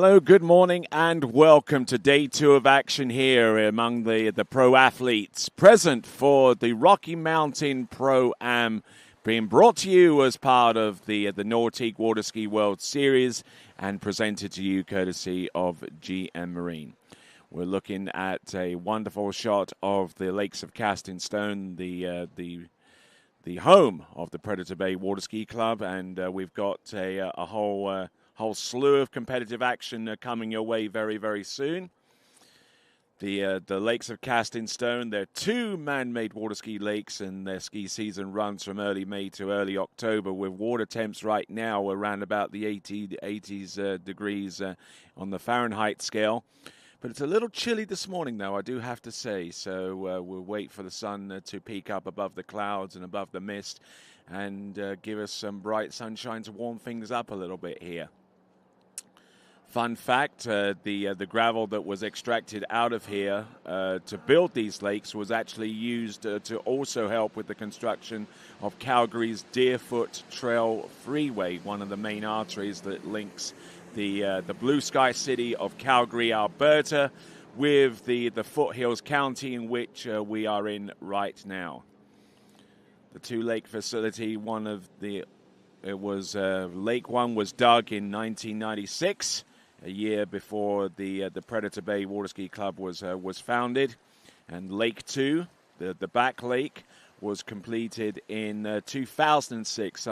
Hello, good morning, and welcome to day two of action here among the pro athletes present for the Rocky Mountain Pro-Am, being brought to you as part of the Nautique Water Ski World Series and presented to you courtesy of GM Marine. We're looking at a wonderful shot of the Lakes of Casting Stone, the home of the Predator Bay Water Ski Club, and we've got a whole slew of competitive action coming your way very, very soon. The Lakes of Casting Stone, they're two man-made water ski lakes, and their ski season runs from early May to early October, with water temps right now around about the 80s degrees on the Fahrenheit scale. But it's a little chilly this morning, though, I do have to say. So we'll wait for the sun to peak up above the clouds and above the mist and give us some bright sunshine to warm things up a little bit here. Fun fact, the gravel that was extracted out of here to build these lakes was actually used to also help with the construction of Calgary's Deerfoot Trail Freeway, one of the main arteries that links the blue sky city of Calgary, Alberta, with the foothills county in which we are in right now. The two-lake facility, Lake One was dug in 1996. A year before the Predator Bay Water Ski Club was founded, and Lake 2, the back lake, was completed in 2006,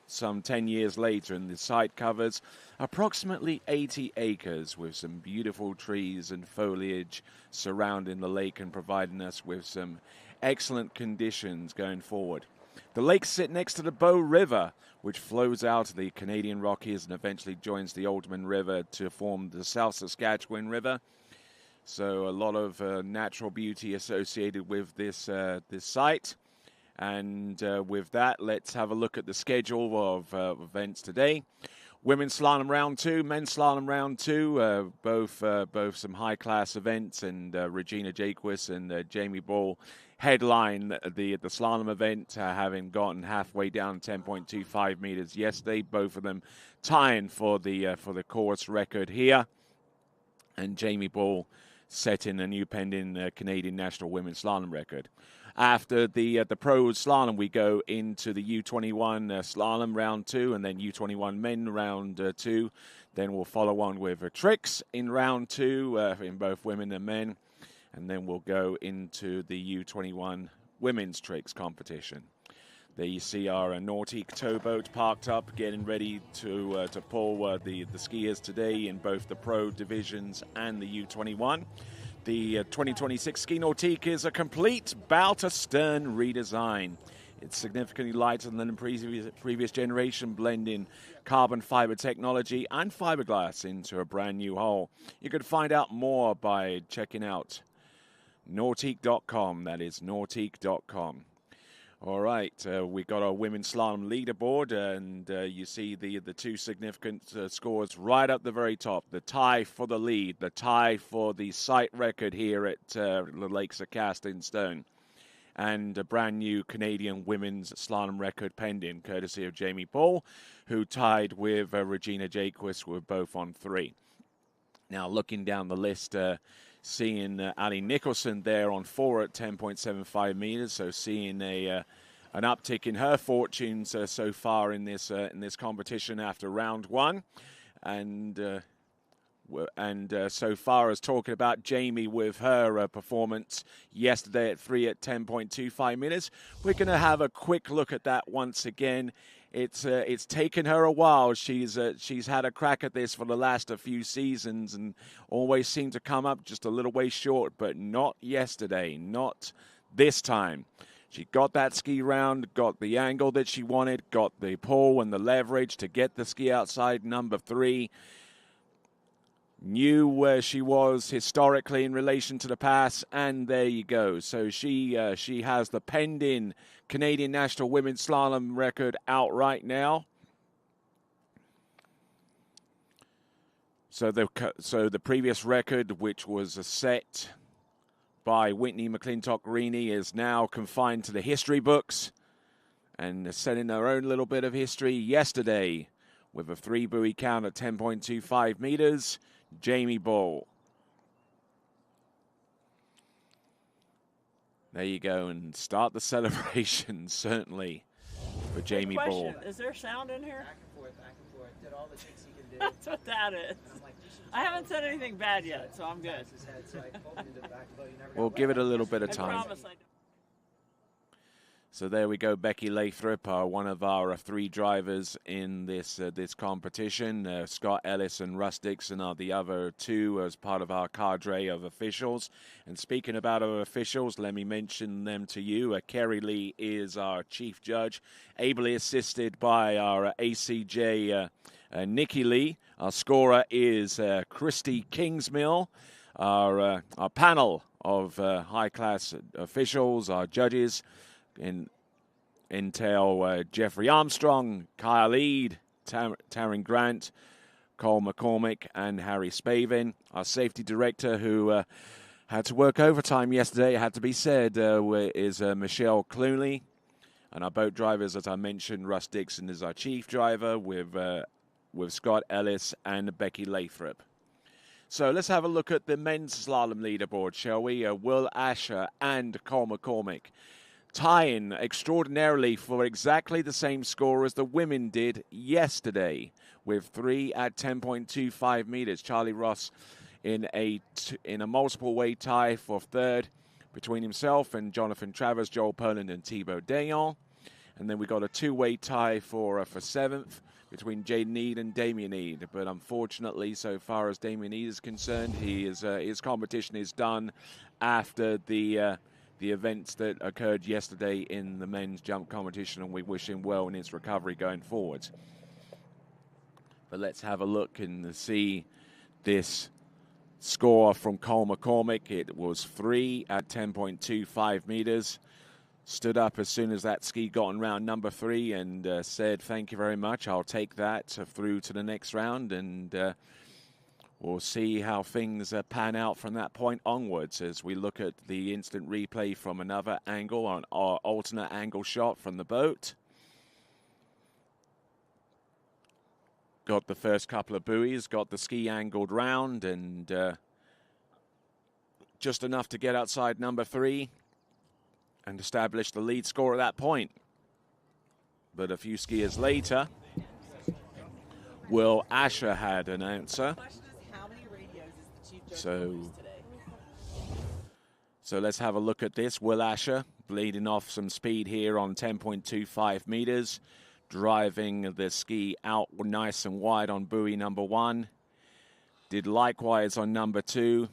some 10 years later, and the site covers approximately 80 acres with some beautiful trees and foliage surrounding the lake and providing us with some excellent conditions going forward. The lakes sit next to the Bow River, which flows out of the Canadian Rockies and eventually joins the Oldman River to form the South Saskatchewan River. So a lot of natural beauty associated with this site. And with that, let's have a look at the schedule of events today. Women's Slalom Round 2, Men's Slalom Round 2, both some high-class events, and Regina Jaquist and Jamie Ball headline the slalom event, having gotten halfway down 10.25 meters yesterday. Both of them tying for the course record here, and Jamie Ball setting a new pending Canadian national women's slalom record. After the pro slalom, we go into the U21 slalom round 2, and then U21 men round 2. Then we'll follow on with tricks in round 2 in both women and men. And then we'll go into the U21 women's tricks competition. There you see our Nautique towboat parked up, getting ready to pull the skiers today in both the pro divisions and the U21. The 2026 Ski Nautique is a complete bow-to-stern redesign. It's significantly lighter than the previous generation, blending carbon fiber technology and fiberglass into a brand new hull. You can find out more by checking out Nautique.com. That is Nautique.com. All right, we got our women's slalom leaderboard, and you see the two significant scores right up the very top. The tie for the lead, the tie for the site record here at the Lakes of Casting Stone, and a brand new Canadian women's slalom record pending, courtesy of Jamie Paul, who tied with Regina Jaquist. We're both on 3. Now, looking down the list, seeing Ali Nicholson there on 4 at 10.75 meters, so seeing an uptick in her fortunes so far in this competition after round 1, and so far as talking about Jamie with her performance yesterday at 3 at 10.25 meters, we're going to have a quick look at that once again. It's taken her a while. She's had a crack at this for the last few seasons and always seemed to come up just a little way short, but not yesterday, not this time. She got that ski round, got the angle that she wanted, got the pull and the leverage to get the ski outside number 3. Knew where she was historically in relation to the pass, and there you go. So she has the pending Canadian National Women's Slalom record out right now. So the previous record, which was set by Whitney McClintock-Rini, is now confined to the history books and setting their own little bit of history. Yesterday with a 3-buoy count at 10.25 meters, Jamie Ball. There you go, and start the celebration, certainly, for Jamie Ball. Is there sound in here? Back and forth. Did all the tricks he can do. That's what that is. I haven't said anything bad yet, so I'm good. We'll give it a little bit of time. I promise I do. So there we go, Becky Lathrop, one of our 3 drivers in this competition. Scott Ellis and Russ Dixon are the other 2 as part of our cadre of officials. And speaking about our officials, let me mention them to you. Kerry Lee is our chief judge, ably assisted by our ACJ Nikki Lee. Our scorer is Christy Kingsmill. Our panel of high-class officials, our judges, entail Jeffrey Armstrong, Kyle Eade, Taryn Grant, Cole McCormick, and Harry Spavin. Our safety director, who had to work overtime yesterday, had to be said, is Michelle Clooney. And our boat drivers, as I mentioned, Russ Dixon is our chief driver with Scott Ellis and Becky Lathrop. So let's have a look at the men's slalom leaderboard, shall we? Will Asher and Cole McCormick tying extraordinarily for exactly the same score as the women did yesterday, with 3 at 10.25 meters. Charlie Ross in a multiple-way tie for 3rd between himself and Jonathan Travers, Joel Poland, and Thibaut Dayon. And then we got a 2-way tie for 7th between Jaden Eade and Damien Eade. But unfortunately, so far as Damien Eade is concerned, his competition is done after the events that occurred yesterday in the men's jump competition, and we wish him well in his recovery going forward. But let's have a look and see this score from Cole McCormick. It was 3 at 10.25 meters. Stood up as soon as that ski got on round number 3 and said, "Thank you very much. I'll take that through to the next round." And we'll see how things pan out from that point onwards as we look at the instant replay from another angle, on our alternate angle shot from the boat. Got the first couple of buoys, got the ski angled round, and just enough to get outside number 3 and establish the lead score at that point. But a few skiers later, Will Asher had an answer. So let's have a look at this. Will Asher bleeding off some speed here on 10.25 meters, driving the ski out nice and wide on buoy number 1. Did likewise on number 2.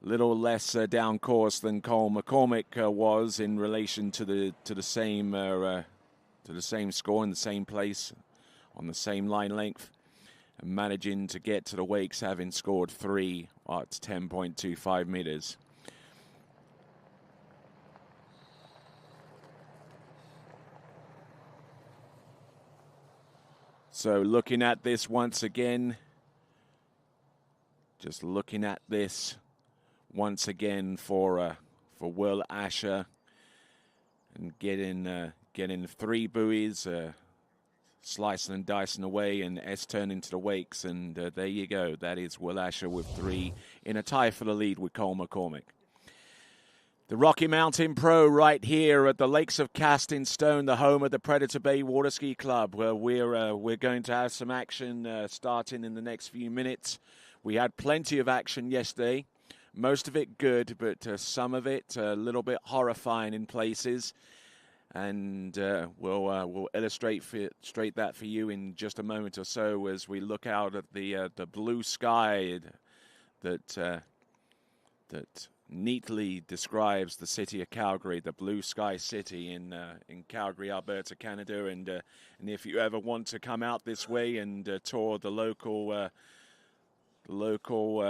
Little less down course than Cole McCormick was in relation to the same score in the same place on the same line length. Managing to get to the wakes, having scored 3 at 10.25 meters. So looking at this once again, just looking at this once again for Will Asher, and getting 3 buoys, slicing and dicing away, and S-turn into the wakes, and there you go. That is Will Asher with 3 in a tie for the lead with Cole McCormick. The Rocky Mountain Pro right here at the Lakes of Casting Stone, the home of the Predator Bay Water Ski Club, where we're going to have some action starting in the next few minutes. We had plenty of action yesterday, most of it good, but some of it a little bit horrifying in places. And we'll illustrate that for you in just a moment or so as we look out at the blue sky that neatly describes the city of Calgary, the Blue Sky City in Calgary, Alberta, Canada. And if you ever want to come out this way and tour the local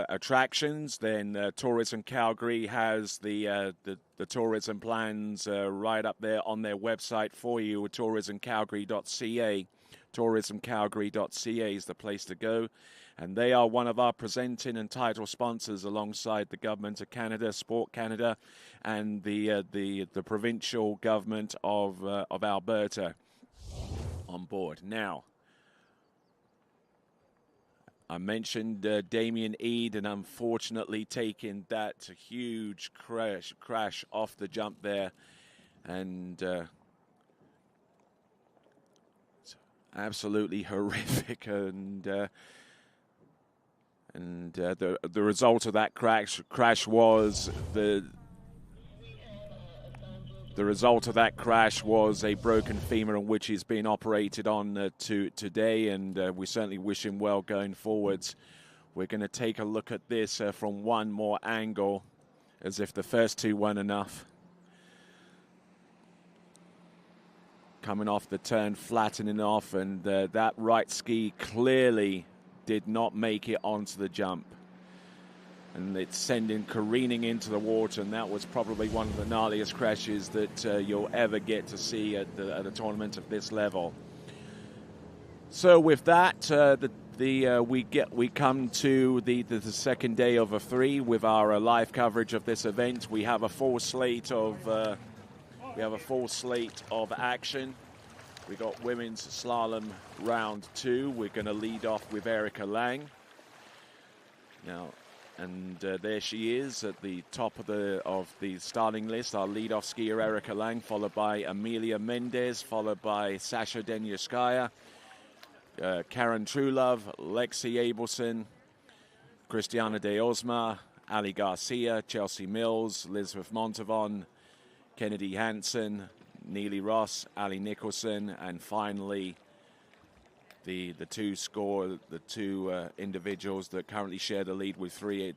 attractions, then Tourism Calgary has the tourism plans right up there on their website for you, tourismcalgary.ca. tourismcalgary.ca is the place to go, and they are one of our presenting and title sponsors alongside the Government of Canada, Sport Canada, and the provincial government of Alberta on board. Now, I mentioned Damien Eade, and unfortunately taking that huge crash off the jump there, and it's absolutely horrific. And the result of that crash was the result of that crash was a broken femur, on which he's being operated on today, and we certainly wish him well going forwards. We're going to take a look at this from one more angle, as if the first two weren't enough. Coming off the turn, flattening off, and that right ski clearly did not make it onto the jump. And it's sending careening into the water, and that was probably one of the gnarliest crashes that you'll ever get to see at a tournament of this level. So with that, we come to the second day of a 3 with our live coverage of this event. We have a full slate of action. We got women's slalom round 2. We're going to lead off with Erica Lang. Now. And there she is at the top of the starting list. Our leadoff skier, Erica Lang, followed by Amelia Mendez, followed by Sasha Denyaskaya, Karen Trulove, Lexi Abelson, Christiana de Osma, Ali Garcia, Chelsea Mills, Elizabeth Montavon, Kennedy Hansen, Neely Ross, Ali Nicholson, and finally the two individuals that currently share the lead with 3 at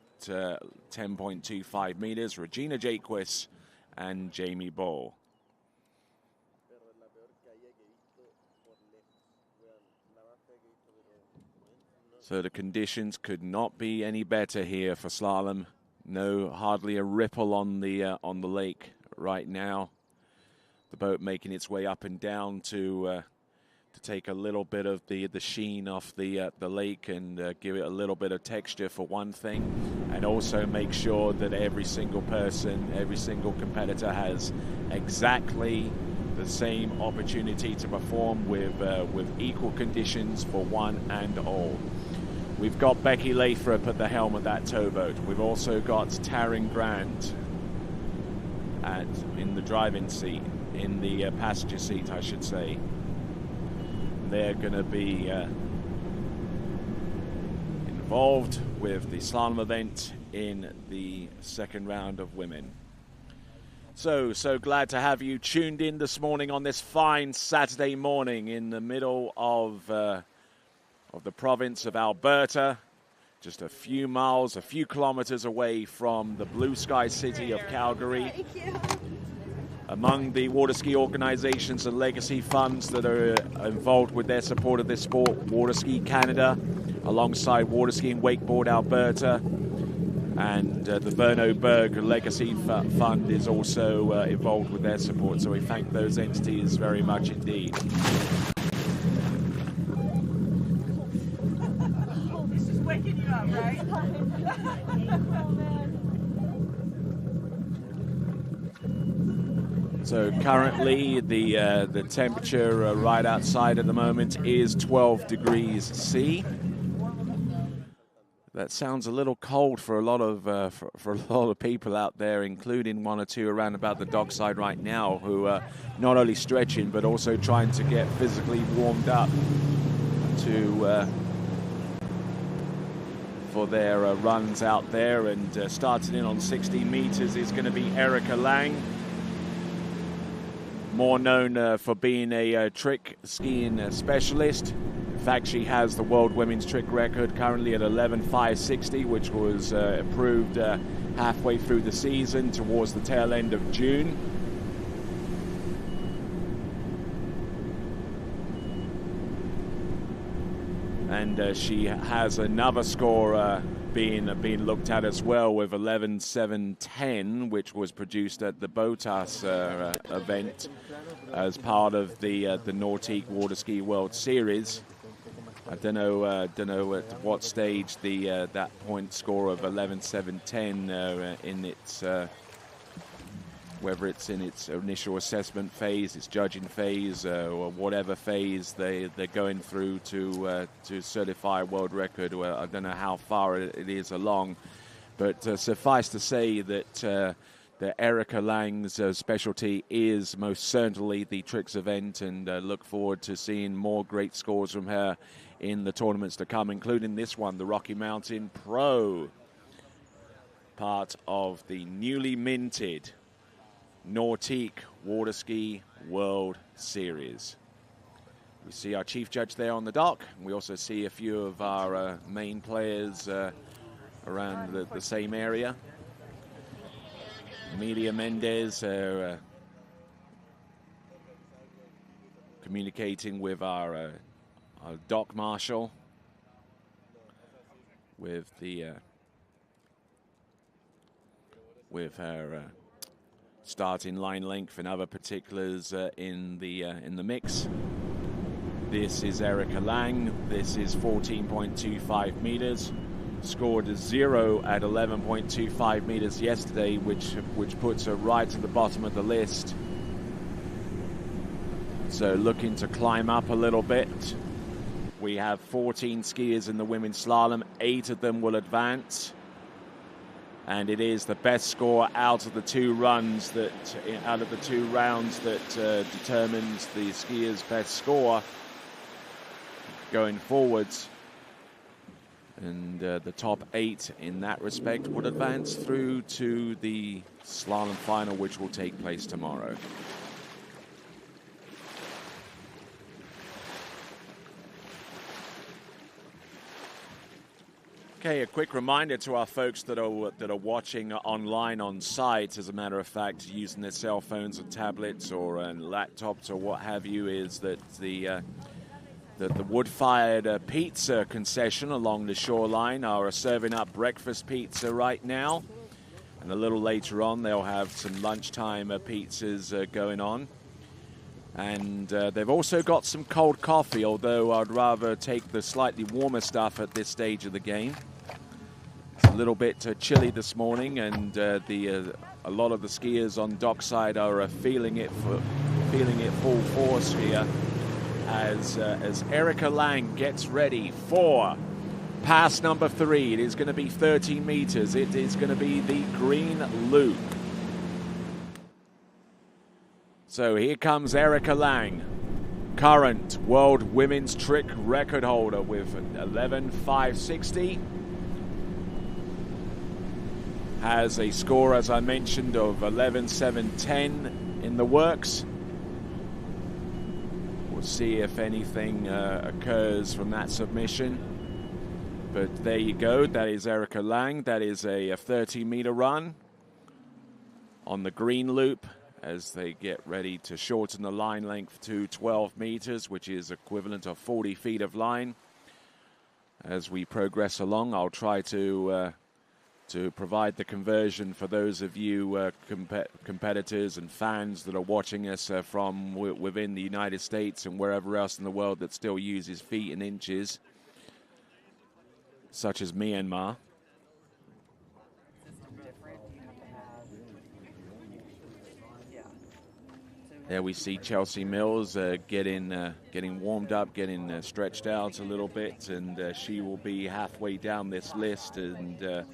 10.25 meters, Regina Jaquist and Jamie Ball. So the conditions could not be any better here for slalom. No, hardly a ripple on the lake right now. The boat making its way up and down to take a little bit of the sheen off the lake and give it a little bit of texture for one thing, and also make sure that every single person, every single competitor has exactly the same opportunity to perform with equal conditions for one and all. We've got Becky Lathrop at the helm of that towboat. We've also got Taryn Grant in the driving seat, in the passenger seat, I should say. They're going to be involved with the slalom event in the second round of women. So glad to have you tuned in this morning on this fine Saturday morning in the middle of the province of Alberta, just a few miles, a few kilometers away from the blue sky city of Calgary. Thank you. Among the water ski organizations and legacy funds that are involved with their support of this sport, Water Ski Canada, alongside Water Ski and Wakeboard Alberta, and the Verno Berg Legacy Fund is also involved with their support. So we thank those entities very much indeed. This is waking you up, right? So currently the temperature right outside at the moment is 12 degrees C. That sounds a little cold for a lot of people out there, including one or two around about the dockside right now, who are not only stretching but also trying to get physically warmed up for their runs out there. And starting in on 60 meters is going to be Erica Lang, more known for being a trick skiing specialist. In fact, she has the world women's trick record currently at 11.560, which was approved halfway through the season towards the tail end of June. And she has another score being looked at as well with 11.710, which was produced at the Botas event as part of the Nautique Water Ski World Series. I don't know at what stage that point score of 11.710 in whether it's in its initial assessment phase, its judging phase, or whatever phase they're going through to certify a world record. Well, I don't know how far it is along, but suffice to say that Erica Lang's specialty is most certainly the tricks event, and look forward to seeing more great scores from her in the tournaments to come, including this one, the Rocky Mountain Pro, part of the newly minted Nautique Water Ski World Series. We see our chief judge there on the dock. We also see a few of our main players around the same area. Emilia Mendez communicating with our dock marshal with her starting line length and other particulars in the mix. This is Erica Lang. This is 14.25 meters. Scored a 0 at 11.25 meters yesterday, which puts her right at the bottom of the list. So looking to climb up a little bit. We have 14 skiers in the women's slalom. 8 of them will advance. And it is the best score out of the two rounds that determines the skier's best score going forwards. And the top 8 in that respect would advance through to the slalom final, which will take place tomorrow. Okay, a quick reminder to our folks that are watching online on site, as a matter of fact, using their cell phones or tablets or laptops or what have you, is that the wood-fired pizza concession along the shoreline are serving up breakfast pizza right now. And a little later on, they'll have some lunchtime pizzas going on. And they've also got some cold coffee, although I'd rather take the slightly warmer stuff at this stage of the game. It's a little bit chilly this morning, and a lot of the skiers on dockside are feeling it full force here as Erica Lang gets ready for pass number 3. It is going to be 13 meters. It is going to be the green loop. So here comes Erica Lang, current world women's trick record holder with 11.560. Has a score, as I mentioned, of 11.710 in the works. We'll see if anything occurs from that submission. But there you go. That is Erica Lang. That is a 30-meter run on the green loop as they get ready to shorten the line length to 12 meters, which is equivalent of 40 feet of line. As we progress along, I'll try to provide the conversion for those of you competitors and fans that are watching us from within the United States and wherever else in the world that still uses feet and inches, such as Myanmar. There we see Chelsea Mills getting warmed up, getting stretched out a little bit, and she will be halfway down this list and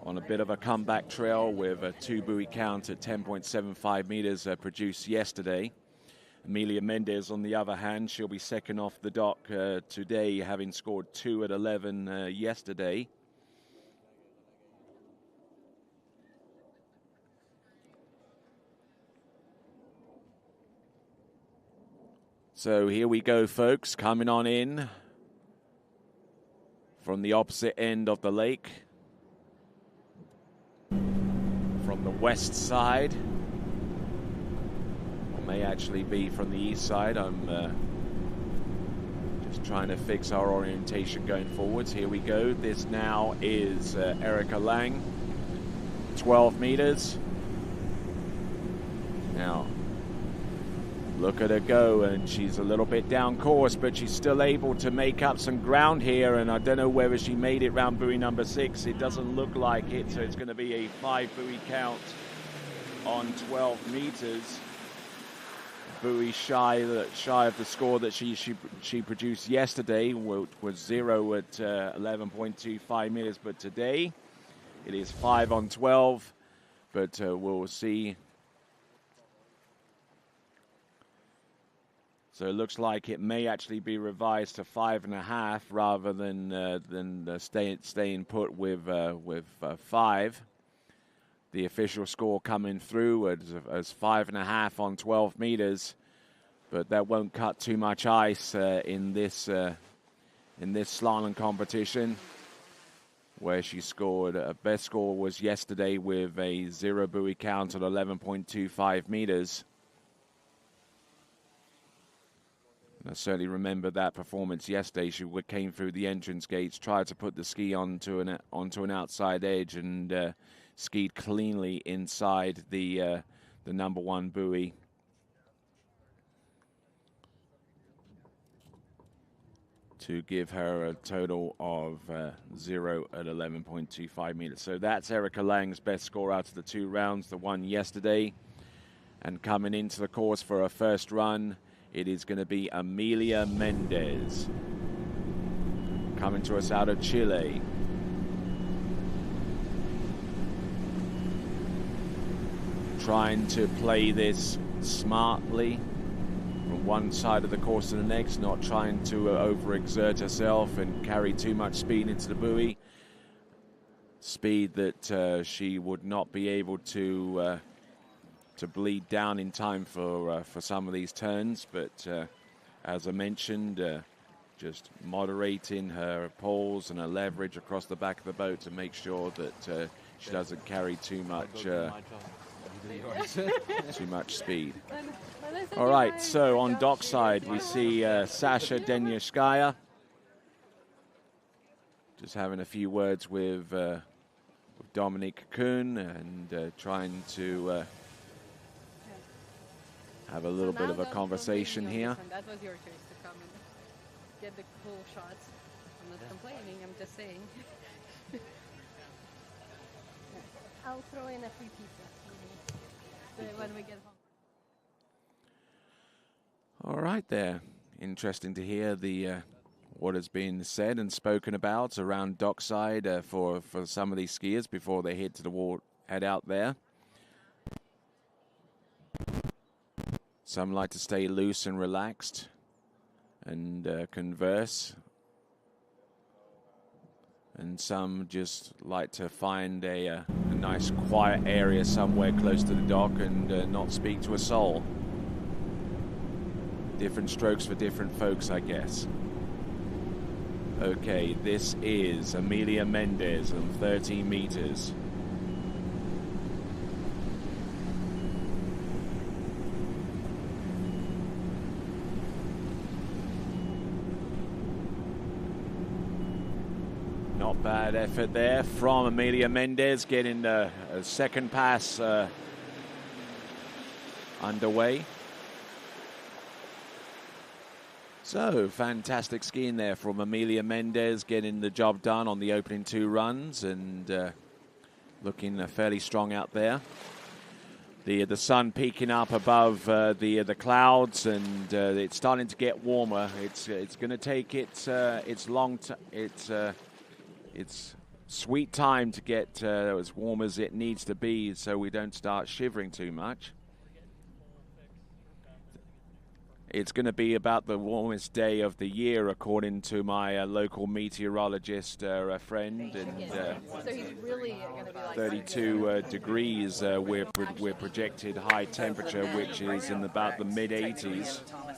on a bit of a comeback trail with a 2-buoy count at 10.75 meters produced yesterday. Emilia Mendez, on the other hand, she'll be second off the dock today, having scored 2 at 11 yesterday. So here we go, folks, coming on in from the opposite end of the lake. From the west side, or may actually be from the east side. I'm just trying to fix our orientation going forwards. Here we go. This now is Erica Lang, 12 meters. Now, look at her go, and she's a little bit down course, but she's still able to make up some ground here, and I don't know whether she made it round buoy number 6. It doesn't look like it, so it's going to be a 5-buoy count on 12 meters. Buoy shy of the score that she produced yesterday, was 0 at 11.25 meters, but today it is 5 on 12, but we'll see. So it looks like it may actually be revised to 5.5 rather than staying put with 5. The official score coming through as 5.5 on 12 meters, but that won't cut too much ice in this slalom competition, where she scored. Her best score was yesterday with a 0 buoy count at 11.25 meters. I certainly remember that performance yesterday. She came through the entrance gates, tried to put the ski onto an outside edge, and skied cleanly inside the number 1 buoy. To give her a total of 0 at 11.25 meters. So that's Erica Lang's best score out of the 2 rounds, the one yesterday. And coming into the course for her first run, it is going to be Amelia Mendez, coming to us out of Chile. Trying to play this smartly from one side of the course to the next, not trying to overexert herself and carry too much speed into the buoy. Speed that she would not be able to bleed down in time for some of these turns, but as I mentioned, just moderating her poles and her leverage across the back of the boat to make sure that she doesn't carry too much speed. All right, so on dockside we see Sasha Denishkaya just having a few words with Dominique Kuhn and trying to have a little bit of a conversation here. That was your choice to come and get the cool shots. I'm not complaining, I'm just saying. I'll throw in a free pizza when we get home. All right there. Interesting to hear the what has been said and spoken about around dockside for some of these skiers before they head out there. Some like to stay loose and relaxed and converse. And some just like to find a nice quiet area somewhere close to the dock and not speak to a soul. Different strokes for different folks, I guess. Okay, this is Amelia Mendez on 13 meters. Not bad effort there from Amelia Mendez, getting a second pass underway. So, fantastic skiing there from Amelia Mendez, getting the job done on the opening 2 runs and looking fairly strong out there. The sun peeking up above the clouds, and it's starting to get warmer. It's going to take its sweet time to get as warm as it needs to be, so we don't start shivering too much. It's going to be about the warmest day of the year, according to my local meteorologist friend, and so he's really going to be like 32 degrees. We're projected high temperature, which is in about the mid 80s. I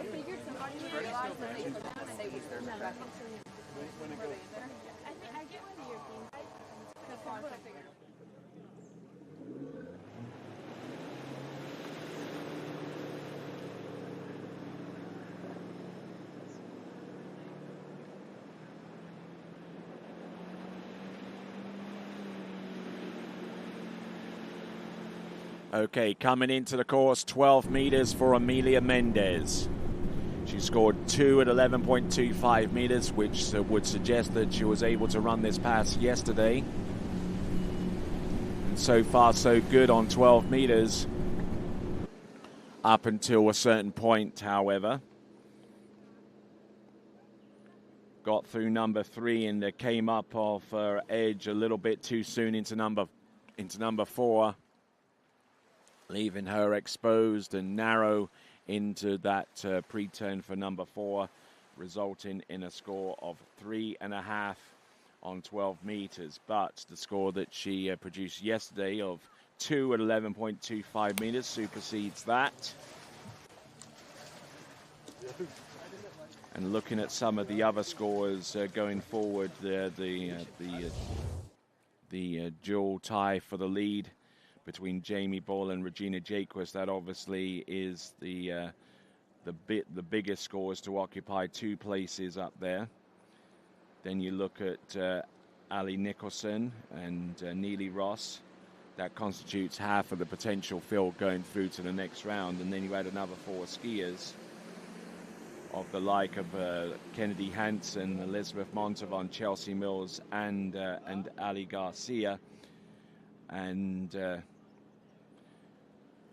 figured somebody would realize that they couldn't say he's their rep. I get what you're thinking. That's what I figured. Okay, coming into the course, 12 meters for Amelia Mendez. She scored 2 at 11.25 meters, which would suggest that she was able to run this pass yesterday. And so far so good on 12 meters. Up until a certain point, however. Got through number 3 and came up off her edge a little bit too soon into number 4, leaving her exposed and narrow into that pre-turn for number 4, resulting in a score of 3.5 on 12 meters. But the score that she produced yesterday of 2 at 11.25 meters supersedes that. And looking at some of the other scores going forward, the dual tie for the lead between Jamie Ball and Regina Jaquist, that obviously is the biggest scores to occupy 2 places up there. Then you look at Ali Nicholson and Neely Ross. That constitutes half of the potential field going through to the next round. And then you add another 4 skiers of the like of Kennedy Hansen, Elizabeth Montavon, Chelsea Mills, and Ali Garcia. And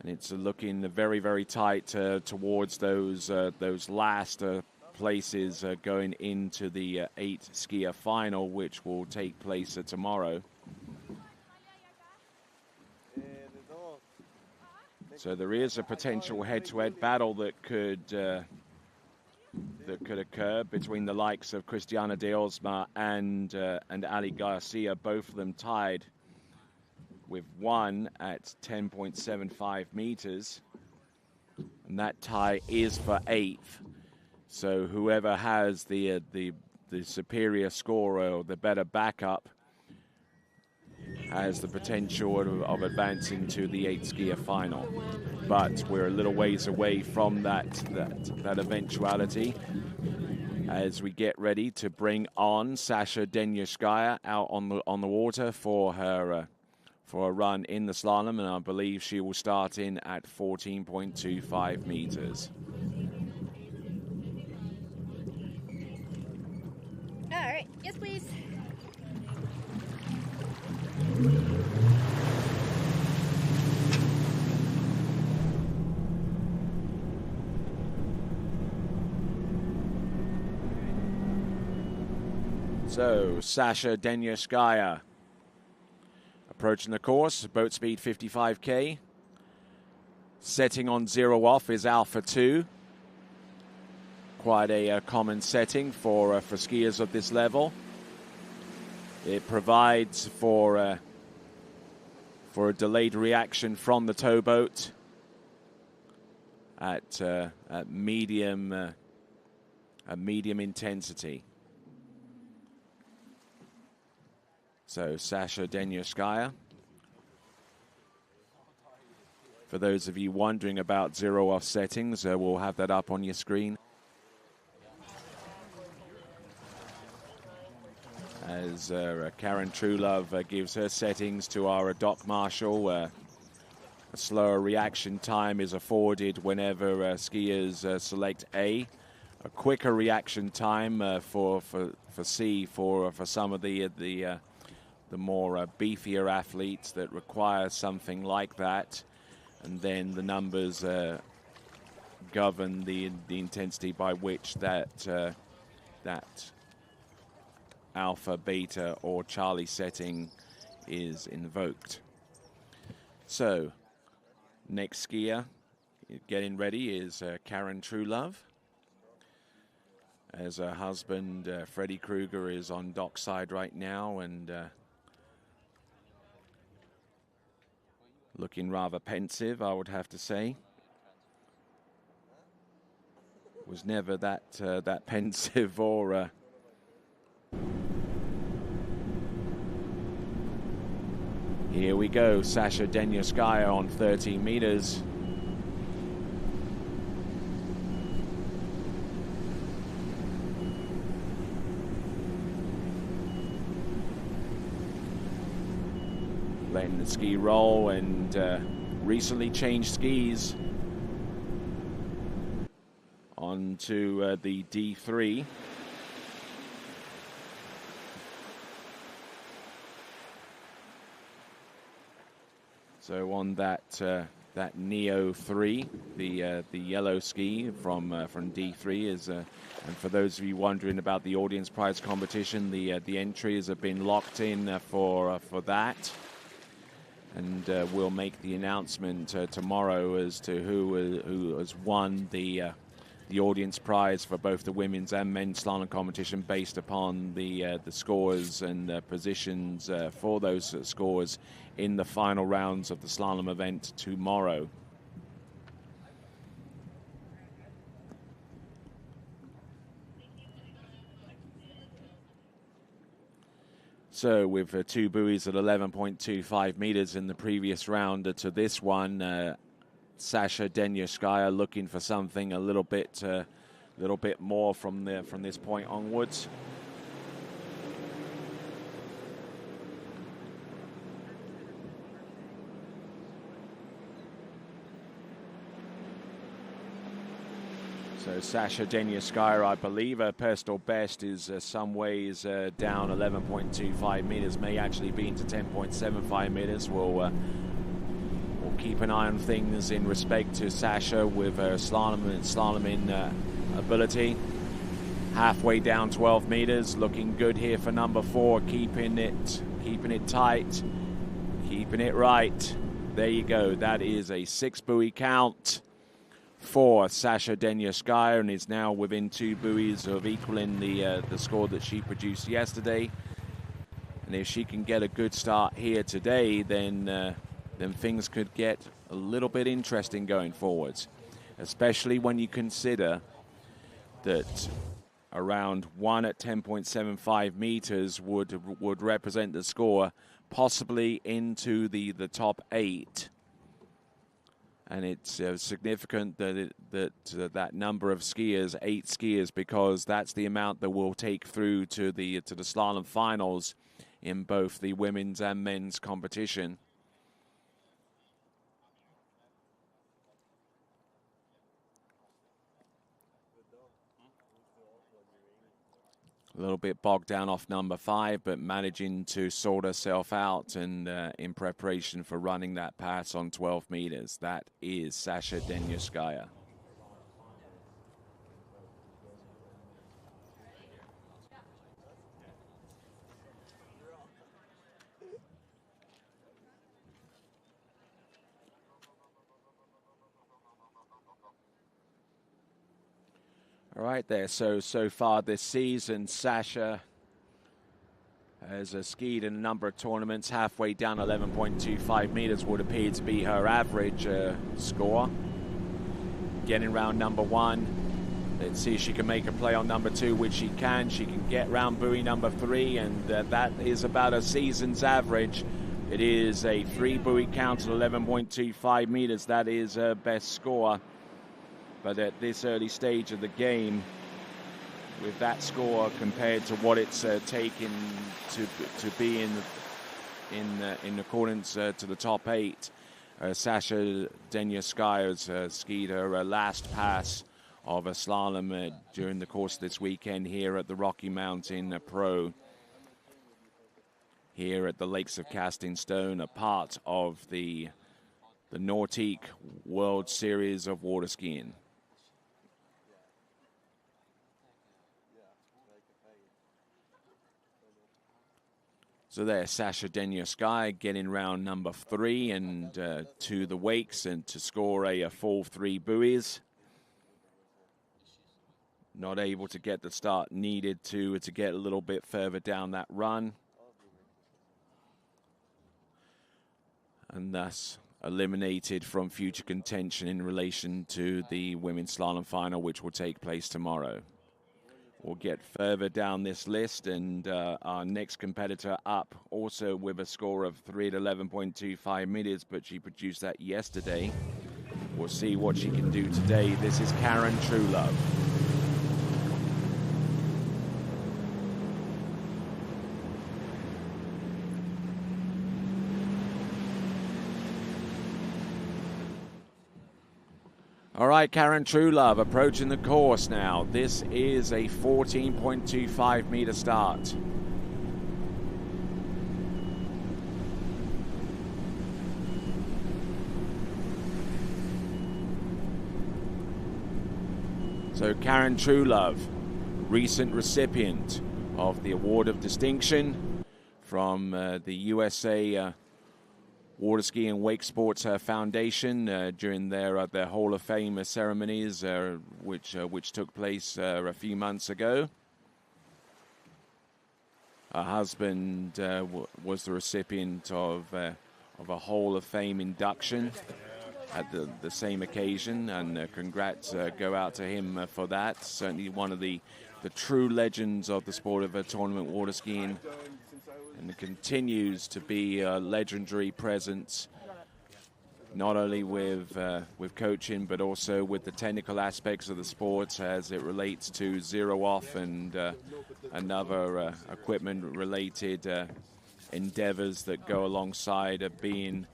it's looking very, very tight towards those last places going into the 8 skier final, which will take place tomorrow. So there is a potential head-to-head battle that could occur between the likes of Christiana de Osma and Ali Garcia, both of them tied with 1 at 10.75 meters, and that tie is for 8th. So whoever has the superior score or the better backup has the potential of advancing to the 8 skier final. But we're a little ways away from that eventuality as we get ready to bring on Sasha Denyaskaya out on the water for a run in the slalom, and I believe she will start in at 14.25 meters. All right, yes, please. So, Sasha Denyaskaya approaching the course, boat speed 55k. Setting on 0 off is Alpha 2. Quite a common setting for skiers of this level. It provides for a delayed reaction from the towboat at medium intensity. So Sasha Denyaskaya. For those of you wondering about 0 off settings, we'll have that up on your screen. As Karen Truelove gives her settings to our dock marshal, a slower reaction time is afforded whenever skiers select A. A quicker reaction time for C for some of the more beefier athletes that require something like that, and then the numbers govern the intensity by which that alpha, beta, or Charlie setting is invoked. So, next skier getting ready is Karen Truelove, as her husband Freddie Kruger is on dockside right now and looking rather pensive, I would have to say. Was never that pensive or here we go, Sasha Denyaskaya on 13 meters. Letting the ski roll and recently changed skis onto the D3. So on that that Neo 3, the yellow ski from D3 is, and for those of you wondering about the audience prize competition, the entries have been locked in for that, and we'll make the announcement tomorrow as to who has won the audience prize for both the women's and men's slalom competition based upon the scores and positions for those scores in the final rounds of the slalom event tomorrow. So with 2 buoys at 11.25 meters in the previous round to this one, Sasha Denyaskaya looking for something a little bit more from this point onwards. So Sasha Denyaskaya, I believe, her personal best is some ways down 11.25 meters, may actually be into 10.75 meters. We'll keep an eye on things in respect to Sasha with her slaloming ability. Halfway down 12 meters, looking good here for number 4, keeping it tight, keeping it right. There you go. That is a 6 buoy count for Sasha Denyaskaya, and is now within 2 buoys of equaling the score that she produced yesterday. And if she can get a good start here today, then things could get a little bit interesting going forwards, especially when you consider that around 1 at 10.75 meters would represent the score possibly into the top 8. And it's significant that that number of skiers, 8 skiers, because that's the amount that will take through to the slalom finals in both the women's and men's competition. A little bit bogged down off number 5, but managing to sort herself out and in preparation for running that pass on 12 meters. That is Sasha Denyaskaya. All right there, so far this season, Sasha has skied in a number of tournaments. Halfway down 11.25 meters would appear to be her average score. Getting round number 1. Let's see if she can make a play on number 2, which she can. She can get round buoy number 3, and that is about a season's average. It is a 3 buoy count at 11.25 meters. That is her best score. But at this early stage of the game, with that score compared to what it's taken to be in accordance to the top 8, Sasha Denyaskaya has skied her last pass of a slalom during the course of this weekend here at the Rocky Mountain Pro, here at the Lakes of Casting Stone, a part of the Nordic World Series of water skiing. So there's Sasha Denyaskaya getting round number 3 and to the wakes and to score a full 3 buoys. Not able to get the start needed to get a little bit further down that run. And thus eliminated from future contention in relation to the women's slalom final, which will take place tomorrow. We'll get further down this list, and our next competitor up also with a score of 3 at 11.25 meters, but she produced that yesterday. We'll see what she can do today. This is Karen Truelove. All right, Karen Truelove approaching the course now. This is a 14.25 meter start. So Karen Truelove, recent recipient of the Award of Distinction from the USA Water Ski and Wake Sports Foundation during their Hall of Fame ceremonies, which took place a few months ago. Her husband was the recipient of a Hall of Fame induction at the same occasion, and congrats go out to him for that. Certainly one of the true legends of the sport of tournament water skiing, and it continues to be a legendary presence, not only with coaching, but also with the technical aspects of the sport as it relates to zero off and other equipment-related endeavors that go alongside of being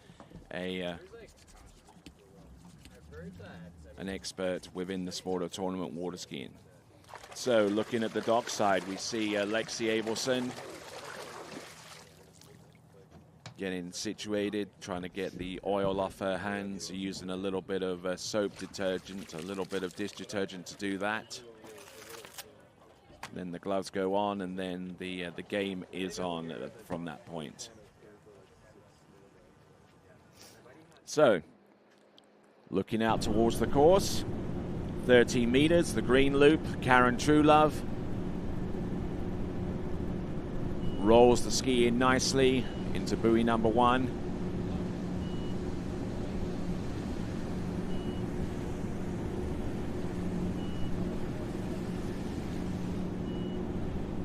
an expert within the sport of tournament water skiing. So looking at the dockside, we see Lexi Abelson getting situated, trying to get the oil off her hands, using a little bit of soap detergent, a little bit of dish detergent to do that. Then the gloves go on, and then the game is on from that point. So, looking out towards the course, 13 meters, the green loop, Karen Truelove rolls the ski in nicely into buoy number 1.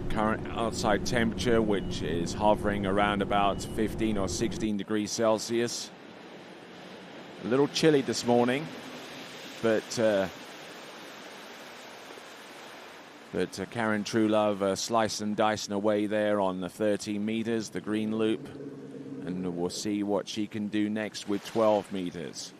Current outside temperature, which is hovering around about 15 or 16 degrees Celsius. A little chilly this morning, but Karen Truelove slicing and dicing away there on the 13 meters, the green loop, and we'll see what she can do next with 12 meters.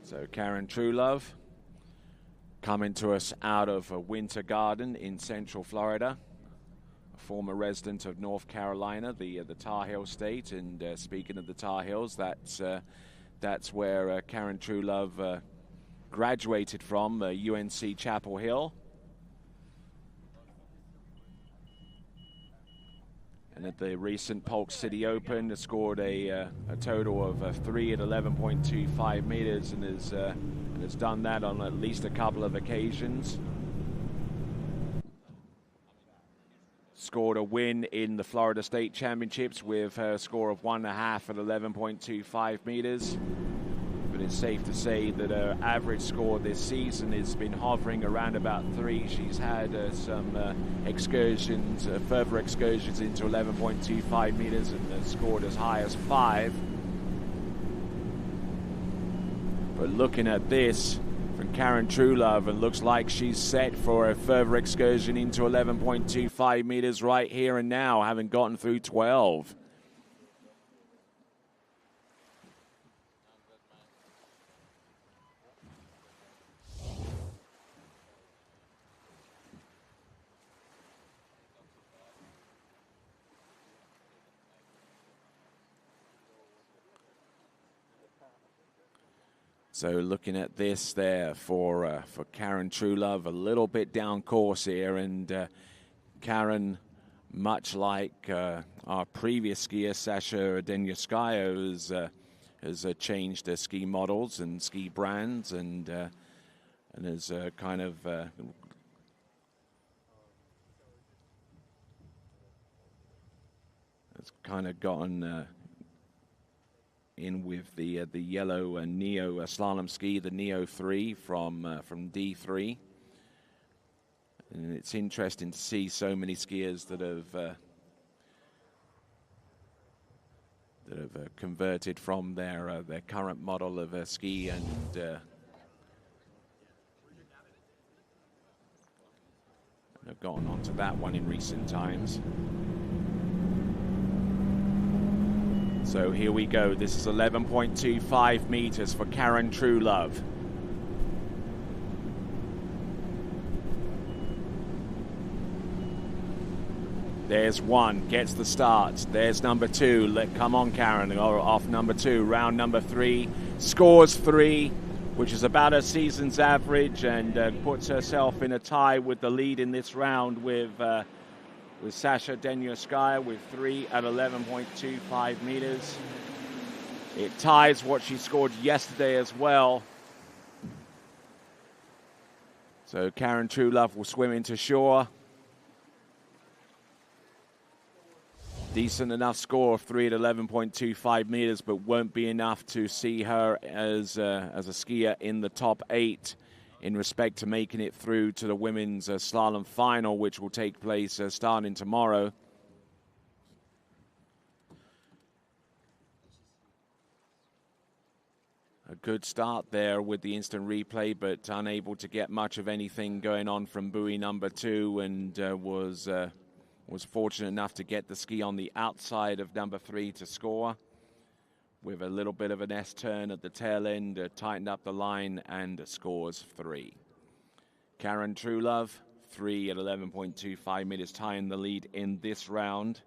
So Karen Truelove coming to us out of a Winter Garden in Central Florida, a former resident of North Carolina, the Tar Heel state. And speaking of the Tar Heels, that's where Karen Truelove graduated from, UNC Chapel Hill. And at the recent Polk City Open, scored a total of 3 at 11.25 meters, and has done that on at least a couple of occasions. Scored a win in the Florida State Championships with her score of 1.5 at 11.25 meters. But it's safe to say that her average score this season has been hovering around about 3. She's had some excursions, further excursions into 11.25 meters, and has scored as high as 5. But looking at this from Karen Truelove, it looks like she's set for a further excursion into 11.25 meters right here and now, having gotten through 12. So looking at this there for Karen Truelove, a little bit down course here, and Karen, much like our previous skier Sasha Denyaskaya, has changed her ski models and ski brands, and has kind of gotten in with the yellow Neo slalom ski, the Neo 3 from D3. And it's interesting to see so many skiers that have converted from their current model of ski and have gone on to that one in recent times. So here we go. This is 11.25 meters for Karen Truelove. There's one, gets the start. There's number two. Come on, Karen. Off number two. Round number three. Scores 3, which is about a season's average, and puts herself in a tie with the lead in this round with Sasha Denyoskaya with 3 at 11.25 meters. It ties what she scored yesterday as well. So Karen Truelove will swim into shore. Decent enough score of 3 at 11.25 meters, but won't be enough to see her as a skier in the top 8 in respect to making it through to the women's slalom final, which will take place starting tomorrow. A good start there with the instant replay, but unable to get much of anything going on from buoy number 2, and was fortunate enough to get the ski on the outside of number 3 to score with a little bit of an S-turn at the tail end, tightened up the line, and scores 3. Karen Truelove, 3 at 11.25 meters, tying the lead in this round.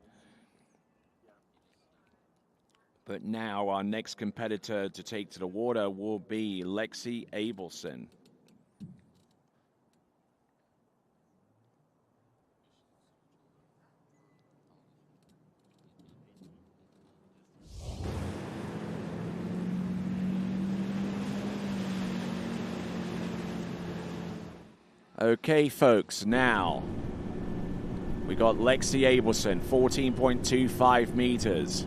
But now our next competitor to take to the water will be Lexi Abelson. Okay, folks, now we got Lexi Abelson, 14.25 meters.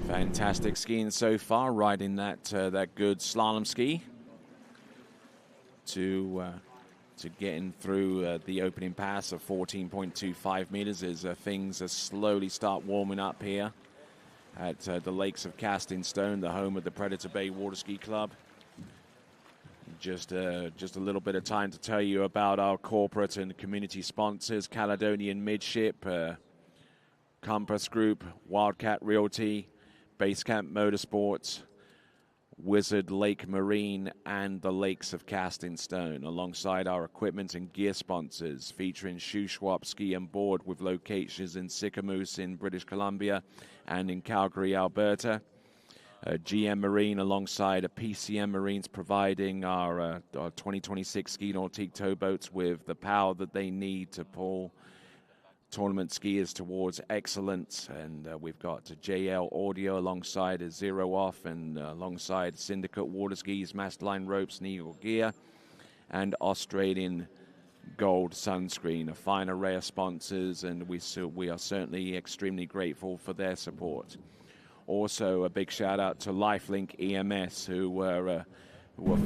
Fantastic skiing so far, riding that good slalom ski to getting through the opening pass of 14.25 meters as things slowly start warming up here at the Lakes of Casting Stone, the home of the Predator Bay Water Ski Club. Just a little bit of time to tell you about our corporate and community sponsors: Caledonian Midship, Compass Group, Wildcat Realty, Basecamp Motorsports, Wizard Lake Marine, and the Lakes of Casting Stone, alongside our equipment and gear sponsors, featuring Shuswap Ski and Board with locations in Sicamous in British Columbia and in Calgary, Alberta. GM Marine alongside a PCM Marines, providing our 2026 Ski Nautique towboats with the power that they need to pull tournament skiers towards excellence. And we've got JL Audio alongside a Zero Off, and alongside Syndicate Water Skis, Mastline Ropes, and Eagle Gear, and Australian Gold Sunscreen, a fine array of sponsors, and we are certainly extremely grateful for their support. Also, a big shout out to Lifelink EMS, who were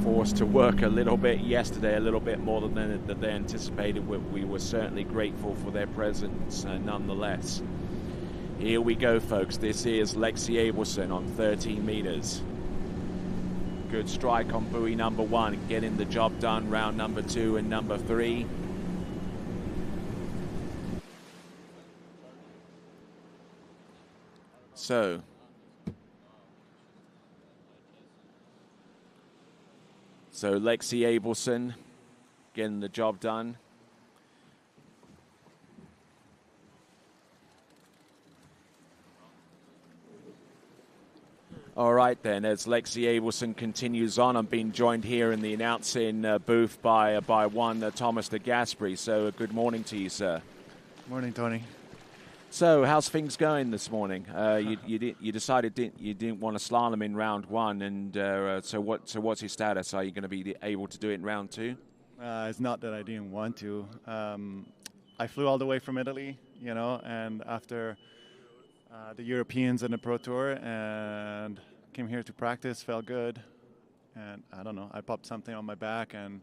forced to work a little bit yesterday, a little bit more than they anticipated. We were certainly grateful for their presence nonetheless. Here we go, folks. This is Lexi Abelson on 13 meters. Good strike on buoy number 1, getting the job done, round number 2 and number 3. So Lexi Abelson getting the job done. All right then, as Lexi Abelson continues on, I'm being joined here in the announcing booth by one Thomas de Gasperi. So good morning to you, sir. Morning, Tony. So how's things going this morning? You decided you didn't want to slalom in round 1, and so what's your status? Are you going to be able to do it in round 2? It's not that I didn't want to. I flew all the way from Italy, and after the Europeans and the Pro Tour, and came here to practice, felt good, and I don't know, I popped something on my back, and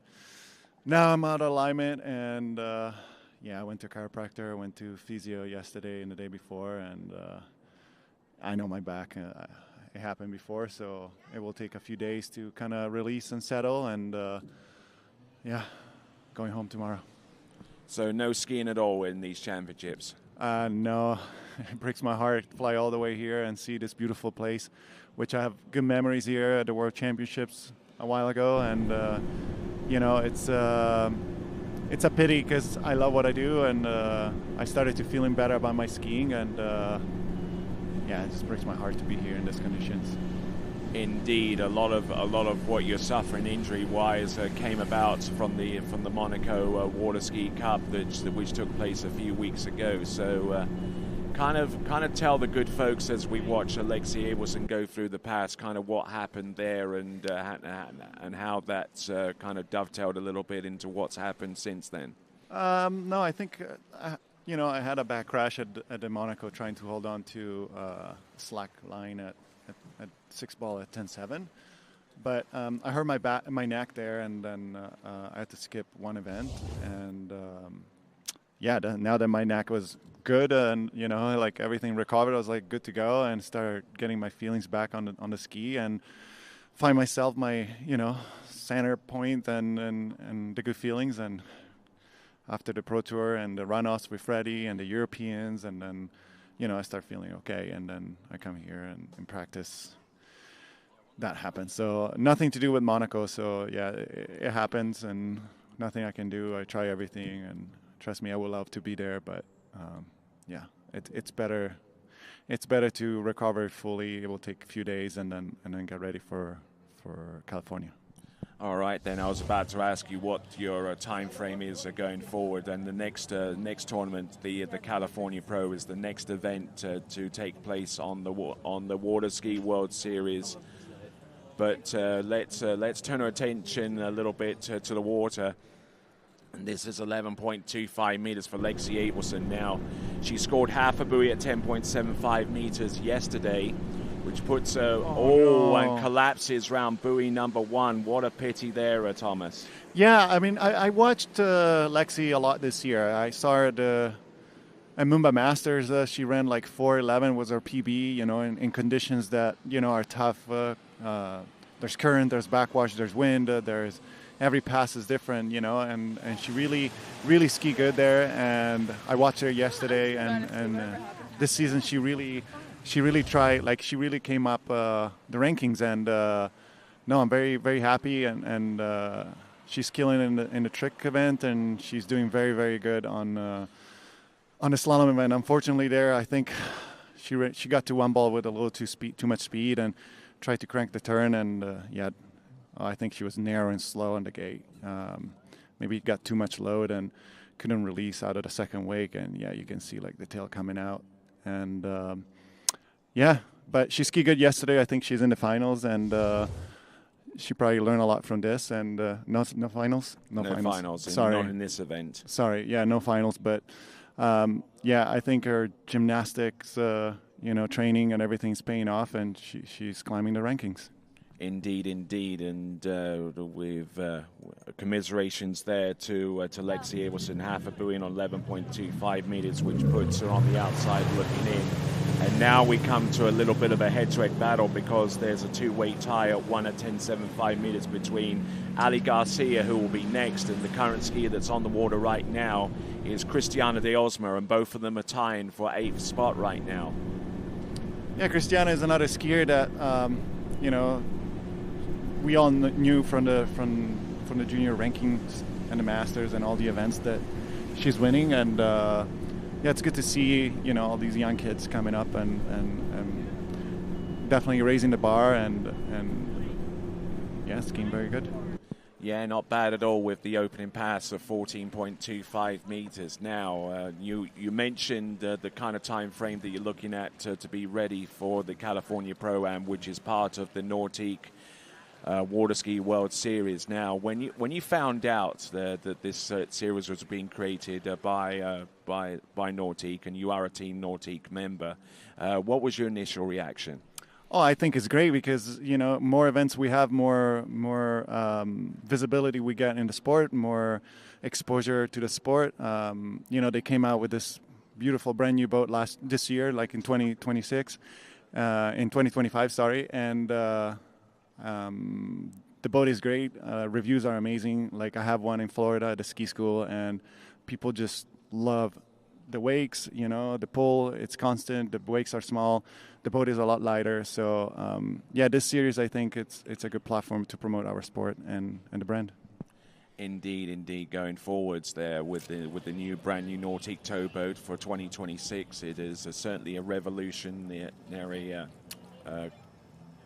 now I'm out of alignment, and I went to chiropractor, went to physio yesterday and the day before, and I know my back. It happened before, so it will take a few days to kind of release and settle. And going home tomorrow. So no skiing at all in these championships? No, it breaks my heart to fly all the way here and see this beautiful place, which I have good memories here at the World Championships a while ago. And, it's a pity because I love what I do, and I started to feeling better about my skiing. And, it just breaks my heart to be here in these conditions. Indeed, a lot of what you're suffering injury-wise came about from the Monaco Water Ski Cup which took place a few weeks ago. So, kind of tell the good folks as we watch Alexei Abelson go through the past, kind of what happened there and how that's kind of dovetailed a little bit into what's happened since then. No, I think I had a back crash at the Monaco trying to hold on to slack line at 6-ball at 10.7, but I hurt my neck there, and then I had to skip one event. And now that my neck was good and like everything recovered, I was like good to go and started getting my feelings back on the ski and find myself my center point and the good feelings. And after the Pro Tour and the runoffs with Freddie and the Europeans, and then I start feeling okay, and then I come here and in practice that happens. So nothing to do with Monaco. So it happens, and nothing I can do. I try everything, and trust me, I would love to be there, but it's better. It's better to recover fully. It will take a few days, and then get ready for California. All right, then I was about to ask you what your time frame is going forward, and the next tournament, the California Pro, is the next event to take place on the Water Ski World Series. But let's turn our attention a little bit to the water. And this is 11.25 meters for Lexi Abelson now. She scored half a buoy at 10.75 meters yesterday, which puts her and collapses round buoy number 1. What a pity there, Thomas. Yeah, I mean, I watched Lexi a lot this year. I saw her at Mumbai Masters. She ran like 4:11 was her PB, in conditions that, are tough. There's current, there's backwash, there's wind, there's every pass is different, and she really, really ski good there. And I watched her yesterday, and this season she really tried, like she really came up the rankings, and I'm very, very happy, and she's killing in the trick event, and she's doing very, very good on the slalom event. Unfortunately, there I think she got to one ball with a little too much speed, and tried to crank the turn, and I think she was narrow and slow on the gate. Maybe got too much load and couldn't release out of the second wake, and you can see like the tail coming out, and but she skied good yesterday. I think she's in the finals, and she probably learned a lot from this. And no finals? No finals. Sorry. Not in this event. Sorry. Yeah, no finals. But, I think her gymnastics, training and everything's paying off, and she's climbing the rankings. Indeed, and with commiserations there to Lexi Abelson, half a buoy on 11.25 meters, which puts her on the outside looking in. And now we come to a little bit of a head-to-head battle, because there's a two-way tie at 1 at 10.75 meters between Ali Garcia, who will be next, and the current skier that's on the water right now is Cristiana de Osma, and both of them are tying for 8th spot right now. Yeah, Cristiana is another skier that we all knew from the junior rankings and the Masters and all the events that she's winning, and it's good to see all these young kids coming up and definitely raising the bar, and skiing very good. Yeah, not bad at all with the opening pass of 14.25 meters. Now, you mentioned the kind of time frame that you're looking at to be ready for the California Pro-Am, which is part of the Nordique Water Ski World Series. Now, when you found out that this series was being created by Nordique, and you are a Team Nordique member, what was your initial reaction? Oh, I think it's great, because more events we have, more visibility we get in the sport, more exposure to the sport. They came out with this beautiful brand new boat this year, like in 2026. in 2025, sorry. And the boat is great. Reviews are amazing. Like I have one in Florida at the ski school, and people just love the wakes, the pull, it's constant. The wakes are small. The boat is a lot lighter. So, this series, I think it's a good platform to promote our sport and the brand. Indeed. Going forwards there with the new brand new Nautic towboat for 2026, it is certainly a revolutionary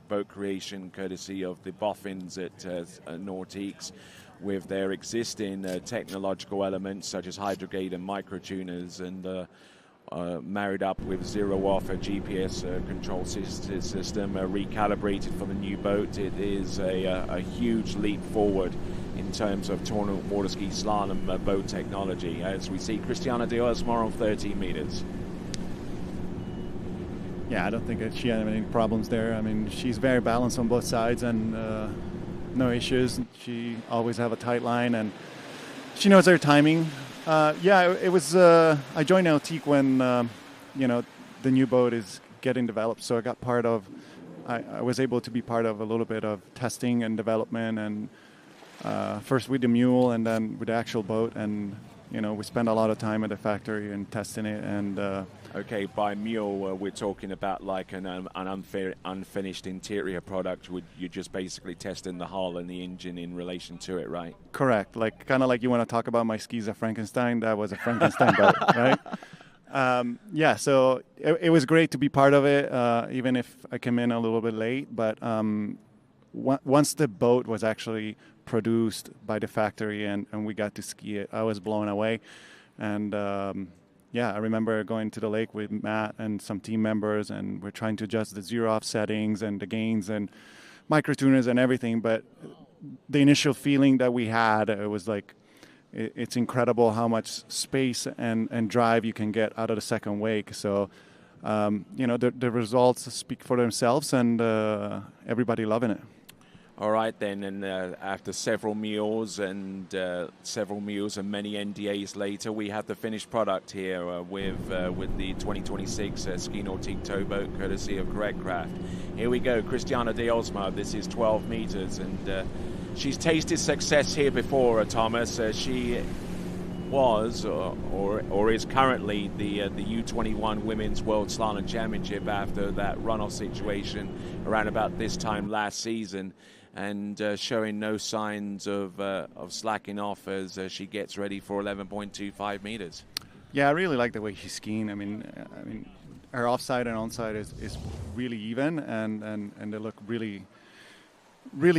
boat creation, courtesy of the boffins at Nautiques, with their existing technological elements such as hydrogate and microtuners, and married up with zero-off GPS control system recalibrated for the new boat. It is a huge leap forward in terms of tournament water ski slalom boat technology, as we see Christiana de Osmar on 13 meters. Yeah, I don't think that she had any problems there. I mean, she's very balanced on both sides, and no issues. She always have a tight line, and she knows her timing. It was. I joined Nautique when the new boat is getting developed, so I got part of. I was able to be part of a little bit of testing and development, and first with the mule, and then with the actual boat, and we spent a lot of time at the factory and testing it. And okay, by mule, we're talking about like an unfinished interior product. You're just basically testing the hull and the engine in relation to it, right? Correct. Like kind of like you want to talk about my skis at Frankenstein. That was a Frankenstein boat, right? So it was great to be part of it, even if I came in a little bit late. But once the boat was actually produced by the factory and we got to ski it, I was blown away. And I remember going to the lake with Matt and some team members, and we're trying to adjust the zero-off settings and the gains and microtuners and everything. But the initial feeling that we had, it was like, it's incredible how much space and drive you can get out of the second wake. So, the results speak for themselves, and everybody loving it. All right, then, and after several meals and many NDAs later, we have the finished product here with the 2026 Ski Nautique towboat, courtesy of Correct Craft. Here we go, Christiana de Osmar. This is 12 meters, and she's tasted success here before, Thomas. She was or is currently the U21 Women's World Slalom Championship after that runoff situation around about this time last season, and showing no signs of slacking off as she gets ready for 11.25 meters. Yeah, I really like the way she's skiing. I mean, her offside and onside is really even, and they look really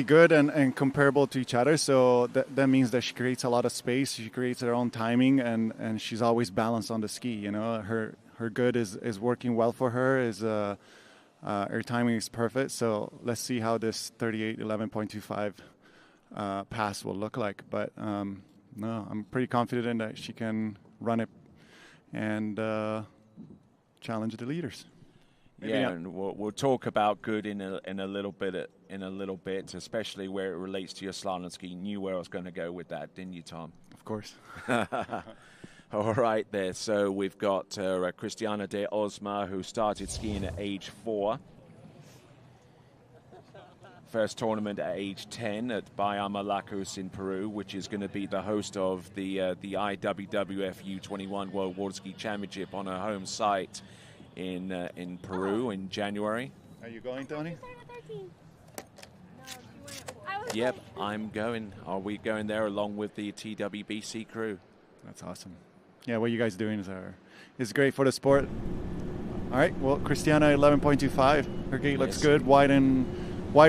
good and comparable to each other. So that means that she creates a lot of space. She creates her own timing, and she's always balanced on the ski. Her good is working well for her. Her timing is perfect. So let's see how this 38.11.25 pass will look like. But no, I'm pretty confident that she can run it and challenge the leaders. And we'll talk about good in a little bit, especially where it relates to your slalom ski. You knew where I was going to go with that, didn't you, Tom? Of course. All right, there. So we've got Christiana de Osmar, who started skiing at age 4. First tournament at age 10 at Bayamalacos in Peru, which is going to be the host of the IWWF U21 World Water Ski Championship on her home site in Peru in January. Are you going, Tony? Yep, I'm going. Are we going there along with the TWBC crew? That's awesome. Yeah, what you guys doing is great for the sport. All right, well, Christiana 11.25. Her gait looks good, wide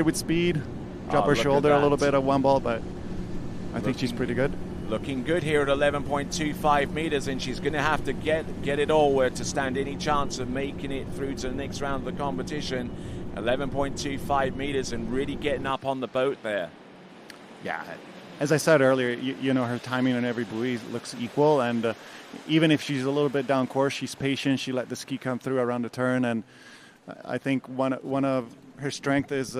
with speed. Drop her shoulder a little bit at one ball, but I think she's pretty good. Looking good here at 11.25 meters, and she's going to have to get it all to stand any chance of making it through to the next round of the competition. 11.25 meters and really getting up on the boat there. Yeah, as I said earlier, her timing on every buoy looks equal, and even if she's a little bit down course, she's patient. She let the ski come through around the turn, and I think one of her strength is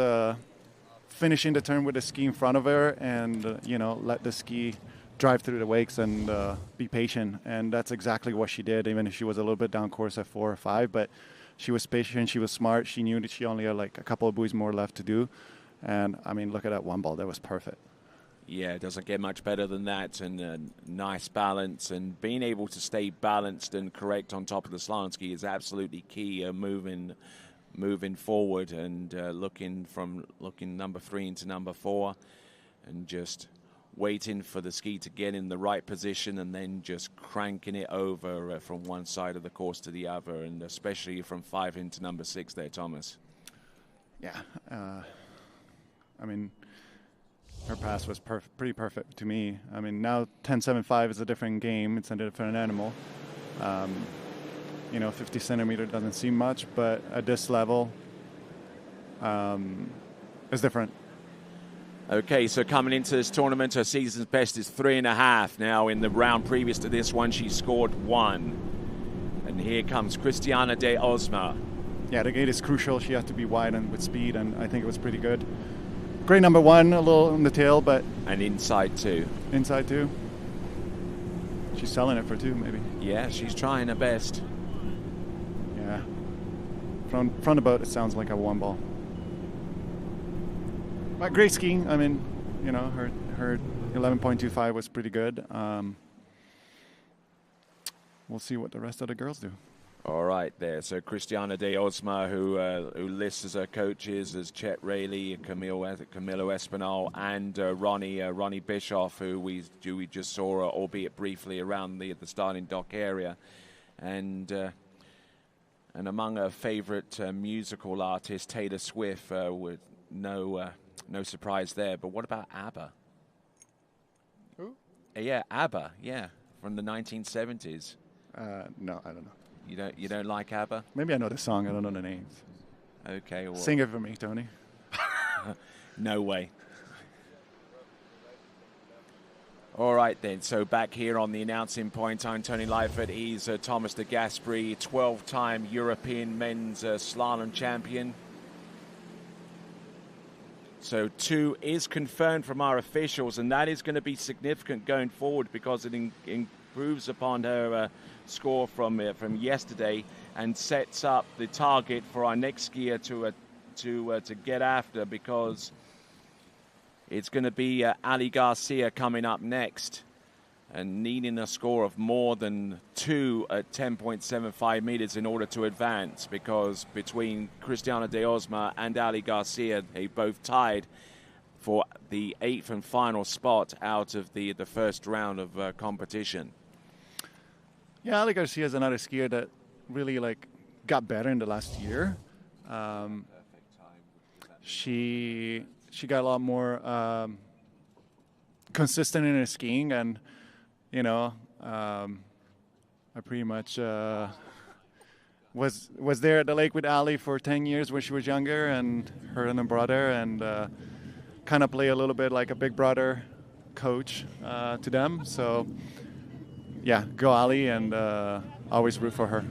finishing the turn with the ski in front of her, and let the ski drive through the wakes and be patient. And that's exactly what she did, even if she was a little bit down course at 4 or 5. But She was patient. She was smart. She knew that she only had like a couple of buoys more left to do. And, I mean, look at that one ball. That was perfect. Yeah, it doesn't get much better than that, and nice balance, and being able to stay balanced and correct on top of the slalom ski is absolutely key. Moving forward and looking number 3 into number 4, and just waiting for the ski to get in the right position, and then just cranking it over from one side of the course to the other, and especially from 5 into number 6 there, Thomas. Yeah, I mean, her pass was pretty perfect to me. I mean, now 10.75 is a different game. It's a different animal. 50 centimeter doesn't seem much, but at this level, it's different. Okay, so coming into this tournament, her season's best is 3.5. Now, in the round previous to this one, she scored 1. And here comes Christiana de Osma. Yeah, the gate is crucial. She has to be wide and with speed, and I think it was pretty good. Great number 1, a little on the tail, but... And inside 2. Inside 2. She's selling it for 2, maybe. Yeah, she's trying her best. Yeah. From the boat, it sounds like a 1 ball. But great skiing. I mean, her 11.25 was pretty good. We'll see what the rest of the girls do. All right, there. So Christiana de Osma, who lists as her coaches as Chet Rayleigh, Camilo Espinal, and Ronnie Bischoff, who we just saw, albeit briefly, around the starting dock area, and among her favorite musical artists, Taylor Swift, with no surprise there. But what about ABBA? Who? Yeah, ABBA. Yeah, from the 1970s. No, I don't know. You don't like ABBA? Maybe I know the song. I don't know the names. Okay. Well, sing it for me, Tony. No way. All right, then. So back here on the announcing point, I'm Tony Lightfoot. He's Thomas de Gasperi, 12-time European men's slalom champion. So 2 is confirmed from our officials, and that is going to be significant going forward because it improves upon her score from yesterday and sets up the target for our next skier to get after, because it's going to be Ali Garcia coming up next and needing a score of more than 2 at 10.75 meters in order to advance, because between Christiana de Osma and Ali Garcia, they both tied for the 8th and final spot out of the first round of competition. Yeah, Ali Garcia is another skier that really got better in the last year. She got a lot more consistent in her skiing, and I pretty much was there at the lake with Ali for 10 years when she was younger, and her and her brother, and kind of play a little bit like a big brother coach to them. So yeah, go Ali, and always root for her.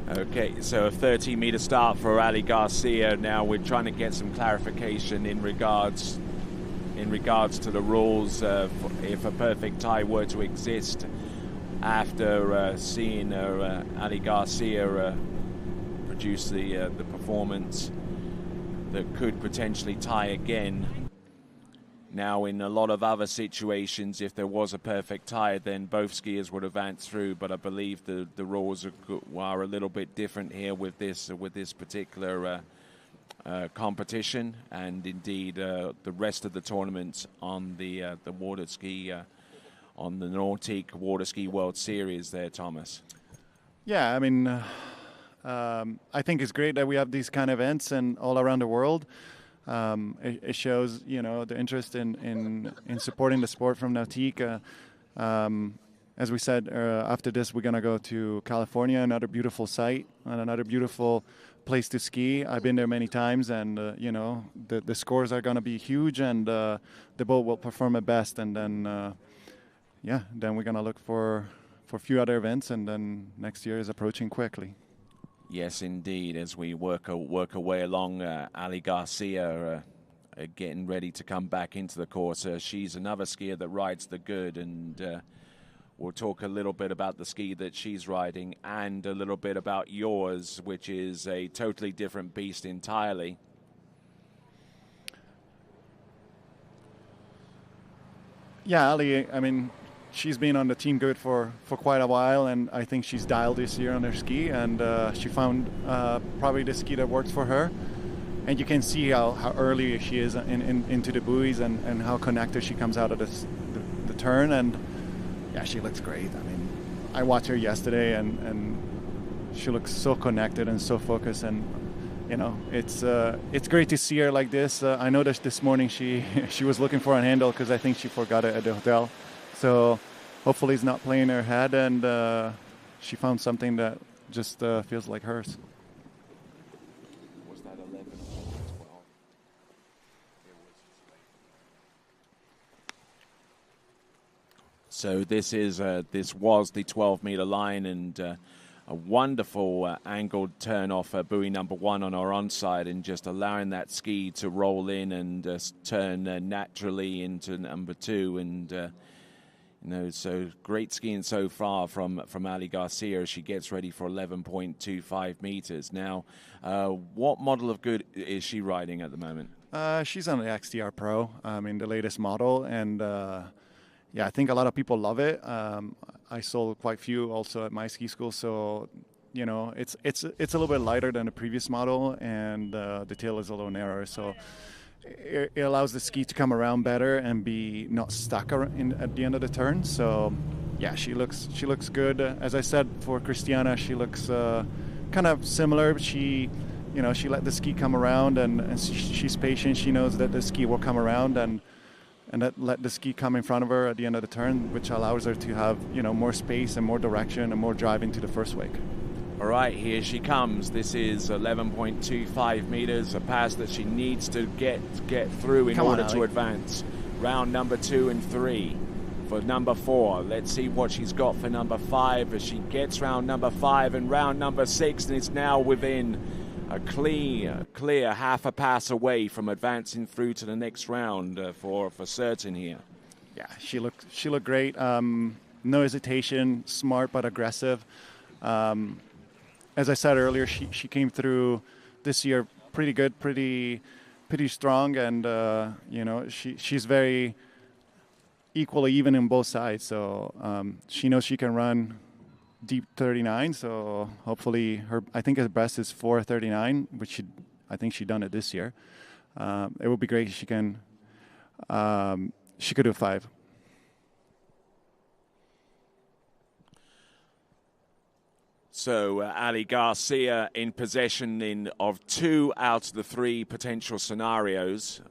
Okay, so a 30-meter start for Ali Garcia. Now we're trying to get some clarification in regards to the rules if a perfect tie were to exist after seeing Ali Garcia produce the performance that could potentially tie again. Now, in a lot of other situations, if there was a perfect tie, then both skiers would advance through. But I believe the rules are a little bit different here with this particular competition, and indeed the rest of the tournaments on the water ski on the Nordic Water Ski World Series. There, Thomas. Yeah, I mean, I think it's great that we have these kind of events and all around the world. It shows, the interest in supporting the sport from Nautique. As we said, after this, we're going to go to California, another beautiful site and another beautiful place to ski. I've been there many times, and, the scores are going to be huge, and the boat will perform at best. And then yeah, then we're gonna look for a few other events, and then next year is approaching quickly. Yes, indeed. As we work our way along, Ali Garcia getting ready to come back into the course. She's another skier that rides the good, and we'll talk a little bit about the ski that she's riding and a little bit about yours, which is a totally different beast entirely. Yeah, Ali, I mean, she's been on the team good for quite a while, and I think she's dialed this year on her ski, and she found probably the ski that works for her. And you can see how early she is into the buoys, and how connected she comes out of the turn. And yeah, she looks great. I mean, I watched her yesterday, and she looks so connected and so focused. And you know, it's great to see her like this. I noticed this morning she was looking for a handle because I think she forgot it at the hotel. So hopefully it's not playing her head, and she found something that just feels like hers. Was that 11 or 12? So this was the 12-meter line, and a wonderful angled turn off buoy number 1 on our onside, and just allowing that ski to roll in and turn naturally into number 2. And you know, so great skiing so far from Ali Garcia as she gets ready for 11.25 meters. Now, what model of good is she riding at the moment? She's on the XTR Pro, in the latest model, and yeah, I think a lot of people love it. I sold quite few also at my ski school, so you know, it's a little bit lighter than the previous model, and the tail is a little narrower, so it allows the ski to come around better and be not stuck at the end of the turn. So yeah, she looks good. As I said, for Christiana, she looks kind of similar. She let the ski come around, and she's patient. She knows that the ski will come around, and that let the ski come in front of her at the end of the turn, which allows her to have, you know, more space and more direction and more drive into the first wake. All right, here she comes. This is 11.25 meters, a pass that she needs to get through in order to advance. Round number 2 and 3 for number 4. Let's see what she's got for number 5 as she gets round number 5 and round number 6, and is now within a clear half a pass away from advancing through to the next round for certain here. Yeah, she looked great. No hesitation, smart but aggressive. As I said earlier, she came through this year pretty good, pretty strong, and you know, she's very equally even in both sides. So she knows she can run deep 39. So hopefully I think her best is 4:39, which I think she done it this year. It would be great if she could do 5. So Ali Garcia in possession of 2 out of the 3 potential scenarios.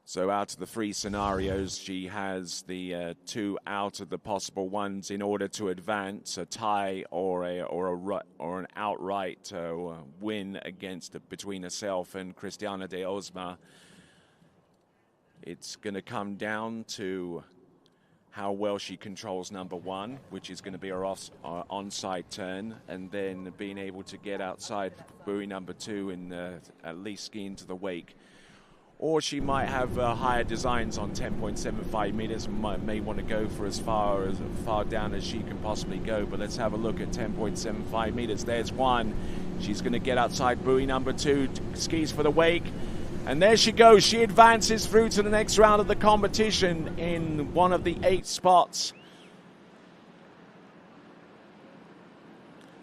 So out of the 3 scenarios, she has the 2 out of the possible ones in order to advance, a tie or an outright win between herself and Cristiana de Osma. It's going to come down to how well she controls number 1, which is going to be her onside turn, and then being able to get outside buoy number 2 and at least ski into the wake. Or she might have higher designs on 10.75 meters and may want to go for as far down as she can possibly go. But let's have a look at 10.75 meters. There's 1. She's going to get outside buoy number 2, skis for the wake. And there she goes. She advances through to the next round of the competition in one of the 8 spots.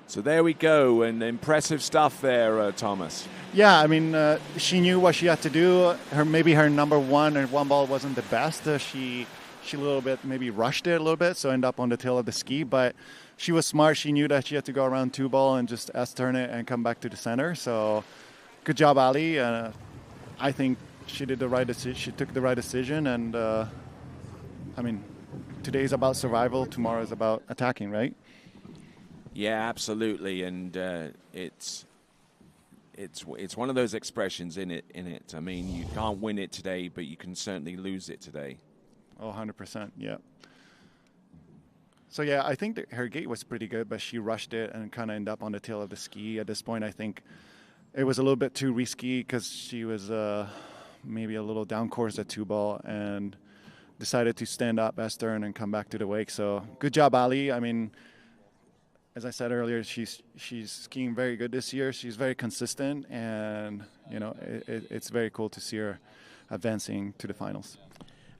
So there we go, and impressive stuff there, Thomas. Yeah, I mean, she knew what she had to do. Maybe her number 1 and 1 ball wasn't the best. She a little bit maybe rushed it a little bit, so ended up on the tail of the ski. But she was smart. She knew that she had to go around 2 ball and just S-turn it and come back to the center. So good job, Ali. I think she did the right decision. She took the right decision, and I mean, today is about survival. Tomorrow is about attacking, right? Yeah, absolutely, and it's it's one of those expressions in it. I mean, you can't win it today, but you can certainly lose it today. Oh, 100%. Yeah. So yeah, I think that her gait was pretty good, but she rushed it and kind of ended up on the tail of the ski. At this point, I think it was a little bit too risky because she was maybe a little down course at 2-ball and decided to stand up astern and come back to the wake. So good job, Ali. I mean, as I said earlier, she's skiing very good this year. She's very consistent, and you know it's very cool to see her advancing to the finals.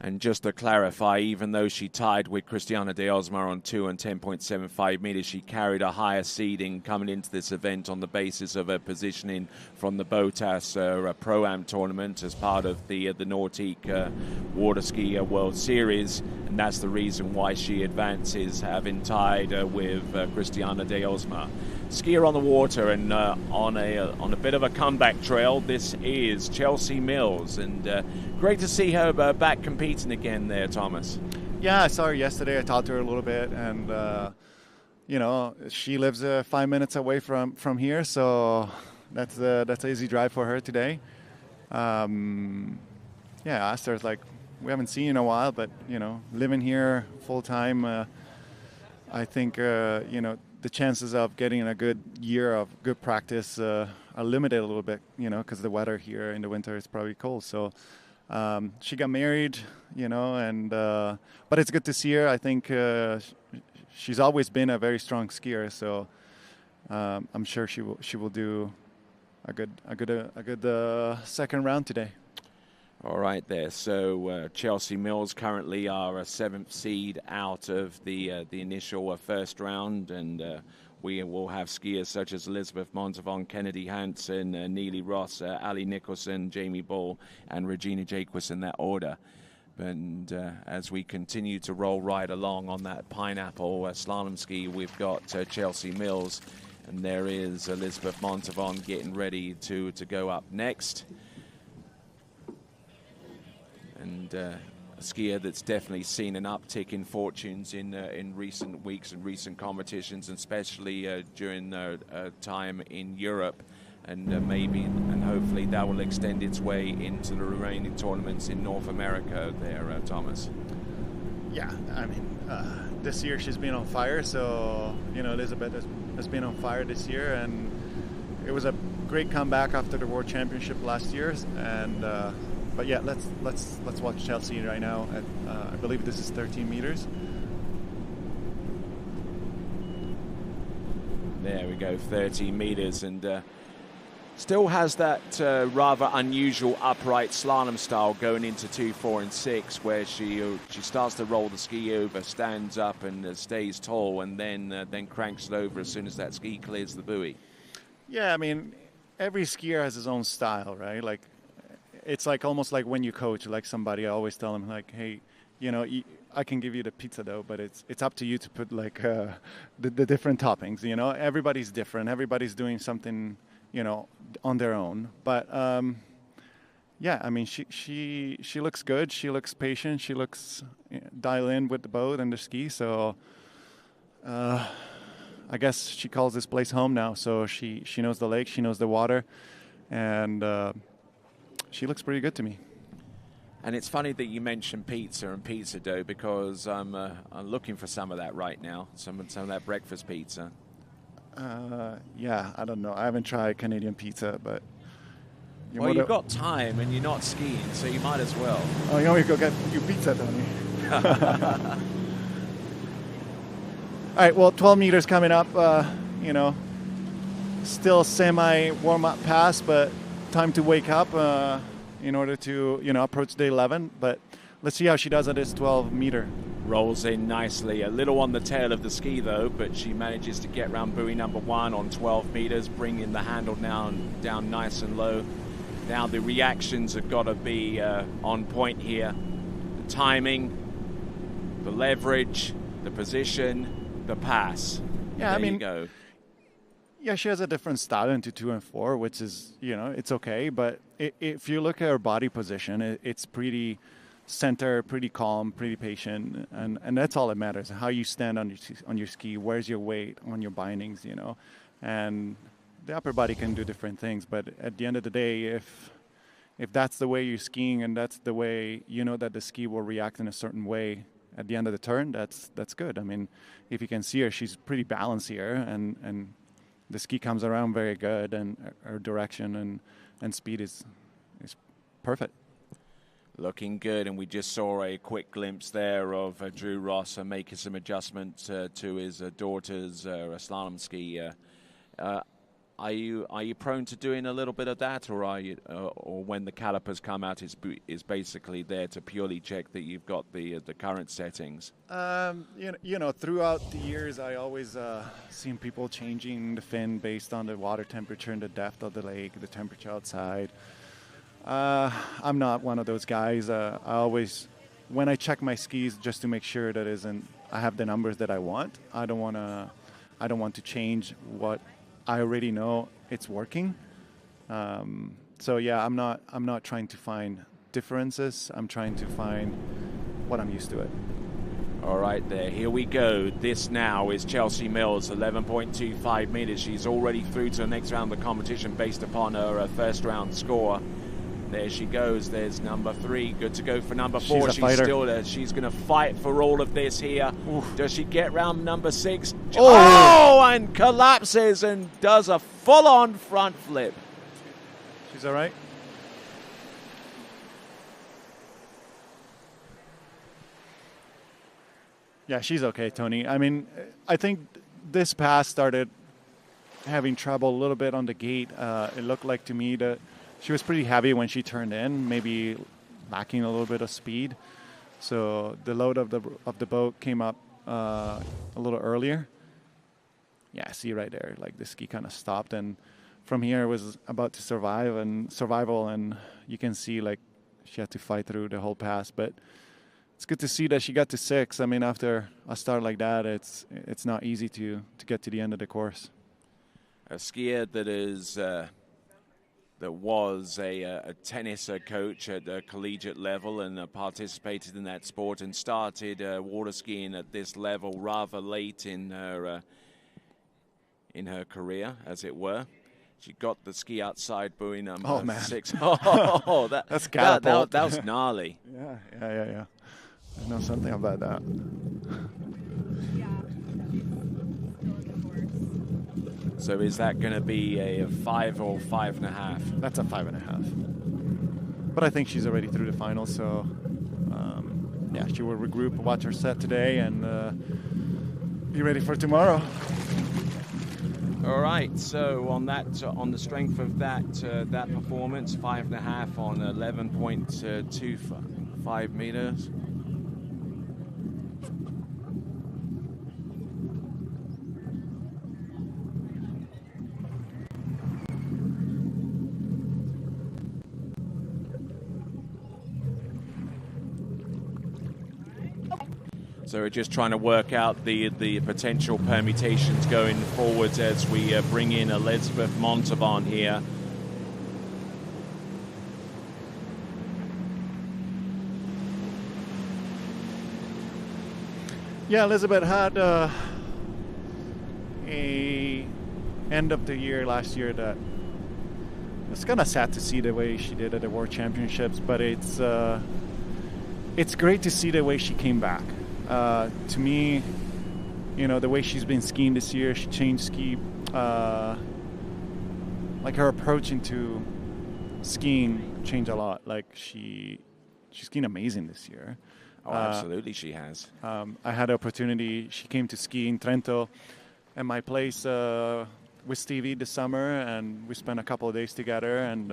And just to clarify, even though she tied with Christiana de Osma on 2 and 10.75 meters, she carried a higher seeding coming into this event on the basis of her positioning from the BOTAS Pro-Am tournament as part of the Nordic Water Ski World Series. And that's the reason why she advances, having tied with Christiana de Osma. Skier on the water and on a bit of a comeback trail. This is Chelsea Mills, and great to see her back competing again there, Thomas. Yeah, I saw her yesterday. I talked to her a little bit, and you know, she lives 5 minutes away from here, so that's an easy drive for her today. Yeah, I asked her, like, we haven't seen you in a while, but you know, living here full time, I think you know, the chances of getting a good year of good practice are limited a little bit, you know, because the weather here in the winter is probably cold. So she got married, you know, and but it's good to see her. I think she's always been a very strong skier, so I'm sure she will do a good second round today. All right there. So Chelsea Mills currently are a 7th seed out of the initial first round, and we will have skiers such as Elizabeth Montavon, Kennedy Hansen, Neely Ross, Ali Nicholson, Jamie Ball, and Regina Jacques in that order. And as we continue to roll right along on that pineapple slalom ski, we've got Chelsea Mills, and there is Elizabeth Montavon getting ready to go up next. And a skier that's definitely seen an uptick in fortunes in recent weeks and recent competitions, and especially during time in Europe, and hopefully that will extend its way into the remaining tournaments in North America there, Thomas. Yeah, I mean, this year she's been on fire, so, you know, Elizabeth has been on fire this year, and it was a great comeback after the World Championship last year, and but yeah, let's watch Chelsea right now at I believe this is 13 meters. There we go, 13 meters, and still has that rather unusual upright slalom style going into 2, 4, and 6, where she starts to roll the ski over, stands up, and stays tall, and then cranks it over as soon as that ski clears the buoy. Yeah, I mean, every skier has his own style, right? Like, it's like almost like when you coach, like somebody, I always tell them, like, hey, you know, I can give you the pizza dough, but it's up to you to put like the different toppings. You know, everybody's different. Everybody's doing something, you know, on their own. But yeah, I mean, she looks good. She looks patient. She looks dialed in with the boat and the ski. So I guess she calls this place home now. So she knows the lake. She knows the water, and she looks pretty good to me. And it's funny that you mentioned pizza and pizza dough, because I'm looking for some of that right now, some of that breakfast pizza. Yeah, I don't know. I haven't tried Canadian pizza, but... Well, you've got time and you're not skiing, so you might as well. Oh, you want me to go get you pizza, Tony? All right, well, 12 meters coming up, you know, still semi-warm-up pass, but time to wake up in order to, you know, approach day 11. But let's see how she does at this 12-meter. Rolls in nicely, a little on the tail of the ski though, but she manages to get around buoy number 1 on 12 meters, bringing the handle down nice and low. Now the reactions have got to be on point here. The timing, the leverage, the position, the pass. Yeah, there I mean, you go. Yeah, she has a different style into 2 and 4, which is, you know, it's okay. But if you look at her body position, it's pretty center, pretty calm, pretty patient, and that's all that matters. How you stand on your ski, where's your weight on your bindings, you know, and the upper body can do different things, but at the end of the day, if that's the way you're skiing and that's the way you know that the ski will react in a certain way at the end of the turn, that's good. I mean, if you can see her, she's pretty balanced here, and the ski comes around very good, and her direction and speed is perfect. Looking good, and we just saw a quick glimpse there of Drew Ross making some adjustments to his daughter's slalom ski. Are you prone to doing a little bit of that, or are you, or when the calipers come out, is basically there to purely check that you've got the current settings? You know, throughout the years, I always seen people changing the fin based on the water temperature and the depth of the lake, the temperature outside. I'm not one of those guys. I always, when I check my skis, just to make sure that I have the numbers that I want. I don't want to change what I already know it's working. So yeah, I'm not trying to find differences. I'm trying to find what I'm used to it. All right, there. Here we go. This now is Chelsea Mills, 11.25 meters. She's already through to the next round of the competition based upon her first round score. There she goes. There's number 3. Good to go for number 4. She's still there. She's going to fight for all of this here. Oof. Does she get round number 6? Oh! And collapses and does a full-on front flip. She's all right? Yeah, she's okay, Tony. I mean, I think this pass started having trouble a little bit on the gate. It looked like to me that she was pretty heavy when she turned in, maybe lacking a little bit of speed. So the load of the boat came up a little earlier. Yeah, see right there, like the ski kind of stopped, and from here it was about to survival, and you can see like she had to fight through the whole pass. But it's good to see that she got to 6. I mean, after a start like that, it's not easy to get to the end of the course. A skier that was a tennis coach at the collegiate level and participated in that sport and started water skiing at this level rather late in her career, as it were. She got the ski outside buoy number 6. Oh, that's catapult. That was gnarly. Yeah. I know something about that. So is that going to be a 5 or 5.5? That's a 5.5. But I think she's already through the final, so yeah, she will regroup, watch her set today, and be ready for tomorrow. All right. So on the strength of that performance, 5.5 on 11.25 meters. So we're just trying to work out the potential permutations going forward as we bring in Elizabeth Montavon here. Yeah, Elizabeth had a end of the year last year that it's kind of sad to see the way she did at the World Championships, but it's great to see the way she came back. To me, you know, the way she's been skiing this year, she changed ski, like her approach into skiing changed a lot. Like she's skiing amazing this year. Oh, absolutely, she has. I had the opportunity. She came to ski in Trento at my place with Stevie this summer, and we spent a couple of days together, and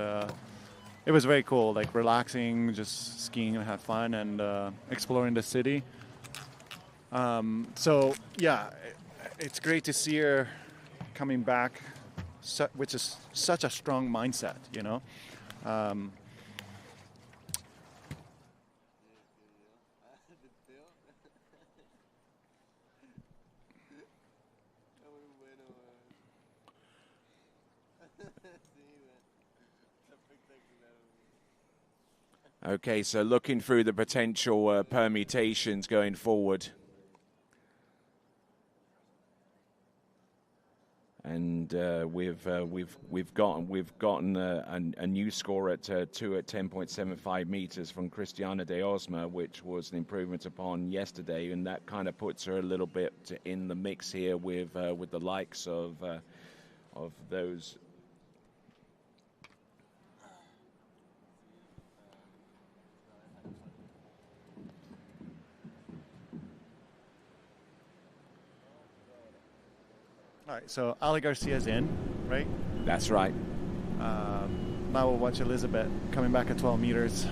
it was very cool, like relaxing, just skiing and have fun, and exploring the city. So yeah, it's great to see her coming back, which is such a strong mindset, you know. Okay, so looking through the potential permutations going forward. And and we've gotten a new score at 2 at 10.75 meters from Christiana de Osma, which was an improvement upon yesterday, and that kind of puts her a little bit in the mix here with the likes of those. All right, so Ali Garcia's in, right? That's right. Now we'll watch Elizabeth coming back at 12 meters.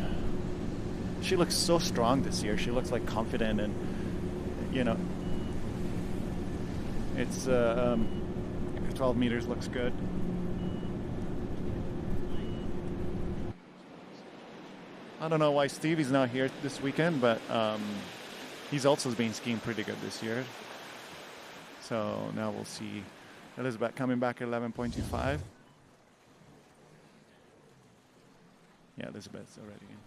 She looks so strong this year. She looks like confident, and it's 12 meters looks good. I don't know why Stevie's not here this weekend, but he's also been skiing pretty good this year. So now we'll see Elizabeth coming back at 11.25. Yeah, Elizabeth's already in.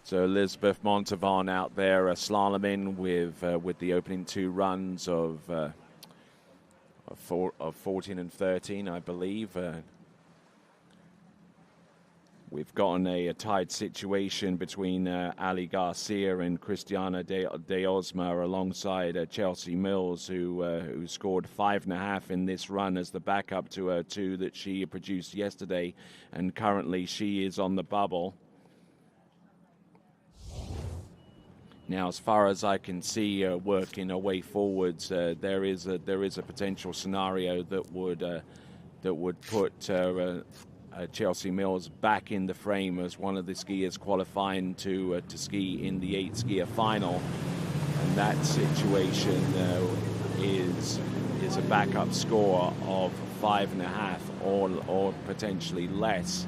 So Elizabeth Montavon out there slaloming with the opening 2 runs of 14 and 13, I believe. We've gotten a tied situation between Ali Garcia and Christiana de Osma alongside Chelsea Mills, who scored 5.5 in this run as the backup to her 2 that she produced yesterday, and currently she is on the bubble. Now, as far as I can see, working her way forwards, there is a potential scenario that would put Chelsea Mills back in the frame as one of the skiers qualifying to ski in the 8-skier final, and that situation is a backup score of 5.5 or potentially less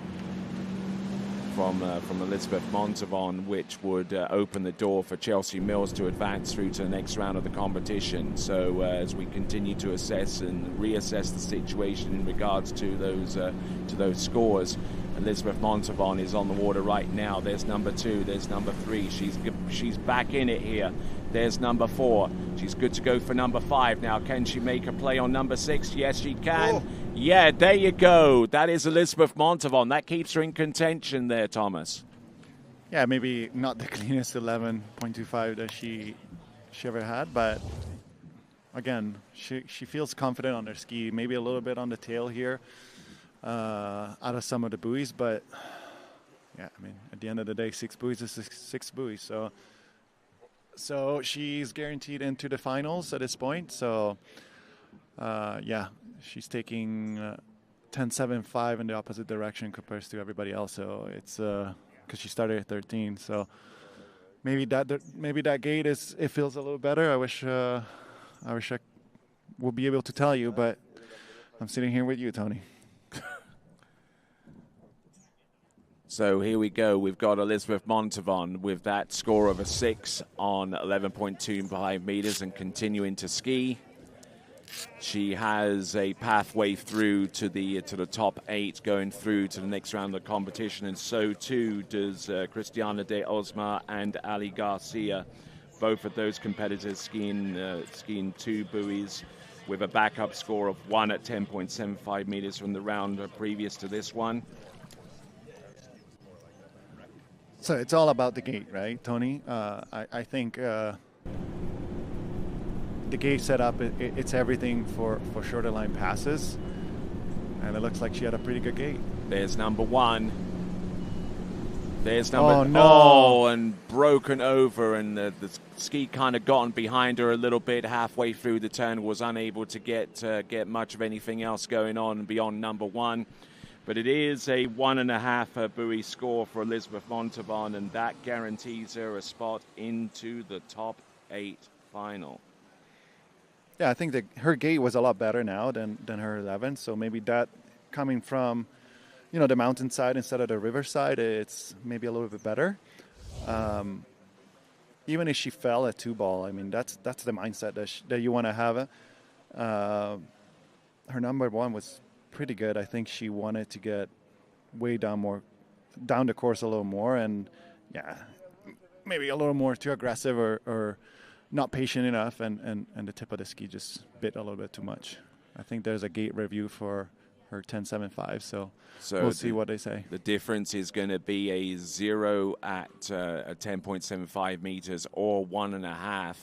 from Elizabeth Montavon, which would open the door for Chelsea Mills to advance through to the next round of the competition. So as we continue to assess and reassess the situation in regards to those scores, Elizabeth Montavon is on the water right now. There's number 2. There's number 3. She's back in it here. There's number 4. She's good to go for number 5 now. Can she make a play on number 6? Yes, she can. Oh. Yeah, there you go. That is Elizabeth Montavon. That keeps her in contention there, Thomas. Yeah, maybe not the cleanest 11.25 that she ever had, but again, she feels confident on her ski. Maybe a little bit on the tail here out of some of the buoys, but yeah, I mean, at the end of the day, 6 buoys is 6 buoys. So she's guaranteed into the finals at this point. So yeah, she's taking 10.75 in the opposite direction compared to everybody else. So it's because she started at 13. So maybe that gate it feels a little better. I wish I would be able to tell you, but I'm sitting here with you, Tony. So here we go. We've got Elizabeth Montavon with that score of a 6 on 11.25 meters and continuing to ski. She has a pathway through to the top 8, going through to the next round of the competition, and so too does Christiana de Osma and Ali Garcia. Both of those competitors skiing 2 buoys with a backup score of 1 at 10.75 meters from the round previous to this one. So it's all about the gate, right, Tony? I think the gate setup, it's everything for shorter line passes. And it looks like she had a pretty good gate. There's number 1. There's number... Oh, no. Oh, and broken over, and the ski kind of gotten behind her a little bit halfway through the turn, was unable to get much of anything else going on beyond number 1. But it is a 1.5 buoy score for Elizabeth Montavon, and that guarantees her a spot into the top 8 final. Yeah, I think that her gate was a lot better now than her 11. So maybe that coming from, the mountainside instead of the riverside, it's maybe a little bit better. Even if she fell at 2-ball, I mean, that's the mindset that you want to have. Her number 1 was pretty good. I think she wanted to get way down the course a little more, and yeah, maybe a little more too aggressive or not patient enough, and the tip of the ski just bit a little bit too much. I think there's a gate review for her 10.75, so So we'll see what they say. The difference is going to be a 0 at 10.75 meters or 1.5.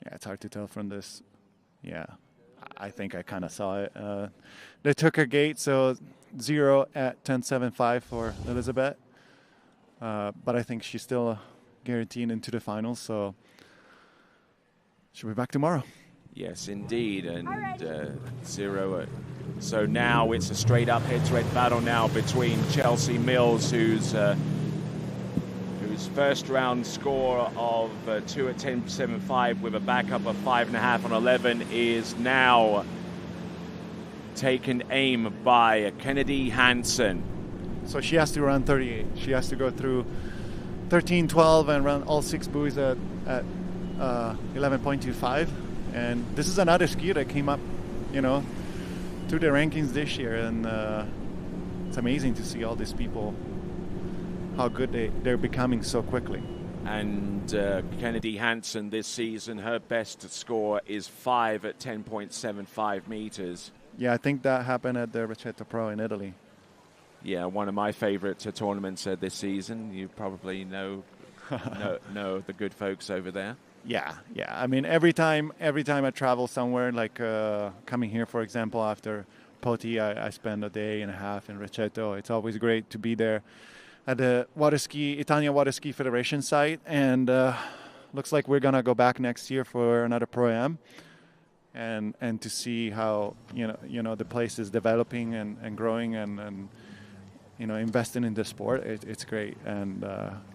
Yeah, it's hard to tell from this. Yeah, I think I kind of saw it. They took her gate, so 0 at 10.75 for Elizabeth. But I think she's still guaranteed into the finals, so she'll be back tomorrow. Yes, indeed, and 0. So now it's a straight-up head-to-head battle now between Chelsea Mills, whose first-round score of 2 at 10.75 with a backup of 5.5 on 11 is now taken aim by Kennedy Hansen. So she has to run 38. She has to go through 13.12 and run all 6 buoys at 11.25. And this is another ski that came up, through the rankings this year. And it's amazing to see all these people, how good they're becoming so quickly. And Kennedy Hansen this season, her best score is 5 at 10.75 meters. Yeah, I think that happened at the Recetto Pro in Italy. Yeah, one of my favorite tournaments this season. You probably know the good folks over there. Yeah. I mean, every time I travel somewhere, like coming here, for example, after Poti, I spend a day and a half in Recetto. It's always great to be there at the Italian Water Ski Federation site, and looks like we're gonna go back next year for another Pro-Am, and to see how the place is developing and growing and investing in the sport. It's great, and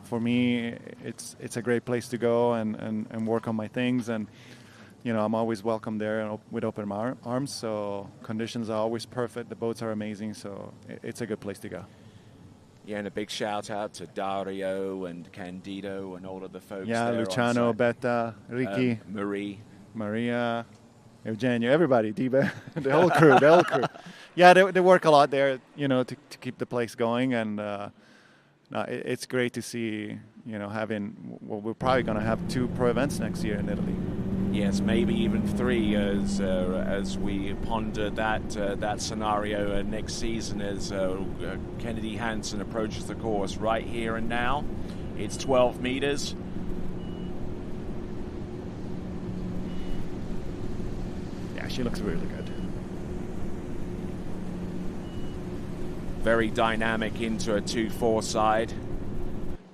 for me, it's a great place to go and work on my things, and I'm always welcome there with open arms. So conditions are always perfect. The boats are amazing, so it's a good place to go. Yeah, and a big shout out to Dario and Candido and all of the folks. Yeah, there Luciano, on site. Betta, Ricky, Maria, Eugenio, everybody, Dibe, the whole crew. Yeah, they work a lot there, to keep the place going, and it's great to see, we're probably going to have 2 pro events next year in Italy. Yes, maybe even 3 as we ponder that scenario next season as Kennedy Hansen approaches the course right here and now. It's 12 meters. Yeah, she looks really good. Very dynamic into a 2-4 side.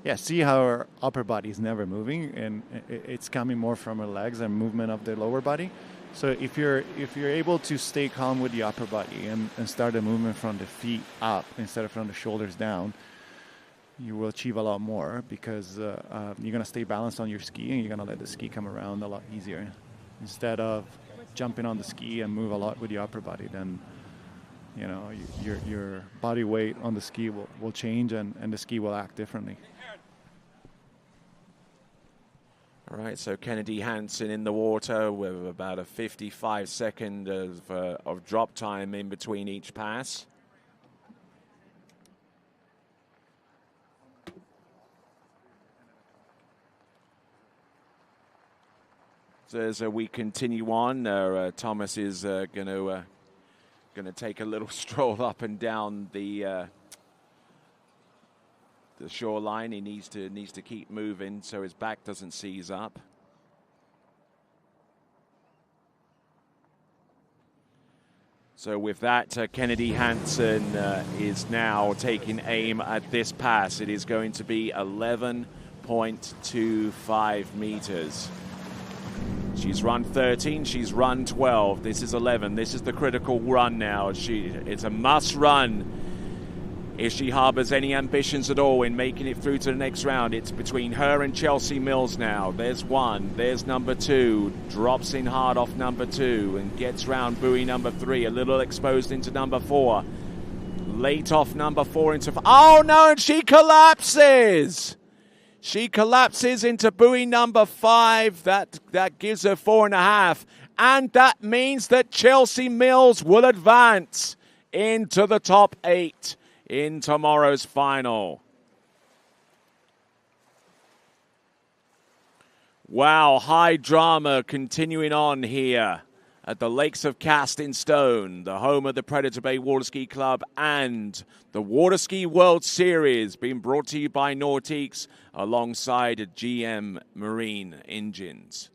Yeah, see how her upper body is never moving, and it's coming more from her legs and movement of the lower body. So if you're able to stay calm with the upper body and start the movement from the feet up instead of from the shoulders down, you will achieve a lot more, because you're going to stay balanced on your ski, and you're going to let the ski come around a lot easier. Instead of jumping on the ski and move a lot with the upper body, then your body weight on the ski will change, and the ski will act differently. All right, so Kennedy Hansen in the water with about a 55-second of drop time in between each pass. So as we continue on, Thomas is going to take a little stroll up and down the shoreline. He needs to keep moving so his back doesn't seize up. So with that, Kennedy Hansen is now taking aim at this pass. It is going to be 11.25 meters. She's run 13, she's run 12. This is 11. This is the critical run now. It's a must run if she harbors any ambitions at all in making it through to the next round. It's between her and Chelsea Mills now. There's 1, there's number 2, drops in hard off number 2 and gets round buoy number 3, a little exposed into number 4. Late off number 4 into... Oh no, and she collapses! She collapses into buoy number 5. That gives her 4.5. And that means that Chelsea Mills will advance into the top 8 in tomorrow's final. Wow, high drama continuing on here at the Lakes of Casting Stone, the home of the Predator Bay Water Ski Club and the Water Ski World Series, being brought to you by Nautiques alongside GM Marine Engines.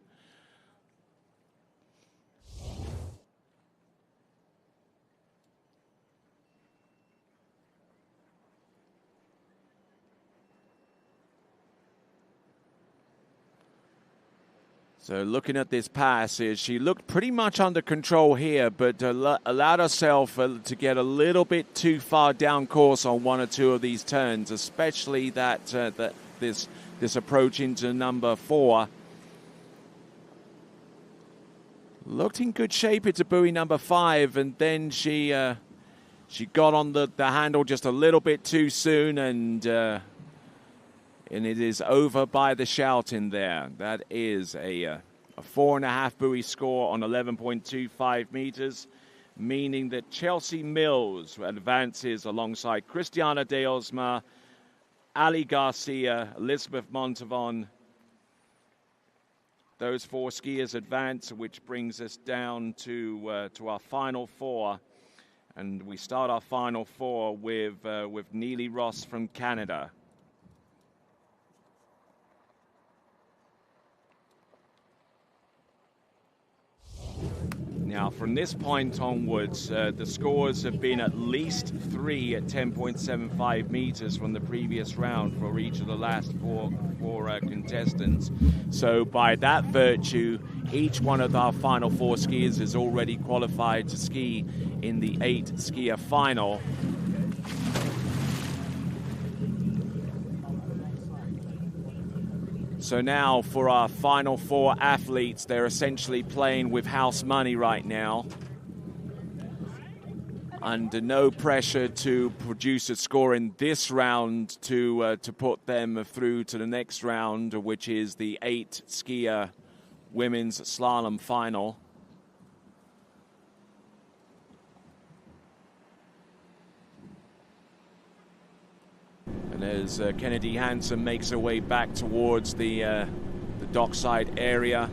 So looking at this passage, she looked pretty much under control here, but allowed herself to get a little bit too far down course on one or two of these turns, especially this approach into number 4. Looked in good shape into buoy number 5, and then she got on the handle just a little bit too soon, and it is over by the shout in there. That is a 4.5 buoy score on 11.25 meters, meaning that Chelsea Mills advances alongside Christiana de Osma, Ali Garcia, Elizabeth Montavon. Those 4 skiers advance, which brings us down to our final 4. And we start our final 4 with Neely Ross from Canada. Now, from this point onwards, the scores have been at least 3 at 10.75 meters from the previous round for each of the last four contestants. So by that virtue, each one of our final 4 skiers is already qualified to ski in the 8 skier final. So now for our final 4 athletes, they're essentially playing with house money right now. Under no pressure to produce a score in this round to put them through to the next round, which is the 8 skier women's slalom final. And as Kennedy Hansen makes her way back towards the dockside area,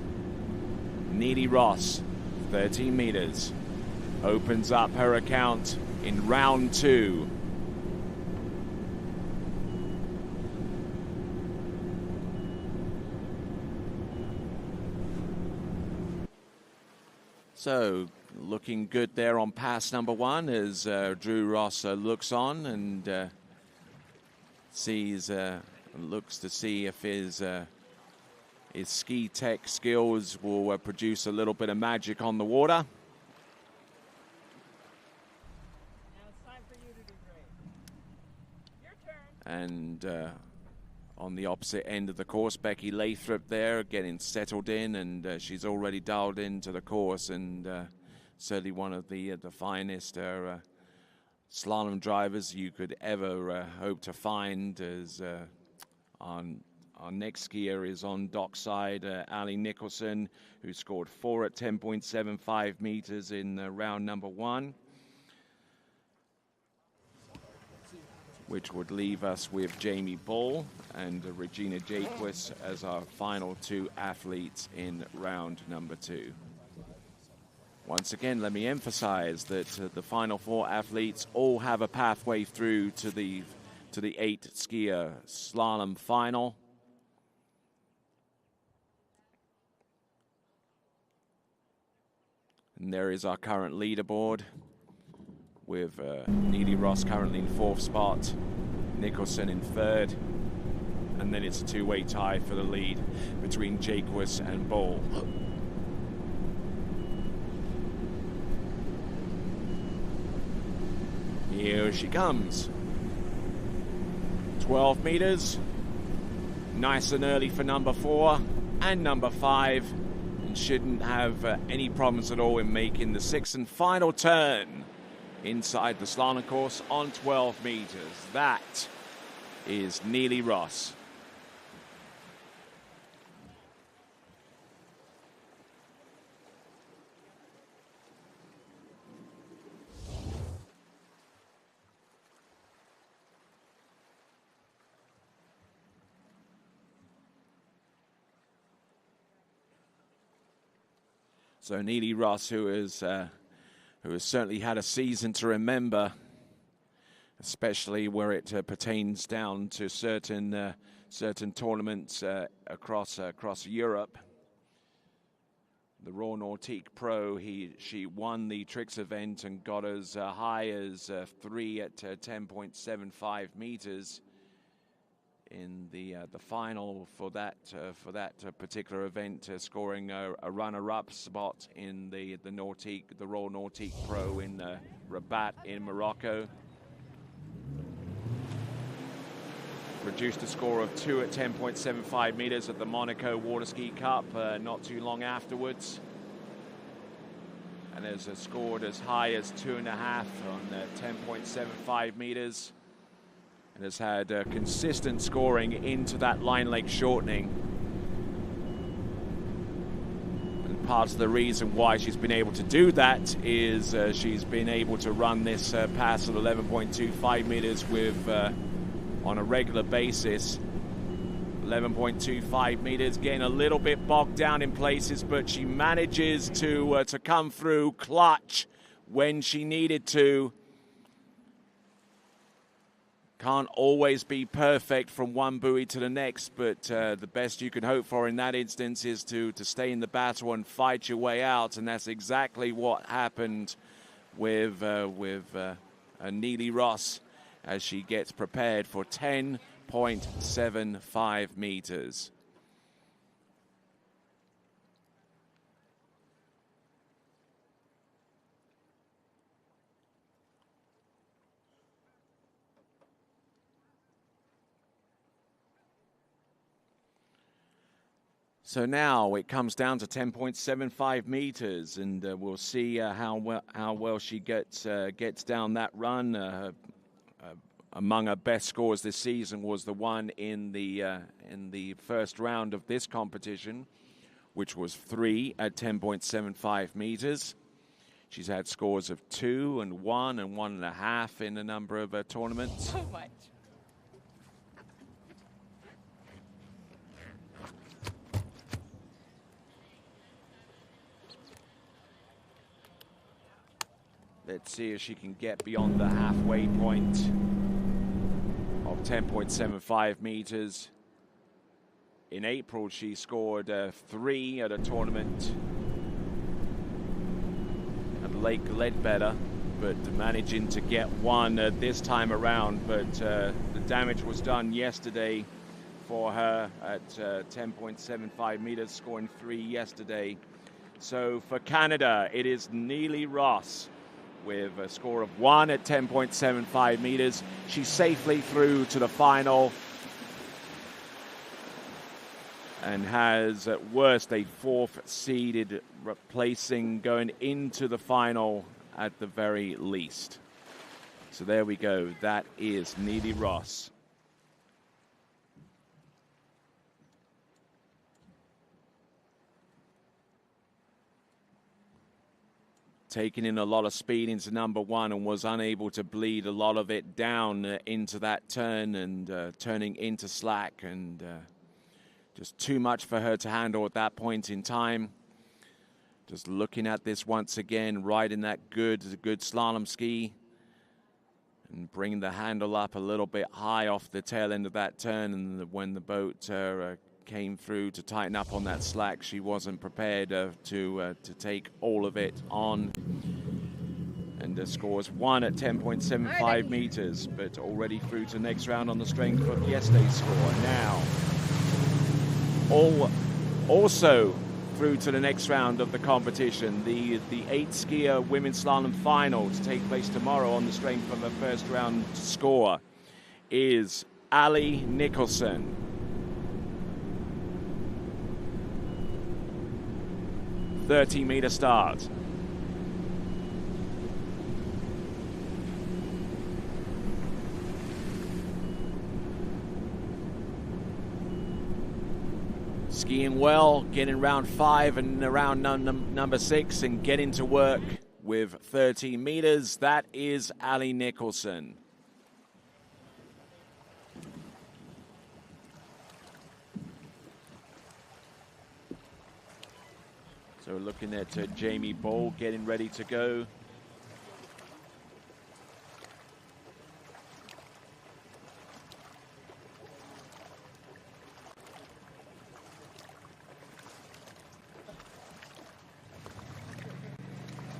Neely Ross, 13 meters, opens up her account in round 2. So, looking good there on pass number 1 as Drew Ross looks on and looks to see if his ski tech skills will produce a little bit of magic on the water. Now it's time for you to do great. Your turn. And on the opposite end of the course, Becky Lathrop there getting settled in, and she's already dialed into the course, and certainly one of the finest slalom drivers you could ever hope to find. As our next skier is on dockside, Ali Nicholson, who scored 4 at 10.75 meters in round number 1, which would leave us with Jamie Bull and Regina Jaquis as our final 2 athletes in round number 2. Once again, let me emphasize that the final 4 athletes all have a pathway through to the 8 skier slalom final. And there is our current leaderboard with Neely Ross currently in 4th spot, Nicholson in 3rd, and then it's a 2-way tie for the lead between Jaquis and Bull. Here she comes. 12 meters. Nice and early for number 4 and number 5. And shouldn't have any problems at all in making the 6th and final turn inside the slalom course on 12 meters. That is Neely Ross. So Neely Ross, who has certainly had a season to remember, especially where it pertains down to certain tournaments across Europe. The Royal Nautique Pro, she won the tricks event and got as high as 3 at 10.75 meters in the final for that particular event, scoring a runner-up spot in the Royal Nautique Pro in Rabat in Morocco. Produced a score of 2 at 10.75 meters at the Monaco Water Ski Cup not too long afterwards. And has scored as high as 2.5 on 10.75 meters. And has had consistent scoring into that line length shortening. And part of the reason why she's been able to do that is she's been able to run this pass at 11.25 meters with on a regular basis. 11.25 meters, getting a little bit bogged down in places, but she manages to come through clutch when she needed to. Can't always be perfect from one buoy to the next, but the best you can hope for in that instance is to stay in the battle and fight your way out, and that's exactly what happened with Neely Ross as she gets prepared for 10.75 meters. So now it comes down to 10.75 meters, and we'll see how well she gets down that run. Among her best scores this season was the one in the first round of this competition, which was 3 at 10.75 meters. She's had scores of 2 and 1 and 1.5 in a number of tournaments. So much. Let's see if she can get beyond the halfway point of 10.75 meters. In April, she scored 3 at a tournament at Lake Ledbetter, but managing to get 1 this time around. But the damage was done yesterday for her at 10.75 meters, scoring 3 yesterday. So for Canada, it is Neely Ross with a score of 1 at 10.75 meters. She's safely through to the final and has at worst a 4th seeded placing going into the final at the very least. So there we go. That is Neely Ross. Taking in a lot of speed into number 1 and was unable to bleed a lot of it down into that turn and turning into slack, and just too much for her to handle at that point in time. Just looking at this once again, riding that good slalom ski and bringing the handle up a little bit high off the tail end of that turn, and when the boat came through to tighten up on that slack, she wasn't prepared to take all of it on, and scores 1 at 10.75 meters, but already through to the next round on the strength of yesterday's score. Now, also through to the next round of the competition, the 8-skier women's slalom final to take place tomorrow on the strength of a first round score is Ali Nicholson. 30-meter start. Skiing well, getting round 5 and around number 6 and getting to work with 13 meters. That is Ali Nicholson. So looking at Jamie Ball getting ready to go.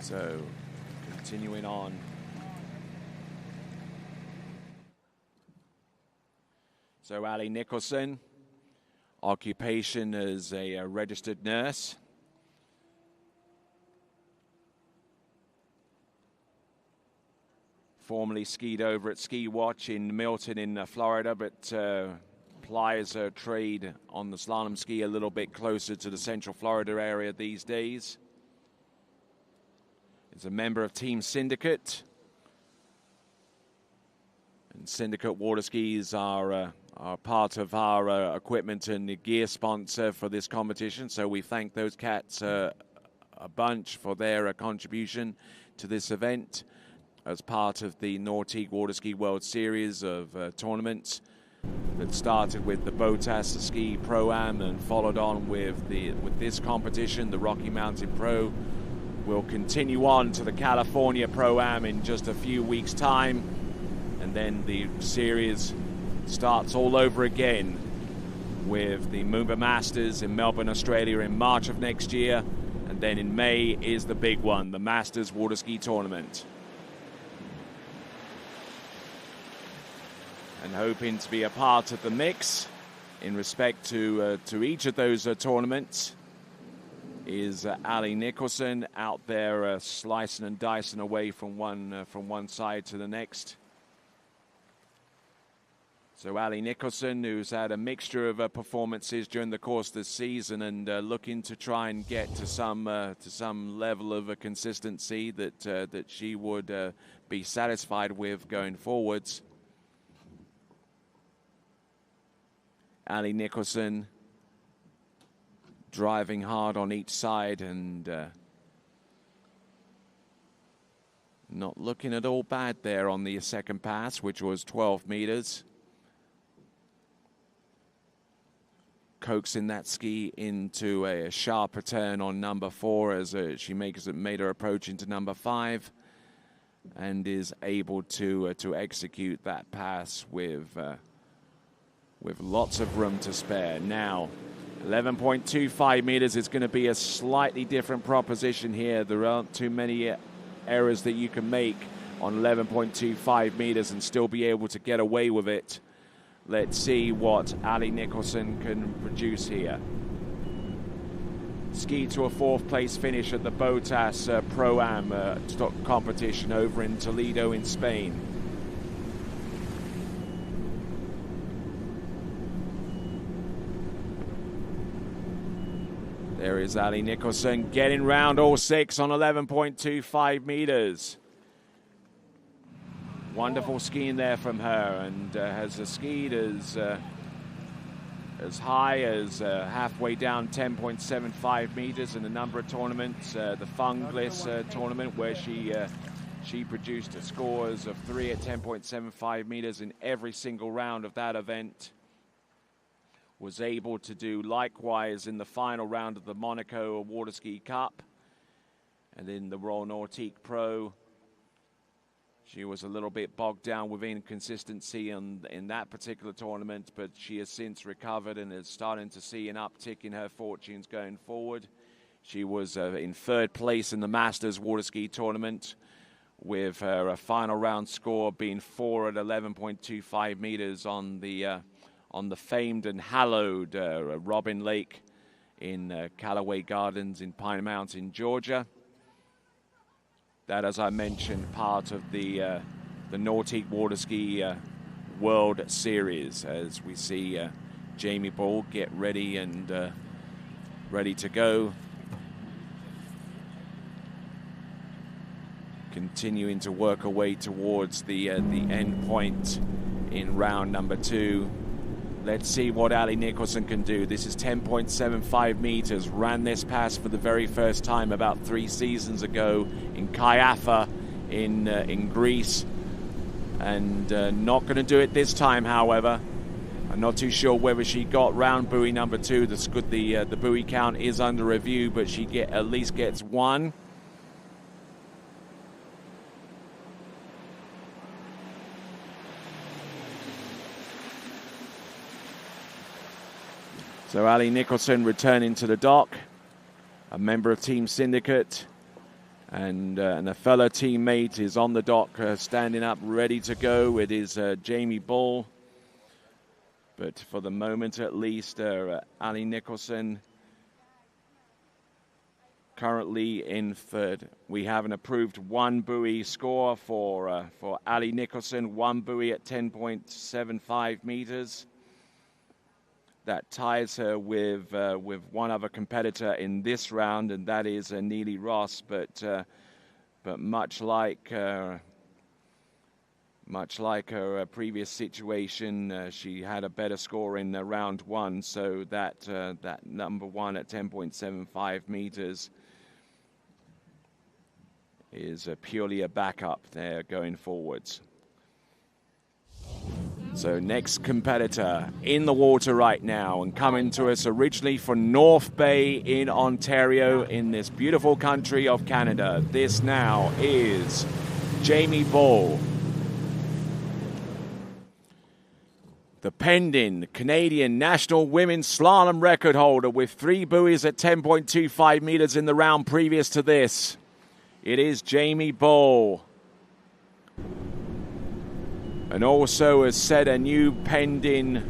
So continuing on. So Ali Nicholson, occupation as a registered nurse. Formerly skied over at Ski Watch in Milton in Florida, but plies her trade on the slalom ski a little bit closer to the Central Florida area these days. Is a member of Team Syndicate. And Syndicate water skis are part of our equipment and gear sponsor for this competition. So we thank those cats a bunch for their contribution to this event as part of the Nautique Water Ski World Series of tournaments that started with the Botas Ski Pro-Am and followed on with this competition, the Rocky Mountain Pro. Will continue on to the California Pro-Am in just a few weeks' time, and then the series starts all over again with the Moomba Masters in Melbourne, Australia in March of next year, and then in May is the big one, the Masters Water Ski Tournament. And hoping to be a part of the mix in respect to each of those tournaments is Ali Nicholson out there slicing and dicing away from one side to the next. So Ali Nicholson, who's had a mixture of performances during the course of the season and looking to try and get to some level of consistency that she would be satisfied with going forwards. Ali Nicholson driving hard on each side and not looking at all bad there on the second pass, which was 12 meters. Coaxing that ski into a sharper turn on number 4 as she made her approach into number 5 and is able to execute that pass with lots of room to spare. Now 11.25 meters is going to be a slightly different proposition here. There aren't too many errors that you can make on 11.25 meters and still be able to get away with it. Let's see what Ali Nicholson can produce here. Ski to a 4th place finish at the Botas Pro-Am competition over in Toledo in Spain. There is Ali Nicholson getting round all 6 on 11.25 meters. Wonderful skiing there from her, and has skied as high as halfway down 10.75 meters in a number of tournaments. The Funglis tournament where she produced scores of 3 at 10.75 meters in every single round of that event. Was able to do likewise in the final round of the Monaco Water Ski Cup. And in the Royal Nautique Pro, she was a little bit bogged down with inconsistency in that particular tournament, but she has since recovered and is starting to see an uptick in her fortunes going forward. She was in 3rd place in the Masters Water Ski Tournament, with her final round score being 4 at 11.25 meters on the famed and hallowed Robin Lake in Callaway Gardens in Pine Mountain, Georgia. That, as I mentioned, part of the Nautique Water Ski World Series, as we see Jamie Ball get ready and ready to go. Continuing to work her way towards the end point in round number 2. Let's see what Ali Nicholson can do. This is 10.75 meters. Ran this pass for the very first time about 3 seasons ago in Kaiafa in Greece. And not going to do it this time, however. I'm not too sure whether she got round buoy number 2. The buoy count is under review, but she at least gets 1. So Ali Nicholson returning to the dock, a member of Team Syndicate, and a fellow teammate is on the dock, standing up, ready to go. It is Jamie Bull. But for the moment, at least, Ali Nicholson currently in third. We have an approved 1 buoy score for Ali Nicholson, 1 buoy at 10.75 meters. That ties her with one other competitor in this round, and that is Neely Ross. But much like her previous situation, she had a better score in round 1. So that number 1 at 10.75 meters is purely a backup there going forwards. So next competitor in the water right now, and coming to us originally from North Bay in Ontario in this beautiful country of Canada. This now is Jamie Bull. The pending Canadian national women's slalom record holder with 3 buoys at 10.25 meters in the round previous to this. It is Jamie Bull. And also has set a new pending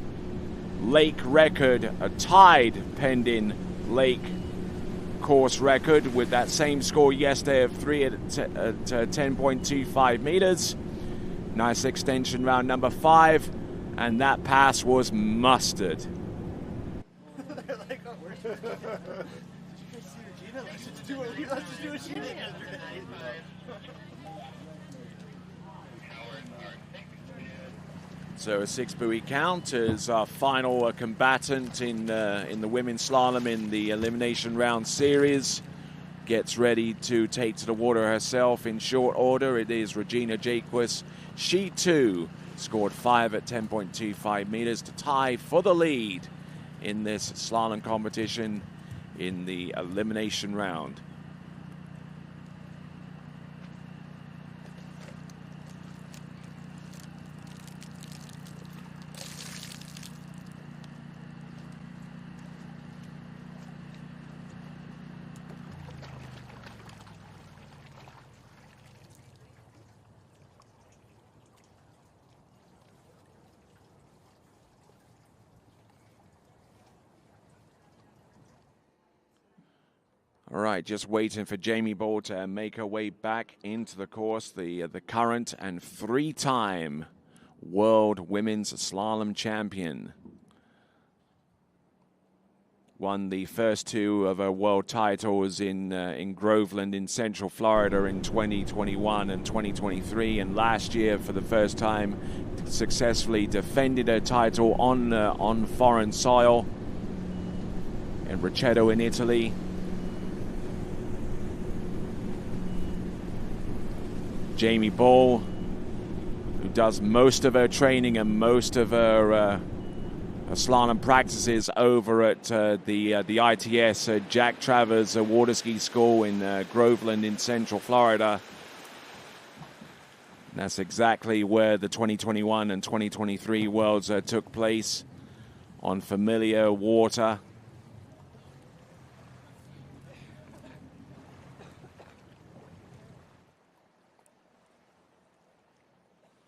lake record, a tied pending lake course record with that same score yesterday of 3 at 10.25 meters. Nice extension round number 5, and that pass was mustard. So a 6 buoy count as our final combatant in the women's slalom in the elimination round series gets ready to take to the water herself in short order. It is Regina Jaquist. She too scored 5 at 10.25 meters to tie for the lead in this slalom competition in the elimination round. All right, just waiting for Jamie Bull to make her way back into the course. The current and 3-time world women's slalom champion. Won the first 2 of her world titles in Groveland in Central Florida in 2021 and 2023, and last year for the first time successfully defended her title on foreign soil in Rocchetto in Italy. Jamie Bull, who does most of her training and most of her slalom practices over at the ITS Jack Travers Water Ski School in Groveland in Central Florida. And that's exactly where the 2021 and 2023 Worlds took place, on familiar water.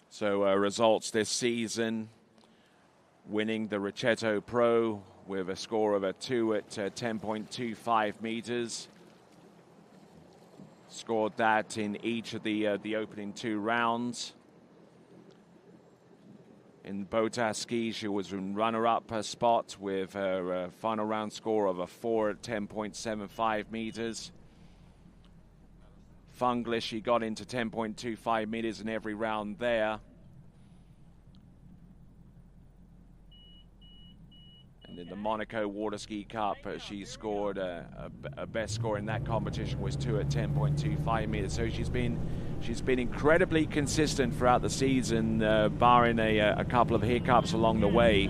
So results this season, winning the Rocchetto Pro with a score of a 2 at 10.25 meters. Scored that in each of the opening 2 rounds. In Botas Ski, she was in runner-up spot with her final round score of a 4 at 10.75 meters. Funglis, she got into 10.25 meters in every round there. And in the Monaco Water Ski Cup, she scored a best score in that competition was 2 at 10.25 meters. So she's been incredibly consistent throughout the season, barring a couple of hiccups along the way.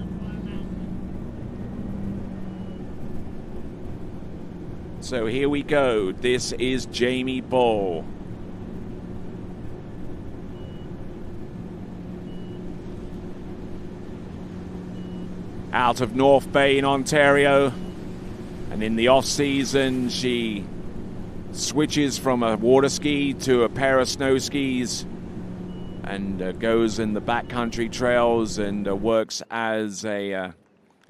So here we go. This is Jamie Bull. Out of North Bay in Ontario. And in the off-season, she switches from a water ski to a pair of snow skis and goes in the backcountry trails and works as a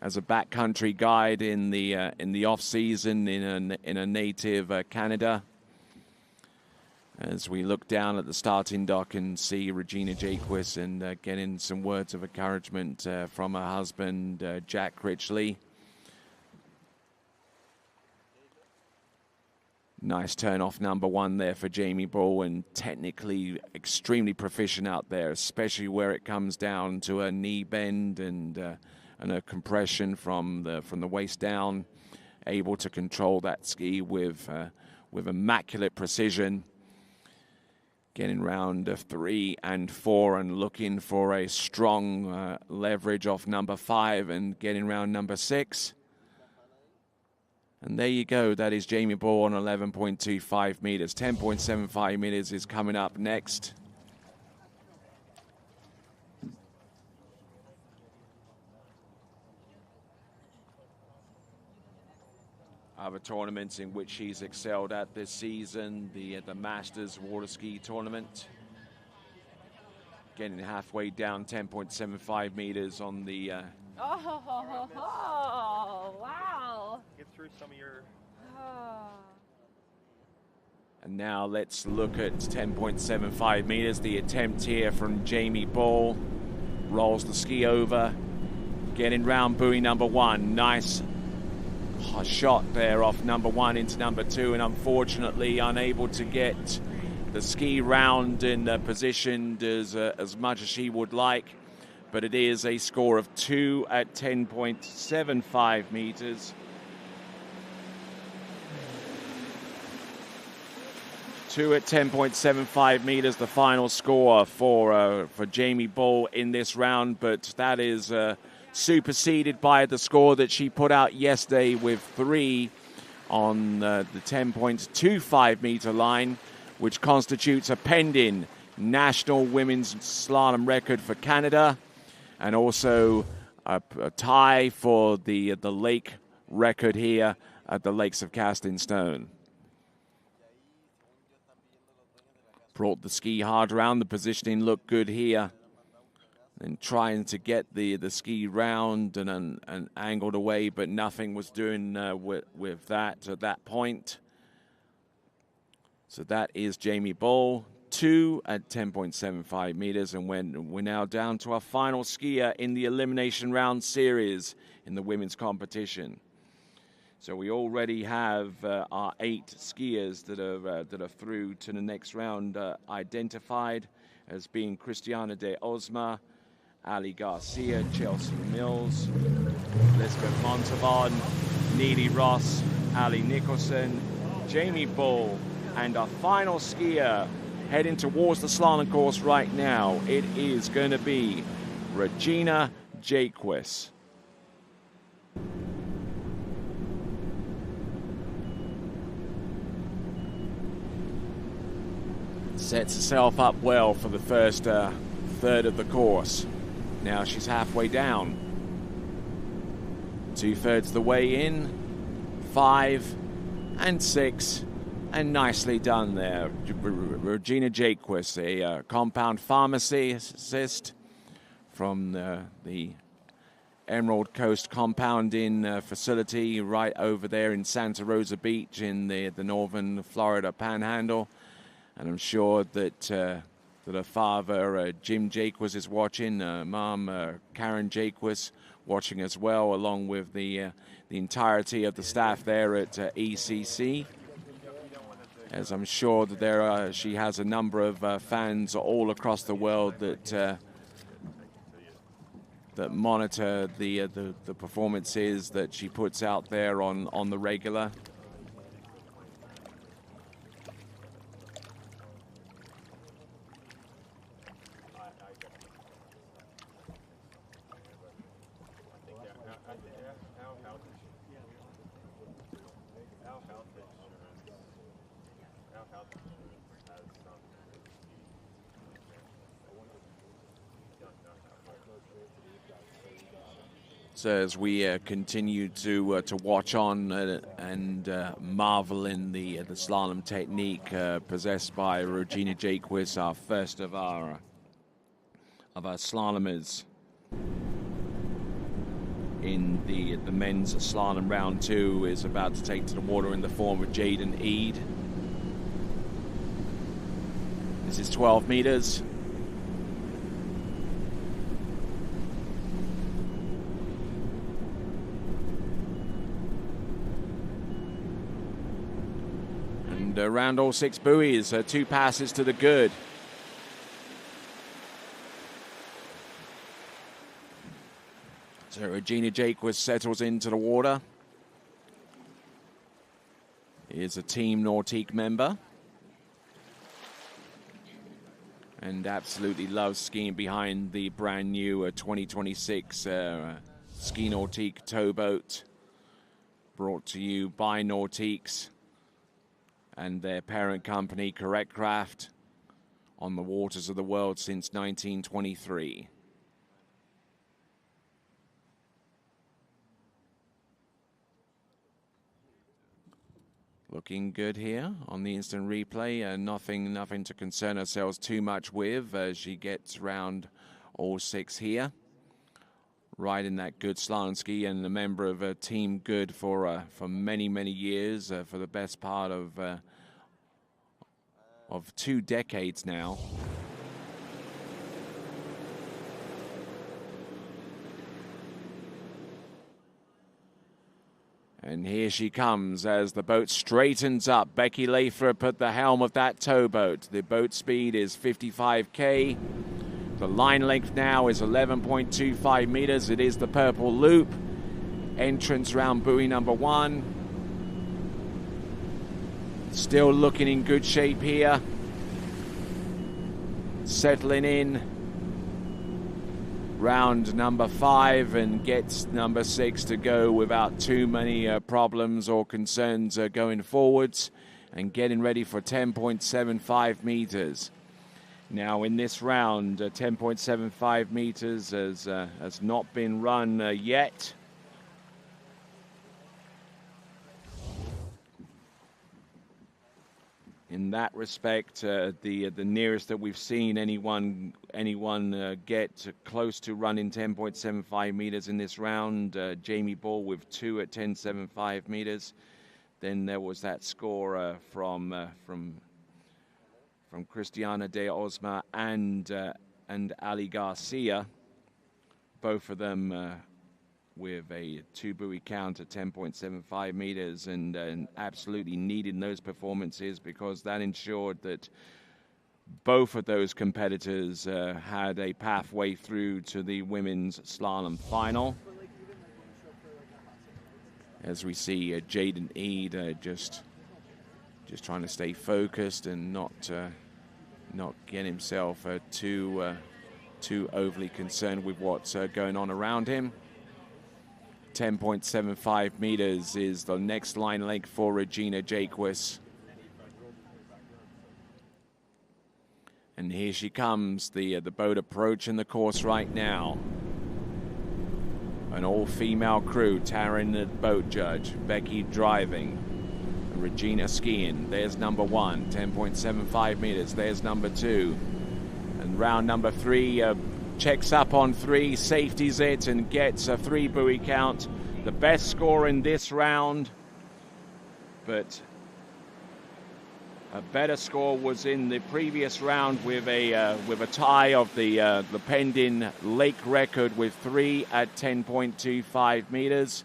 backcountry guide in the off season in a native Canada. As we look down at the starting dock and see Regina Jaquist and getting some words of encouragement from her husband Jack Critchley. Nice turn off number one there for Jamie Bull, and technically extremely proficient out there, especially where it comes down to a knee bend and a compression from the waist down, able to control that ski with immaculate precision. Getting round 3 and 4 and looking for a strong leverage off number 5 and getting round number 6. And there you go. That is Jamie Bull on 11.25 meters. 10.75 meters is coming up next. Other tournaments in which he's excelled at this season, the Masters Water Ski Tournament. Getting halfway down, 10.75 meters on the... wow. Get through some of your... And now let's look at 10.75 meters. The attempt here from Jamie Bull. Rolls the ski over. Getting round buoy number 1. Nice shot there off number 1 into number 2, and unfortunately unable to get the ski round and positioned as much as she would like. But it is a score of 2 at 10.75 meters. 2 at 10.75 meters, the final score for Jamie Bull in this round, but that is superseded by the score that she put out yesterday with 3 on the 10.25 meter line, which constitutes a pending national women's slalom record for Canada, and also a tie for the lake record here at the Lakes of Casting Stone. Brought the ski hard around. The positioning looked good here. And trying to get the ski round and angled away, but nothing was doing with that at that point. So that is Jamie Bull, 2 at 10.75 meters, and we're now down to our final skier in the elimination round series in the women's competition. So we already have our 8 skiers that are through to the next round identified as being Christiana de Osma, Ali Garcia, Chelsea Mills, Elizabeth Montavon, Neely Ross, Ali Nicholson, Jamie Bull, and our final skier heading towards the slalom course right now. It is going to be Regina Jaquist. Sets herself up well for the first third of the course. Now she's halfway down. 2/3 the way in. 5 and 6. And nicely done there. Regina Jaquist, a compound pharmacist from the Emerald Coast compounding facility right over there in Santa Rosa Beach in the northern Florida Panhandle. And I'm sure that her father, Jim Jaquist, is watching. Mom, Karen Jaquist, watching as well, along with the entirety of the staff there at ECC. As I'm sure that she has a number of fans all across the world that monitor the performances that she puts out there on the regular. So as we continue to watch on and marvel in the slalom technique possessed by Regina Jaquist, our first of our slalomers in the men's slalom round 2, is about to take to the water in the form of Jaden Eade. This is 12 meters. And around all 6 buoys, 2 passes to the good. So Regina Jaquist settles into the water. He is a Team Nautique member and absolutely loves skiing behind the brand new 2026 Ski Nautique towboat, brought to you by Nautiques and their parent company Correct Craft, on the waters of the world since 1923. Looking good here on the instant replay. Nothing to concern ourselves too much with as she gets round all 6 here. Riding that good slalom ski, and a member of Team Good for many years, for the best part of 2 decades now. And here she comes as the boat straightens up. Becky Lathrop at the helm of that towboat. The boat speed is 55K. The line length now is 11.25 meters. It is the purple loop. Entrance round buoy number 1. Still looking in good shape here. Settling in round number 5 and gets number 6 to go without too many problems or concerns going forwards, and getting ready for 10.75 meters. Now in this round, 10.75 meters has not been run yet. In that respect, the nearest that we've seen anyone get close to running 10.75 meters in this round, Jamie Ball with 2 at 10.75 meters. Then there was that score from Cristiana de Osma and Ali Garcia, both of them with a 2 buoy count at 10.75 meters, and absolutely needed those performances, because that ensured that both of those competitors had a pathway through to the women's slalom final. As we see Jaden Eade just trying to stay focused and not get himself too overly concerned with what's going on around him. 10.75 meters is the next line length for Regina Jaquist. And here she comes, the boat approaching the course right now. An all-female crew, Taryn the boat judge, Becky driving, and Regina skiing. There's number 1, 10.75 meters. There's number 2. And round number 3, checks up on 3, safeties it, and gets a 3 buoy count. The best score in this round, but a better score was in the previous round with a tie of the pending lake record with 3 at 10.25 meters.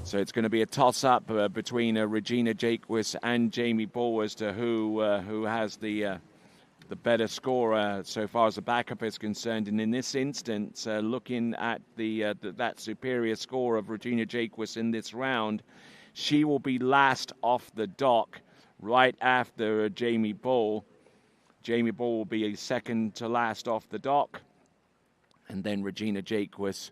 So it's going to be a toss-up between Regina Jaquist and Jamie Ball as to who has the better score so far as the backup is concerned. And in this instance, looking at that superior score of Regina Jaquist in this round, she will be last off the dock right after Jamie Ball. Jamie Ball will be second to last off the dock, and then Regina Jaquist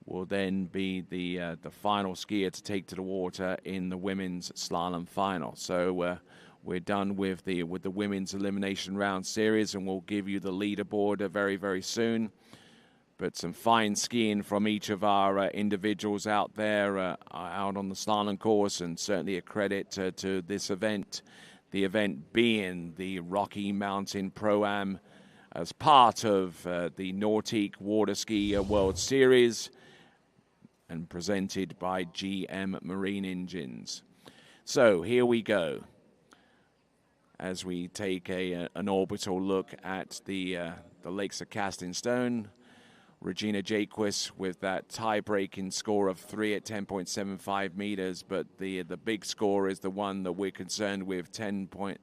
will then be the final skier to take to the water in the women's slalom final. So we're done with the women's elimination round series, and we'll give you the leaderboard very soon. But some fine skiing from each of our individuals out there, out on the slalom course, and certainly a credit to this event. The event being the Rocky Mountain Pro-Am as part of the Nautique Water Ski World Series and presented by GM Marine Engines. So here we go as we take an orbital look at the Lakes of Casting Stone. Regina Jaquist with that tie-breaking score of 3 at 10.75 meters, but the big score is the one that we're concerned with, 10.3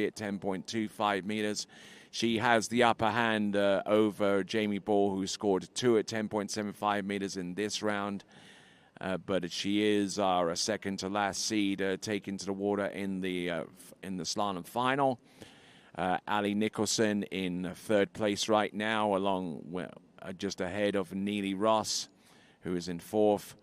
at 10.25 meters. She has the upper hand over Jamie Ball, who scored 2 at 10.75 meters in this round. But she is our second to last seed taken to the water in the slalom final. Ali Nicholson in third place right now, along with, just ahead of Neely Ross, who is in fourth.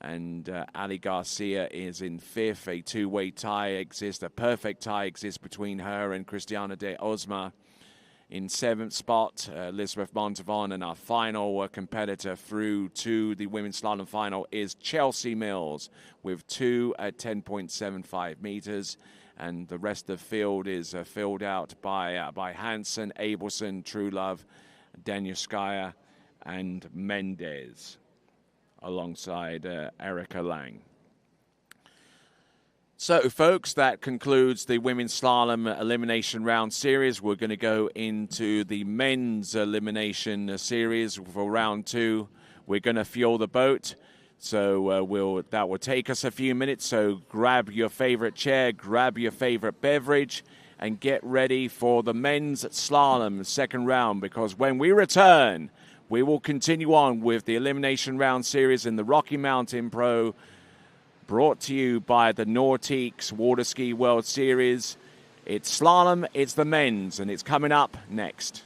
And Ali Garcia is in fifth. A two-way tie exists, a perfect tie exists between her and Cristiana de Osma. In seventh spot, Elizabeth Montavon, and our final competitor through to the women's slalom final is Chelsea Mills with 2 at 10.75 meters. And the rest of the field is filled out by Hansen, Abelson, Truelove, Danielskaya, and Mendez, alongside Erica Lang. So, folks, that concludes the women's slalom elimination round series. We're going to go into the men's elimination series for round 2. We're going to fuel the boat. So that will take us a few minutes. So grab your favorite chair, grab your favorite beverage, and get ready for the men's slalom second round. Because when we return, we will continue on with the elimination round series in the Rocky Mountain Pro, brought to you by the Nautique's Water Ski World Series. It's slalom, it's the men's, and it's coming up next.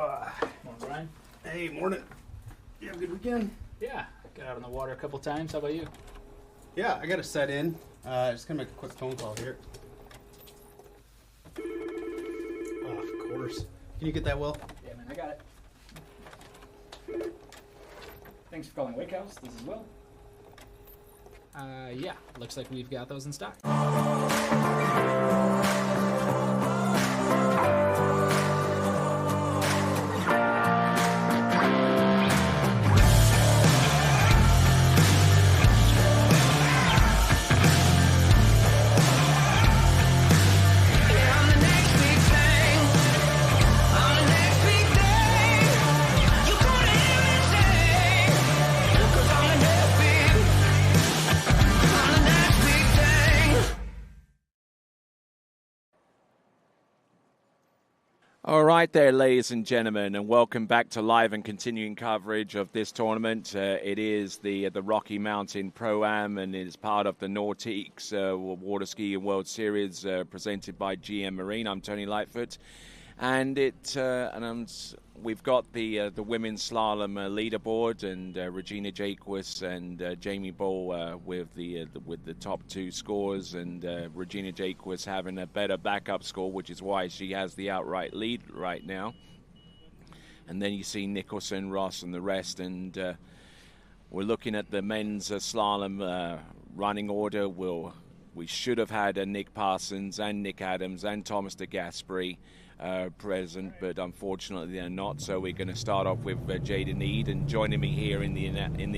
Morning, Ryan. Hey, morning. You have a good weekend? Yeah, got out on the water a couple times. How about you? Yeah, I got to set in. Just gonna make a quick phone call here. Oh, of course. Can you get that, Will? Yeah, man, I got it. Thanks for calling Wake House. This is Will. Yeah, looks like we've got those in stock. All right there, ladies and gentlemen, and welcome back to live and continuing coverage of this tournament. It is the Rocky Mountain Pro-Am, and it is part of the Nordiques Water Ski World Series presented by GM Marine. I'm Tony Lightfoot, and we've got the women's slalom leaderboard, and Regina Jaquist and Jamie Bull with the top two scores, and Regina Jaquist having a better backup score, which is why she has the outright lead right now. And then you see Nicholson, Ross, and the rest, and we're looking at the men's slalom running order. We should have had Nick Parsons and Nick Adams and Thomas de Gasperi present, but unfortunately they're not. So we're going to start off with Jaden Eade, and joining me here in the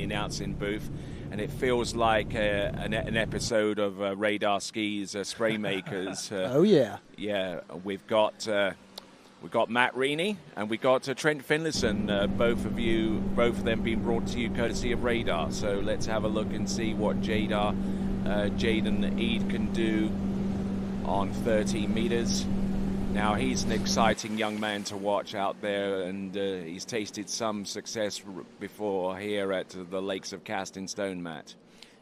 announcing booth, and it feels like an episode of Radar Ski's Spray Makers. Oh yeah, yeah. We've got Matt Reaney and we got Trent Finlayson. Both of them being brought to you courtesy of Radar. So let's have a look and see what Jaden Eade can do on 13 meters. Now, he's an exciting young man to watch out there, and he's tasted some success before here at the Lakes of Casting Stone, Matt.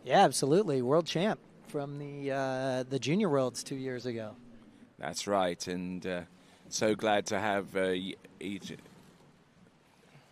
Yeah, absolutely. World champ from the Junior Worlds 2 years ago. That's right, and so glad to have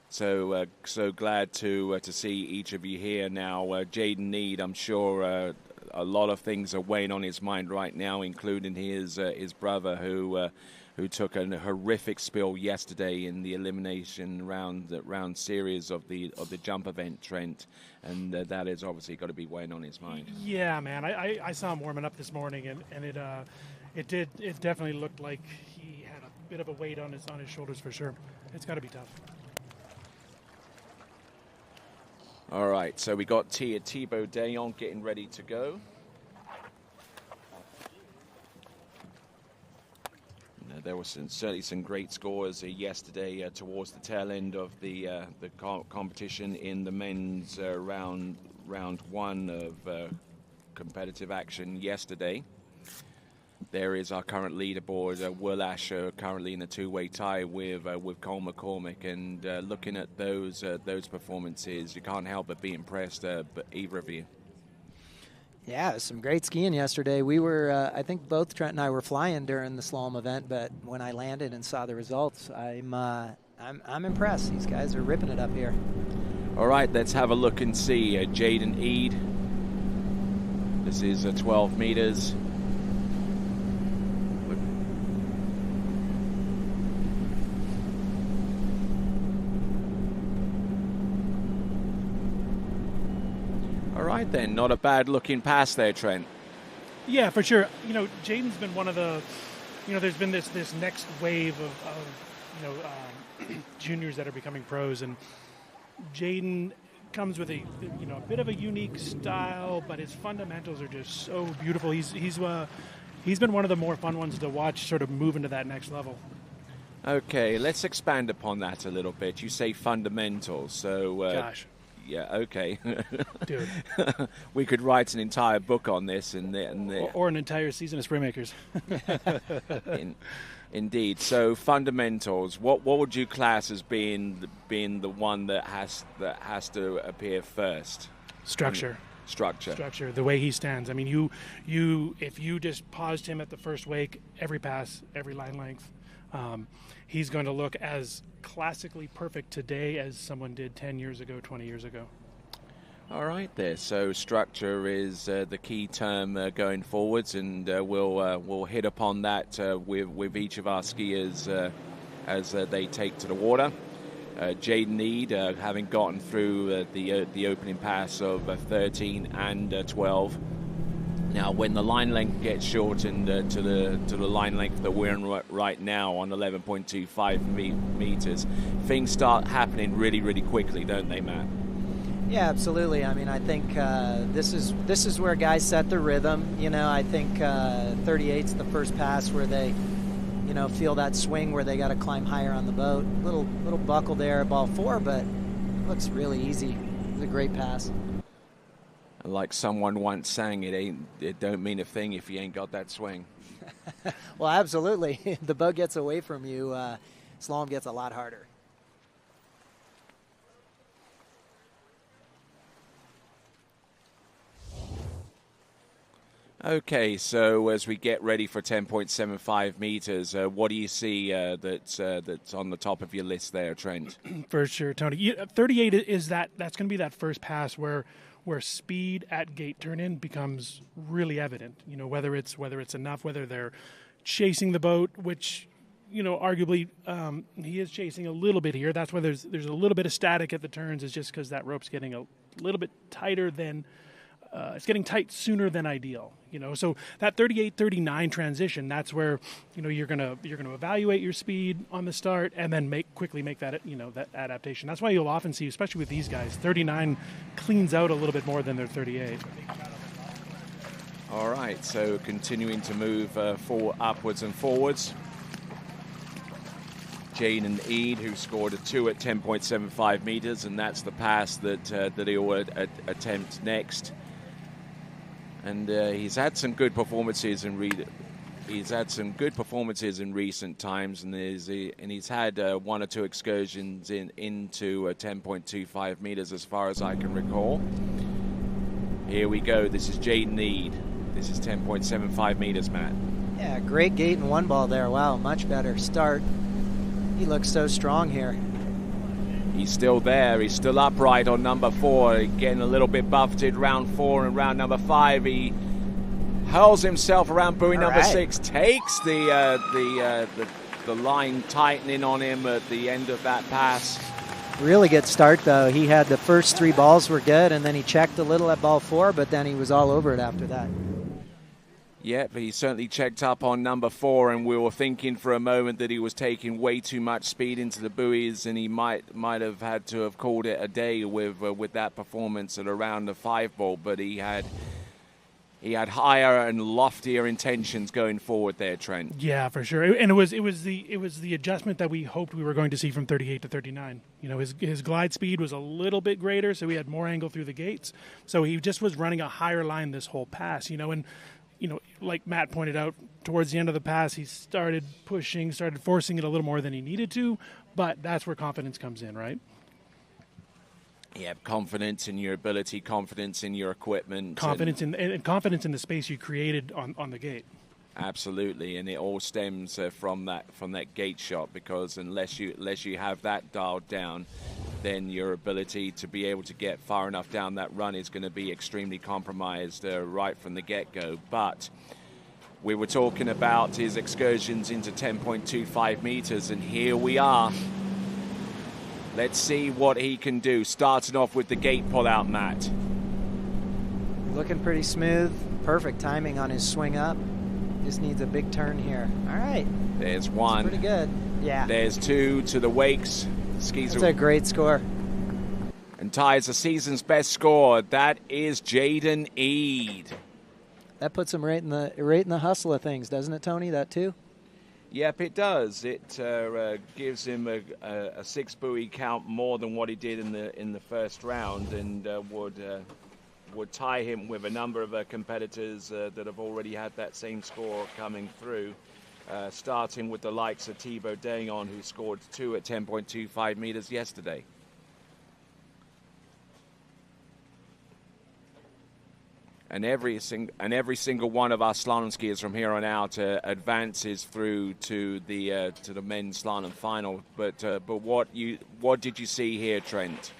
so glad to see each of you here now. Jaden Eade, I'm sure a lot of things are weighing on his mind right now, including his brother who took a horrific spill yesterday in the elimination round series of the jump event, Trent, and that is obviously got to be weighing on his mind. Yeah, man, I saw him warming up this morning, and it definitely looked like he had a bit of a weight on his shoulders for sure. It's got to be tough. All right, so we got Thibaut Dayon getting ready to go. There was certainly some great scores yesterday towards the tail end of the competition in the men's round one of competitive action yesterday. There is our current leaderboard, Will Asher, currently in a two-way tie with Cole McCormick, and looking at those performances, you can't help but be impressed, but either of you. Yeah, some great skiing yesterday. We were, I think both Trent and I were flying during the slalom event, but when I landed and saw the results, I'm impressed. These guys are ripping it up here. All right, let's have a look and see. Jaden Eade. This is 12 meters. All right, then. Not a bad looking pass there, Trent. Yeah, for sure. You know, Jaden's been one of the, there's been this next wave of juniors that are becoming pros, and Jaden comes with a bit of a unique style, but his fundamentals are just so beautiful. He's been one of the more fun ones to watch, sort of move into that next level. Okay, let's expand upon that a little bit. You say fundamentals, so gosh. Yeah, okay. Dude. We could write an entire book on this. Or an entire season of Spray Makers. Indeed. So fundamentals, what would you class as being the one that has to appear first? Structure. Structure. The way he stands. I mean, you if you just paused him at the first wake, every pass, every line length, He's going to look as classically perfect today as someone did 10 years ago, 20 years ago. All right there. So structure is the key term going forwards, and we'll hit upon that with each of our skiers as they take to the water. Jaden Need, having gotten through the opening pass of 13 and 12. Now, when the line length gets shortened to the line length that we're in right now on 11.25 meters, things start happening really, really quickly, don't they, Matt? Yeah, absolutely. I mean, I think this is where guys set the rhythm. You know, I think 38's the first pass where they, you know, feel that swing where they got to climb higher on the boat. Little buckle there at ball 4, but it looks really easy. It's a great pass. Like someone once sang, it don't mean a thing if you ain't got that swing. Well, absolutely. The boat gets away from you, slalom gets a lot harder. Okay, so as we get ready for 10.75 meters, what do you see that's on the top of your list there, Trent? For sure, Tony. 38 is that's going to be that first pass where speed at gate turn in becomes really evident. You know, whether it's enough, whether they're chasing the boat, which, you know, arguably he is chasing a little bit here. That's why there's a little bit of static at the turns, is just because that rope's getting a little bit tighter than it's getting tight sooner than ideal. You know, so that 38-39 transition, that's where, you know, you're gonna evaluate your speed on the start and then quickly make that, you know, that adaptation. That's why you'll often see, especially with these guys, 39 cleans out a little bit more than their 38. All right, so continuing to move upwards and forwards. Jaden Eade, who scored a 2 at 10.75 meters, and that's the pass that he will attempt next. And he's had some good performances in recent times, and he's had 1 or 2 excursions into 10.25 meters as far as I can recall. Here we go. This is Jaden Eade. This is 10.75 meters, Matt. Yeah, great gate and 1 ball there. Wow, much better start. He looks so strong here. He's still there. He's still upright on number 4. Getting a little bit buffeted round 4 and round number 5. He hurls himself around buoy number 6. Takes the line tightening on him at the end of that pass. Really good start, though. He had the first 3 balls were good, and then he checked a little at ball 4, but then he was all over it after that. Yep, he certainly checked up on number 4, and we were thinking for a moment that he was taking way too much speed into the buoys, and he might have had to have called it a day with that performance at around the 5 ball. But he had higher and loftier intentions going forward there, Trent. Yeah, for sure. And it was the adjustment that we hoped we were going to see from 38 to 39. You know, his glide speed was a little bit greater, so he had more angle through the gates. So he just was running a higher line this whole pass. You know, and you know, like Matt pointed out, towards the end of the pass, he started forcing it a little more than he needed to, but that's where confidence comes in, right? Yeah, confidence in your ability, confidence in your equipment. Confidence in the space you created on the gate. Absolutely, and it all stems from that gate shot, because unless you have that dialed down, then your ability to be able to get far enough down that run is going to be extremely compromised right from the get-go. But we were talking about his excursions into 10.25 meters, and here we are. Let's see what he can do. Starting off with the gate pull-out, Matt. Looking pretty smooth. Perfect timing on his swing up. Just needs a big turn here. All right. There's 1. That's pretty good. Yeah. There's 2 to the wakes. That's a great score. And ties the season's best score. That is Jaden Eade. That puts him right in the hustle of things, doesn't it, Tony? That too? Yep, it does. It gives him a 6 buoy count more than what he did in the first round, and would tie him with a number of competitors that have already had that same score coming through. Starting with the likes of Thibaut Daignon, who scored 2 at 10.25 meters yesterday. And every single one of our slalom skiers from here on out advances through to the men's slalom final. But what did you see here, Trent?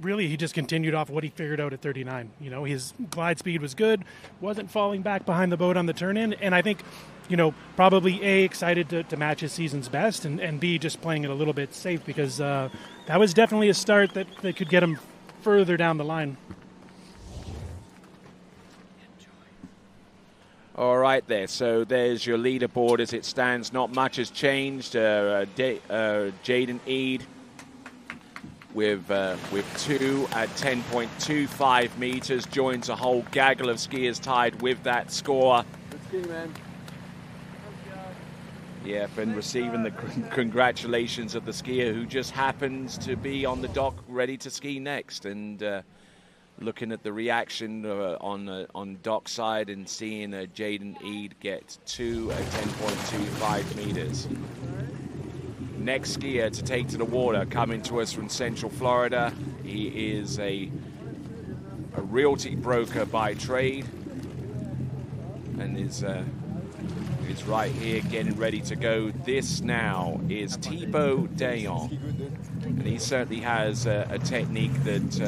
Really, he just continued off what he figured out at 39. You know, his glide speed was good, wasn't falling back behind the boat on the turn-in, and I think, you know, probably A, excited to match his season's best, and B, just playing it a little bit safe because that was definitely a start that could get him further down the line. All right there, so there's your leaderboard as it stands. Not much has changed. Jaden Eade with 2 at 10.25 meters joins a whole gaggle of skiers tied with that score. Good skiing, man. Yep, and receiving the congratulations of the skier who just happens to be on the dock ready to ski next. And looking at the reaction on dock side and seeing Jaden Eade get 2 at 10.25 meters. Next skier to take to the water, coming to us from Central Florida. He is a realty broker by trade, and is right here getting ready to go. This now is Thibaut Dayon, and he certainly has a technique that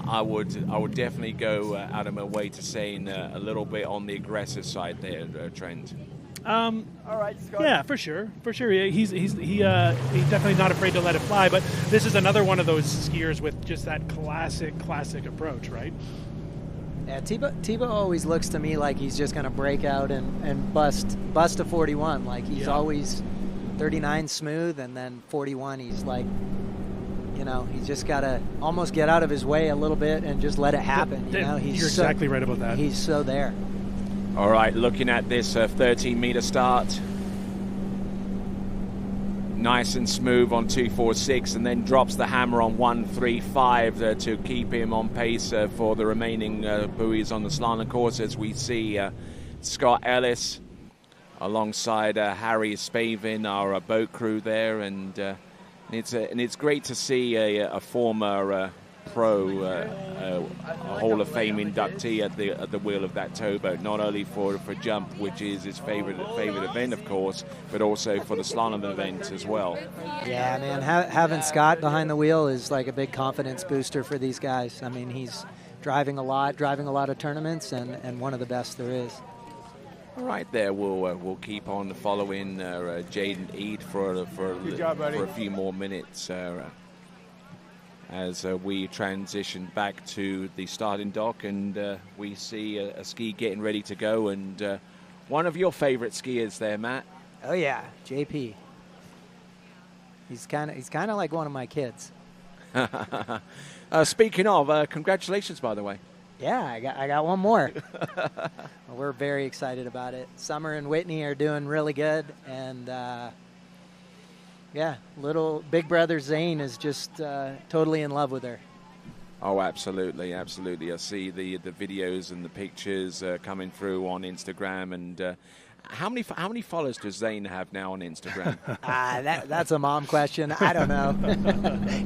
I would definitely go out of my way to saying a little bit on the aggressive side there, Trent. All right, Scott. Yeah, for sure. He's definitely not afraid to let it fly. But this is another one of those skiers with just that classic approach, right? Yeah, Thibaut always looks to me like he's just going to break out and bust a 41. Like he's always 39 smooth, and then 41 he's like, you know, he's just got to almost get out of his way a little bit and just let it happen. You know, you're exactly right about that. He's so there. All right, looking at this 13-meter start. Nice and smooth on 2.46, and then drops the hammer on 1.35 to keep him on pace for the remaining buoys on the slalom course, as we see Scott Ellis alongside Harry Spavin, our boat crew there, and it's great to see a former pro, a Hall of Fame inductee at the wheel of that towboat, not only for jump, which is his favorite event, of course, but also for the slalom event as well. Yeah, man, having Scott behind the wheel is like a big confidence booster for these guys. I mean, he's driving a lot of tournaments, and one of the best there is. All right, there we'll keep on following Jaden Eade for a few more minutes. As we transition back to the starting dock, and we see a ski getting ready to go, and one of your favorite skiers there, Matt. Oh yeah, JP. He's kind of like one of my kids. Speaking of, congratulations, by the way. Yeah, I got one more. We're very excited about it. Summer and Whitney are doing really good, and yeah, little big brother Zane is just totally in love with her. Oh, absolutely. I see the videos and the pictures coming through on Instagram. And how many followers does Zane have now on Instagram? That's a mom question. I don't know.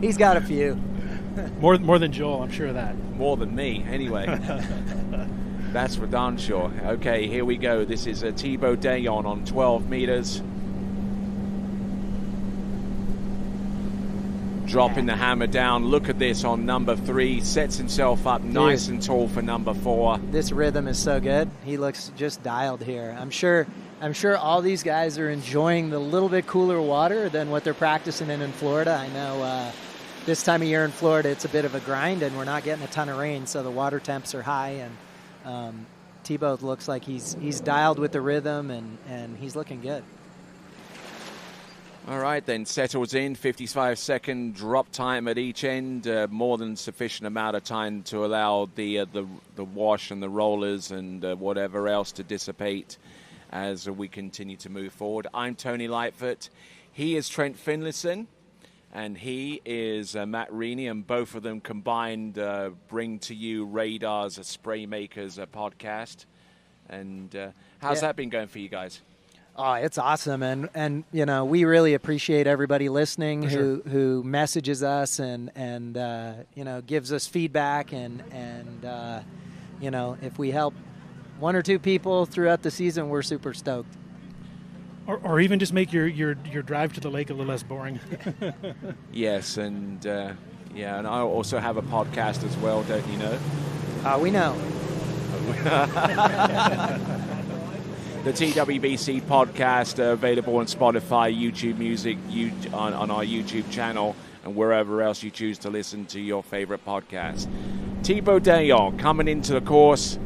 He's got a few. More than Joel, I'm sure of that. More than me, anyway. That's for darn sure. Okay, here we go. This is Thibaut Dayon on 12 meters. Dropping the hammer down. Look at this on number 3. Sets himself up nice and tall for number 4. This rhythm is so good. He looks just dialed here. I'm sure all these guys are enjoying the little bit cooler water than what they're practicing in Florida. I know this time of year in Florida it's a bit of a grind, and we're not getting a ton of rain, so the water temps are high. And Thibaut looks like he's dialed with the rhythm, and he's looking good. All right, then settles in, 55-second drop time at each end, more than sufficient amount of time to allow the wash and the rollers and whatever else to dissipate as we continue to move forward. I'm Tony Lightfoot. He is Trent Finlayson, and he is Matt Reaney, and both of them combined bring to you Radar's Spray Makers podcast. And how's that been going for you guys? Oh, it's awesome, and we really appreciate everybody listening who messages us and gives us feedback and if we help one or two people throughout the season, we're super stoked. Or even just make your drive to the lake a little less boring. Yes, and and I also have a podcast as well, don't you know? We know. The TWBC podcast, available on Spotify, YouTube Music, on our YouTube channel, and wherever else you choose to listen to your favorite podcast. Thibaut Dayon coming into the course.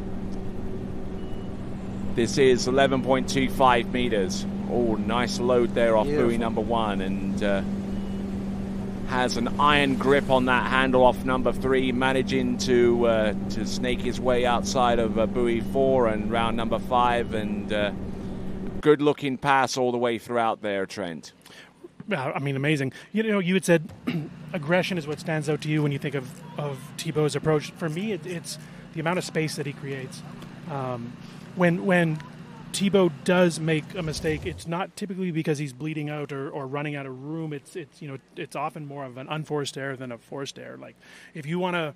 This is 11.25 meters. Oh, nice load there off buoy number 1, and has an iron grip on that handle off number 3, managing to snake his way outside of buoy 4 and round number 5, and good looking pass all the way throughout there, Trent. I mean, amazing. You had said aggression is what stands out to you when you think of Thibaut's approach. For me, it's the amount of space that he creates. When Thibaut does make a mistake, it's not typically because he's bleeding out or running out of room. It's often more of an unforced error than a forced error. Like, if you want to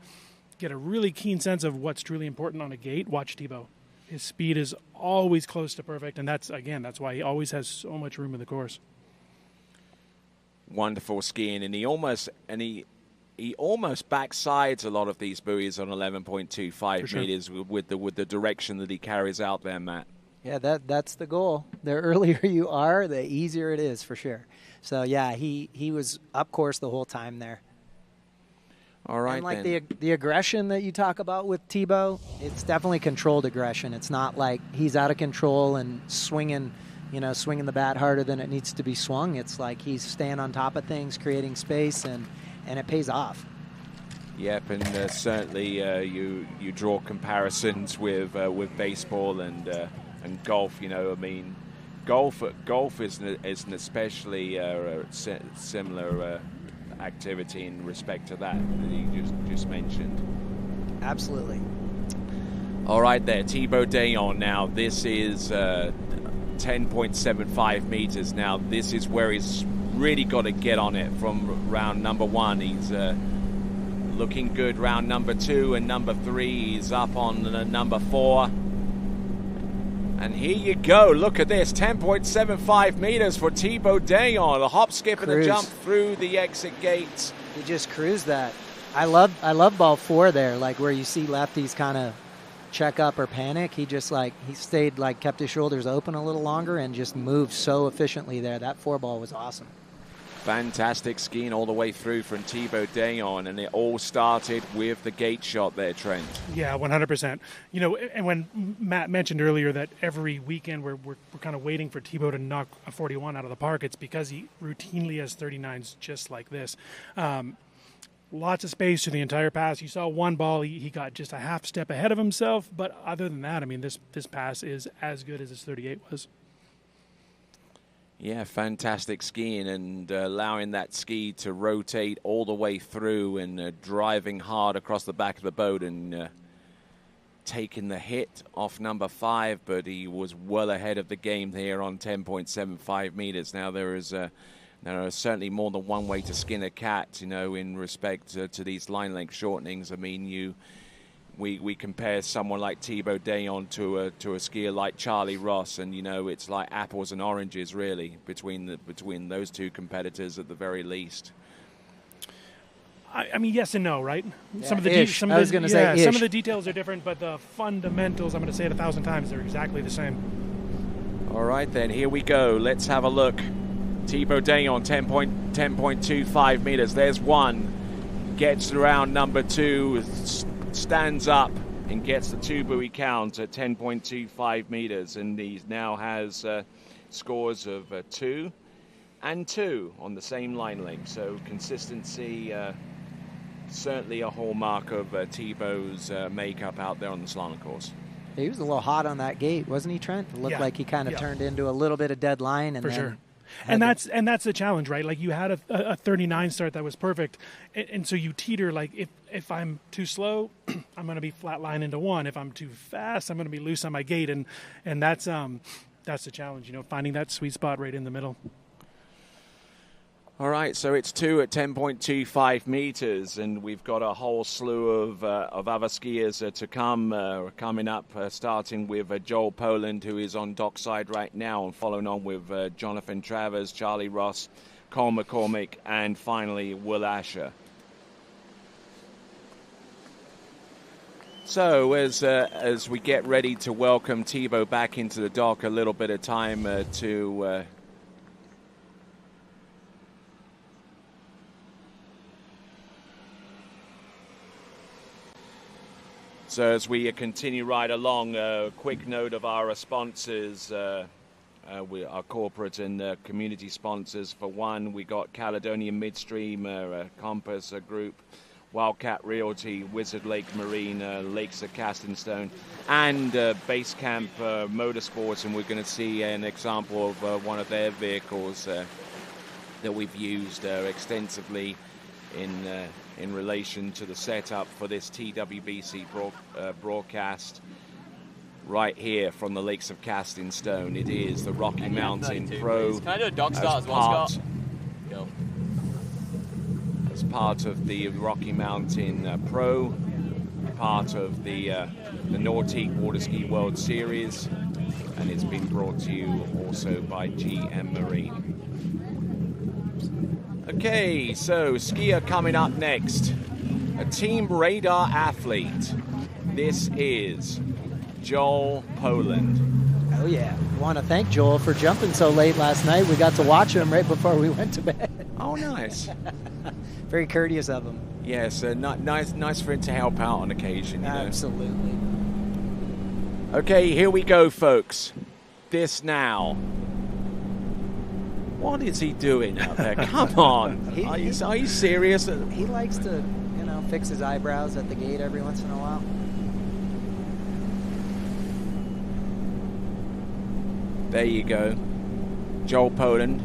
get a really keen sense of what's truly important on a gate, watch Thibaut. His speed is always close to perfect, and that's why he always has so much room in the course. Wonderful skiing, and he almost backsides a lot of these buoys on 11.25 meters with the direction that he carries out there, Matt. Yeah, that's the goal. The earlier you are, the easier it is, for sure. So, yeah, he was up course the whole time there. All right, and like the aggression that you talk about with Thibaut, it's definitely controlled aggression. It's not like he's out of control and swinging the bat harder than it needs to be swung. It's like he's staying on top of things, creating space, and it pays off. Yep, and certainly you draw comparisons with baseball and golf. Golf is an especially similar activity in respect to that you just mentioned. Absolutely. All right, there, Thibaut Dayon. Now this is 10.75 meters. Now this is where he's really got to get on it from round number 1. He's looking good round number 2 and number 3. He's up on number 4. And here you go. Look at this. 10.75 meters for Thibaut Dayon. A hop, skip, and a jump through the exit gates. He just cruised that. I love ball 4 there, like where you see lefties kind of check up or panic. He stayed, kept his shoulders open a little longer and just moved so efficiently there. That 4 ball was awesome. Fantastic skiing all the way through from Thibaut Dayon, and it all started with the gate shot there, Trent. Yeah, 100%. And when Matt mentioned earlier that every weekend we're kind of waiting for Thibaut to knock a 41 out of the park, it's because he routinely has 39s just like this. Lots of space through the entire pass. You saw one ball, he got just a half step ahead of himself, but other than that, I mean, this pass is as good as his 38 was. Yeah, fantastic skiing, and allowing that ski to rotate all the way through, and driving hard across the back of the boat, and taking the hit off number 5, but he was well ahead of the game here on 10.75 meters. Now there is certainly more than one way to skin a cat, in respect to these line length shortenings. I mean, we compare someone like Thibaut Dayon to a skier like Charlie Ross, and it's like apples and oranges really between those two competitors at the very least. I mean, yes and no, right? Yeah, some of the details are different, but the fundamentals, I'm going to say it 1,000 times, they're exactly the same. All right, then, here we go. Let's have a look. Thibaut Dayon, 10.25 meters. There's one. Gets around number 2, stands up and gets the 2 buoy count at 10.25 meters, and he now has scores of 2 and 2 on the same line length. So consistency, certainly a hallmark of Thibaut's makeup out there on the slalom course. He was a little hot on that gate, wasn't he, Trent? It looked like he kind of turned into a little bit of dead line, and for sure. And that's the challenge, right? Like, you had a 39 start that was perfect, and so you teeter. Like, if I'm too slow, I'm going to be flat line into 1. If I'm too fast, I'm going to be loose on my gate, and that's that's the challenge, finding that sweet spot right in the middle. All right, so it's 2 at 10.25 meters, and we've got a whole slew of other skiers to come, coming up, starting with Joel Poland, who is on dockside right now, and following on with Jonathan Travers, Charlie Ross, Cole McCormick, and finally Will Asher. So as we get ready to welcome Thibaut back into the dock, a little bit of time to so as we continue right along, a quick note of our sponsors, our corporate and community sponsors. For one, we got Caledonian Midstream, Compass Group, Wildcat Realty, Wizard Lake Marine, Lakes of Castingstone, and Basecamp Motorsports, and we're going to see an example of one of their vehicles that we've used extensively in relation to the setup for this TWBC broadcast right here from the Lakes of Castingstone. It is the Rocky Mountain Pro. Please. Can I do a dock start as well, Scott? Go. As part of the Rocky Mountain Pro, part of the Nautique Water Ski World Series, and it's been brought to you also by GM Marine. Okay, so skier coming up next, a Team Radar athlete. This is Joel Poland. Oh yeah, I want to thank Joel for jumping so late last night. We got to watch him right before we went to bed. Oh, nice. Very courteous of him. Yes, nice for him to help out on occasion. Absolutely. Okay, here we go, folks. This now. What is he doing out there? Come on. Are you serious? He likes to, fix his eyebrows at the gate every once in a while. There you go. Joel Poland.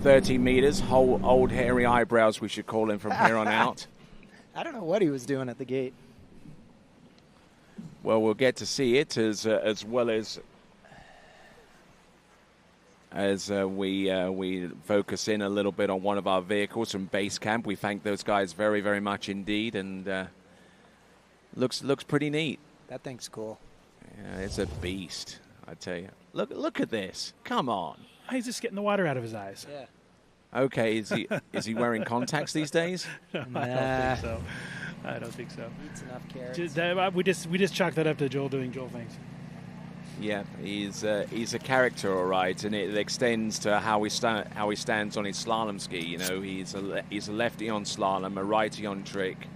30 meters. Whole old hairy eyebrows, we should call him from here on out. I don't know what he was doing at the gate. Well, we'll get to see it as well as we focus in a little bit on one of our vehicles from base camp. We thank those guys very, very much indeed, and looks pretty neat. That thing's cool. Yeah, it's a beast, I tell you. Look at this. Come on. He's just getting the water out of his eyes. Yeah. Okay, is he wearing contacts these days? No, I don't think so. Eats enough carrots. We just chalk that up to Joel doing Joel things. Yeah, he's a character, all right, and it extends to how he stands on his slalom ski. He's a lefty on slalom, a righty on trick,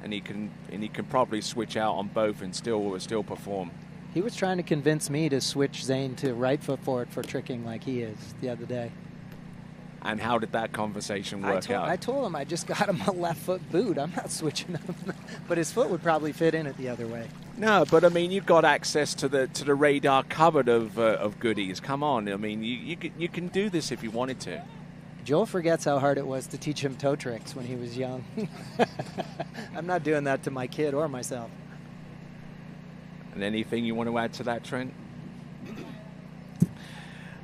and he can probably switch out on both and still perform. He was trying to convince me to switch Zane to right foot forward for tricking like he is the other day. And how did that conversation work out? I told him I just got him a left foot boot. I'm not switching him. But his foot would probably fit in it the other way. No, but I mean, you've got access to the radar cupboard of goodies. Come on, I mean, you can do this if you wanted to. Joel forgets how hard it was to teach him toe tricks when he was young. I'm not doing that to my kid or myself. And anything you want to add to that, Trent?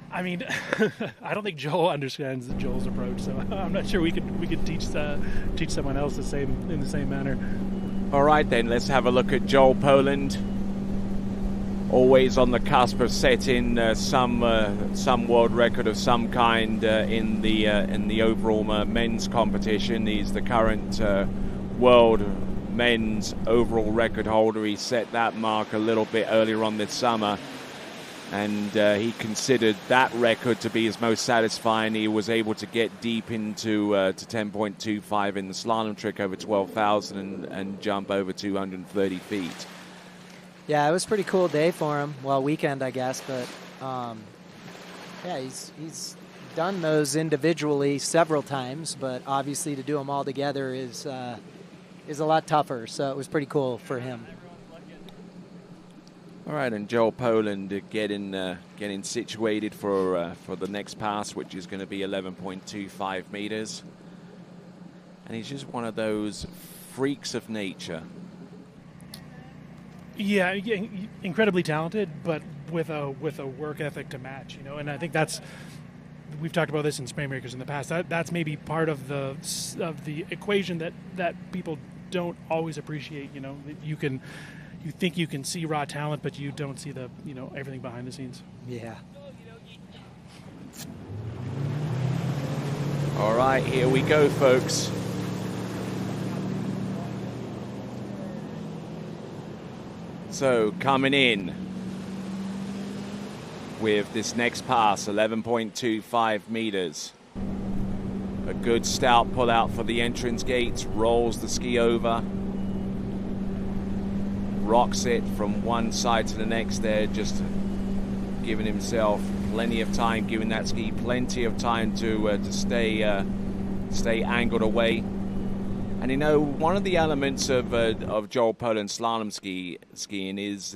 I mean, I don't think Joel understands Joel's approach, so I'm not sure we could teach someone else in the same manner. All right, then let's have a look at Joel Poland. Always on the cusp of setting some world record of some kind in the overall men's competition. He's the current world men's overall record holder. He set that mark a little bit earlier on this summer, and he considered that record to be his most satisfying. He was able to get deep into to 10.25 in the slalom trick over 12,000 and jump over 230 feet. Yeah, it was a pretty cool day for him. Well, weekend, I guess, but yeah, he's done those individually several times, but obviously to do them all together is a lot tougher. So it was pretty cool for him. All right, and Joel Poland getting situated for the next pass, which is going to be 11.25 meters, and he's just one of those freaks of nature. Yeah, incredibly talented, but with a work ethic to match, you know. And I think we've talked about this in Springmakers in the past. That's maybe part of the equation that people don't always appreciate. You know, you think you can see raw talent, but you don't see everything behind the scenes. Yeah. All right, here we go, folks. So coming in with this next pass, 11.25 meters. A good stout pull out for the entrance gates, rolls the ski over, rocks it from one side to the next there, just giving himself plenty of time, giving that ski plenty of time to stay angled away. And you know, one of the elements of Joel Poland's slalom skiing is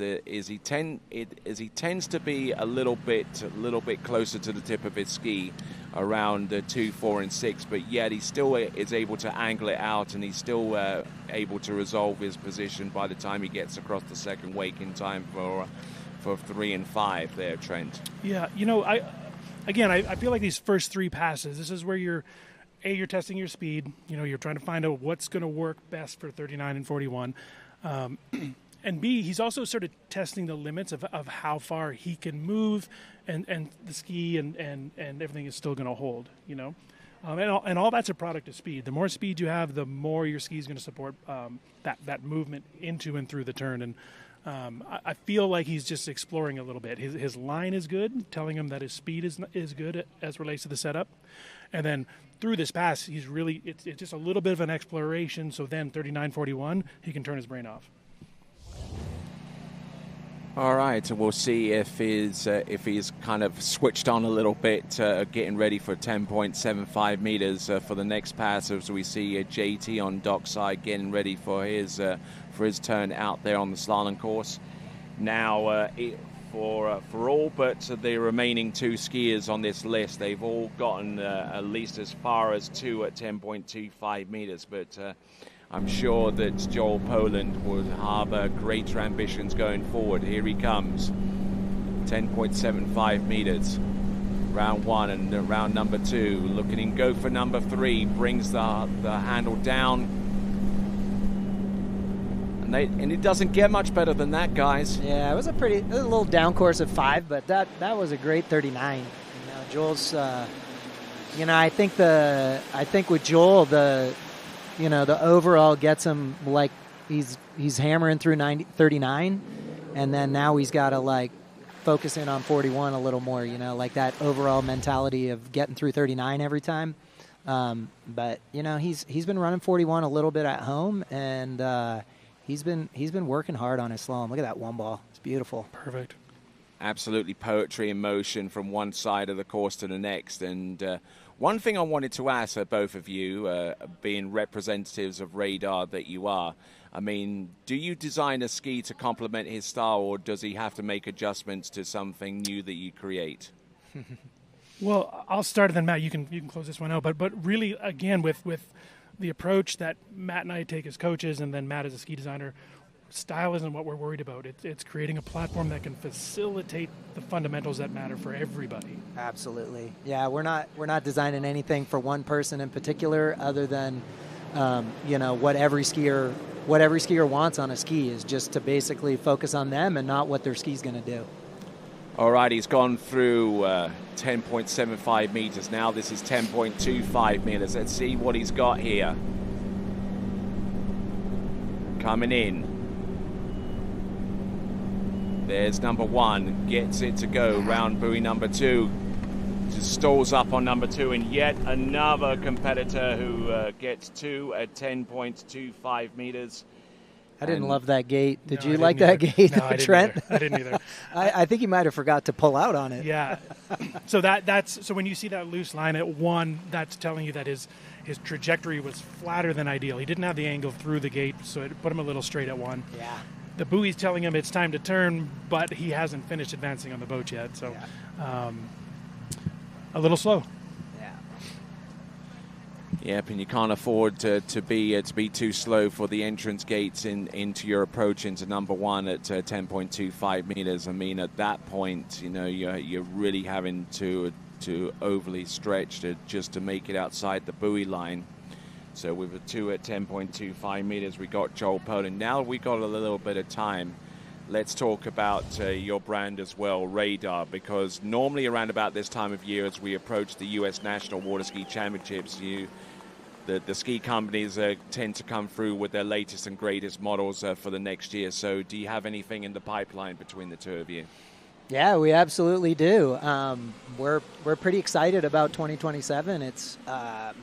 he tends to be a little bit closer to the tip of his ski, around 2, 4, and 6, but yet he still is able to angle it out, and he's still able to resolve his position by the time he gets across the second wake in time for 3 and 5 there, Trent. Yeah, you know, I feel like these first 3 passes, this is where you're testing your speed. You know, you're trying to find out what's going to work best for 39 and 41. And B, he's also sort of testing the limits of how far he can move, and the ski and everything is still going to hold, you know. And all that's a product of speed. The more speed you have, the more your ski is going to support that movement into and through the turn. And I feel like he's just exploring a little bit. His line is good, telling him that his speed is good as relates to the setup. And then through this pass, it's just a little bit of an exploration. So then 39.41, he can turn his brain off. All right, we'll see if he's kind of switched on a little bit, getting ready for 10.75 meters for the next pass, as we see JT on dockside getting ready for his turn out there on the slalom course. Now, for all but the remaining 2 skiers on this list, they've all gotten at least as far as 2 at 10.25 meters, but I'm sure that Joel Poland would have greater ambitions going forward. Here he comes, 10.75 meters, round 1, and round number 2. Looking in go for number 3, brings the handle down, and it doesn't get much better than that, guys. Yeah, it was a little down course of 5, but that was a great 39. You know, Joel's, I think with Joel the overall gets him, like, he's hammering through 39, and then now he's got to focus in on 41 a little more, like that overall mentality of getting through 39 every time. But he's been running 41 a little bit at home, and he's been working hard on his slalom. Look at that one ball; it's beautiful. Perfect. Absolutely poetry in motion from one side of the course to the next. And one thing I wanted to ask both of you, being representatives of Radar that you are, I mean, do you design a ski to complement his style, or does he have to make adjustments to something new that you create? Well, I'll start, and then Matt, you can close this one out. But really, again, with the approach that Matt and I take as coaches, and then Matt as a ski designer, style isn't what we're worried about. It's creating a platform that can facilitate the fundamentals that matter for everybody. Absolutely. Yeah, we're not designing anything for one person in particular, other than what every skier wants on a ski is just to basically focus on them and not what their ski's going to do. All right, he's gone through 10.75 meters. Now this is 10.25 meters. Let's see what he's got here. Coming in. There's number 1, gets it to go, round buoy number 2, just stalls up on number 2, and yet another competitor who gets 2 at 10.25 meters. I didn't love that gate. Did you like that gate, no, Trent? I didn't either. I think he might have forgot to pull out on it. Yeah. So that's when you see that loose line at 1, that's telling you that his trajectory was flatter than ideal. He didn't have the angle through the gate, so it put him a little straight at 1. Yeah. The buoy's telling him it's time to turn, but he hasn't finished advancing on the boat yet, so a little slow. Yep, and you can't afford to be too slow for the entrance gates into your approach into number one at 10.25 meters. I mean, at that point, you know, you're really having to overly stretch just to make it outside the buoy line. So with a 2 at 10.25 meters, we got Joel Poland. Now we got a little bit of time. Let's talk about your brand as well, Radar, because normally around about this time of year, as we approach the U.S. National Water Ski Championships, the ski companies tend to come through with their latest and greatest models for the next year. So do you have anything in the pipeline between the two of you? Yeah, we absolutely do. We're pretty excited about 2027. It's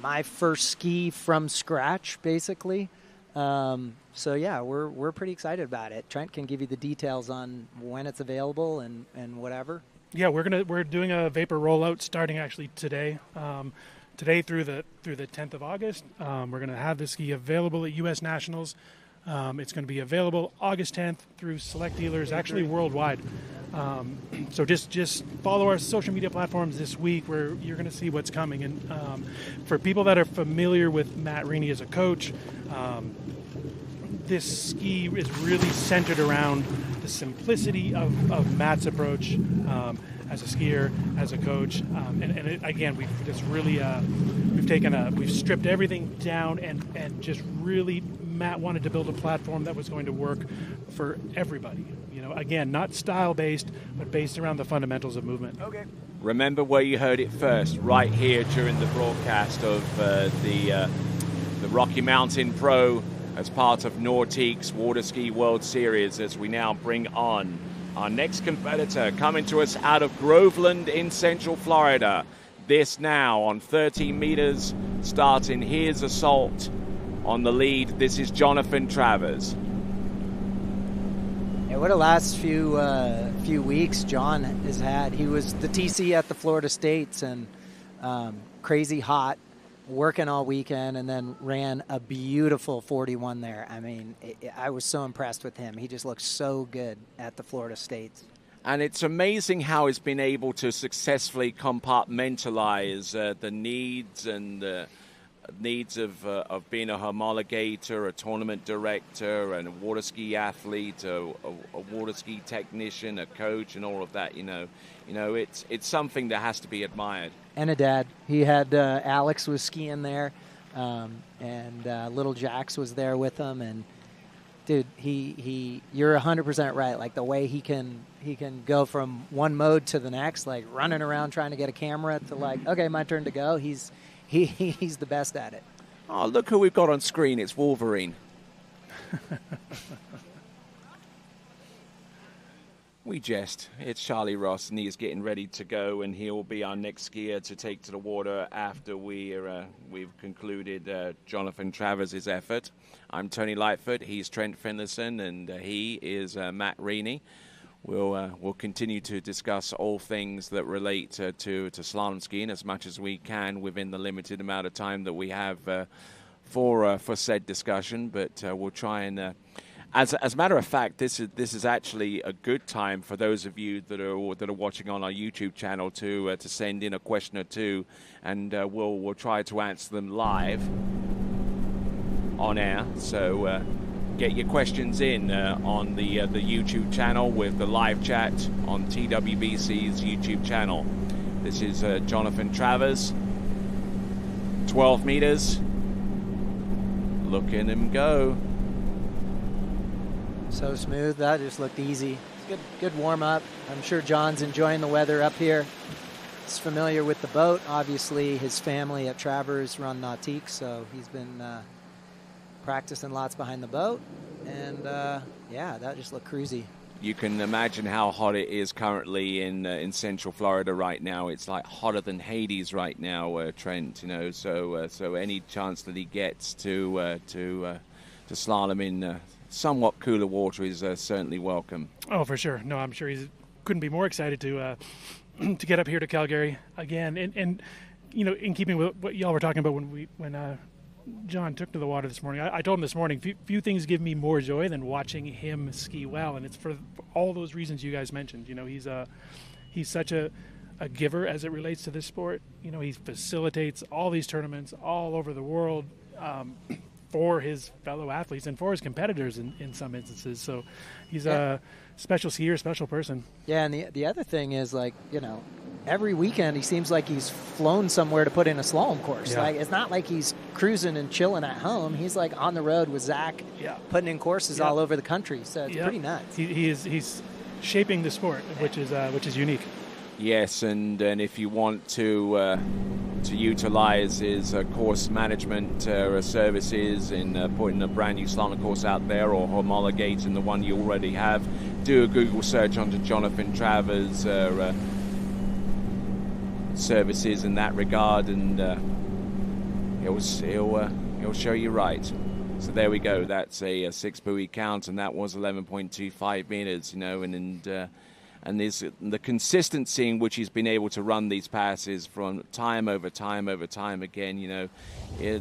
my first ski from scratch, basically. So yeah, we're pretty excited about it. Trent can give you the details on when it's available and whatever. Yeah, we're doing a vapor rollout starting actually today. Today through the 10th of August. We're going to have the ski available at U.S. Nationals. It's going to be available August 10th through select dealers, actually worldwide. So just follow our social media platforms this week where you're going to see what's coming. And for people that are familiar with Matt Reaney as a coach, this ski is really centered around the simplicity of Matt's approach as a skier, as a coach. Again, we've just really we've stripped everything down and just really Matt wanted to build a platform that was going to work for everybody. You know, again, not style-based, but based around the fundamentals of movement. Okay. Remember where you heard it first, right here during the broadcast of the Rocky Mountain Pro as part of Nordique's Water Ski World Series, as we now bring on our next competitor coming to us out of Groveland in Central Florida. This now on 13 meters, starting his assault on the lead. This is Jonathan Travers. Yeah, what a last few weeks John has had. He was the TC at the Florida States and crazy hot, working all weekend, and then ran a beautiful 41 there. I mean, I was so impressed with him. He just looked so good at the Florida States. And it's amazing how he's been able to successfully compartmentalize the needs and the needs of being a homologator, a tournament director, and a water ski athlete, a water ski technician, a coach, and all of that. You know, it's something that has to be admired. And a dad. He had Alex was skiing there, and little Jax was there with him. And dude, you're 100% right. Like the way he can go from one mode to the next, like running around trying to get a camera to like, okay, my turn to go. He's the best at it. Oh, look who we've got on screen. It's Wolverine. We jest. It's Charlie Ross, and he's getting ready to go, and he'll be our next skier to take to the water after we've concluded Jonathan Travers' effort. I'm Tony Lightfoot. He's Trent Finlayson, and he is Matt Reaney. We'll continue to discuss all things that relate to slalom skiing as much as we can within the limited amount of time that we have for said discussion. But we'll try and, as a matter of fact, this is actually a good time for those of you that are watching on our YouTube channel to send in a question or two, and we'll try to answer them live on air. So. Get your questions in on the YouTube channel with the live chat on TWBC's YouTube channel. This is Jonathan Travers, 12 meters. Look at him go. So smooth. That just looked easy. Good warm up. I'm sure John's enjoying the weather up here. He's familiar with the boat. Obviously, his family at Travers run Nautique, so he's been practicing lots behind the boat, and yeah, that just looked cruisy. You can imagine how hot it is currently in Central Florida right now. It's like hotter than Hades right now, Trent. You know, so any chance that he gets to slalom in somewhat cooler water is certainly welcome. Oh, for sure. No, I'm sure he couldn't be more excited to get up here to Calgary again, and you know, in keeping with what y'all were talking about when John took to the water this morning. I told him this morning, few things give me more joy than watching him ski well, and it's for all those reasons you guys mentioned. You know, he's such a a giver as it relates to this sport. You know, he facilitates all these tournaments all over the world for his fellow athletes and for his competitors in some instances. So he's a special skier, special person. Yeah, and the other thing is, like, you know, every weekend he seems like he's flown somewhere to put in a slalom course. Yeah. Like, it's not like he's cruising and chilling at home. He's like on the road with Zach, putting in courses all over the country. So it's pretty nuts. He's shaping the sport, which is unique. Yes, and if you want to utilize his course management services in putting a brand new slalom course out there or homologating the one you already have, do a Google search onto Jonathan Travers' services in that regard, and he'll show you right. So there we go. That's a 6-buoy count, and that was 11.25 meters. You know, and there's the consistency in which he's been able to run these passes from time over time over time again. You know,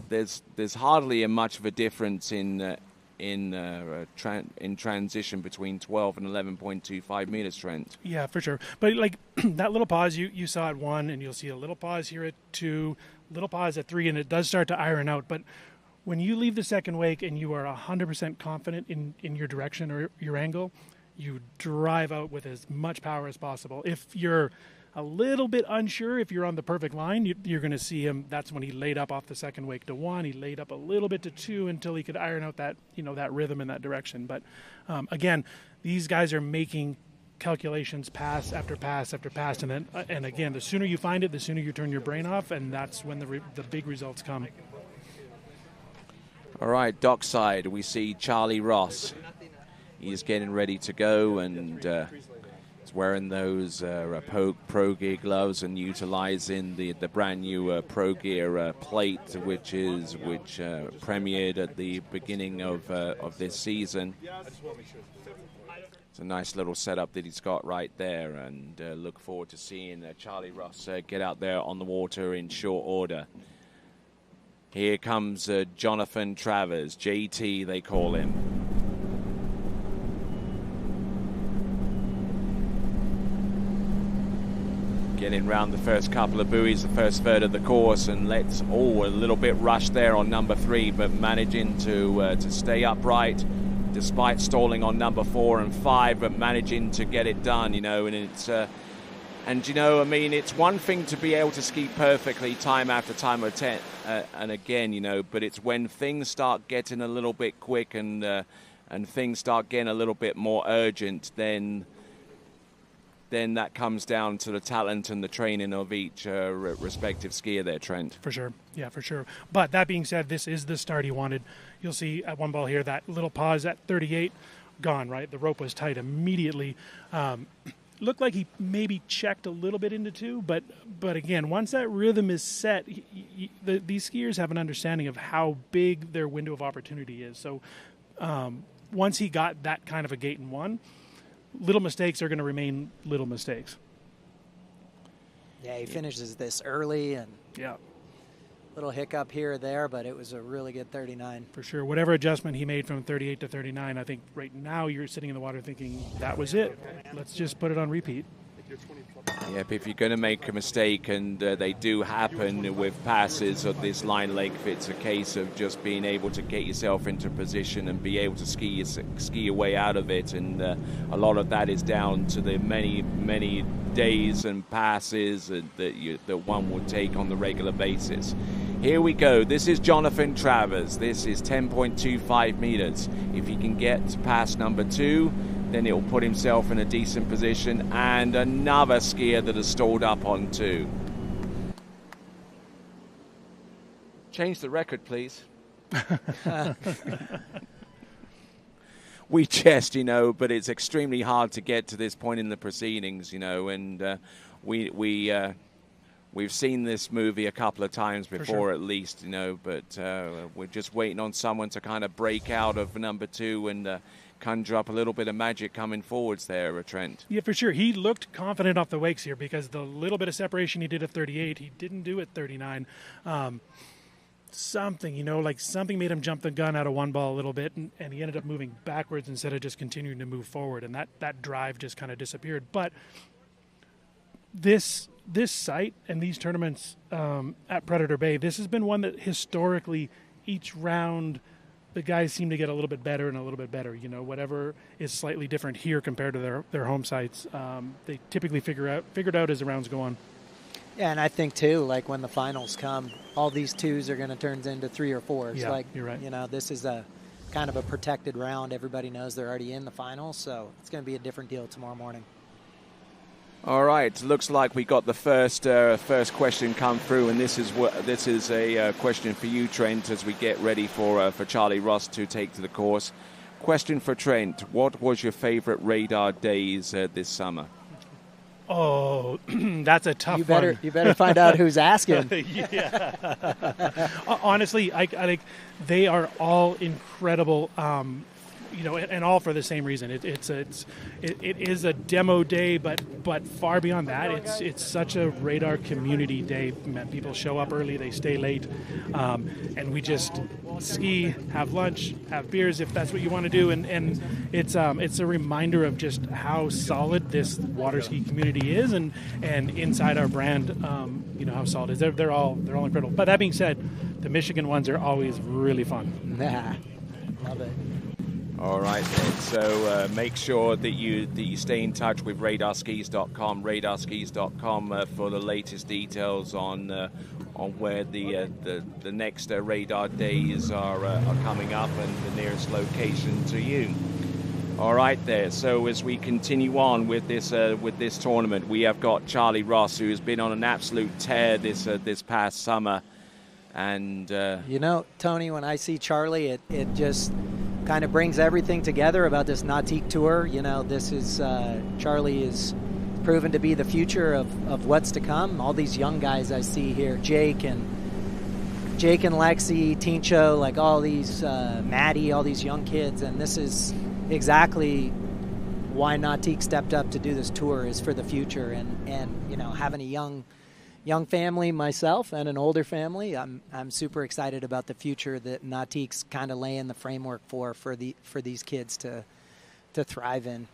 there's hardly much of a difference in transition between 12 and 11.25 meters, Trent. Yeah, for sure. But like that little pause you saw at 1, and you'll see a little pause here at 2, little pause at 3, and it does start to iron out. But when you leave the second wake and you are 100% confident in your direction or your angle, you drive out with as much power as possible. If you're a little bit unsure, if you're on the perfect line, you're going to see him. That's when he laid up off the second wake to 1. He laid up a little bit to 2 until he could iron out that, you know, that rhythm in that direction. But again, these guys are making calculations pass after pass after pass, and then and again, the sooner you find it, the sooner you turn your brain off, and that's when the big results come. All right, dockside, we see Charlie Ross. He's getting ready to go, and he's wearing those Pro Gear gloves and utilizing the brand new Pro Gear plate, which premiered at the beginning of this season. It's a nice little setup that he's got right there, and look forward to seeing Charlie Ross get out there on the water in short order. Here comes Jonathan Travers, JT they call him. Getting round the first couple of buoys, the first third of the course, and a little bit rushed there on number 3, but managing to stay upright despite stalling on number 4 and 5, but managing to get it done, you know. And it's you know, I mean, it's one thing to be able to ski perfectly time after time and again, you know, but it's when things start getting a little bit quick and things start getting a little bit more urgent, then that comes down to the talent and the training of each respective skier there, Trent. For sure. Yeah, for sure. But that being said, this is the start he wanted. You'll see at one ball here, that little pause at 38, gone, right? The rope was tight immediately. Looked like he maybe checked a little bit into 2, but again, once that rhythm is set, these skiers have an understanding of how big their window of opportunity is. So once he got that kind of a gate in 1, little mistakes are going to remain little mistakes. Yeah, he finishes this early, and little hiccup here or there, but it was a really good 39. For sure. Whatever adjustment he made from 38 to 39, I think right now you're sitting in the water thinking, that was it. Let's just put it on repeat. Yeah, but if you're going to make a mistake, and they do happen with passes of this line length, it's a case of just being able to get yourself into position and be able to ski your way out of it. And a lot of that is down to the many days and passes that one would take on the regular basis. Here we go. This is Jonathan Travers. This is 10.25 meters. If he can get past number 2, then he'll put himself in a decent position, and another skier that has stalled up on 2. Change the record, please. We jest, you know, but it's extremely hard to get to this point in the proceedings, you know, and we've seen this movie a couple of times before, at least, you know, but we're just waiting on someone to kind of break out of number 2 and conjure up a little bit of magic coming forwards there, Trent. Yeah, for sure. He looked confident off the wakes here, because the little bit of separation he did at 38, he didn't do at 39. Something, you know, like something made him jump the gun out of one ball a little bit, and he ended up moving backwards instead of just continuing to move forward, and that drive just kind of disappeared. But this site and these tournaments at Predator Bay, this has been one that historically each round the guys seem to get a little bit better and a little bit better. You know, whatever is slightly different here compared to their home sites, they typically figured out as the rounds go on. Yeah, and I think too, like when the finals come, all these 2s are going to turn into 3 or 4s. Yeah, like, you're right. You know, this is a kind of a protected round. Everybody knows they're already in the finals, so it's going to be a different deal tomorrow morning. All right, looks like we got the first question come through, and this is a question for you, Trent, as we get ready for Charlie Ross to take to the course. Question for Trent: what was your favorite radar days this summer? Oh, that's a tough one. You better find out who's asking. Yeah. Honestly, I think they are all incredible. You know, and all for the same reason. It is a demo day, but far beyond that, it's such a radar community day. People show up early, they stay late, and we just ski, have lunch, have beers if that's what you want to do, and it's a reminder of just how solid this water ski community is, and inside our brand, you know how solid it is. They're all incredible. But that being said, the Michigan ones are always really fun. Nah, love it. All right, then. So make sure that you stay in touch with radarskis.com, radarskis.com for the latest details on where the next radar days are coming up and the nearest location to you. All right, there. So as we continue on with this tournament, we have got Charlie Ross, who has been on an absolute tear this past summer, and you know, Tony, when I see Charlie, it just kind of brings everything together about this Nautique Tour. You know, this is Charlie is proven to be the future of what's to come. All these young guys I see here, Jake and Lexi, Tincho, like all these Maddie, all these young kids, and this is exactly why Nautique stepped up to do this tour, is for the future. And you know, having a young family myself and an older family, I'm super excited about the future that Nautique's kind of laying the framework for these kids to thrive in.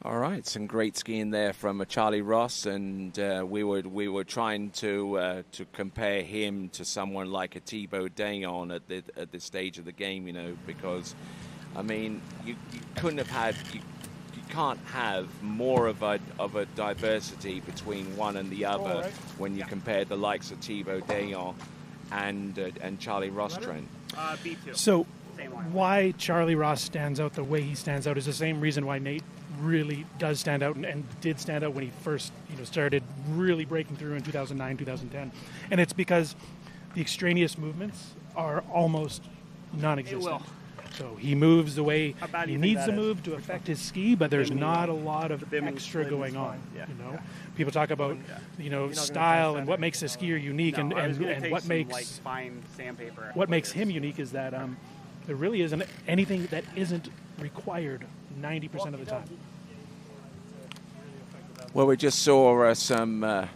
All right, some great skiing there from Charlie Ross, and we were trying to compare him to someone like a Thibaut Dayon at this stage of the game, you know, because I mean you couldn't have had. You can't have more of a diversity between one and the other when you compare the likes of Thibaut Dayon and Charlie Ross, Trent. B2. So why Charlie Ross stands out the way he stands out is the same reason why Nate really does stand out and did stand out when he first started really breaking through in 2009, 2010. And it's because the extraneous movements are almost non-existent. It will. So he moves the way he needs to move to affect his ski, but there's not a lot of extra going on. Yeah. You know, people talk about style and what makes a skier unique, and what makes fine sandpaper. What makes him unique is that there really isn't anything that isn't required 90% of the time. Well, we just saw some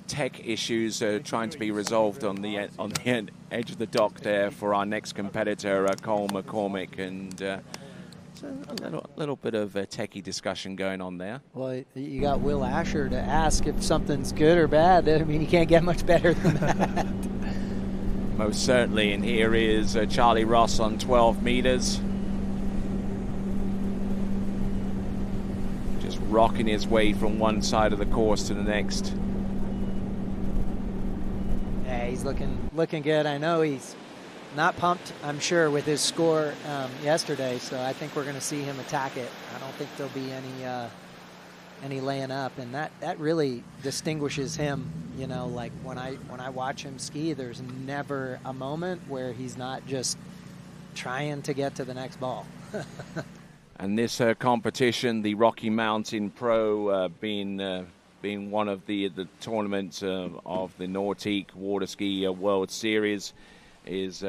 tech issues trying to be resolved on the edge of the dock there for our next competitor, Cole McCormick, and so a little bit of a techie discussion going on there. Well, you got Will Asher to ask if something's good or bad. I mean, you can't get much better than that. Most certainly, and here is Charlie Ross on 12 meters. Rocking his way from one side of the course to the next. Yeah, he's looking good. I know he's not pumped, I'm sure, with his score yesterday, so I think we're going to see him attack it. I don't think there'll be any laying up, and that really distinguishes him. You know, like when I watch him ski, there's never a moment where he's not just trying to get to the next ball. And this competition, the Rocky Mountain Pro, being one of the tournaments of the Nautique Water Ski World Series, is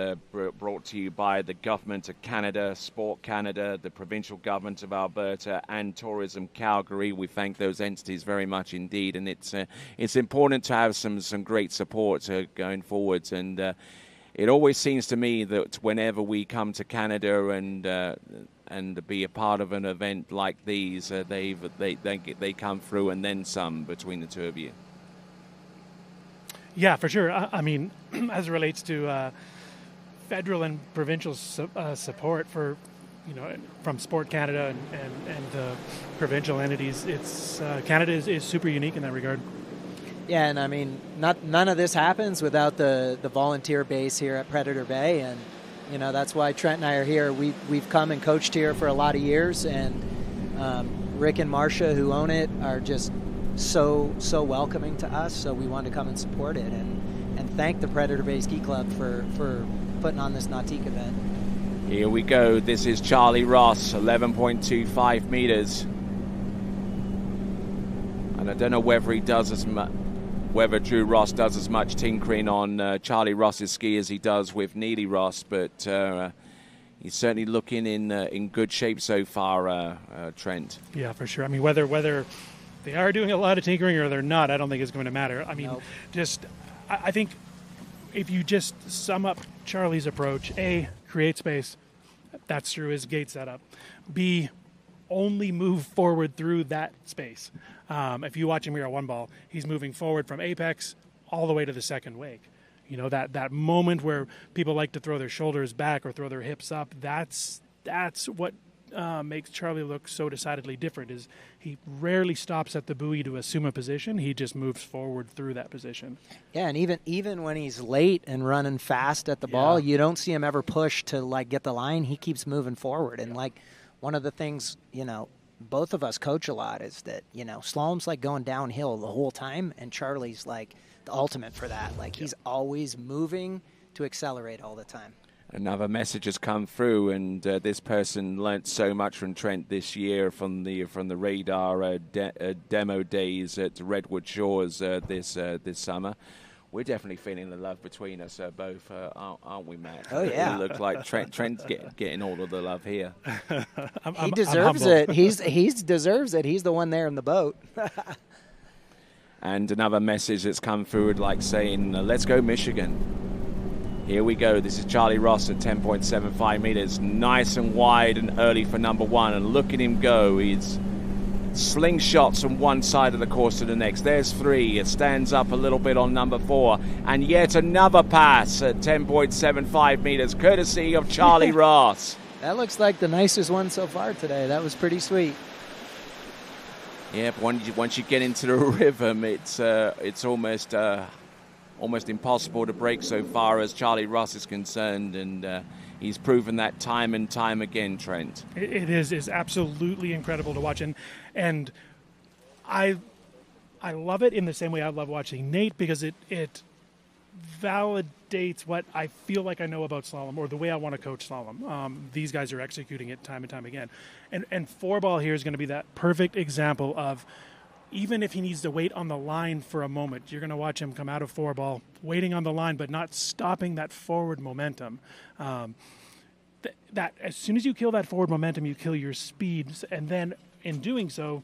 brought to you by the Government of Canada, Sport Canada, the Provincial Government of Alberta, and Tourism Calgary. We thank those entities very much indeed, and it's important to have some great support going forwards. And it always seems to me that whenever we come to Canada and and be a part of an event like these. They come through and then some between the two of you. Yeah, for sure. I mean, as it relates to federal and provincial support for, from Sport Canada and the provincial entities, it's Canada is super unique in that regard. Yeah, and I mean, none of this happens without the volunteer base here at Predator Bay, and that's why Trent and I are here. We've come and coached here for a lot of years, and Rick and Marcia, who own it, are just so welcoming to us. So we wanted to come and support it, and thank the Predator Bay Ski Club for putting on this Nautique event. Here we go. This is Charlie Ross, 11.25 meters, and I don't know whether Drew Ross does as much tinkering on Charlie Ross's ski as he does with Neely Ross, but he's certainly looking in good shape so far, Trent. Yeah, for sure. I mean, whether they are doing a lot of tinkering or they're not, I don't think it's going to matter. I mean, I think if you just sum up Charlie's approach, A, create space. That's through his gate setup. B, only move forward through that space. If you watch him here at one ball, he's moving forward from apex all the way to the second wake. That moment where people like to throw their shoulders back or throw their hips up, that's what makes Charlie look so decidedly different. Is he rarely stops at the buoy to assume a position. He just moves forward through that position. Yeah, and even when he's late and running fast at the ball, you don't see him ever push to get the line. He keeps moving forward. And one of the things, both of us coach a lot is that, slalom's like going downhill the whole time, and Charlie's like the ultimate for that. He's always moving to accelerate all the time. Another message has come through, and this person learnt so much from Trent this year from the radar demo days at Redwood Shores this summer. We're definitely feeling the love between us both, aren't we, Matt? Oh, yeah. It looks like Trent's getting all of the love here. He deserves it. He deserves it. He's the one there in the boat. And another message that's come through, saying, let's go Michigan. Here we go. This is Charlie Ross at 10.75 meters. Nice and wide and early for number one. And look at him go. He's slingshots from one side of the course to the next. There's three. It stands up a little bit on number four. And yet another pass at 10.75 meters, courtesy of Charlie Ross. That looks like the nicest one so far today. That was pretty sweet. Yeah, but once you get into the rhythm, it's almost impossible to break so far as Charlie Ross is concerned, and he's proven that time and time again, Trent. It is absolutely incredible to watch, and I love it in the same way I love watching Nate, because it validates what I feel like I know about slalom, or the way I want to coach slalom. These guys are executing it time and time again, and four ball here is going to be that perfect example of, even if he needs to wait on the line for a moment, you're going to watch him come out of four ball, waiting on the line, but not stopping that forward momentum. That as soon as you kill that forward momentum, you kill your speeds, and then in doing so,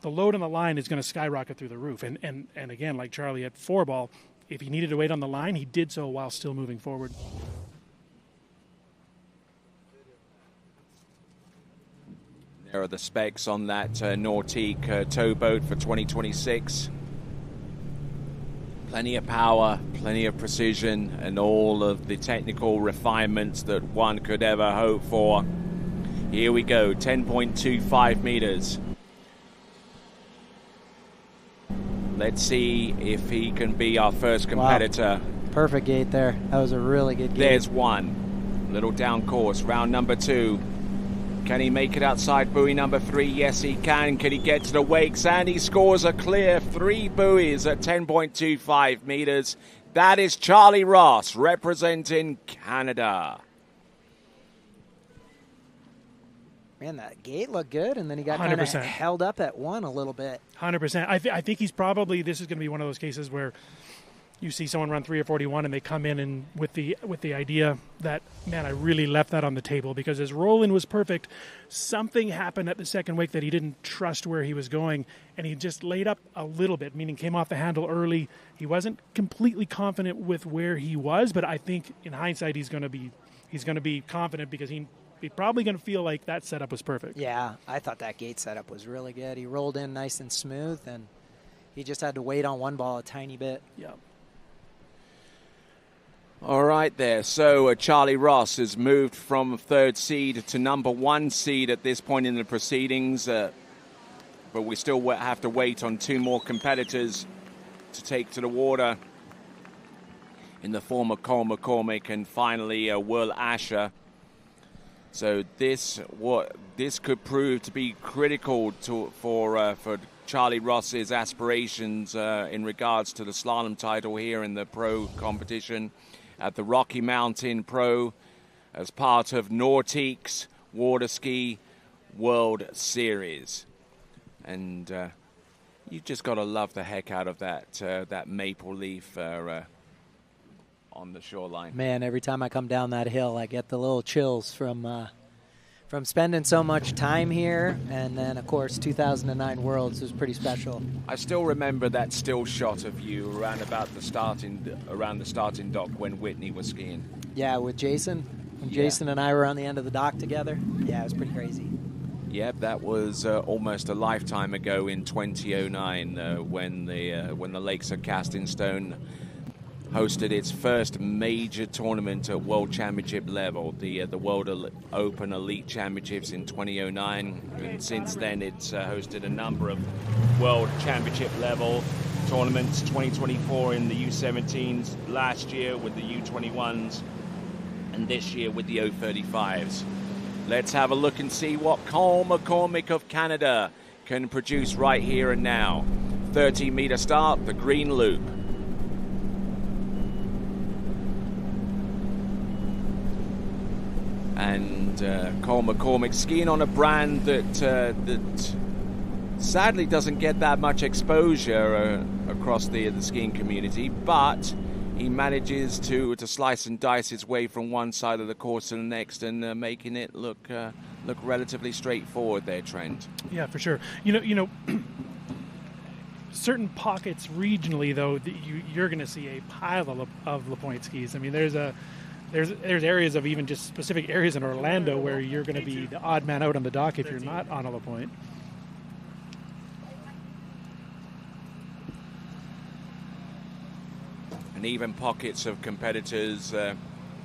the load on the line is going to skyrocket through the roof. And again, like Charlie at four ball, if he needed to wait on the line, he did so while still moving forward. There are the specs on that Nautique towboat for 2026. Plenty of power, plenty of precision, and all of the technical refinements that one could ever hope for. Here we go, 10.25 meters. Let's see if he can be our first competitor. Wow. Perfect gate there. That was a really good gate. There's one. Little down course, round number two. Can he make it outside buoy number three? Yes, he can. Can he get to the wakes? And he scores a clear 3 buoys at 10.25 meters. That is Charlie Ross representing Canada. Man, that gate looked good, and then he got kind of held up at one a little bit. 100%. I think he's probably, this is going to be one of those cases where you see someone run 3 or 41 and they come in and with the idea that, man, I really left that on the table, because his roll-in was perfect. Something happened at the second wake that he didn't trust where he was going, and he just laid up a little bit, meaning came off the handle early. He wasn't completely confident with where he was, but I think in hindsight he's going to be confident, because he probably going to feel like that setup was perfect. Yeah, I thought that gate setup was really good. He rolled in nice and smooth, and he just had to wait on one ball a tiny bit. Yeah. All right there. So Charlie Ross has moved from 3rd seed to number 1 seed at this point in the proceedings. But we still have to wait on 2 more competitors to take to the water in the form of Cole McCormick and finally Will Asher. So this could prove to be critical for Charlie Ross's aspirations in regards to the slalom title here in the pro competition at the Rocky Mountain Pro as part of Nordique's Water Ski World Series. And you just got to love the heck out of that maple leaf on the shoreline. Man, every time I come down that hill, I get the little chills from spending so much time here, and then of course 2009 Worlds was pretty special. I still remember that still shot of you around the starting dock when Whitney was skiing. Yeah, with Jason. When Jason and I were on the end of the dock together. Yeah, it was pretty crazy. Yep, that was almost a lifetime ago in 2009 when the Lakes of Casting Stone hosted its first major tournament at World Championship level, the World Open Elite Championships in 2009. And since then, it's hosted a number of World Championship level tournaments, 2024 in the U17s, last year with the U21s, and this year with the O35s. Let's have a look and see what Cole McCormick of Canada can produce right here and now. 30-meter start, the green loop. And Cole McCormick skiing on a brand that sadly doesn't get that much exposure across the skiing community, but he manages to slice and dice his way from one side of the course to the next, and making it look relatively straightforward there, Trent. Yeah, for sure. You know, certain pockets regionally, though, you're going to see a pile of LaPointe skis. I mean, there's areas of even just specific areas in Orlando where you're going to be the odd man out on the dock if you're not on a LaPointe. And even pockets of competitors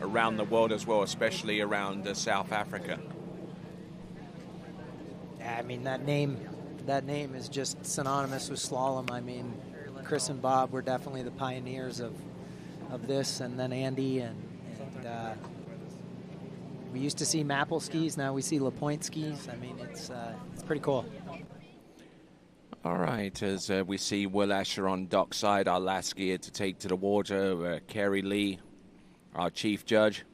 around the world as well, especially around South Africa. Yeah, I mean, that name is just synonymous with slalom. I mean, Chris and Bob were definitely the pioneers of this, and then Andy, and we used to see Maple skis, now we see LaPointe skis. I mean, it's pretty cool. All right, as we see Will Asher on dockside, our last skier to take to the water, Kerry Lee, our chief judge.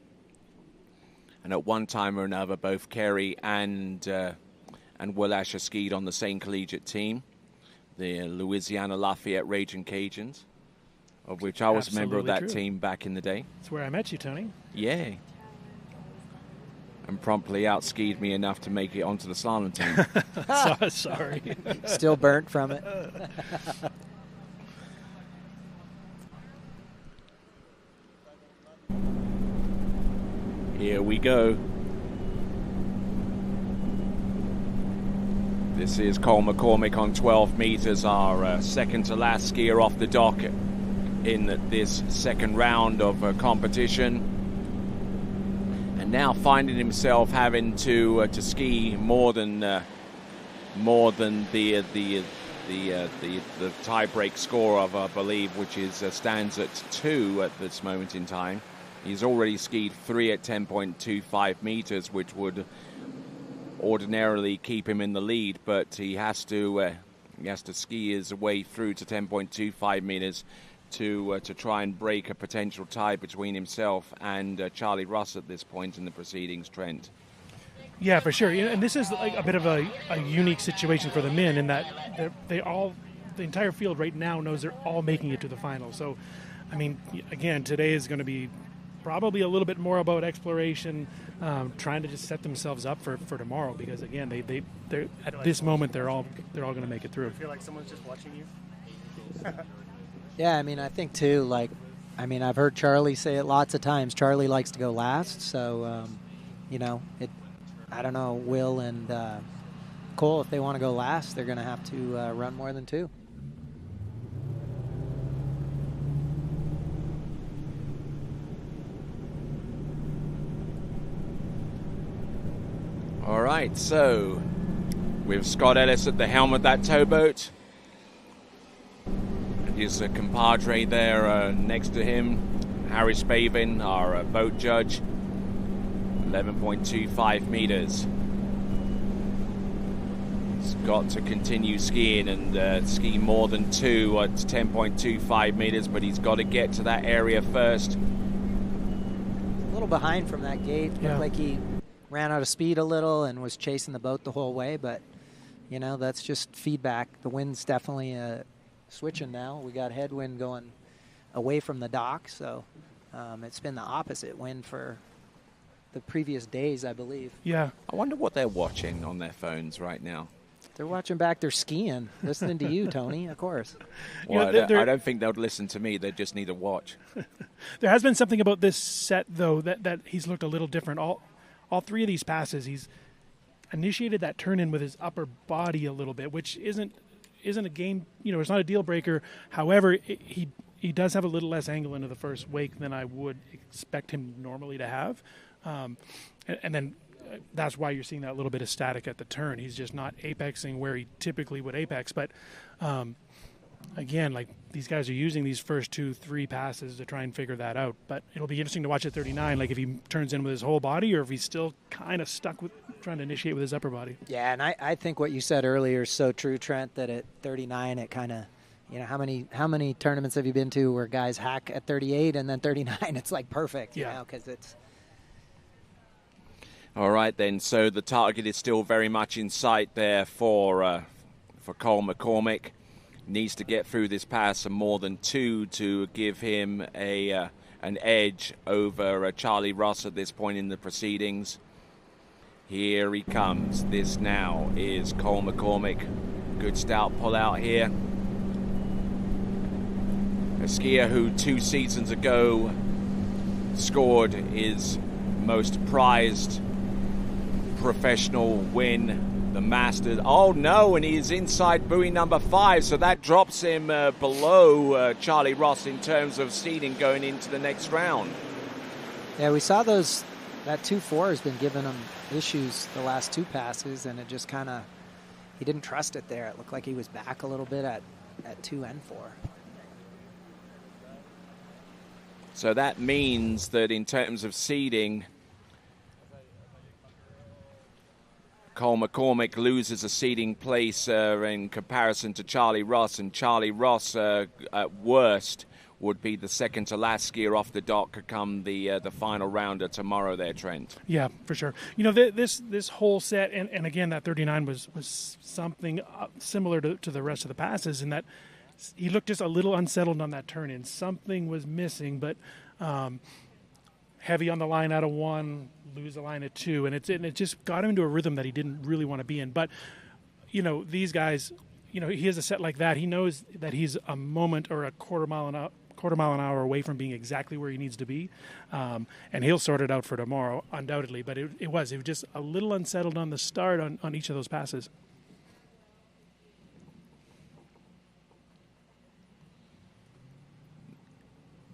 And at one time or another, both Kerry and Will Asher skied on the same collegiate team, the Louisiana Lafayette Raging Cajuns, of which I was a member of that team back in the day. That's where I met you, Tony. Yeah. And promptly out-skied me enough to make it onto the slalom team. Sorry. Still burnt from it. Here we go. This is Cole McCormick on 12 meters, our second to last skier off the dock in this second round of competition. And now finding himself having to ski more than the tie break score of, I believe, which stands at 2 at this moment in time. He's already skied 3 at 10.25 meters, which would ordinarily keep him in the lead, but he has to ski his way through to 10.25 meters to try and break a potential tie between himself and Charlie Ross at this point in the proceedings, Trent. Yeah, for sure. And this is like a bit of a unique situation for the men in that the entire field right now knows they're all making it to the final. So, I mean, again, today is going to be probably a little bit more about exploration, trying to just set themselves up for tomorrow, because again, they're at this moment they're all going to make it through. I feel like someone's just watching you. Yeah, I mean, I think too, I've heard Charlie say it lots of times. Charlie likes to go last, so, I don't know, Will and Cole, if they want to go last, they're going to have to run more than 2. All right, so with Scott Ellis at the helm of that towboat, and his compadre there next to him, Harry Spavin, our boat judge, 11.25 meters. He's got to continue skiing and ski more than 2 at 10.25 meters, but he's got to get to that area first. A little behind from that gate. Looked like he ran out of speed a little and was chasing the boat the whole way, but you know, that's just feedback. The wind's definitely switching now. We got headwind going away from the dock, so it's been the opposite wind for the previous days, I believe. Yeah. I wonder what they're watching on their phones right now. They're watching back their skiing, listening to you, Tony, of course. Well, I don't think they'd listen to me. They just need to watch. There has been something about this set, though, that he's looked a little different. All 3 of these passes, he's initiated that turn-in with his upper body a little bit, which isn't a game, it's not a deal breaker. However, he does have a little less angle into the first wake than I would expect him normally to have. And then that's why you're seeing that little bit of static at the turn. He's just not apexing where he typically would apex. But again, like, these guys are using these first 2-3 passes to try and figure that out. But it'll be interesting to watch at 39, like if he turns in with his whole body or if he's still kind of stuck with trying to initiate with his upper body. Yeah, and I think what you said earlier is so true, Trent, that at 39 it kind of, how many tournaments have you been to where guys hack at 38 and then 39 it's like perfect, because it's... All right, then. So the target is still very much in sight there for Cole McCormick. Needs to get through this pass and more than 2 to give him an edge over Charlie Ross at this point in the proceedings. Here he comes. This now is Cole McCormick. Good stout pull out here. A skier who 2 seasons ago scored his most prized professional win, the Masters. Oh no, and he's inside buoy number 5, so that drops him below Charlie Ross in terms of seeding going into the next round. Yeah, we saw that 2-4 has been giving him issues the last 2 passes, and it just kind of, he didn't trust it there. It looked like he was back a little bit at 2 and 4. So that means that in terms of seeding, Cole McCormick loses a seeding place in comparison to Charlie Ross, and Charlie Ross, at worst, would be the second to last skier off the dock come the final rounder tomorrow there, Trent. Yeah, for sure. This whole set, and again, that 39 was something similar to the rest of the passes in that he looked just a little unsettled on that turn-in. Something was missing, but heavy on the line out of 1, lose the line at 2, and it just got him into a rhythm that he didn't really want to be in. But, these guys, he has a set like that. He knows that he's a moment or a quarter mile an hour away from being exactly where he needs to be, and he'll sort it out for tomorrow, undoubtedly. But it was just a little unsettled on the start on each of those passes.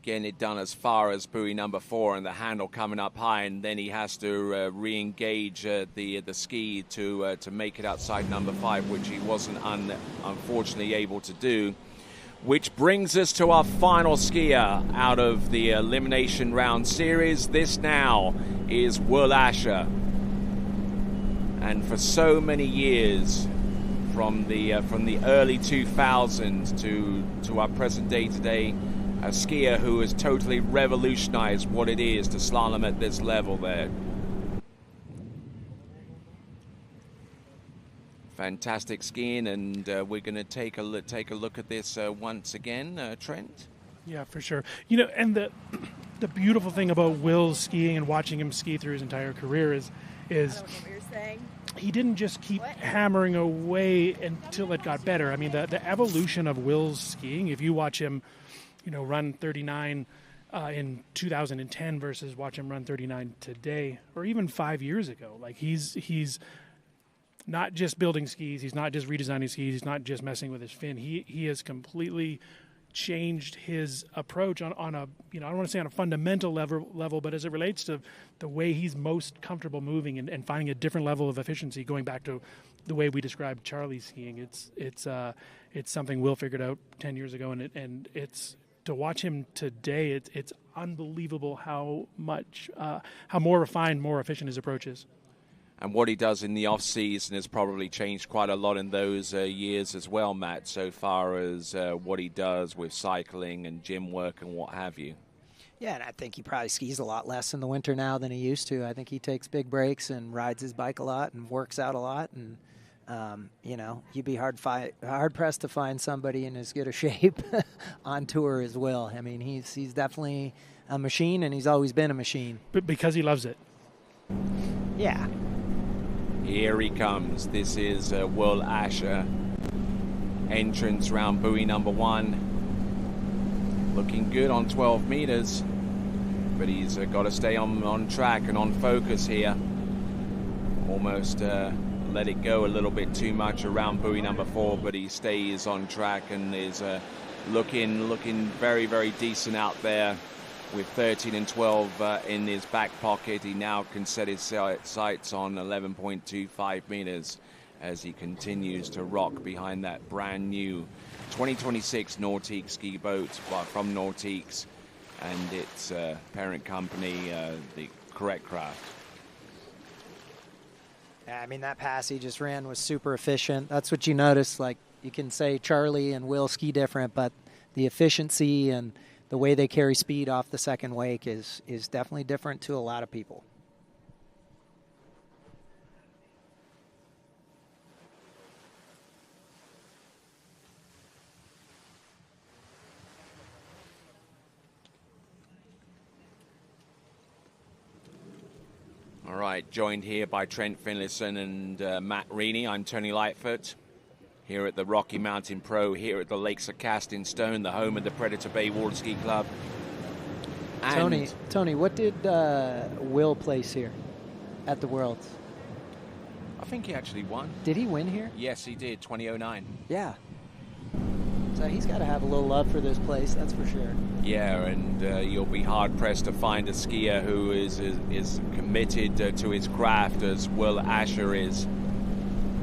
Getting it done as far as buoy number 4 and the handle coming up high, and then he has to re-engage the ski to make it outside number 5, which he wasn't unfortunately able to do. Which brings us to our final skier out of the Elimination Round Series. This now is Will Asher. And for so many years, from the early 2000s to our present day today, a skier who has totally revolutionized what it is to slalom at this level there. Fantastic skiing, and we're going to take a look at this once again, Trent. Yeah, for sure. And the beautiful thing about Will's skiing and watching him ski through his entire career is I don't know what you're saying. He didn't just keep hammering away until it got better. I mean, the evolution of Will's skiing, if you watch him, run 39 in 2010 versus watch him run 39 today, or even 5 years ago. Like he's not just building skis, he's not just redesigning skis, he's not just messing with his fin. He has completely changed his approach on a, I don't want to say on a fundamental level, but as it relates to the way he's most comfortable moving and finding a different level of efficiency, going back to the way we described Charlie skiing. It's something Will figured out 10 years ago, and it's to watch him today. It's unbelievable how much how more refined, more efficient his approach is. And what he does in the off-season has probably changed quite a lot in those years as well, Matt, so far as what he does with cycling and gym work and what have you. Yeah, and I think he probably skis a lot less in the winter now than he used to. I think he takes big breaks and rides his bike a lot and works out a lot. And, you'd be hard-pressed to find somebody in as good a shape on tour as Will. I mean, he's definitely a machine, and he's always been a machine. But because he loves it. Yeah. Here he comes. This is Will Asher. Entrance round buoy number 1. Looking good on 12 meters. But he's got to stay on track and on focus here. Almost let it go a little bit too much around buoy number 4, but he stays on track and is looking very, very decent out there. With 13 and 12 in his back pocket, he now can set his sights on 11.25 meters as he continues to rock behind that brand new 2026 Nautique ski boat from Nautique's and its parent company, the Correct Craft. Yeah, I mean, that pass he just ran was super efficient. That's what you notice. Like, you can say Charlie and Will ski different, but the efficiency and the way they carry speed off the second wake is definitely different to a lot of people. All right, joined here by Trent Finlayson and Matt Reaney. I'm Tony Lightfoot. Here at the Rocky Mountain Pro, here at the Lakes of Casting Stone, the home of the Predator Bay Water Ski Club. And Tony, what did Will place here at the Worlds? I think he actually won. Did he win here? Yes, he did, 2009. Yeah. So he's got to have a little love for this place, that's for sure. Yeah, and you'll be hard-pressed to find a skier who is committed to his craft as Will Asher is.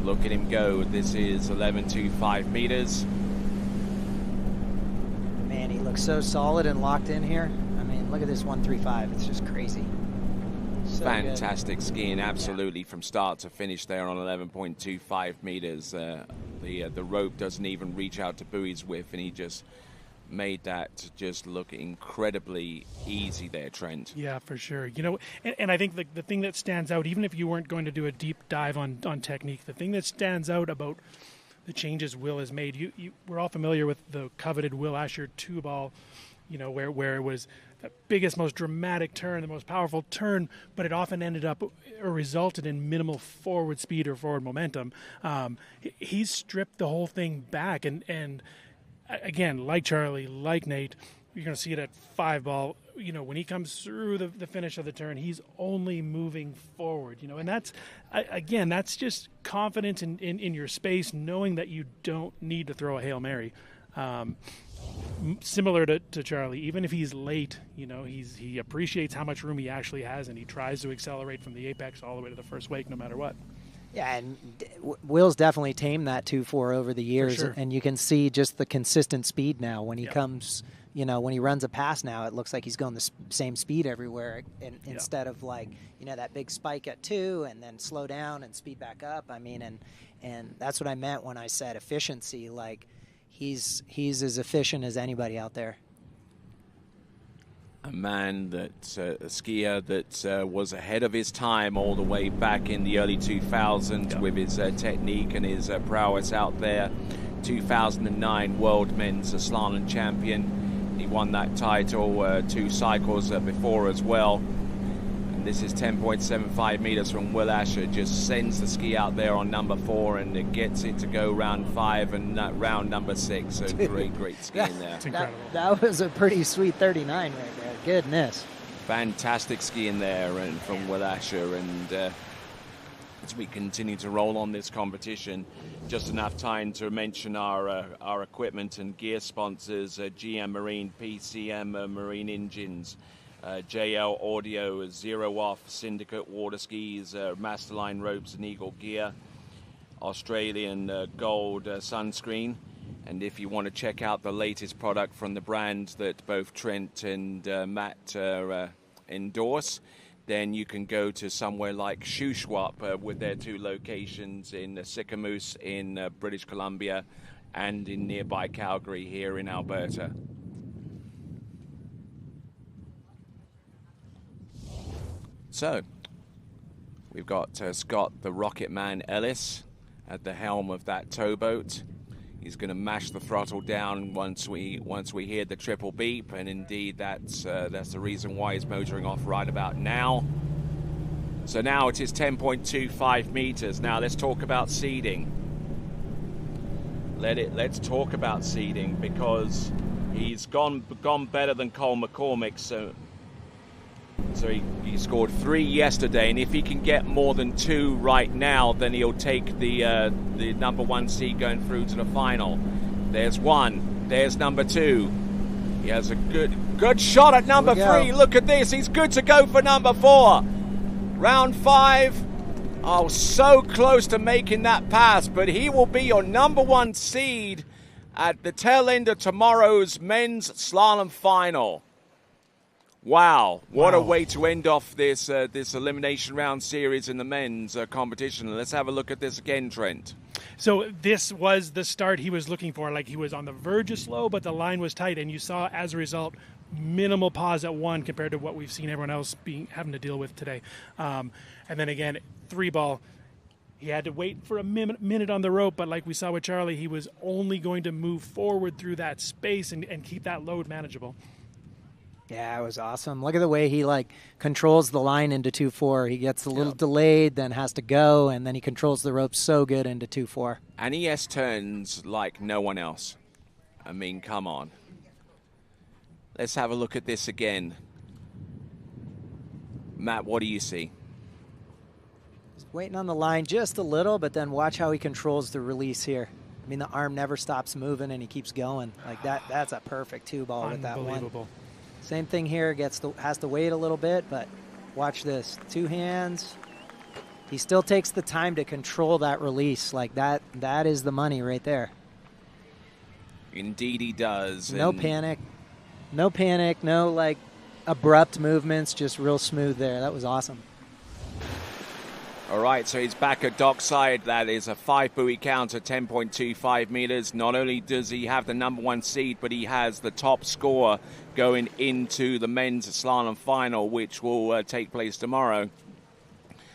Look at him go. This is 11.25 meters. Man, he looks so solid and locked in here. I mean, look at this 135. It's just crazy. So fantastic good skiing, absolutely, from start to finish there on 11.25 meters. The rope doesn't even reach out to buoy's width, and he just made that just look incredibly easy there, Trent. Yeah, for sure. And I think the thing that stands out, even if you weren't going to do a deep dive on technique, the thing that stands out about the changes Will has made, we're all familiar with the coveted Will Asher 2-ball, where it was the biggest, most dramatic turn, the most powerful turn, but it often ended up or resulted in minimal forward speed or forward momentum. He's stripped the whole thing back, and again, like Charlie, like Nate, you're going to see it at 5-ball. When he comes through the finish of the turn, he's only moving forward. And that's just confidence in your space, knowing that you don't need to throw a Hail Mary. Similar to Charlie, even if he's late, he appreciates how much room he actually has, and he tries to accelerate from the apex all the way to the first wake, no matter what. Yeah, and Will's definitely tamed that 2.4 over the years, sure. And you can see just the consistent speed now. When he comes, when he runs a pass now, it looks like he's going the same speed everywhere, instead of that big spike at 2 and then slow down and speed back up. I mean, and that's what I meant when I said efficiency. Like, he's as efficient as anybody out there. A man that's a skier that was ahead of his time all the way back in the early 2000s with his technique and his prowess out there. 2009 World Men's Slalom Champion. He won that title 2 cycles before as well. And this is 10.75 meters from Will Asher. Just sends the ski out there on number 4 and it gets it to go round 5 and round number 6. So great skiing there. It's incredible. That was a pretty sweet 39 right there. goodness. Fantastic skiing there and from Will Asher. And as we continue to roll on this competition, just enough time to mention our equipment and gear sponsors, GM Marine, PCM Marine Engines, JL Audio, Zero Off, Syndicate Water Skis, Masterline Ropes and Eagle Gear, Australian Gold Sunscreen. And if you want to check out the latest product from the brand that both Trent and Matt endorse, then you can go to somewhere like Shoe Swap with their 2 locations in Sicamous in British Columbia and in nearby Calgary here in Alberta. So, we've got Scott the Rocket Man Ellis at the helm of that towboat. He's going to mash the throttle down once we hear the triple beep, and indeed that's the reason why he's motoring off right about now. So now it is 10.25 meters. Now let's talk about seeding. Let's talk about seeding because he's gone better than Cole McCormick. So he scored 3 yesterday, and if he can get more than 2 right now, then he'll take the number 1 seed going through to the final. There's 1. There's number 2. He has a good shot at number 3. Look at this. He's good to go for number 4. Round 5. Oh, so close to making that pass, but he will be your number 1 seed at the tail end of tomorrow's men's slalom final. Wow, what a way to end off this elimination round series in the men's competition. Let's have a look at this again, Trent. So this was the start he was looking for. Like, he was on the verge of slow, but the line was tight, and you saw, as a result, minimal pause at 1 compared to what we've seen everyone else having to deal with today. And then again, 3-ball, he had to wait for a minute on the rope, but like we saw with Charlie, he was only going to move forward through that space and keep that load manageable. Yeah, it was awesome. Look at the way he controls the line into 2-4. He gets a little delayed, then has to go, and then he controls the rope so good into 2-4. And he turns like no one else. I mean, come on. Let's have a look at this again. Matt, what do you see? He's waiting on the line just a little, but then watch how he controls the release here. I mean, the arm never stops moving, and he keeps going. Like that's a perfect 2-ball with that one. Unbelievable. Same thing here, has to wait a little bit, but watch this. 2 hands. He still takes the time to control that release. Like that is the money right there. Indeed he does. No panic. No panic, no abrupt movements, just real smooth there. That was awesome. All right, so he's back at dockside. That is a 5-buoy count at 10.25 meters. Not only does he have the number 1 seed, but he has the top score going into the men's slalom final, which will take place tomorrow.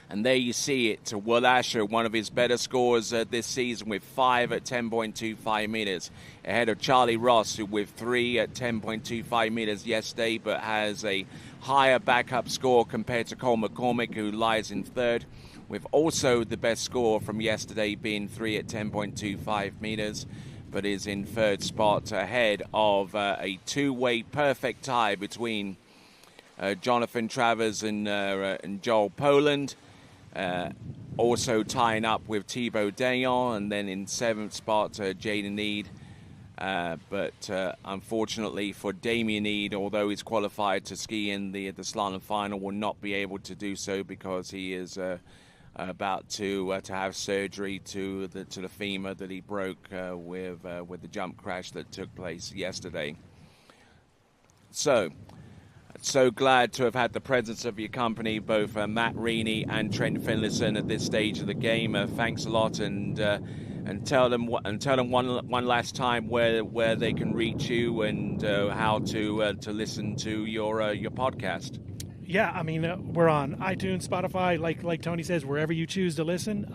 And there you see it. Will Asher, one of his better scores this season with 5 at 10.25 meters. Ahead of Charlie Ross, who with 3 at 10.25 meters yesterday, but has a higher backup score compared to Cole McCormick, who lies in 3rd. With also the best score from yesterday being 3 at 10.25 meters, but is in 3rd spot ahead of a 2-way perfect tie between Jonathan Travers and Joel Poland. Also tying up with Thibaut Dayon, and then in 7th spot, Jaden Need. But unfortunately for Damien Need, although he's qualified to ski in the slalom final, will not be able to do so because he is about to have surgery to the femur that he broke with the jump crash that took place yesterday. So glad to have had the presence of your company, both Matt Reaney and Trent Finlayson at this stage of the game. Thanks a lot, and tell them one last time where they can reach you and how to listen to your podcast. Yeah, I mean, we're on iTunes, Spotify, like Tony says, wherever you choose to listen.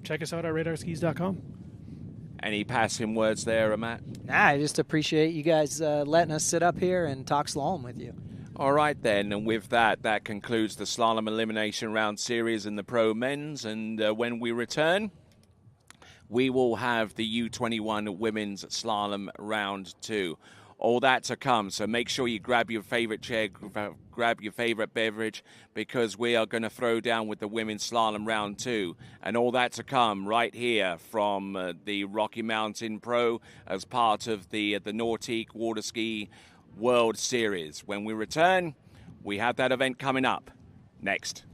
Check us out at radarskis.com. Any passing words there, Matt? I just appreciate you guys letting us sit up here and talk slalom with you. All right, then, and with that concludes the Slalom Elimination Round Series in the Pro Men's, and when we return, we will have the U21 Women's Slalom Round 2. all that to come. So make sure you grab your favorite chair, grab your favorite beverage, because we are going to throw down with the women's slalom round 2. And all that to come right here from the Rocky Mountain Pro as part of the Nautique Water Ski World Series. When we return, we have that event coming up next.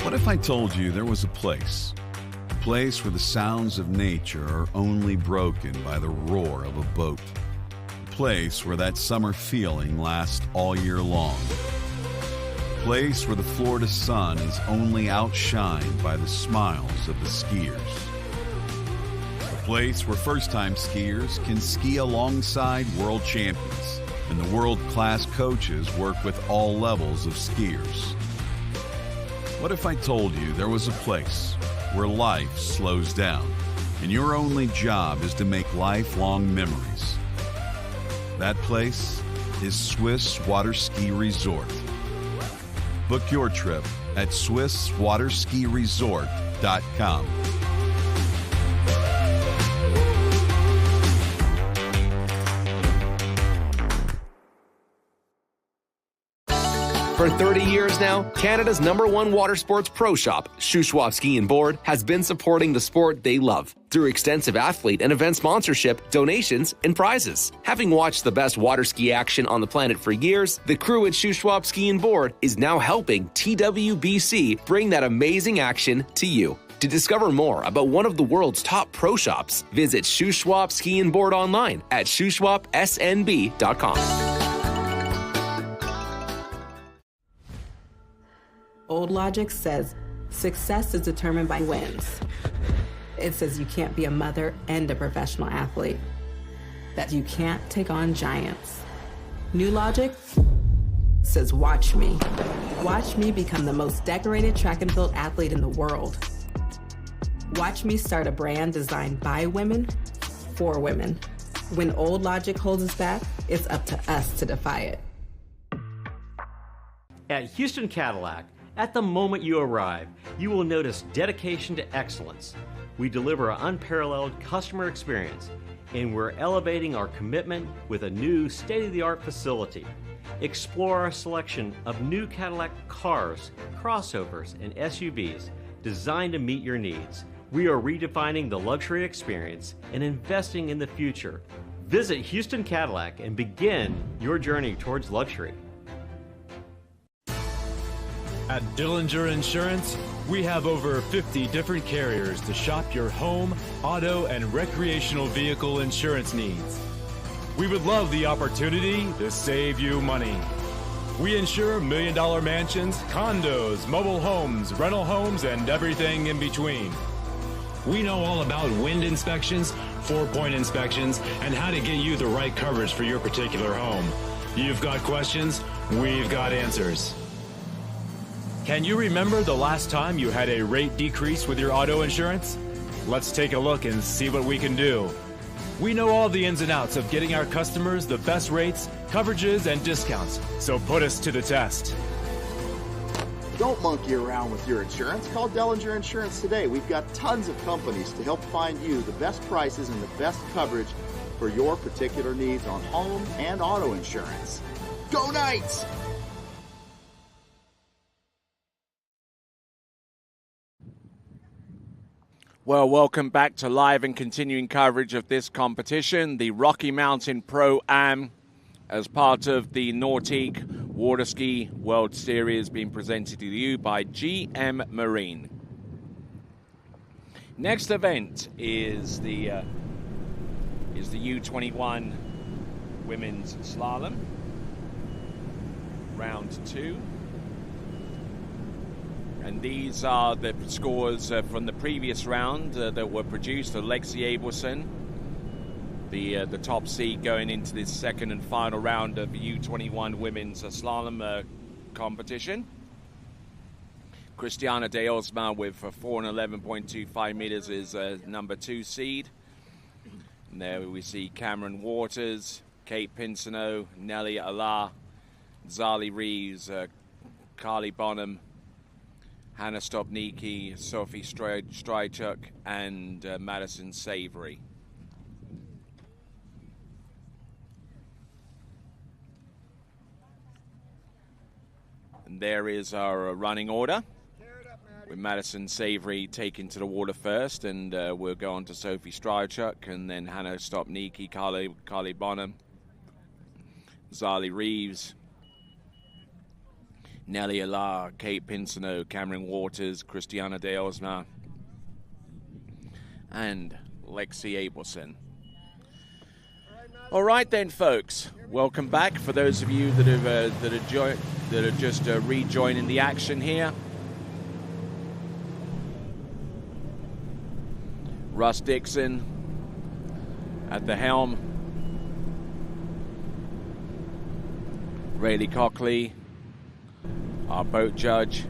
What if I told you there was a place where the sounds of nature are only broken by the roar of a boat, a place where that summer feeling lasts all year long, a place where the Florida sun is only outshined by the smiles of the skiers, a place where first-time skiers can ski alongside world champions and the world-class coaches work with all levels of skiers. What if I told you there was a place where life slows down and your only job is to make lifelong memories? That place is Swiss Water Ski Resort. Book your trip at SwissWaterSkiResort.com. For 30 years now, Canada's #1 water sports pro shop, Shuswap Ski and Board, has been supporting the sport they love through extensive athlete and event sponsorship, donations, and prizes. Having watched the best water ski action on the planet for years, the crew at Shuswap Ski and Board is now helping TWBC bring that amazing action to you. To discover more about one of the world's top pro shops, visit Shuswap Ski and Board online at shuswapsnb.com. Old logic says success is determined by wins. It says you can't be a mother and a professional athlete, that you can't take on giants. New logic says watch me. Watch me become the most decorated track and field athlete in the world. Watch me start a brand designed by women, for women. When old logic holds us back, it's up to us to defy it. At Houston Cadillac, at the moment you arrive, you will notice dedication to excellence. We deliver an unparalleled customer experience, and we're elevating our commitment with a new state-of-the-art facility. Explore our selection of new Cadillac cars, crossovers, and SUVs designed to meet your needs. We are redefining the luxury experience and investing in the future. Visit Houston Cadillac and begin your journey towards luxury. At Dillinger Insurance, we have over 50 different carriers to shop your home, auto, and recreational vehicle insurance needs. We would love the opportunity to save you money. We insure $1 million mansions, condos, mobile homes, rental homes, and everything in between. We know all about wind inspections, 4-point inspections, and how to get you the right coverage for your particular home. You've got questions, we've got answers. Can you remember the last time you had a rate decrease with your auto insurance? Let's take a look and see what we can do. We know all the ins and outs of getting our customers the best rates, coverages, and discounts, so put us to the test. Don't monkey around with your insurance. Call Dillinger Insurance today. We've got tons of companies to help find you the best prices and the best coverage for your particular needs on home and auto insurance. Go Knights! Well, welcome back to live and continuing coverage of this competition, the Rocky Mountain Pro-Am, as part of the Nautique Water Ski World Series being presented to you by GM Marine. Next event is the U21 Women's Slalom, round 2. And these are the scores from the previous round that were produced. Alexi Abelson, the top seed going into this second and final round of the U21 women's slalom competition. Christiana de Osma with 4 and 11.25 meters is number 2 seed. And there we see Cameron Waters, Kate Pinsino, Nelly Allah, Zali Reeves, Carly Bonham, Hannah Stopnicki, Sophie Strychuk, and Madison Savory. And there is our running order, with Madison Savory taken to the water first, and we'll go on to Sophie Strychuk, and then Hannah Stopnicki, Carly Bonham, Zali Reeves, Nelly Allah, Kate Pinsino, Cameron Waters, Christiana de Osma, and Lexi Abelson. All right then, folks. Welcome back. For those of you that are just rejoining the action here, Russ Dixon at the helm, Rayleigh Cockley, our boat judge,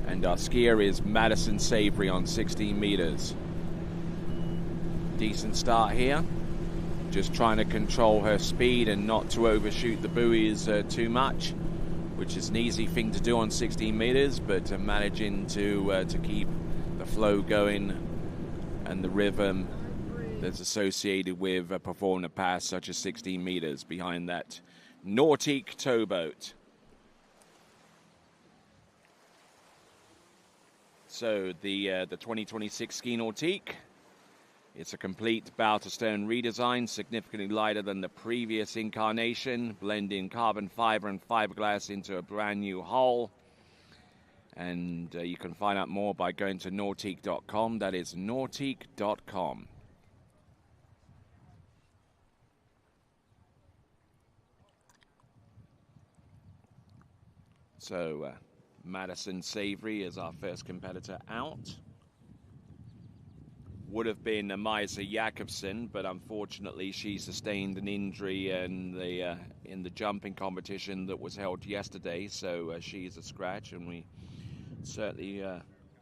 and our skier is Madison Savory on 16 meters. Decent start here. Just trying to control her speed and not to overshoot the buoys too much, which is an easy thing to do on 16 meters, but managing to keep the flow going and the rhythm that's associated with performing a pass such as 16 meters behind that Nautique towboat. So the 2026 Ski Nautique, it's a complete bow-to-stern redesign, significantly lighter than the previous incarnation, blending carbon fiber and fiberglass into a brand new hull. And you can find out more by going to nautique.com. That is nautique.com. So Madison Savory is our first competitor out. Would have been Maisa Jakobsen, but unfortunately she sustained an injury in the jumping competition that was held yesterday, so she's a scratch, and we certainly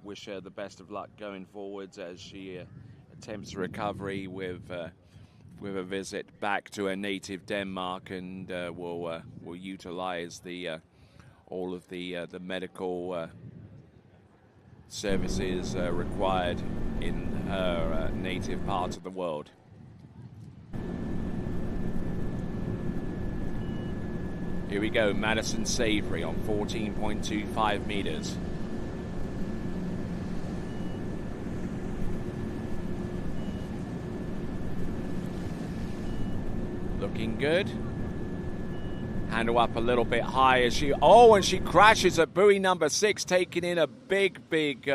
wish her the best of luck going forwards as she attempts recovery with a visit back to her native Denmark, and will utilize all of the medical services required in her native part of the world. Here we go, Madison Savory on 14.25 meters. Looking good. Handle up a little bit high as and she crashes at buoy number 6, taking in a big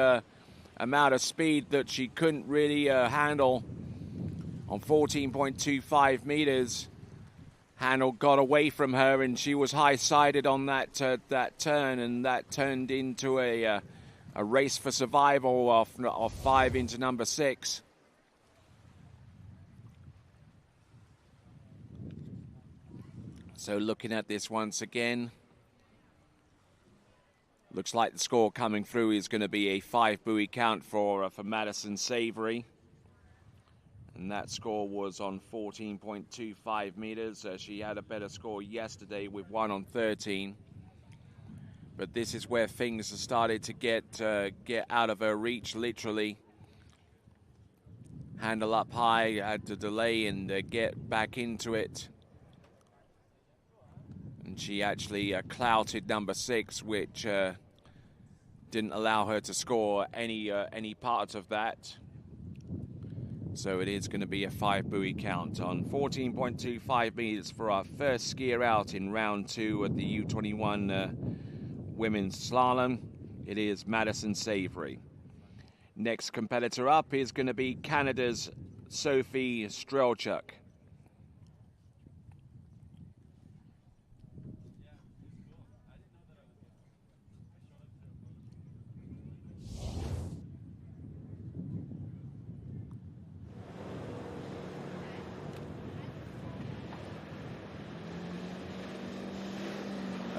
amount of speed that she couldn't really handle on 14.25 meters. Handle got away from her, and she was high-sided on that turn, and that turned into a race for survival off 5 into number 6. So looking at this once again, looks like the score coming through is going to be a 5 buoy count for Madison Savory. And that score was on 14.25 meters. She had a better score yesterday with 1 on 13. But this is where things have started to get out of her reach, literally. Handle up high, had to delay and get back into it. And she actually clouted number 6, which didn't allow her to score any part of that. So it is going to be a 5 buoy count on 14.25 meters for our first skier out in round 2 of the U21 women's slalom. It is Madison Savory. Next competitor up is going to be Canada's Sophie Strychuk.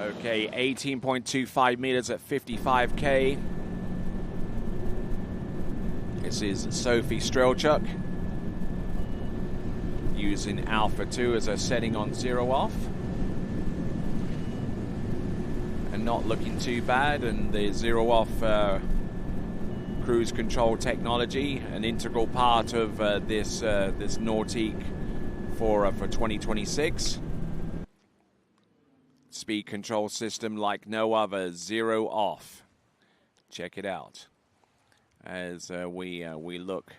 Okay, 18.25 meters at 55K. This is Sophie Strelchuk using Alpha 2 as a setting on 0 off. And not looking too bad, and the 0 off cruise control technology, an integral part of this Nautique for 2026. Speed control system like no other, 0 off. Check it out as we look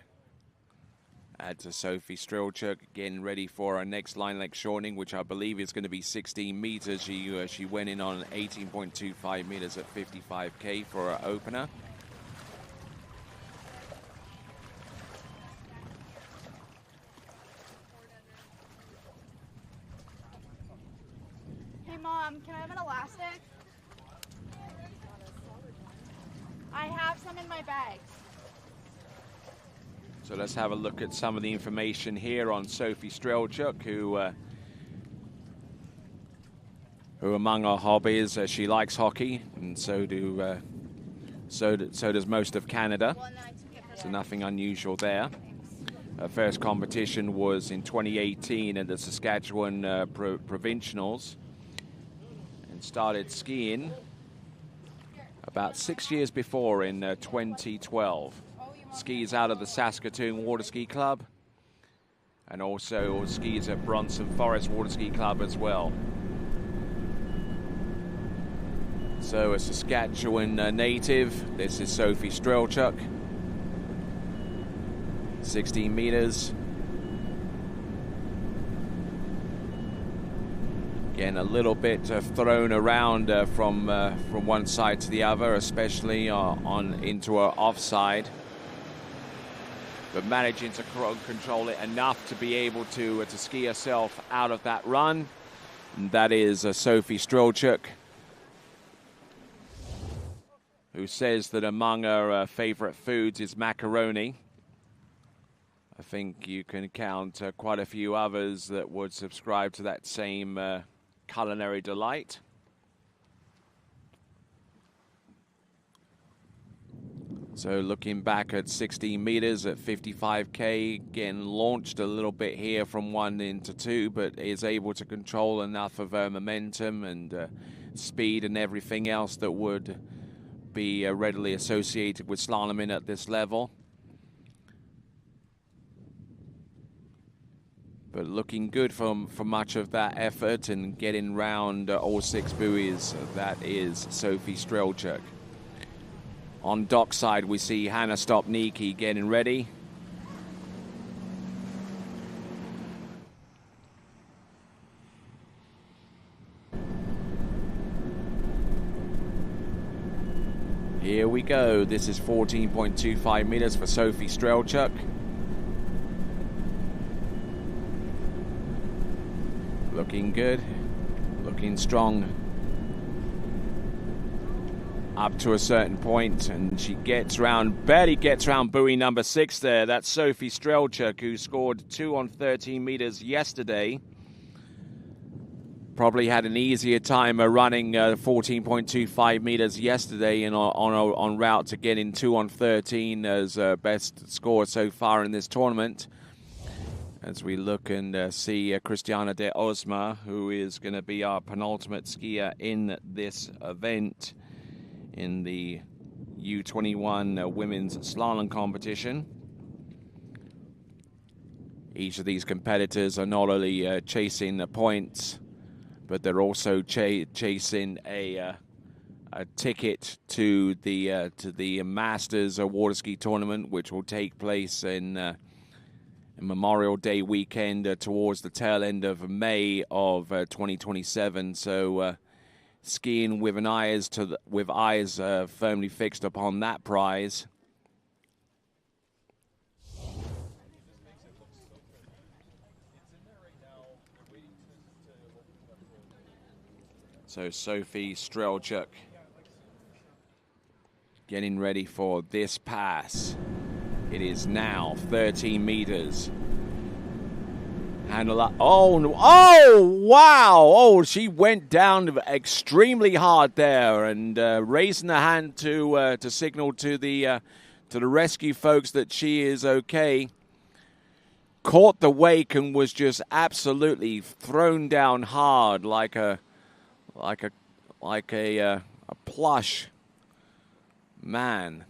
at Sophie Strelchuk getting ready for our next line leg shortening, which I believe is going to be 16 meters. She went in on 18.25 meters at 55K for her opener. Hey, Mom, can I have an elastic? I have some in my bags. So let's have a look at some of the information here on Sophie Strelchuk, who among her hobbies, she likes hockey, and so does most of Canada. So nothing unusual there. Her first competition was in 2018 at the Saskatchewan Provincials, and started skiing about 6 years before in 2012. Skis out of the Saskatoon Water Ski Club, and also skis at Bronson Forest Water Ski Club as well. So a Saskatchewan native, this is Sophie Strelchuk. 16 meters. Again, a little bit thrown around from one side to the other, especially into her offside. But managing to control it enough to be able to ski herself out of that run. And that is Sophie Strelchuk, who says that among her favorite foods is macaroni. I think you can count quite a few others that would subscribe to that same culinary delight. So looking back at 16 meters at 55K, getting launched a little bit here from 1 into 2, but is able to control enough of her momentum and speed and everything else that would be readily associated with slaloming at this level. But looking good for much of that effort and getting round all 6 buoys. That is Sophie Strelchuk. On dockside, we see Hannah Stopnicki getting ready. Here we go. This is 14.25 meters for Sophie Strelchuk. Looking good, looking strong. Up to a certain point, and she barely gets round buoy number 6 there. That's Sophie Strelchuk, who scored 2 on 13 meters yesterday. Probably had an easier time running 14.25 meters yesterday and on route to getting 2 on 13 as best score so far in this tournament. As we look and see Christiana de Osma, who is going to be our penultimate skier in this event in the U21 women's slalom competition. Each of these competitors are not only chasing the points, but they're also chasing a ticket to the Masters Water Ski Tournament, which will take place in Memorial Day weekend towards the tail end of May of 2027. So skiing with eyes firmly fixed upon that prize. So Sophie Strelchuk getting ready for this pass. It is now 13 meters. Handle up. Oh, no. Oh, wow. Oh, she went down extremely hard there, and raising the hand to signal to the rescue folks that she is okay. Caught the wake and was just absolutely thrown down hard like a plush man.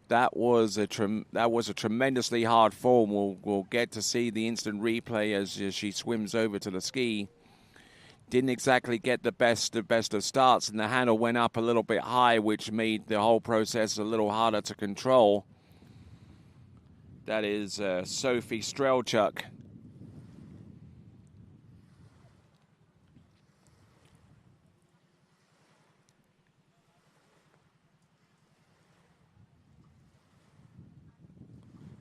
That was a tremendously hard fall. We'll get to see the instant replay as she swims over to the ski. Didn't exactly get the best of starts, and the handle went up a little bit high, which made the whole process a little harder to control. That is Sophie Strelchuk.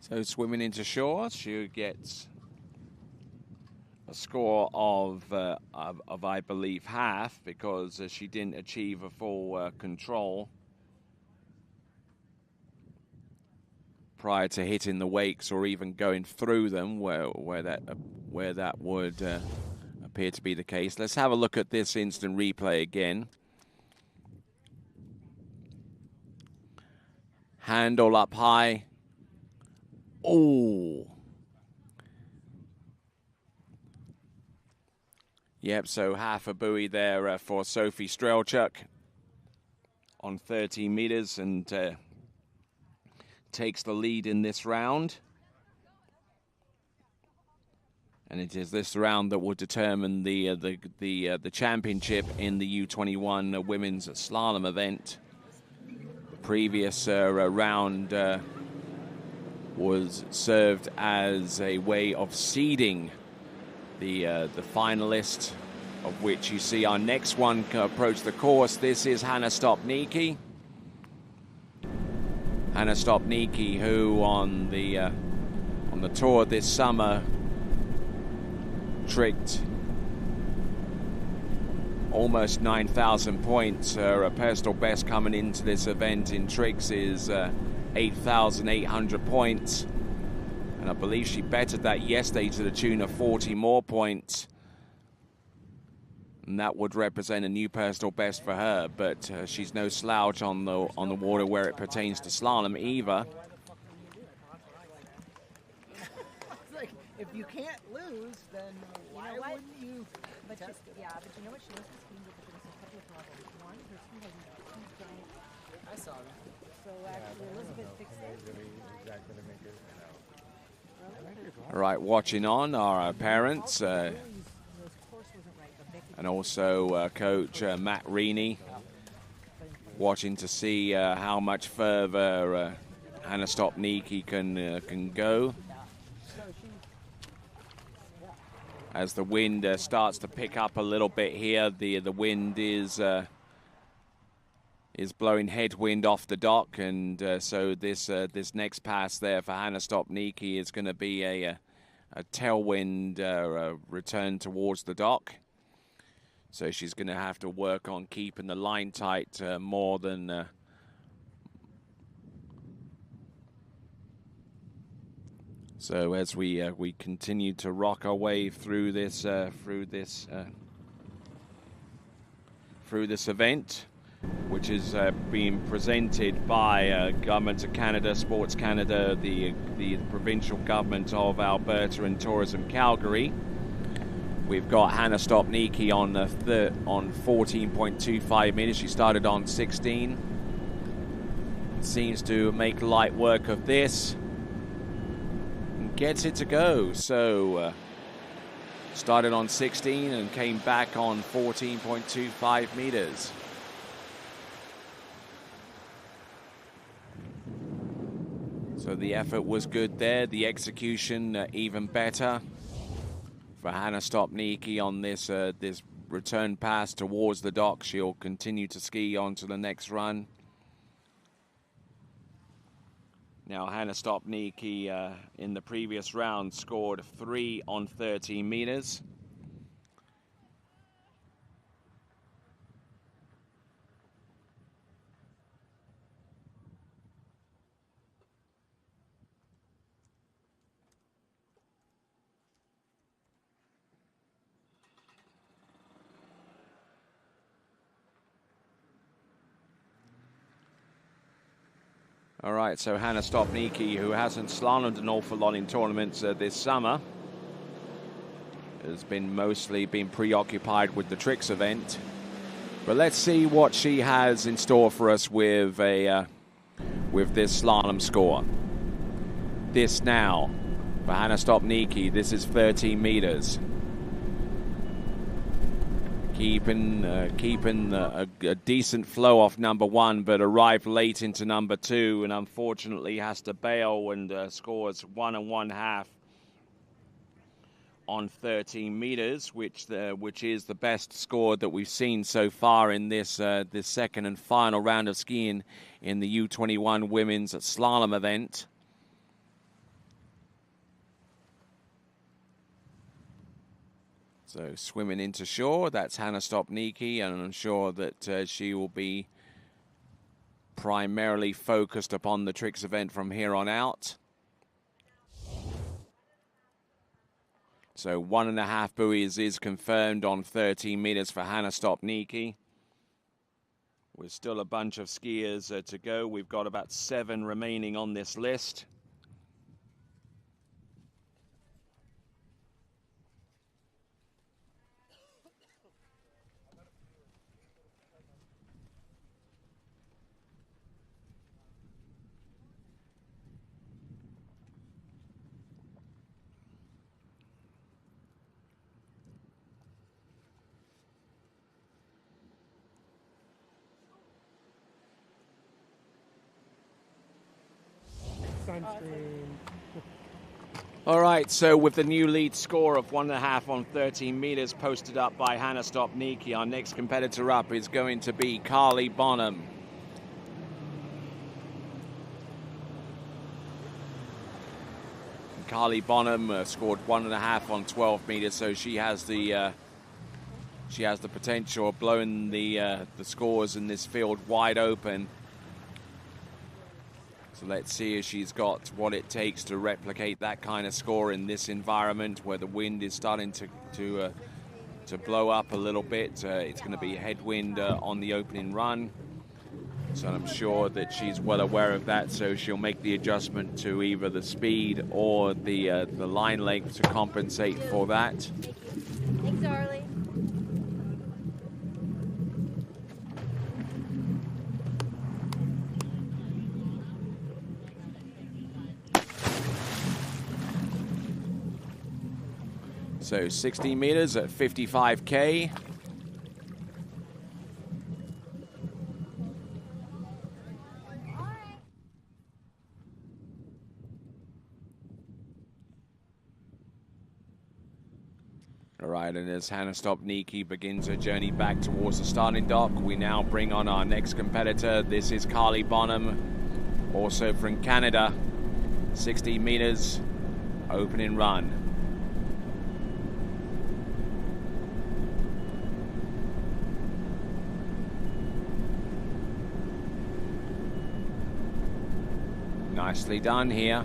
So swimming into shore, she gets a score of I believe half, because she didn't achieve a full control prior to hitting the wakes or even going through them, where that would appear to be the case. Let's have a look at this instant replay again. Handle up high. Oh. Yep, so half a buoy there for Sophie Strelchuk on 13 meters, and takes the lead in this round. And it is this round that will determine the championship in the U21 women's slalom event. The previous round was served as a way of seeding the finalists, of which you see our next one approach the course. This is Hannah Stopnicki. Hannah Stopnicki, who on the tour this summer tricked almost 9,000 points. Her personal best coming into this event in tricks is 8,800 points. And I believe she bettered that yesterday to the tune of 40 more points. And that would represent a new personal best for her. But she's no slouch on the water where it pertains to slalom either. Like, if you can't lose, then why wouldn't you test it? Yeah, but you know what? She was skiing with a couple of problems. One, her ski has two giant. I saw them. So actually, Elizabeth fixed it. All right, watching on are our parents and also Coach Matt Reaney, watching to see how much further Hannah Stopnicki can go. As the wind starts to pick up a little bit here, the wind is blowing headwind off the dock, and so this next pass there for Hannah Stopnicki is going to be a tailwind return towards the dock. So she's going to have to work on keeping the line tight more than so as we continue to rock our way through this event, which is being presented by Government of Canada, Sports Canada, the provincial government of Alberta, and Tourism Calgary. We've got Hannah Stopnicki on 14.25 meters. She started on 16. Seems to make light work of this and gets it to go. So started on 16 and came back on 14.25 meters. So the effort was good there. The execution even better for Hannah Stopnicki on this return pass towards the dock. She'll continue to ski on to the next run. Now Hannah Stopnicki in the previous round scored 3 on 13 meters. All right, so Hannah Stopnicki, who hasn't slalomed an awful lot in tournaments this summer, has been mostly been preoccupied with the tricks event. But let's see what she has in store for us with this slalom score. This now for Hannah Stopnicki. This is 13 meters. Keeping a decent flow off number 1, but arrived late into number 2, and unfortunately has to bail and scores 1 1/2 on 13 meters, which is the best score that we've seen so far in this second and final round of skiing in the U21 women's slalom event. So swimming into shore, that's Hannah Stopnicki, and I'm sure that she will be primarily focused upon the tricks event from here on out. So 1 1/2 buoys is confirmed on 13 meters for Hannah Stopnicki. With still a bunch of skiers to go. We've got about 7 remaining on this list. All right, so with the new lead score of 1 1/2 on 13 meters posted up by Hannah Stopnicki, our next competitor up is going to be Carly Bonham. Carly Bonham scored 1 1/2 on 12 meters, so she has the potential of blowing the scores in this field wide open. So let's see if she's got what it takes to replicate that kind of score in this environment where the wind is starting to blow up a little bit. It's going to be headwind on the opening run. So I'm sure that she's well aware of that, so she'll make the adjustment to either the speed or the line length to compensate for that. Thanks, Darlie. So 60 meters at 55K. All right, and as Hannah Stopnicki begins her journey back towards the starting dock, we now bring on our next competitor. This is Carly Bonham, also from Canada. 60 meters, opening run. Nicely done here.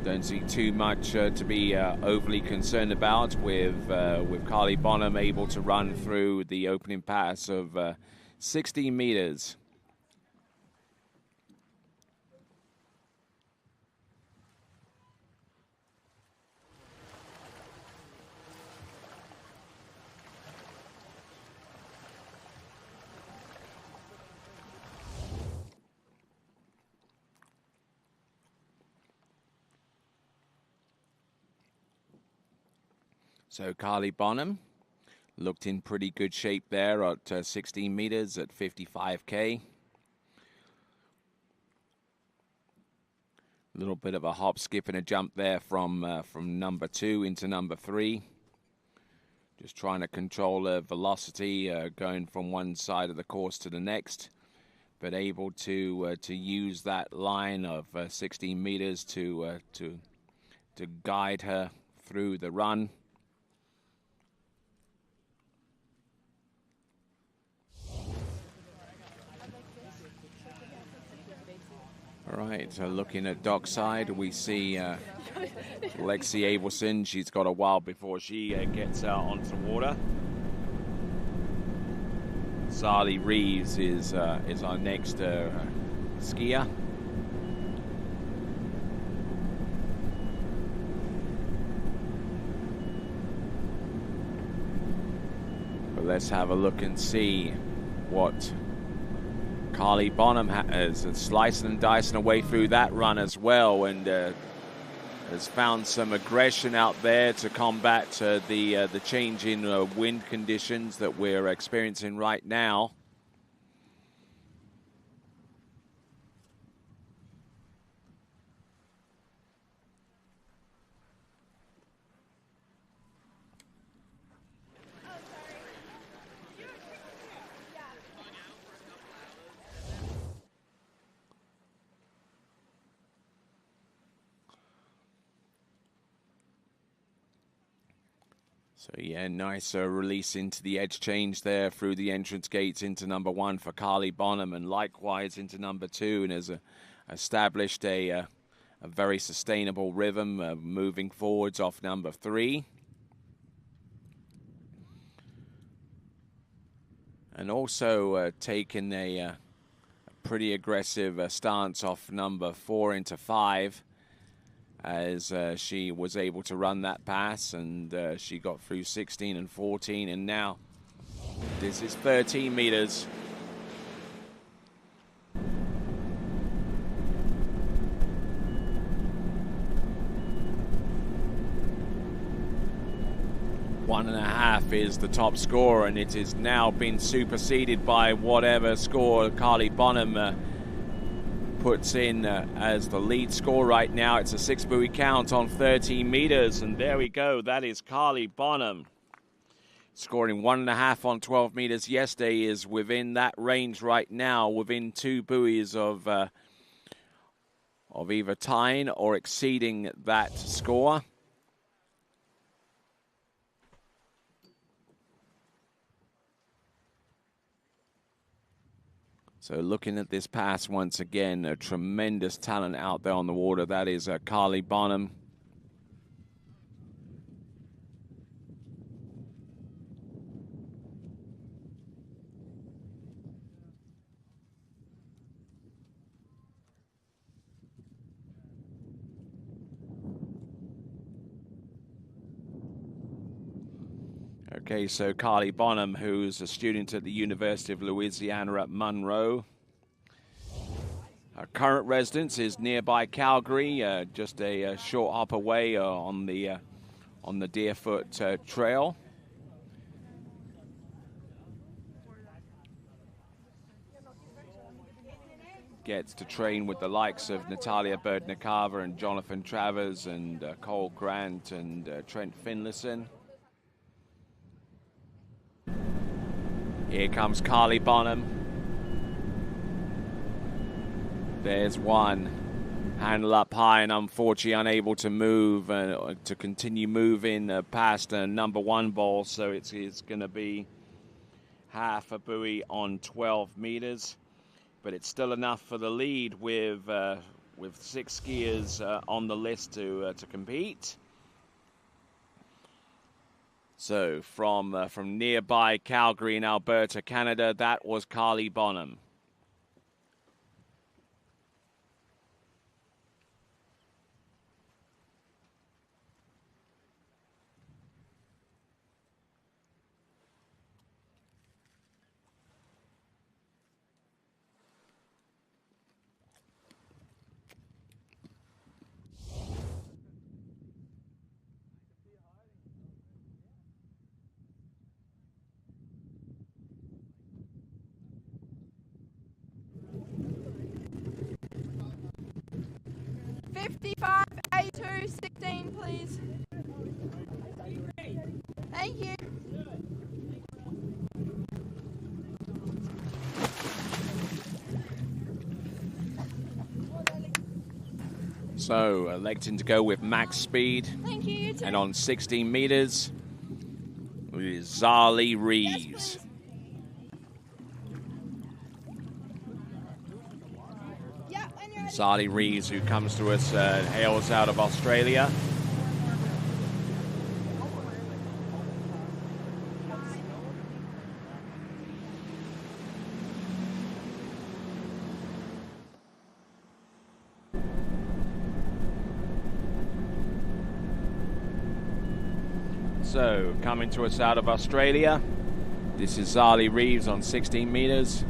Don't see too much to be overly concerned about with Carly Bonham able to run through the opening pass of 60 meters. So Carly Bonham looked in pretty good shape there at 16 meters at 55K. A little bit of a hop, skip, and a jump there from number 2 into number 3. Just trying to control velocity going from one side of the course to the next, but able to use that line of 16 meters to guide her through the run. All right, looking at dockside, we see Lexi Abelson. She's got a while before she gets out onto water. Sally Reeves is our next skier. But let's have a look and see what Carly Bonham has slicing and dicing away through that run as well, and has found some aggression out there to combat the change in wind conditions that we're experiencing right now. So yeah, nice release into the edge change there through the entrance gates into number 1 for Carly Bonham, and likewise into number 2, and has established a very sustainable rhythm moving forwards off number 3. And also taken a pretty aggressive stance off number 4 into 5. As she was able to run that pass, and she got through 16 and 14, and now this is 13 meters. One and a half is the top score, and it is now been superseded by whatever score Carly Bonham puts in as the lead score right now. It's a 6-buoy count on 13 meters, and there we go. That is Carly Bonham scoring 1.5 on 12 meters yesterday. Is within that range right now, within 2 buoys of either tying or exceeding that score. So looking at this pass once again, a tremendous talent out there on the water. That is Carly Bonham. Okay, so Carly Bonham, who's a student at the University of Louisiana at Monroe. Her current residence is nearby Calgary, just a short hop away on the Deerfoot Trail. Gets to train with the likes of Natalia Berdnikava and Jonathan Travers and Cole Grant and Trent Finlayson. Here comes Carly Bonham. There's one. Handle up high and unfortunately unable to move, to continue moving past number 1 ball. So it's going to be half a buoy on 12 meters. But it's still enough for the lead with 6 skiers on the list to compete. So from nearby Calgary in Alberta, Canada, that was Carly Bonham. A2, 16, please. Thank you. So electing to go with max speed. Thank you, you too. And on 16 meters is Zali Reeves. Zali Reeves, who comes to us, hails out of Australia. So, coming to us out of Australia, this is Zali Reeves on 16 meters.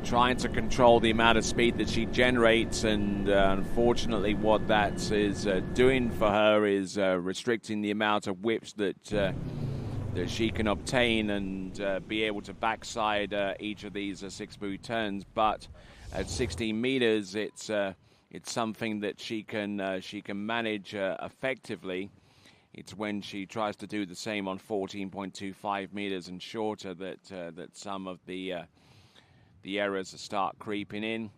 Trying to control the amount of speed that she generates, and unfortunately what that is doing for her is restricting the amount of whips that that she can obtain and be able to backside each of these 6-buoy turns. But at 16 meters, it's something that she can manage effectively. It's when she tries to do the same on 14.25 meters and shorter that some of the errors start creeping in.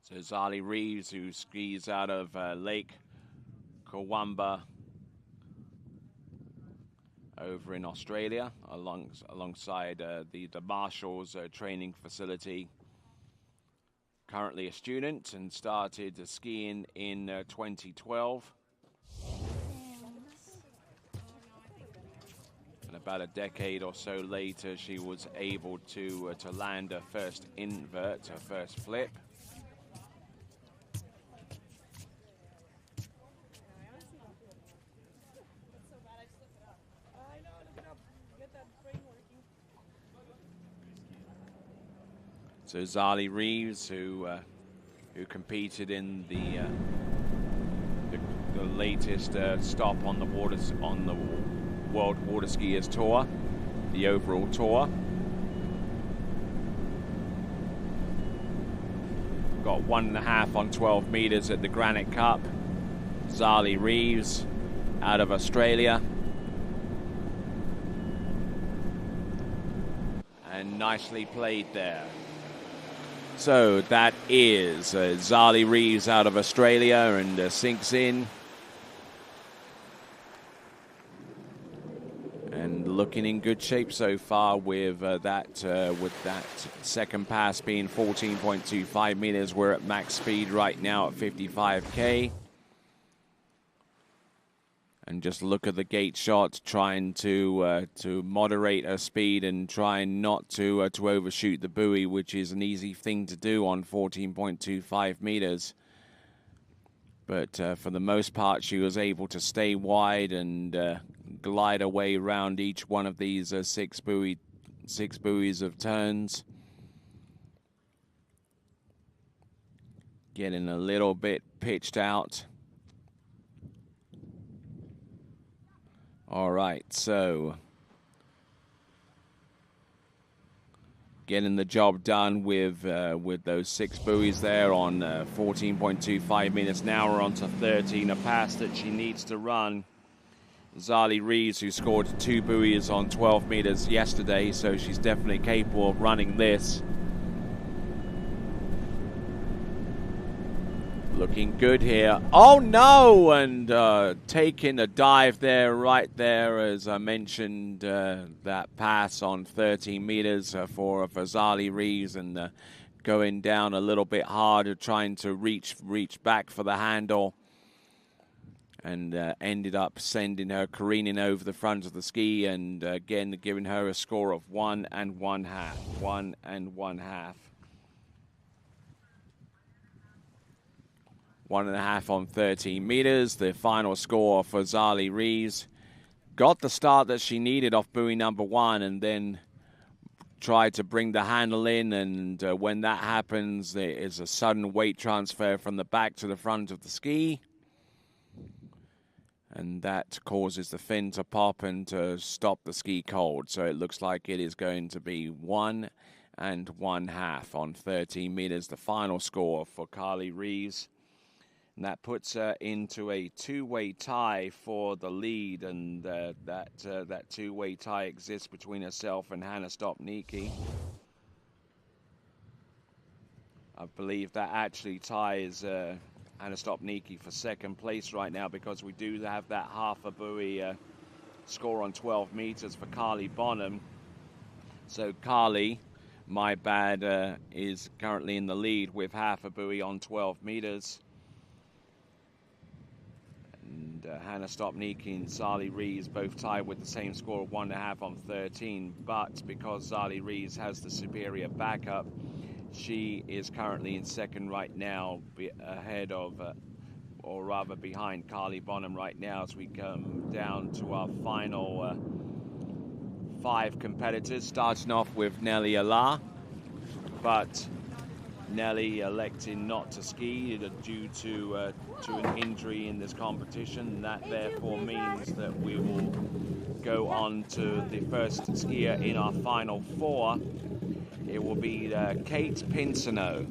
So Zali Reeves, who skis out of Lake Kawamba over in Australia, alongside the Marshall's training facility. Currently a student and started skiing in 2012. And about a decade or so later, she was able to land her first invert, her first flip. So Zali Reeves, who competed in the latest stop on the World Water Skiers Tour, the overall tour. Got 1.5 on 12 meters at the Granite Cup. Zali Reeves out of Australia. And nicely played there. So that is Zali Reeves out of Australia, and sinks in. And looking in good shape so far with that second pass being 14.25 meters. We're at max speed right now at 55K. And just look at the gate shot, trying to moderate her speed and trying not to overshoot the buoy, which is an easy thing to do on 14.25 meters. But for the most part, she was able to stay wide and glide her way around each one of these 6 buoys of turns. Getting a little bit pitched out. All right, so getting the job done with those 6 buoys there on 14.25 meters. Now we're on to 13, a pass that she needs to run. Zali Reeves, who scored 2 buoys on 12 meters yesterday, so she's definitely capable of running this. Looking good here. Oh no! And taking a dive there, right there, as I mentioned, that pass on 13 meters for Zali Reeves, and going down a little bit harder, trying to reach back for the handle, and ended up sending her careening over the front of the ski, and again giving her a score of 1 1/2. 1 1/2. 1.5 on 13 meters. The final score for Zali Reeves. Got the start that she needed off buoy number 1, and then tried to bring the handle in, and when that happens, there is a sudden weight transfer from the back to the front of the ski, and that causes the fin to pop and to stop the ski cold. So it looks like it is going to be 1 1/2 on 13 meters, the final score for Carly Reeves. And that puts her into a 2-way tie for the lead, and that 2-way tie exists between herself and Hannah Stopnicki. I believe that actually ties Hannah Stopnicki for second place right now, because we do have that half a buoy score on 12 meters for Carly Bonham. So Carly, my bad, is currently in the lead with half a buoy on 12 meters. And Hannah Stopnicki and Zali Rees both tied with the same score of 1.5 on 13, but because Zali Rees has the superior backup, she is currently in second right now, ahead of, or rather behind Carly Bonham right now, as we come down to our final 5 competitors, starting off with Nelly Allah, but Nelly elected not to ski due to an injury in this competition. That therefore means that we will go on to the first skier in our final 4. It will be Kate Pinsonneau.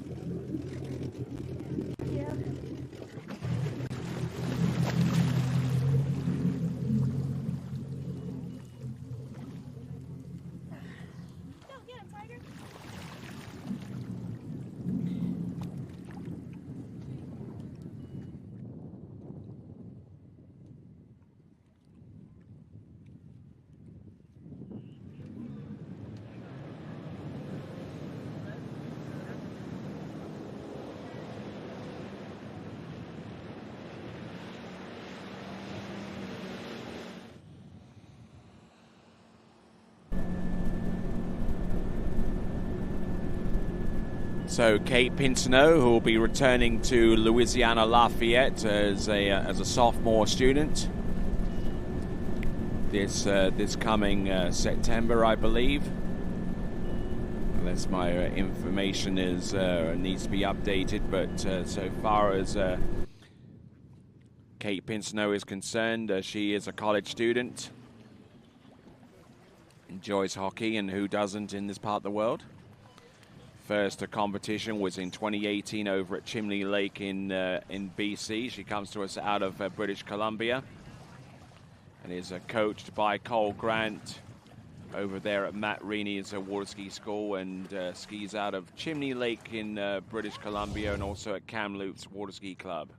So Kate Pinsonneau, who will be returning to Louisiana Lafayette as a sophomore student this coming September, I believe, unless my information is needs to be updated. But so far as Kate Pinsonneau is concerned, she is a college student, enjoys hockey, and who doesn't in this part of the world? First competition was in 2018 over at Chimney Lake in BC. She comes to us out of British Columbia and is coached by Cole Grant over there at Matt Reaney's water ski school, and skis out of Chimney Lake in British Columbia and also at Kamloops Water Ski Club.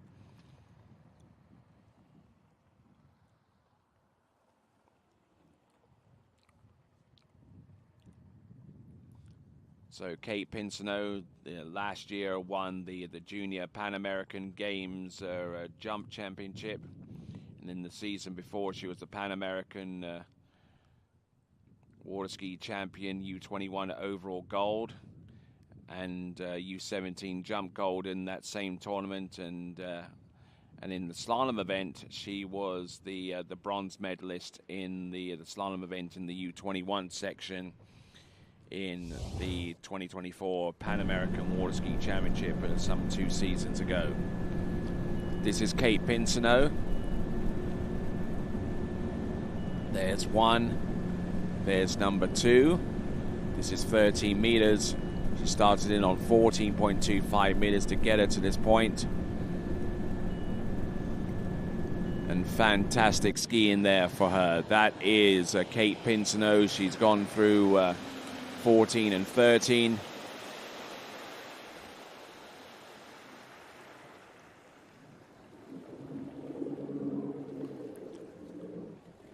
So Kate Pinsonneau last year won the Junior Pan American Games jump championship, and in the season before she was the Pan American water ski champion, U21 overall gold, and U17 jump gold in that same tournament, and in the slalom event she was the bronze medalist in the slalom event in the U21 section in the 2024 Pan American Water Ski Championship some 2 seasons ago. This is Kate Pinsonneau. There's 1. There's number 2. This is 13 meters. She started in on 14.25 meters to get her to this point. And fantastic skiing there for her. That is Kate Pinsonneau. She's gone through 14 and 13.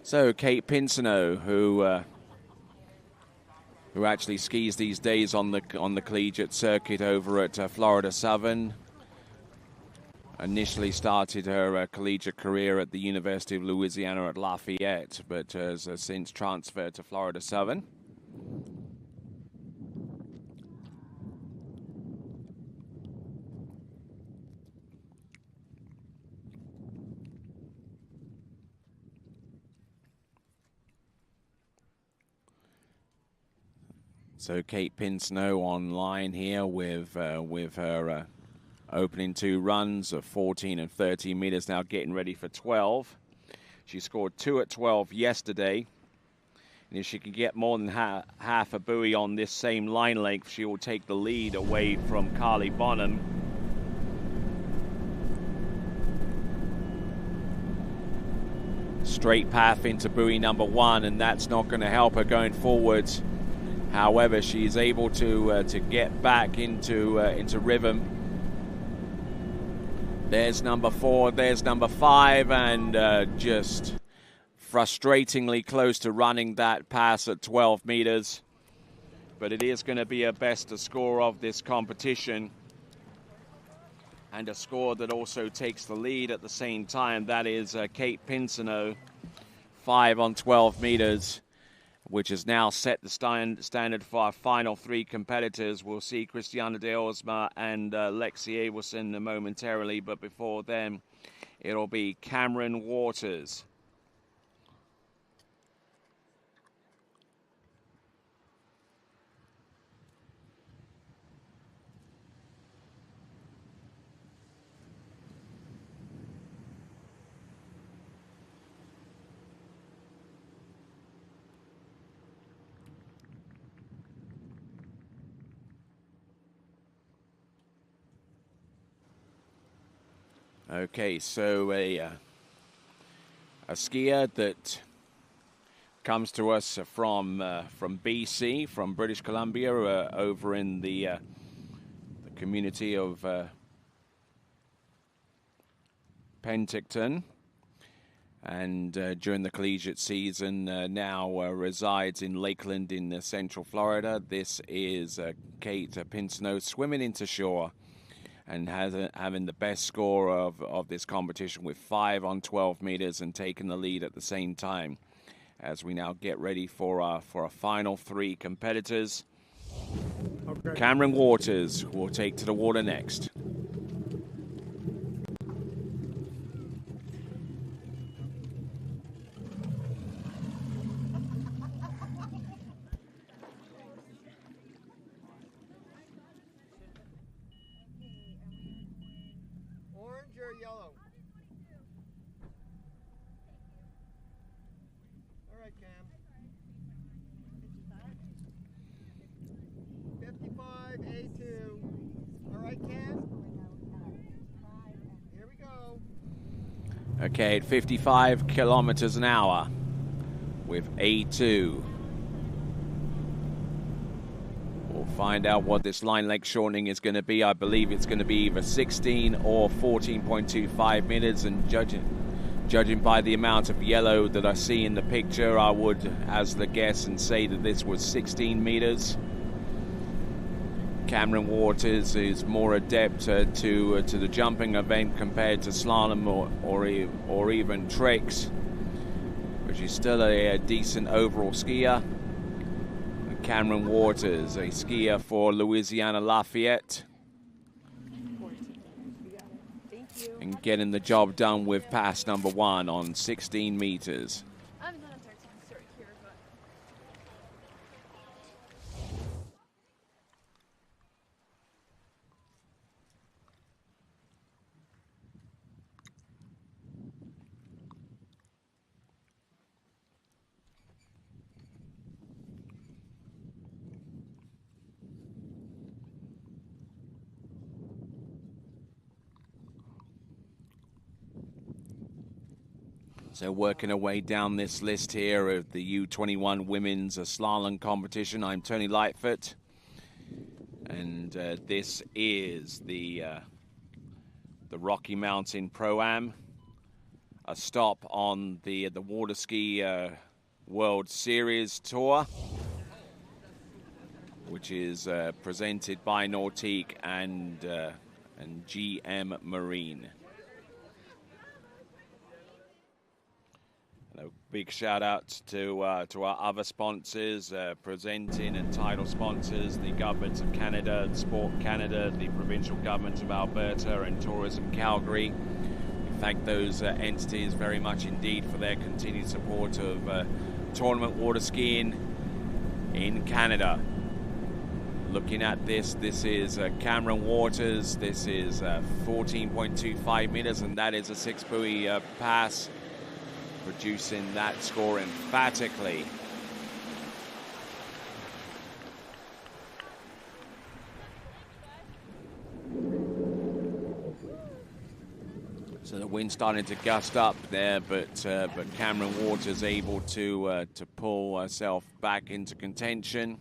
So Kate Pinsonneau, who actually skis these days on the collegiate circuit over at Florida Southern, initially started her collegiate career at the University of Louisiana at Lafayette, but has since transferred to Florida Southern. So Kate Pinsonneau online here with her opening 2 runs of 14 and 13 meters, now getting ready for 12. She scored 2 at 12 yesterday, and if she can get more than half a buoy on this same line length, she will take the lead away from Carly Bonham. Straight path into buoy number 1, and that's not going to help her going forwards. However, she's able to get back into rhythm. There's number 4, there's number 5, and just frustratingly close to running that pass at 12 meters. But it is going to be her best score of this competition. And a score that also takes the lead at the same time. That is Kate Pinsino, 5 on 12 meters, which has now set the standard for our final three competitors. We'll see Christiana de Osma and Lexi Abelson momentarily, but before then, it'll be Cameron Waters. Okay, so a skier that comes to us from BC, from British Columbia, over in the community of Penticton, and during the collegiate season now resides in Lakeland in Central Florida. This is Kate Pinsino swimming into shore and having the best score of this competition with 5 on 12 meters and taking the lead at the same time as we now get ready for our final three competitors. Okay. Cameron Waters will take to the water next. Orange or yellow? All right, Cam. 55, A2. All right, Cam. Here we go. Okay, at 55 kilometers an hour with A2. We'll find out what this line length shortening is going to be. I believe it's going to be either 16 or 14.25 meters, and judging by the amount of yellow that I see in the picture, I would hazard a guess and say that this was 16 meters. Cameron Waters is more adept to the jumping event compared to slalom or even tricks, but she's still a decent overall skier. Cameron Waters, a skier for Louisiana Lafayette, and getting the job done with pass number 1 on 16 meters. So working our way down this list here of the U21 women's slalom competition, I'm Tony Lightfoot, and this is the Rocky Mountain Pro-Am, a stop on the Water Ski World Series Tour, which is presented by Nautique and GM Marine. A big shout out to our other sponsors, presenting and title sponsors, the governments of Canada, Sport Canada, the provincial government of Alberta, and Tourism Calgary. We thank those entities very much indeed for their continued support of tournament water skiing in Canada. Looking at this is Cameron Waters. This is 14.25 meters, and that is a 6-buoy pass, producing that score emphatically. So the wind starting to gust up there, but Cameron Waters able to pull herself back into contention.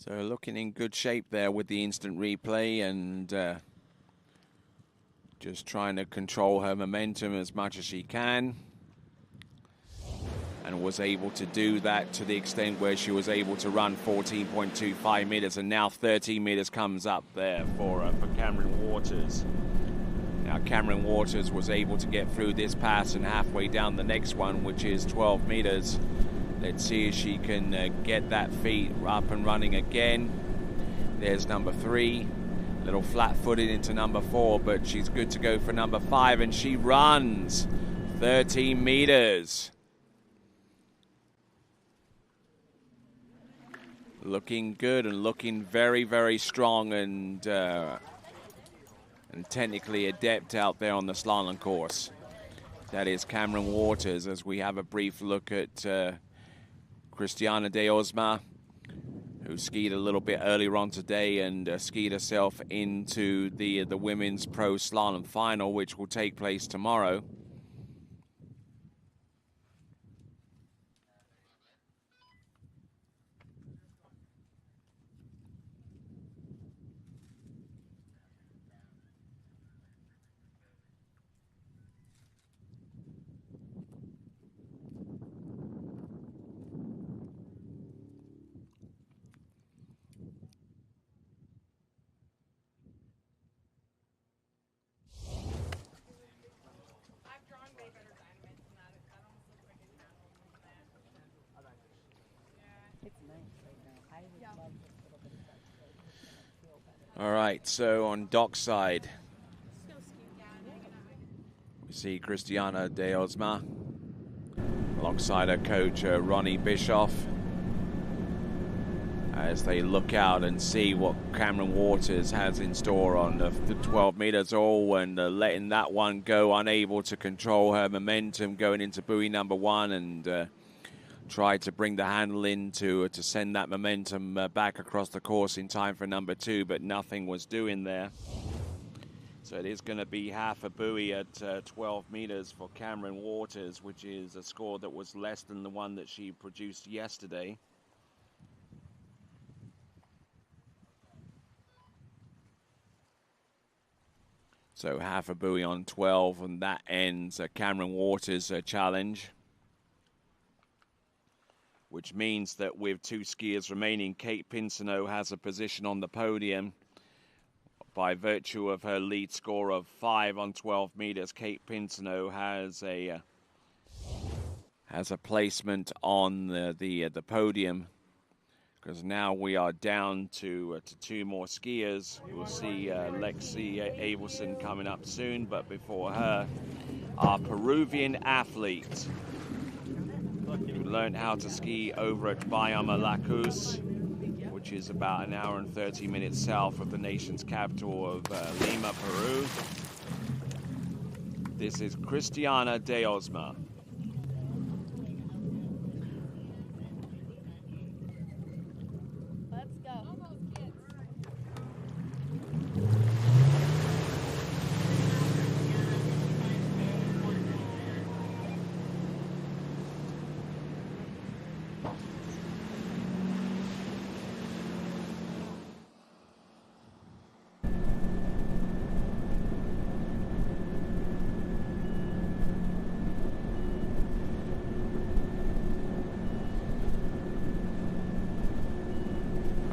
So looking in good shape there with the instant replay, and just trying to control her momentum as much as she can. And was able to do that to the extent where she was able to run 14.25 meters, and now 13 meters comes up there for Cameron Waters. Now Cameron Waters was able to get through this pass and halfway down the next one, which is 12 meters. Let's see if she can get that feet up and running again. There's number 3. A little flat-footed into number 4, but she's good to go for number 5, and she runs 13 meters. Looking good and looking very, very strong and technically adept out there on the slalom course. That is Cameron Waters, as we have a brief look at Christiana de Osma, who skied a little bit earlier on today and skied herself into the women's pro slalom final, which will take place tomorrow. All right, so on dockside, we see Christiana de Osma alongside her coach Ronnie Bischoff as they look out and see what Cameron Waters has in store on the 12 meters all, and letting that one go, unable to control her momentum going into buoy number 1, and tried to bring the handle in to send that momentum back across the course in time for number 2, but nothing was doing there. So it is going to be half a buoy at 12 meters for Cameron Waters, which is a score that was less than the one that she produced yesterday. So half a buoy on 12, and that ends Cameron Waters' challenge, which means that with 2 skiers remaining, Kate Pinsoneau has a position on the podium. By virtue of her lead score of 5 on 12 meters, Kate Pinsoneau has a placement on the podium, because now we are down to 2 more skiers. We'll see Lexi Abelson coming up soon, but before her, our Peruvian athlete who learned how to ski over at Bayama Lacus, which is about an hour and 30 minutes south of the nation's capital of Lima, Peru. This is Christiana de Osma. Let's go.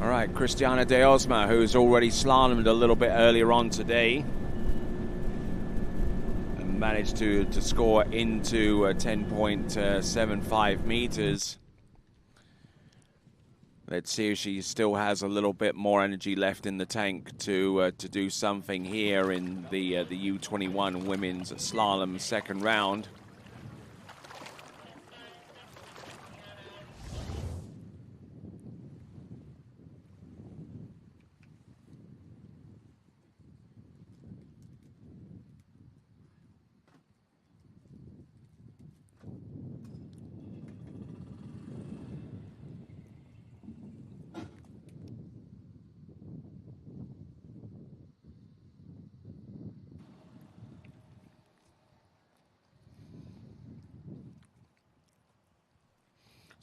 All right, Christiana de Osma, who's already slalomed a little bit earlier on today and managed to score into 10.75 meters. Let's see if she still has a little bit more energy left in the tank to do something here in the U21 women's slalom second round.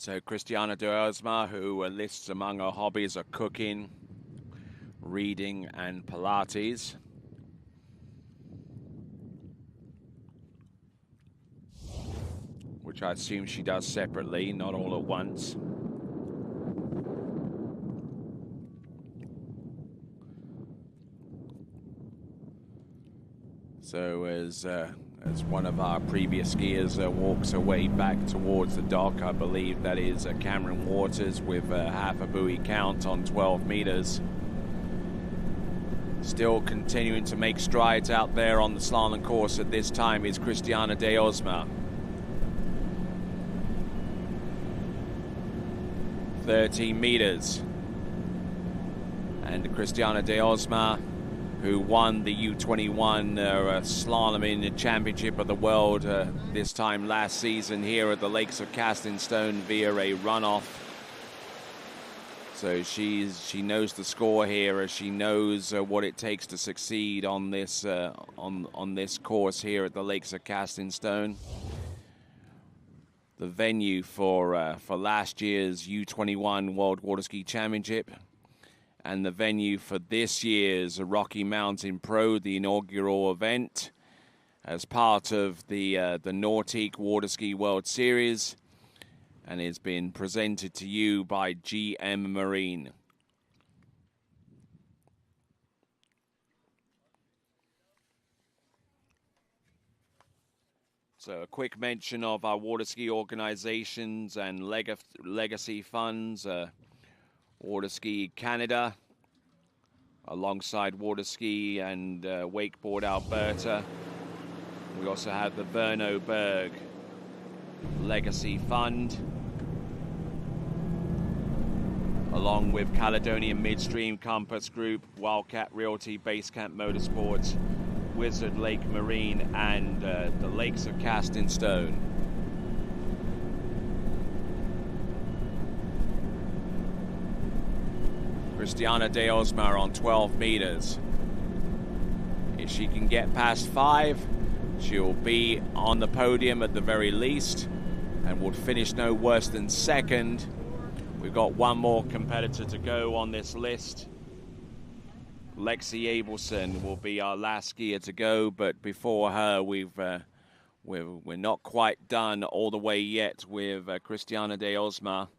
So Christiana de Osma, who lists among her hobbies are cooking, reading, and Pilates. Which I assume she does separately, not all at once. So as one of our previous skiers walks her way back towards the dock, I believe that is Cameron Waters with half a buoy count on 12 meters. Still continuing to make strides out there on the slalom course at this time is Christiana de Osma. 13 meters. And Christiana de Osma, who won the U21 slalom in the Championship of the World this time last season here at the Lakes of Castingstone via a runoff. So she knows the score here, as she knows what it takes to succeed on this on this course here at the Lakes of Castingstone. The venue for last year's U21 World Water Ski Championship, and the venue for this year's Rocky Mountain Pro, the inaugural event, as part of the Nautique Water Ski World Series, and it's been presented to you by GM Marine. So a quick mention of our water ski organizations and legacy funds. Water Ski Canada, alongside Water Ski and Wakeboard Alberta. We also have the Verno Berg Legacy Fund, along with Caledonian Midstream, Compass Group, Wildcat Realty, Basecamp Motorsports, Wizard Lake Marine, and the Lakes of Castingstone. Christiana de Osma on 12 meters. If she can get past 5, she'll be on the podium at the very least, and will finish no worse than second. We've got one more competitor to go on this list. Lexi Abelson will be our last skier to go, but before her, we're not quite done all the way yet with Christiana de Osma.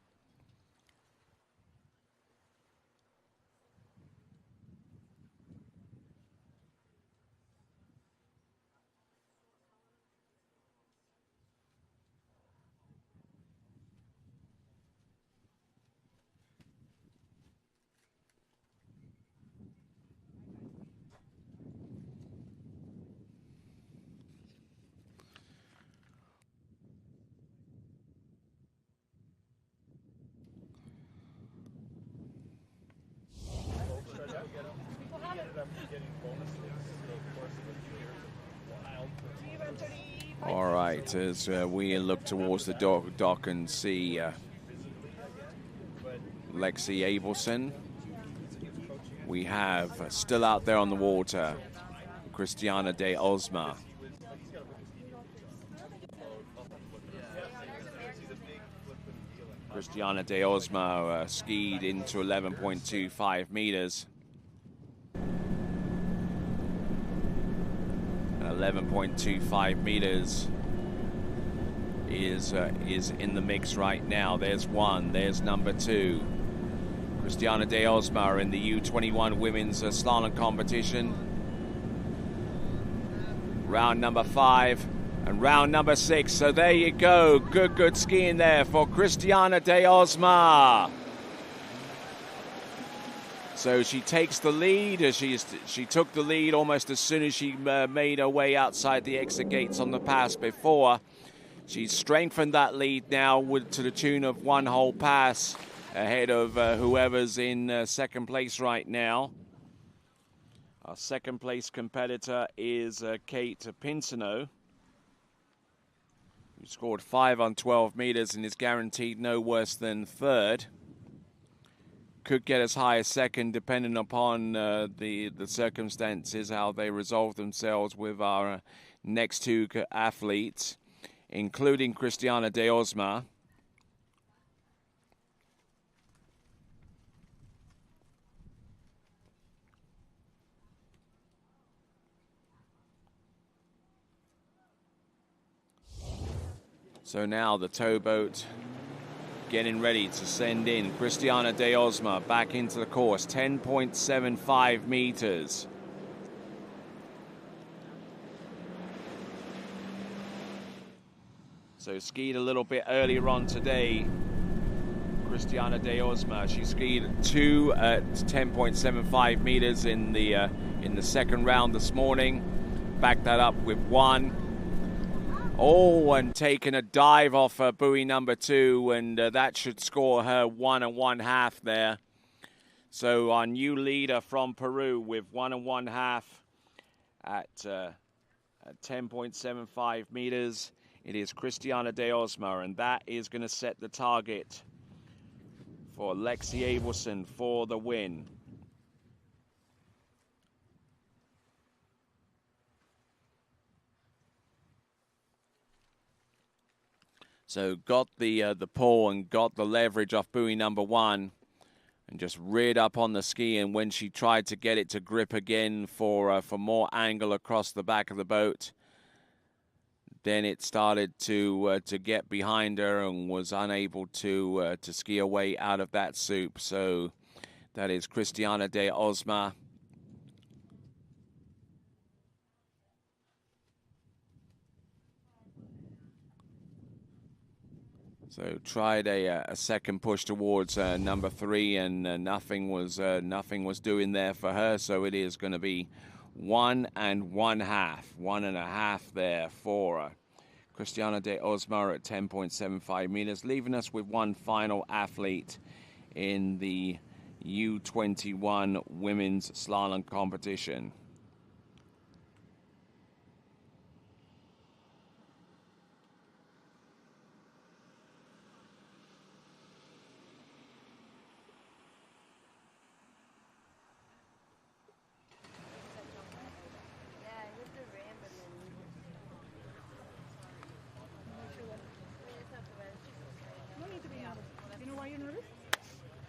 All right, as we look towards the dock and see Lexi Abelson, we have still out there on the water, Christiana de Osma. Christiana de Osma skied into 11.25 meters. 11.25 meters is in the mix right now. There's one, there's number 2. Christiana de Osma in the U21 women's slalom competition. Round number 5 and round number 6. So there you go. Good skiing there for Christiana de Osma. So she takes the lead. She took the lead almost as soon as she made her way outside the exit gates on the pass before. She's strengthened that lead now to the tune of 1 whole pass ahead of whoever's in second place right now. Our second place competitor is Kate Pinsino, who scored 5 on 12 meters and is guaranteed no worse than third. Could get as high as second, depending upon the circumstances, how they resolve themselves with our next 2 athletes, including Christiana de Osma. So now the towboat getting ready to send in Christiana de Osma back into the course, 10.75 meters. So skied a little bit earlier on today, Christiana de Osma. She skied 2 at 10.75 meters in the second round this morning. Backed that up with 1. Oh, and taking a dive off buoy number 2, and that should score her 1 1/2 there. So our new leader from Peru with 1 1/2 at 10.75 meters. It is Christiana de Osma, and that is going to set the target for Lexi Abelson for the win. So got the pull and got the leverage off buoy number 1 and just reared up on the ski, and when she tried to get it to grip again for more angle across the back of the boat, then it started to get behind her and was unable to ski away out of that soup. So that is Christiana de Osma. So tried a second push towards number 3, and nothing was doing there for her. So it is going to be 1 1/2, 1 1/2 there for Christiana de Osma at 10.75 meters, leaving us with one final athlete in the U21 women's slalom competition. You know why you're nervous?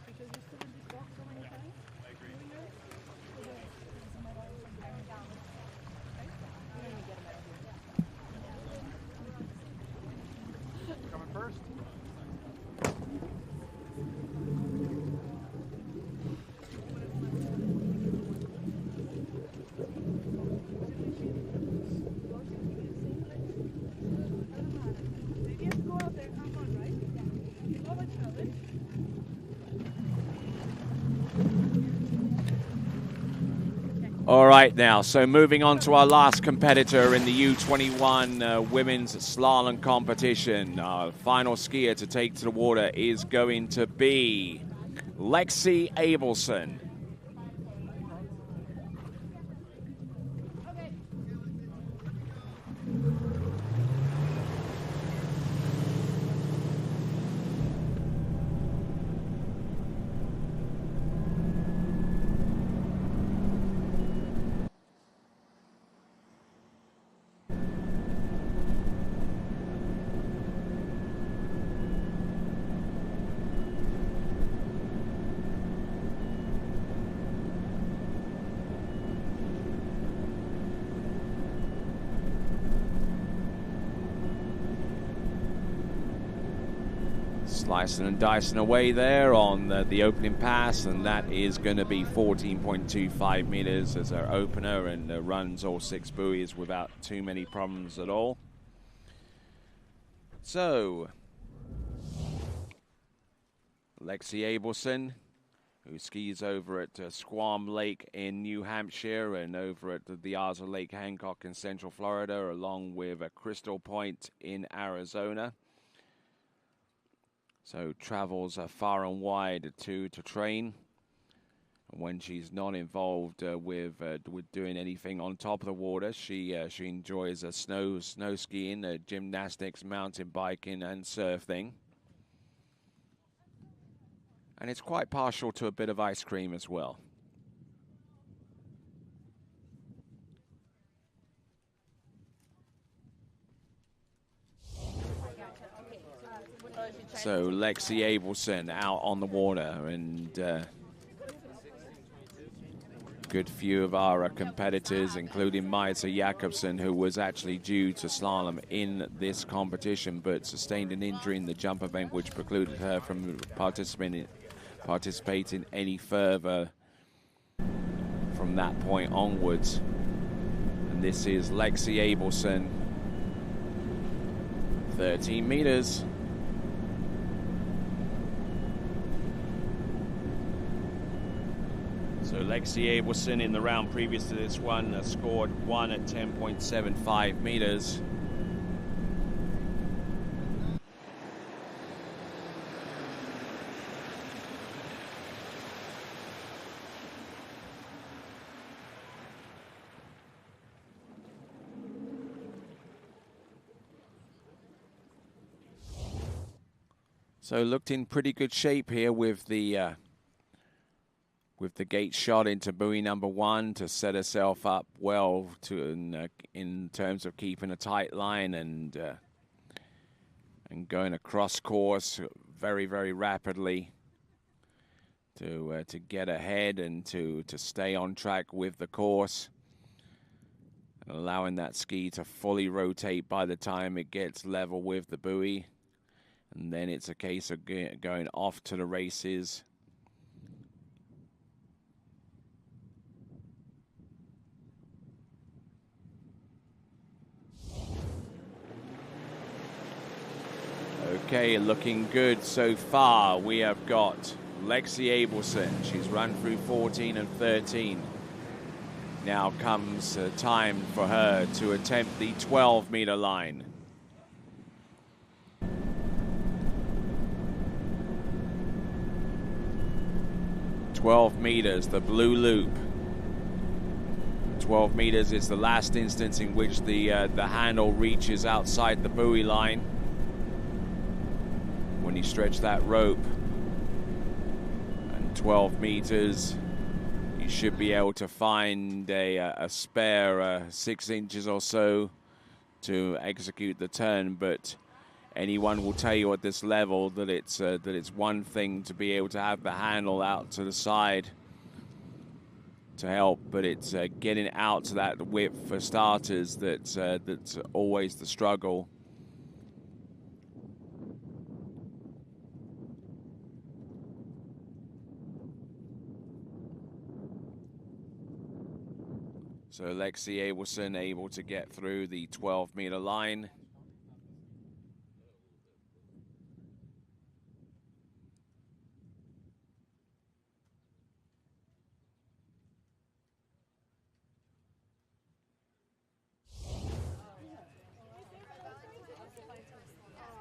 Because you stood in this box so many times? I agree. Coming first. You have to go out there and have fun, right? Yeah. Go with challenge. All right now, so moving on to our last competitor in the U21 women's slalom competition. Our final skier to take to the water is going to be Lexi Abelson. Slicing and dicing away there on the opening pass, and that is going to be 14.25 meters as our opener, and runs all 6 buoys without too many problems at all. So, Lexi Abelson, who skis over at Squam Lake in New Hampshire and over at the Ozark Lake Hancock in Central Florida, along with Crystal Point in Arizona. So travels far and wide to train. When she's not involved with doing anything on top of the water, she enjoys snow skiing, gymnastics, mountain biking, and surfing. And it's quite partial to a bit of ice cream as well. So Lexi Abelson out on the water, and good few of our competitors, including Maisa Jakobsen, who was actually due to slalom in this competition, but sustained an injury in the jump event, which precluded her from participating any further from that point onwards. And this is Lexi Abelson, 13 meters. So Lexi Abelson in the round previous to this one scored 1 at 10.75 meters. So looked in pretty good shape here with the gate shot into buoy number 1 to set herself up well to in terms of keeping a tight line and going across course very, very rapidly to get ahead and to stay on track with the course, and allowing that ski to fully rotate by the time it gets level with the buoy. And then it's a case of going off to the races. Okay, looking good so far. We have got Lexi Abelson. She's run through 14 and 13. Now comes time for her to attempt the 12-meter line. 12 meters, the blue loop. 12 meters is the last instance in which the handle reaches outside the buoy line. When you stretch that rope, and 12 meters, you should be able to find a spare 6 inches or so to execute the turn. But anyone will tell you at this level that it's one thing to be able to have the handle out to the side to help, but it's getting out to that whip for starters that's always the struggle. So Lexi Abelson able to get through the 12-meter line.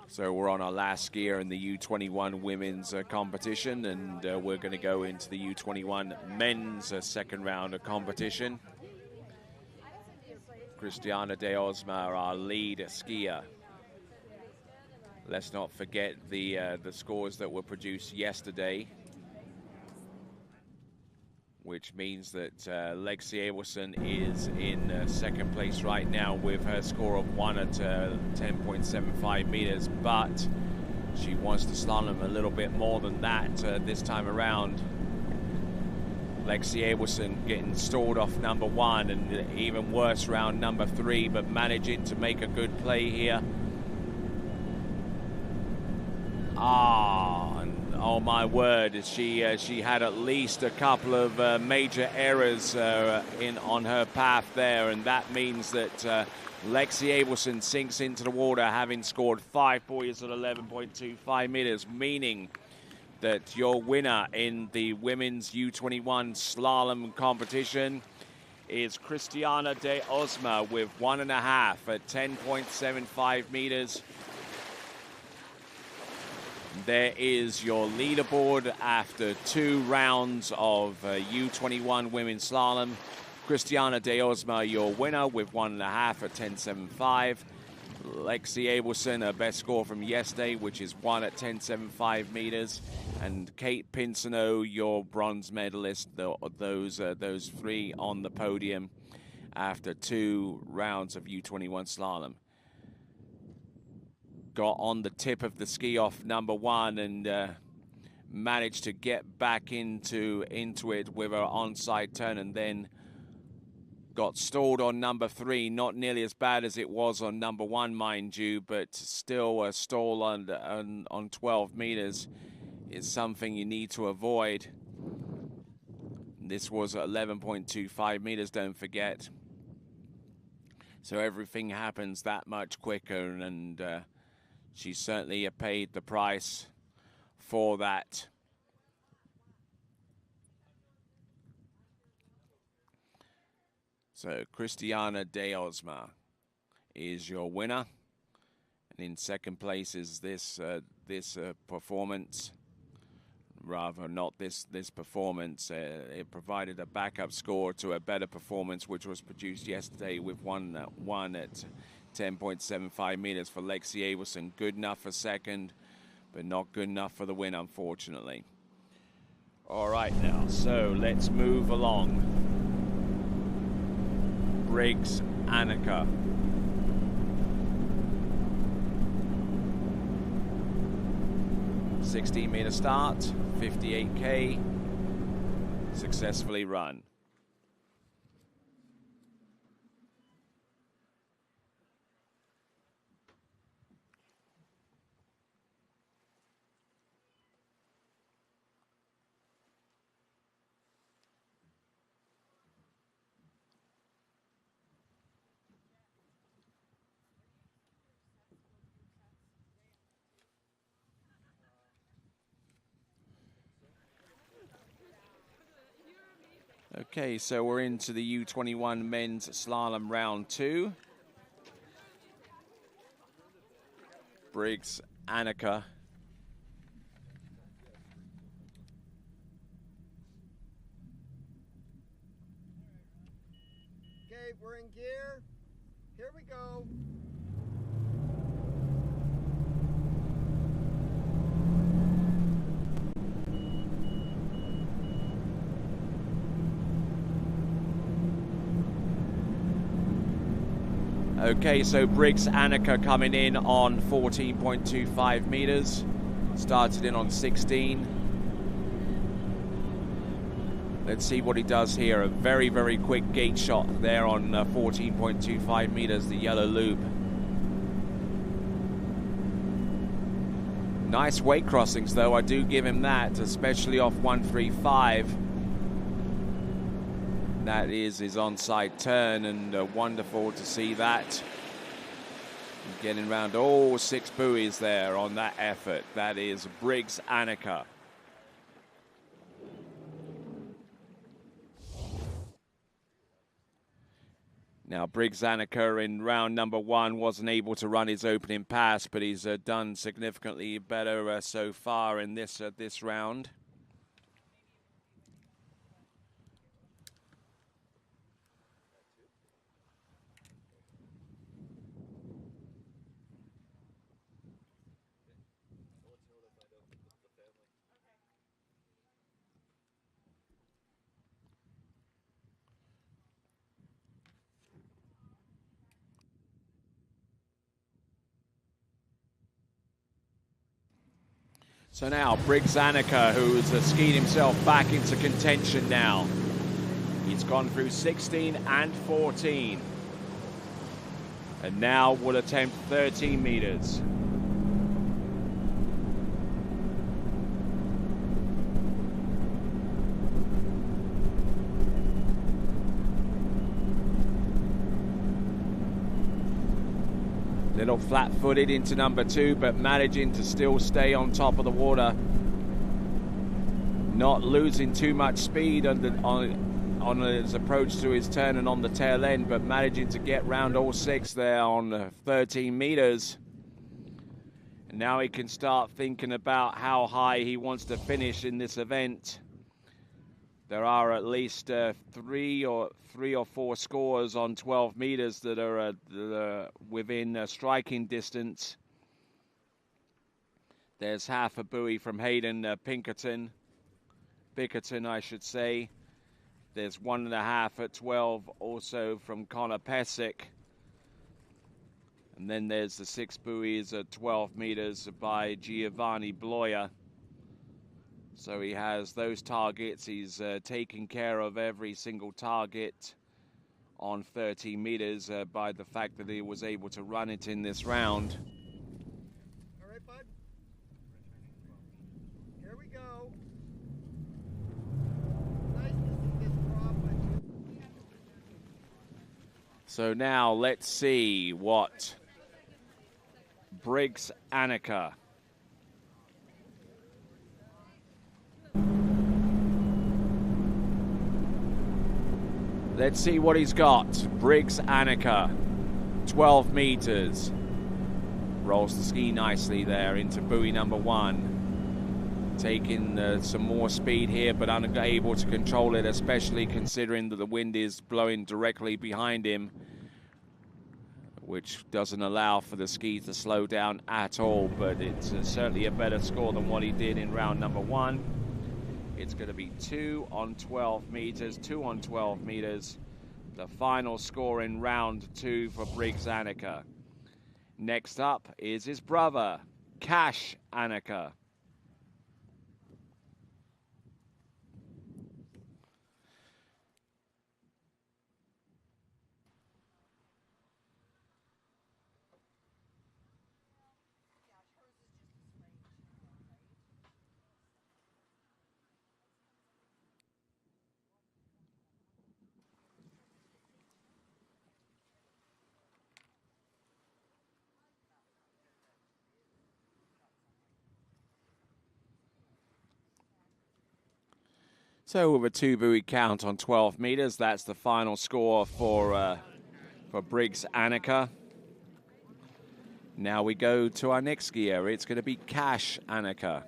So we're on our last skier in the U21 women's competition, and we're going to go into the U21 men's second round of competition. Christiana de Osma, our lead skier. Let's not forget the scores that were produced yesterday, which means that Lexi Abelson is in second place right now with her score of 1 at 10.75 meters, but she wants to slalom a little bit more than that this time around. Lexi Abelson getting stalled off number 1, and even worse round number 3, but managing to make a good play here. And oh my word, she had at least a couple of major errors on her path there, and that means that Lexi Abelson sinks into the water having scored 5 buoys at 11.25 meters, meaning that your winner in the women's U21 slalom competition is Christiana de Osma with 1.5 at 10.75 meters. There is your leaderboard after 2 rounds of U21 women's slalom. Christiana de Osma, your winner, with 1.5 at 10.75. Lexi Abelson, her best score from yesterday, which is 1 at 10.75 meters. And Kate Pinsonneau, your bronze medalist. Those 3 on the podium after 2 rounds of U21 slalom. Got on the tip of the ski off number 1 and managed to get back into it with her onside turn, and then got stalled on number 3. Not nearly as bad as it was on number 1, mind you, but still a stall on 12 meters is something you need to avoid. This was 11.25 meters, don't forget. So everything happens that much quicker, and she certainly paid the price for that. So Christiana de Osma is your winner, and in second place is this performance. Rather, not this performance. It provided a backup score to a better performance, which was produced yesterday with one at 10.75 meters for Lexi Abelson. Good enough for second, but not good enough for the win, unfortunately. All right, now, so let's move along. Briggs Annika. $16-meter start, 58K, successfully run. Okay, so we're into the U21 men's slalom round 2. Briggs Annika. Okay, we're in gear. Here we go. Okay, so Briggs Annika coming in on 14.25 meters. Started in on 16. Let's see what he does here. A very, very quick gate shot there on 14.25 meters, the yellow loop. Nice weight crossings, though. I do give him that, especially off 135. That is his onside turn, and wonderful to see that. Getting around all 6 buoys there on that effort. That is Briggs Annika. Now, Briggs Annika in round number 1 wasn't able to run his opening pass, but he's done significantly better so far in this round. So now Briggs Annika, who's skied himself back into contention now. He's gone through 16 and 14. And now will attempt 13 meters. Little flat-footed into number 2, but managing to still stay on top of the water. Not losing too much speed on his approach to his turn and on the tail end, but managing to get round all 6 there on 13 meters. And now he can start thinking about how high he wants to finish in this event. There are at least 3 or 4 scores on 12 meters that are within striking distance. There's half a buoy from Hayden Bickerton, I should say. There's 1.5 at 12 also from Connor Pesic. And then there's the 6 buoys at 12 meters by Giovanni Bloia. So he has those targets. He's taken care of every single target on 13 meters by the fact that he was able to run it in this round. All right, bud. Here we go. Nice to see this drop. So now let's see what Briggs Annika. Let's see what he's got. Briggs Annika, 12 meters. Rolls the ski nicely there into buoy number 1. Taking some more speed here, but unable to control it, especially considering that the wind is blowing directly behind him, which doesn't allow for the ski to slow down at all, but it's certainly a better score than what he did in round number 1. It's going to be 2 on 12 meters, 2 on 12 meters. The final score in round 2 for Briggs Annika. Next up is his brother, Cash Annika. So with a 2 buoy count on 12 meters, that's the final score for Briggs Annika. Now we go to our next skier. It's going to be Cash Annika.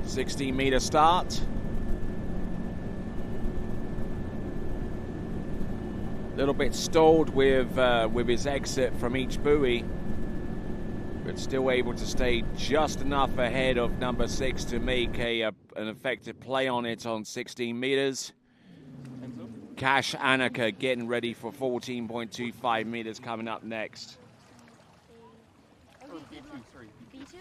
$16-meter start. A little bit stalled with his exit from each buoy, but still able to stay just enough ahead of number 6 to make an effective play on it on 16 meters. Cash Annika getting ready for 14.25 meters coming up next. Okay, good luck. B2?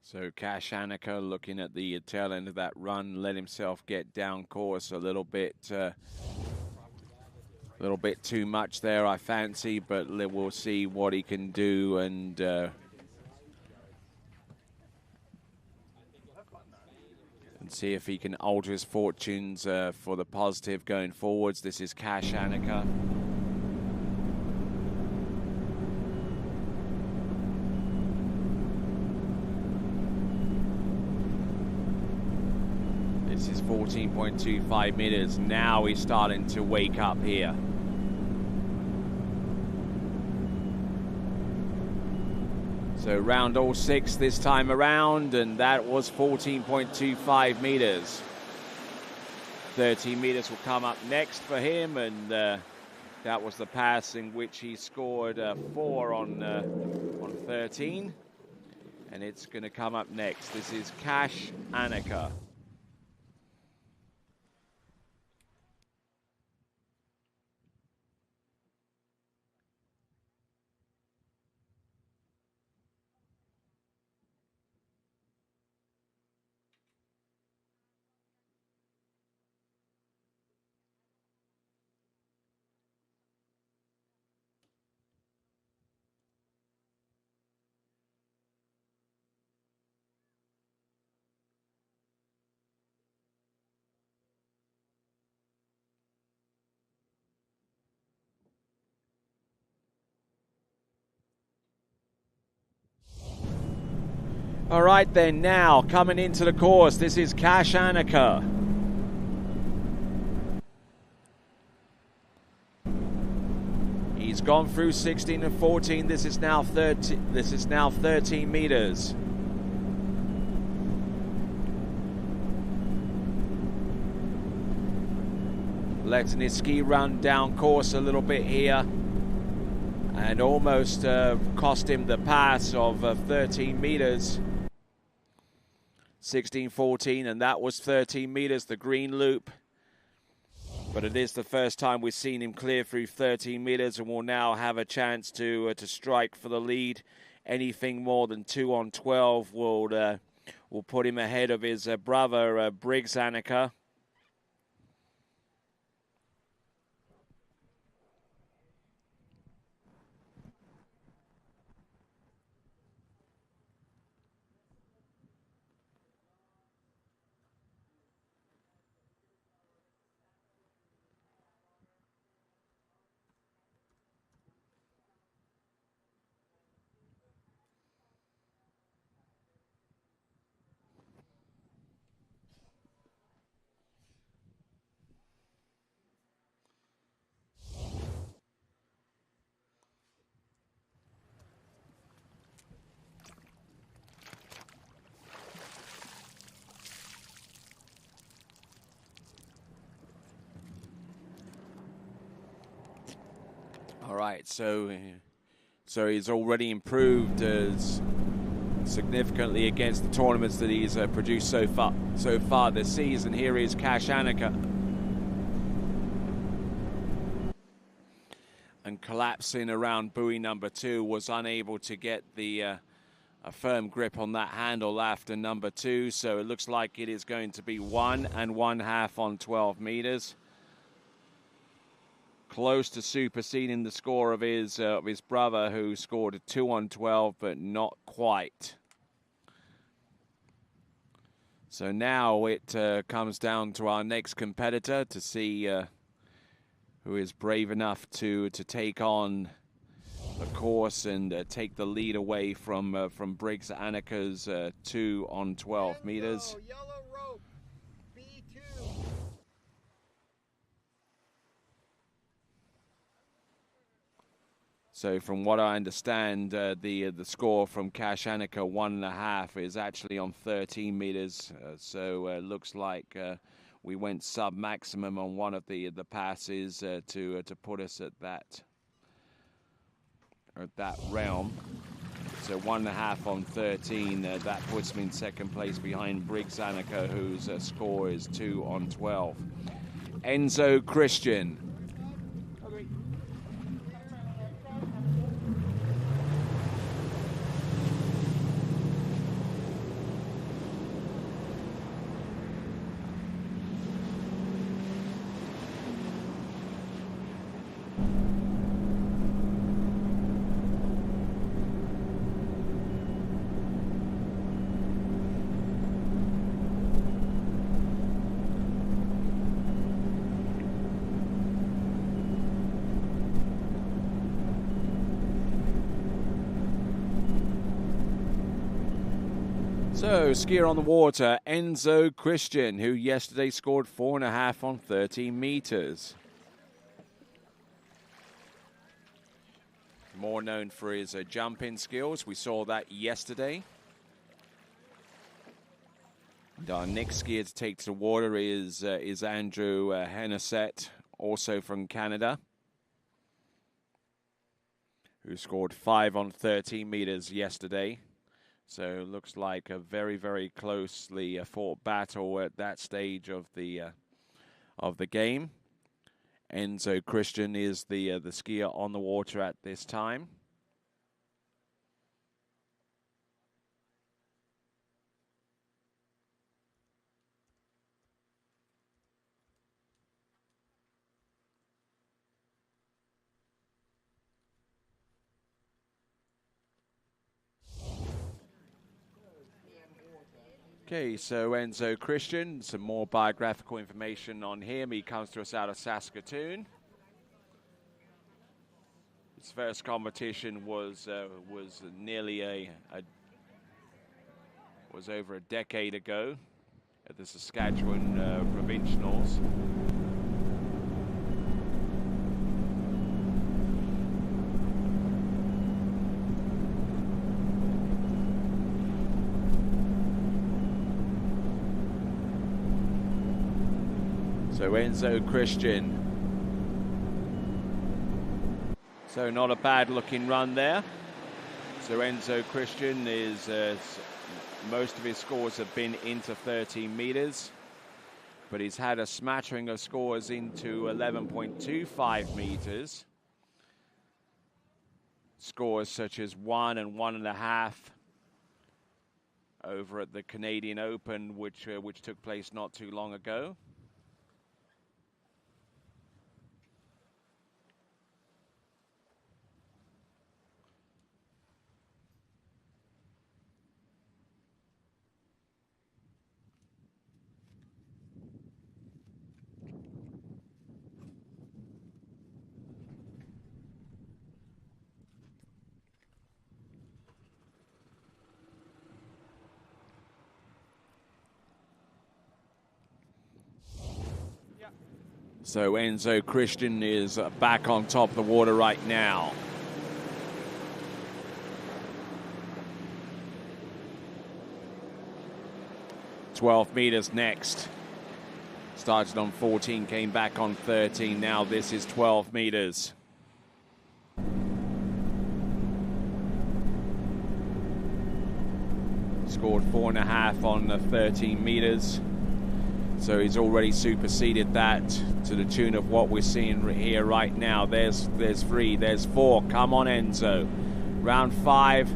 So Cash Annika looking at the tail end of that run, let himself get down course a little bit too much there, I fancy, but we'll see what he can do and see if he can alter his fortunes for the positive going forwards. This is Cash Annika. This is 14.25 meters. Now he's starting to wake up here. So round all 6 this time around, and that was 14.25 meters. 13 meters will come up next for him, and that was the pass in which he scored 4 on 13. And it's going to come up next. This is Cash Annika. All right then, now coming into the course, this is Cash Annika. He's gone through 16 and 14. This is now 13 meters. Letting his ski run down course a little bit here, and almost cost him the pass of 13 meters. 16-14, and that was 13 meters, the green loop. But it is the first time we've seen him clear through 13 meters, and will now have a chance to strike for the lead. Anything more than 2 on 12 will put him ahead of his brother Briggs Annika. All right, so he's already improved significantly against the tournaments that he's produced so far this season. Here is Cash Annika, and collapsing around buoy number 2, was unable to get a firm grip on that handle after number 2. So it looks like it is going to be 1 1/2 on 12 meters. Close to superseding the score of his brother, who scored a 2 on 12, but not quite. So now it comes down to our next competitor to see who is brave enough to take on the course and take the lead away from Briggs Annika's 2 on 12 meters. So from what I understand, the score from Cash Annika 1 1/2 is actually on 13 meters. So it looks like we went sub maximum on one of the passes to put us at that realm. So 1 1/2 on 13. That puts me in second place behind Briggs Annika, whose score is 2 on 12. Enzo Christian. So, skier on the water, Enzo Christian, who yesterday scored 4 1/2 on 13 meters. More known for his jumping skills. We saw that yesterday. And our next skier to take to the water is Andrew Hennesset, also from Canada, who scored 5 on 13 meters yesterday. So looks like a very, very closely fought battle at that stage of the game. Enzo Christian is the skier on the water at this time. Okay, so Enzo Christian, some more biographical information on him. He comes to us out of Saskatoon. His first competition was nearly was over a decade ago at the Saskatchewan Provincials. So Enzo Christian. So not a bad looking run there. So Enzo Christian is, most of his scores have been into 13 meters, but he's had a smattering of scores into 11.25 meters. Scores such as 1 and 1.5 over at the Canadian Open, which took place not too long ago. So Enzo Christian is back on top of the water right now. "12 meters next. Started on 14, came back on 13. Now this is 12 meters. Scored 4.5 on the 13 meters. So he's already superseded that to the tune of what we're seeing here right now. There's 3, there's 4. Come on, Enzo. Round 5.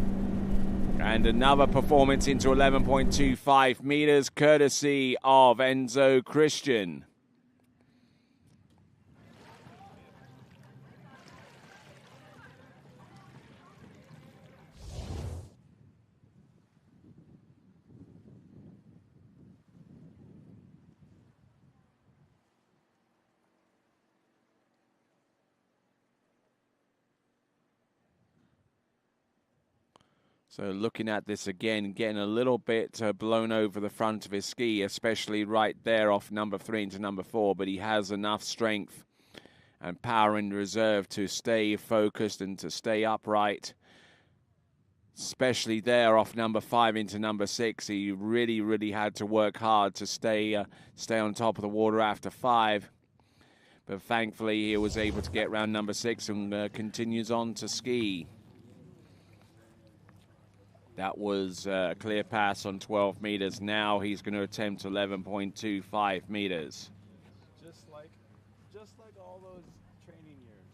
And another performance into 11.25 meters, courtesy of Enzo Christian. So looking at this again, getting a little bit blown over the front of his ski, especially right there off number 3 into number 4, but he has enough strength and power in reserve to stay focused and to stay upright. Especially there off number 5 into number 6, he really had to work hard to stay on top of the water after 5. But thankfully he was able to get round number 6 and continues on to ski. That was a clear pass on 12 meters. Now he's going to attempt 11.25 meters. Just like all those training years.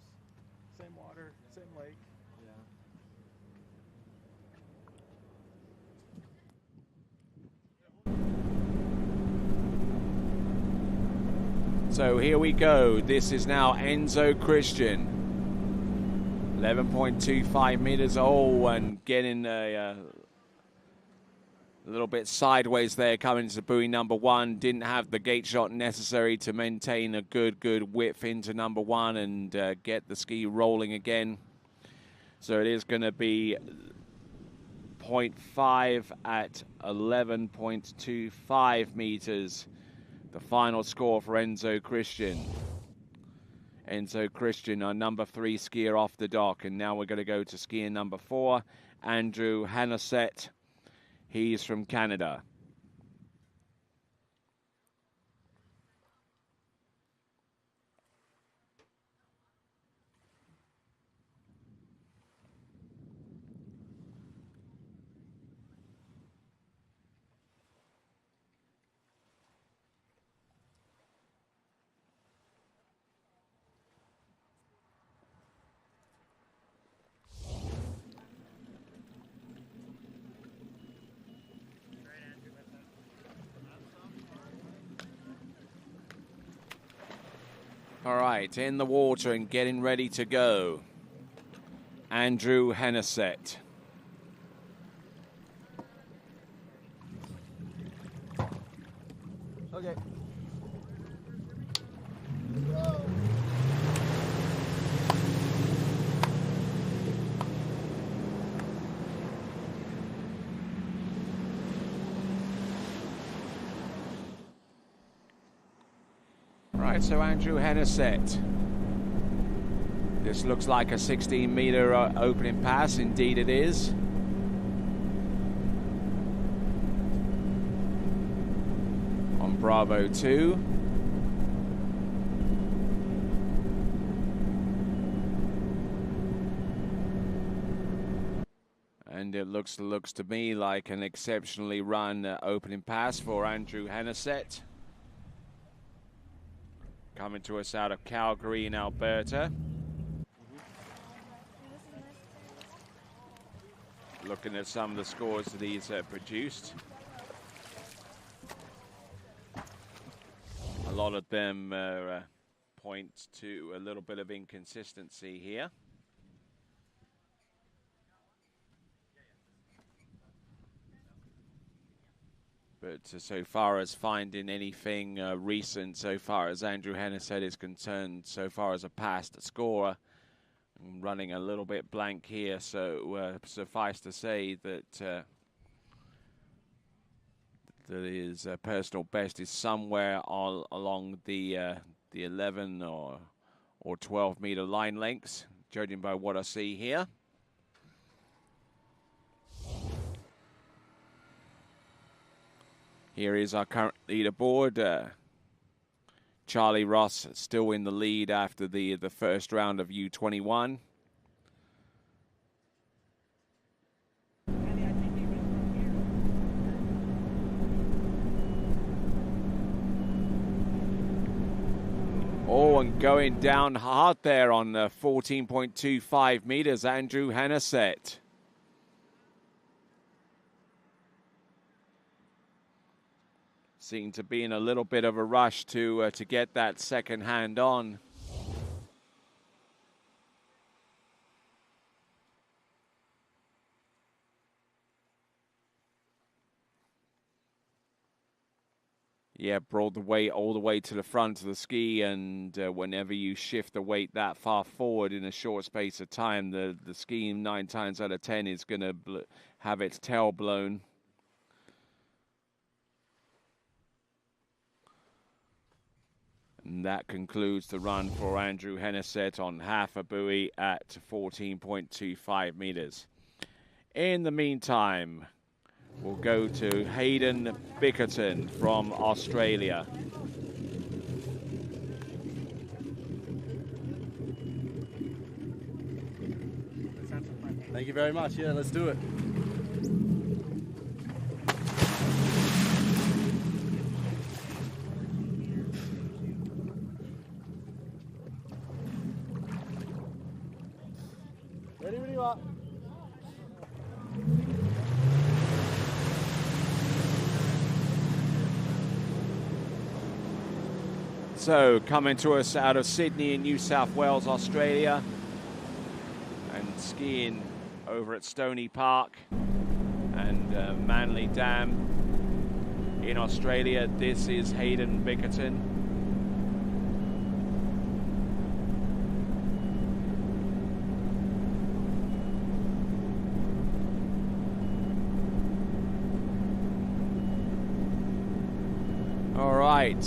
Same water, same lake. Yeah. So here we go. This is now Enzo Christian. 11.25 meters. Oh, and getting a little bit sideways there, coming into buoy number 1. Didn't have the gate shot necessary to maintain a good width into number 1 and get the ski rolling again. So it is going to be 0.5 at 11.25 meters. The final score for Enzo Christian. Enzo Christian, our number 3 skier off the dock. And now we're going to go to skier number 4, Andrew Hanneset. He's from Canada. All right, in the water and getting ready to go. Andrew Hanneset. Okay. right, so Andrew Henneset. This looks like a 16-meter opening pass. Indeed it is. On Bravo 2. And it looks to me like an exceptionally run opening pass for Andrew Henneset. Coming to us out of Calgary in Alberta. Looking at some of the scores that he's produced. A lot of them point to a little bit of inconsistency here. But so far as finding anything recent, so far as Andrew Henneset is concerned, so far as a past scorer, I'm running a little bit blank here, so suffice to say that his personal best is somewhere all along the 11 or 12 meter line lengths, judging by what I see here. Here is our current leaderboard. Charlie Ross still in the lead after the first round of U21. Oh, and going down hard there on 14.25 meters, Andrew Henneset. Seem to be in a little bit of a rush to get that second hand on. Yeah, brought the weight all the way to the front of the ski, and whenever you shift the weight that far forward in a short space of time, the ski 9 times out of 10 is going to have its tail blown. And that concludes the run for Andrew Henneset on half a buoy at 14.25 meters. In the meantime, we'll go to Hayden Bickerton from Australia. Thank you very much. Yeah, let's do it. Ready when you are. So, coming to us out of Sydney in New South Wales, Australia, and skiing over at Stony Park and Manly Dam in Australia, this is Hayden Bickerton.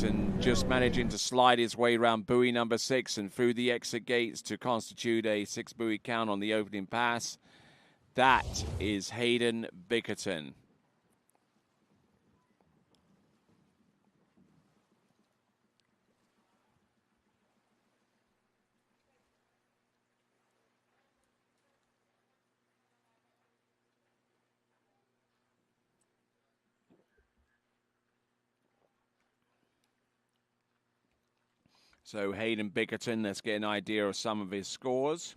And just managing to slide his way around buoy number 6 and through the exit gates to constitute a 6 buoy count on the opening pass. That is Hayden Bickerton. So Hayden Bickerton, let's get an idea of some of his scores.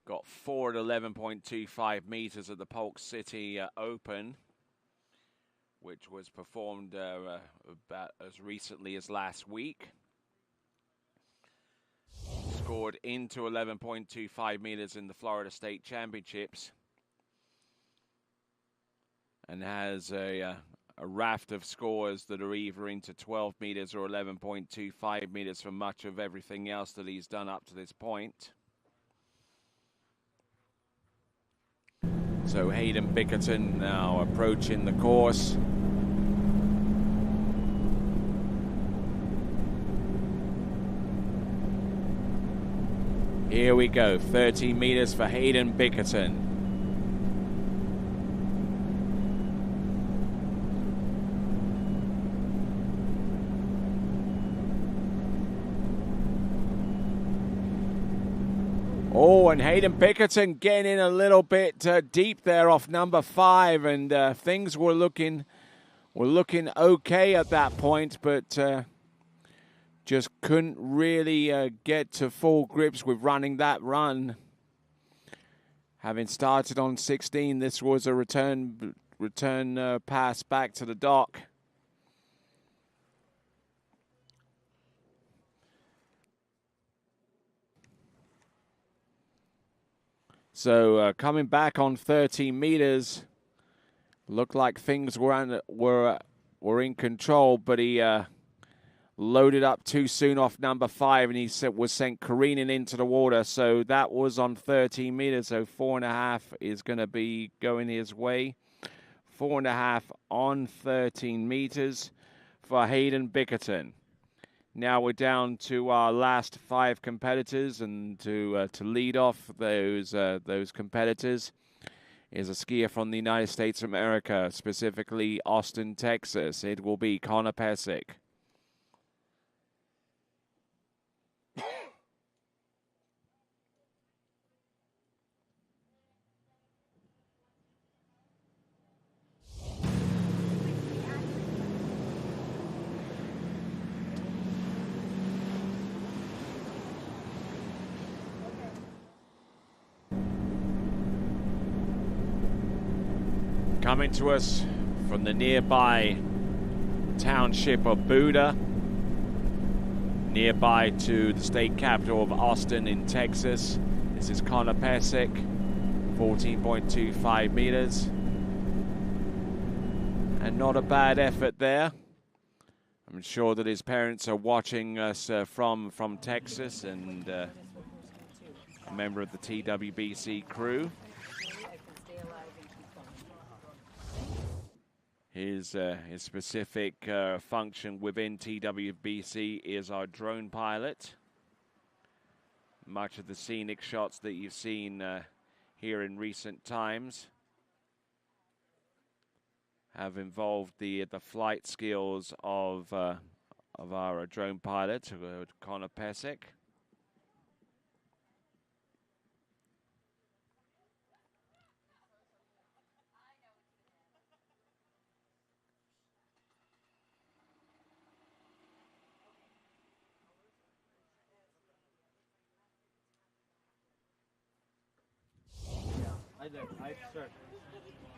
Got 4 at 11.25 meters at the Polk City Open, which was performed about as recently as last week. Scored into 11.25 meters in the Florida State Championships. And has a raft of scores that are either into 12 meters or 11.25 meters for much of everything else that he's done up to this point. So Hayden Bickerton now approaching the course. Here we go, 13 meters for Hayden Bickerton. Oh, and Hayden Bickerton getting in a little bit deep there off number 5, and things were looking okay at that point, but just couldn't really get to full grips with running that run. Having started on 16, this was a return pass back to the dock. So coming back on 13 meters, looked like things were in control, but he loaded up too soon off number 5, and he was sent careening into the water. So that was on 13 meters. So 4.5 is going to be going his way. 4.5 on 13 meters for Hayden Bickerton. Now we're down to our last 5 competitors, and to lead off those competitors is a skier from the United States of America, specifically Austin, Texas. It will be Connor Pesic. Coming to us from the nearby township of Buda, nearby to the state capital of Austin in Texas. This is Connor Pesic, 14.25 meters. And not a bad effort there. I'm sure that his parents are watching us from Texas, and a member of the TWBC crew. His specific function within TWBC is our drone pilot. Much of the scenic shots that you've seen here in recent times have involved the flight skills of our drone pilot, Connor Pesic.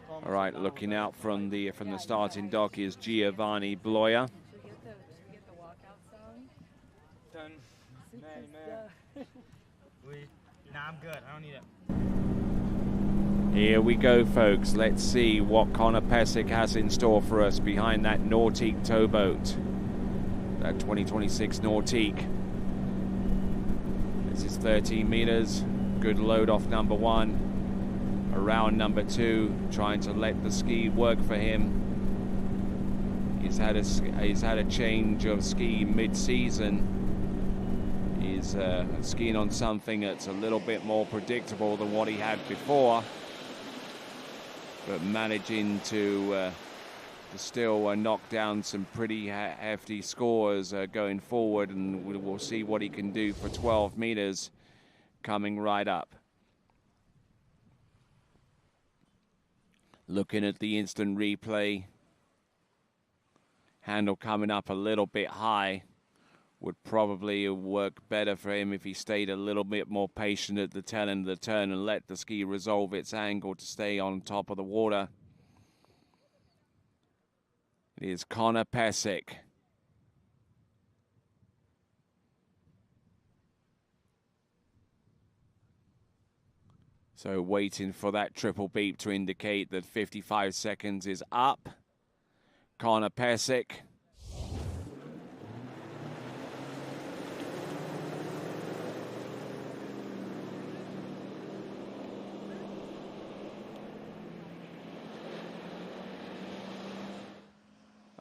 All right, looking out from the starting dock is Giovanni Bloia. Done. Man. Nah, I'm good. I don't need it. Here we go, folks. Let's see what Connor Pesic has in store for us behind that Nautique towboat. That 2026 Nautique. This is 13 meters. Good load off number 1. Around number 2, trying to let the ski work for him. He's had a change of ski mid-season. He's skiing on something that's a little bit more predictable than what he had before, but managing to still knock down some pretty hefty scores going forward, and we'll see what he can do for 12 meters coming right up. Looking at the instant replay, handle coming up a little bit high. Would probably work better for him if he stayed a little bit more patient at the tail end of the turn and let the ski resolve its angle to stay on top of the water. It is Connor Pesic. So waiting for that triple beep to indicate that 55 seconds is up. Connor Pesic.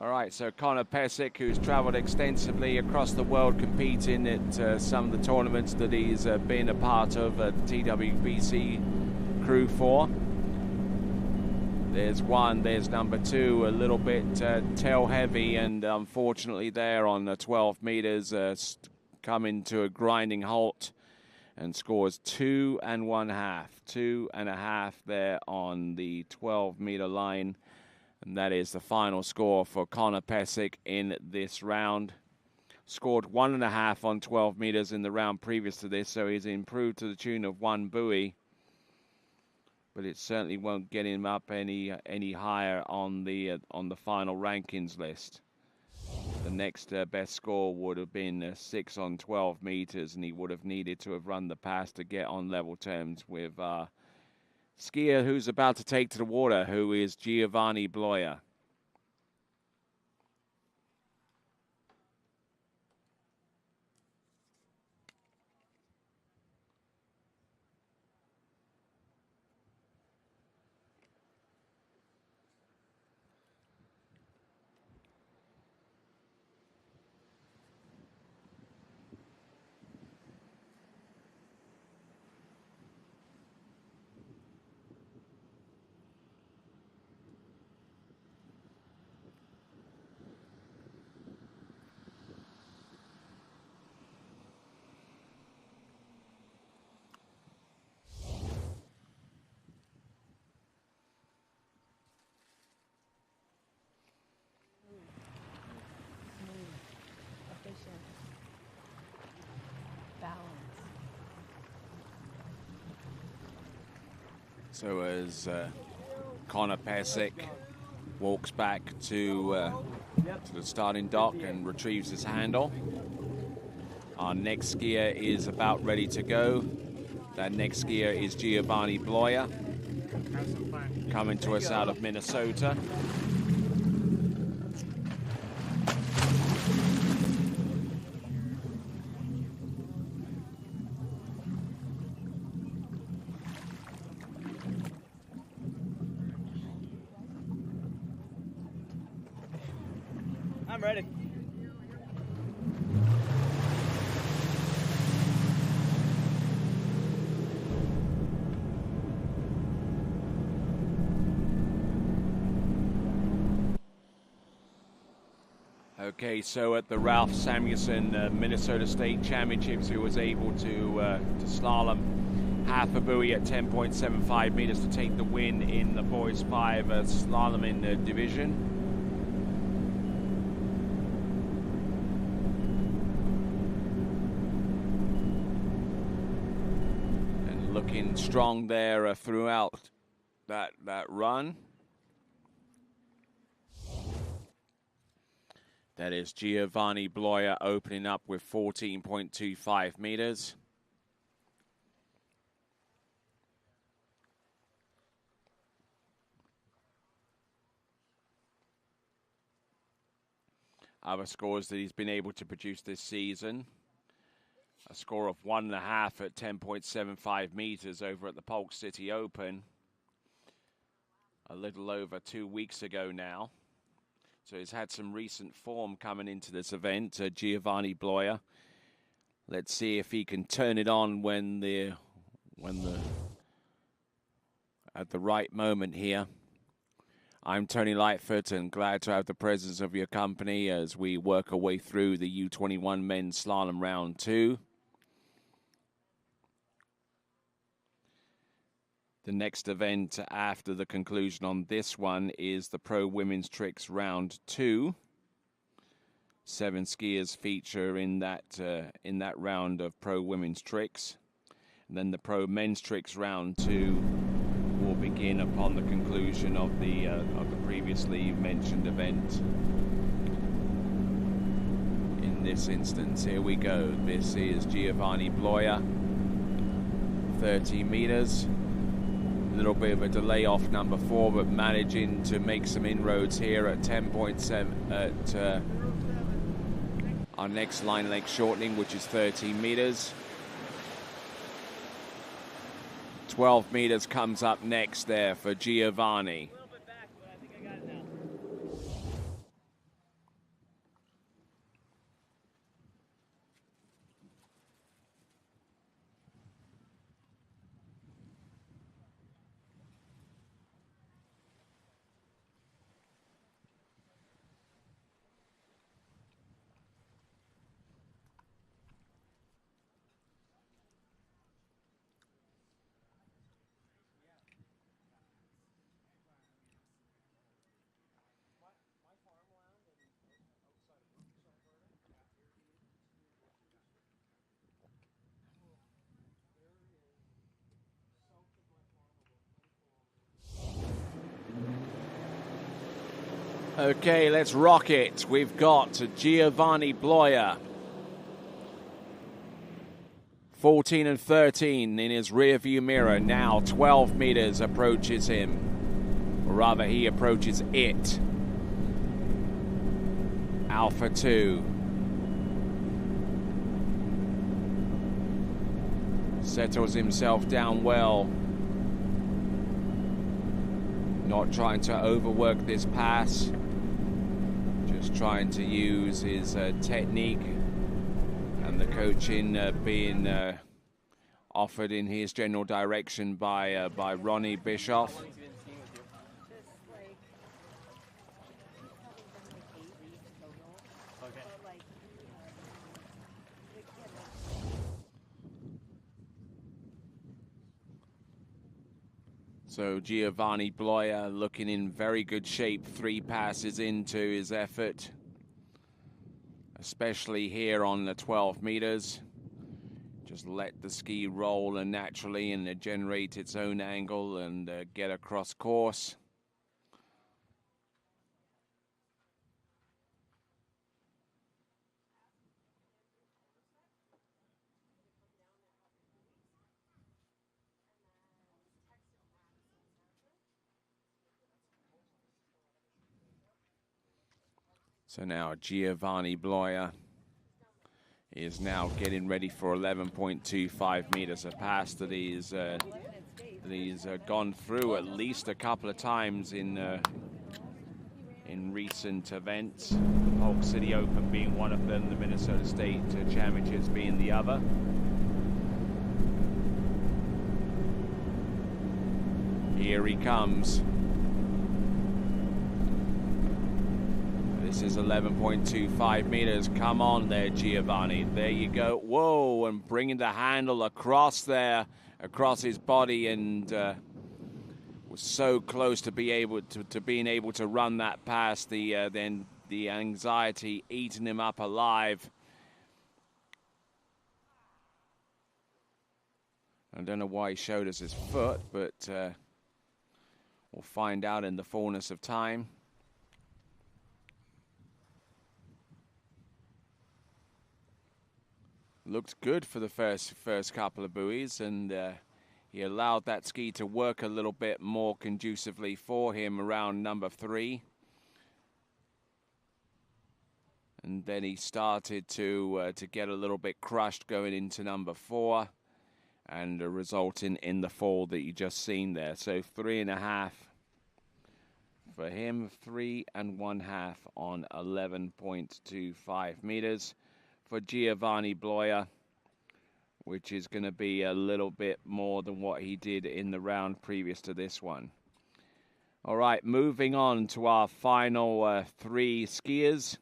All right, so Connor Pesic, who's traveled extensively across the world competing at some of the tournaments that he's been a part of the TWBC crew for. There's one, there's number two, a little bit tail heavy, and unfortunately there on the 12 meters coming to a grinding halt and scores 2 1/2. 2 1/2 there on the 12-meter line. And that is the final score for Connor Pesic in this round. Scored 1 1/2 on 12 meters in the round previous to this, so he's improved to the tune of 1 buoy. But it certainly won't get him up any higher on the final rankings list. The next best score would have been 6 on 12 meters, and he would have needed to have run the pass to get on level terms with skier who's about to take to the water, who is Giovanni Bloia. So as Connor Pesic walks back to the starting dock and retrieves his handle, our next skier is about ready to go. That next skier is Giovanni Bloia, coming to us out of Minnesota. I'm ready. Okay, so at the Ralph Samuelson Minnesota State Championships, he was able to slalom half a buoy at 10.75 meters to take the win in the boys 5 slaloming division. And looking strong there throughout that run. That is Giovanni Bloia opening up with 14.25 meters. Other scores that he's been able to produce this season. A score of 1.5 at 10.75 meters over at the Polk City Open a little over 2 weeks ago now. So he's had some recent form coming into this event, Giovanni Bloia. Let's see if he can turn it on at the right moment here. I'm Tony Lightfoot, and glad to have the presence of your company as we work our way through the U21 men's slalom round 2. The next event after the conclusion on this one is the Pro Women's Tricks Round 2. 7 skiers feature in that round of Pro Women's Tricks. And then the Pro Men's Tricks Round 2 will begin upon the conclusion of the previously mentioned event. In this instance, here we go. This is Giovanni Bloia, 30 meters. A little bit of a delay off number 4, but managing to make some inroads here at 10.7 at our next line length shortening, which is 13 meters. 12 meters comes up next there for Giovanni. Okay, let's rock it. We've got Giovanni Bloia. 14 and 13 in his rearview mirror. Now 12 meters approaches him. Or rather, he approaches it. Alpha 2. Settles himself down well. Not trying to overwork this pass. Just trying to use his technique and the coaching being offered in his general direction by Ronnie Bischoff. So Giovanni Bloia looking in very good shape, 3 passes into his effort, especially here on the 12 meters. Just let the ski roll and naturally and generate its own angle and get across course. So now Giovanni Bloia is now getting ready for 11.25 meters, a pass that he's gone through at least a couple of times in recent events. The Polk City Open being one of them, the Minnesota State Championships being the other. Here he comes. This is 11.25 meters. Come on there, Giovanni. There you go. Whoa, and bringing the handle across there, across his body, and was so close to be able to being able to run that past. Then the anxiety eating him up alive. I don't know why he showed us his foot, but we'll find out in the fullness of time. Looked good for the first couple of buoys, and he allowed that ski to work a little bit more conducively for him around number 3. And then he started to get a little bit crushed going into number 4, and resulting in the fall that you just seen there. So 3.5 for him, 3.5 on 11.25 meters. For Giovanni Bloia, which is going to be a little bit more than what he did in the round previous to this one. All right, moving on to our final 3 skiers.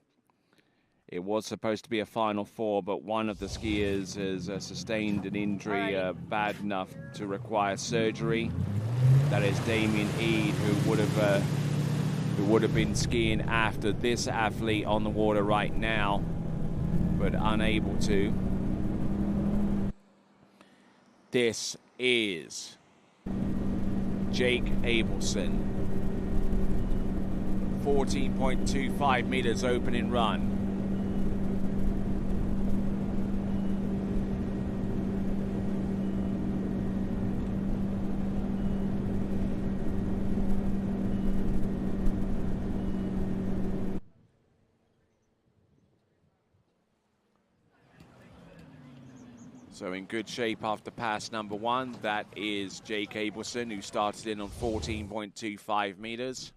It was supposed to be a final 4, but one of the skiers has sustained an injury bad enough to require surgery. That is Damien Eade, who would have been skiing after this athlete on the water right now, but unable to. This is Jake Abelson. 14.25 meters opening run. So in good shape after pass number 1. That is Jake Abelson, who started in on 14.25 meters.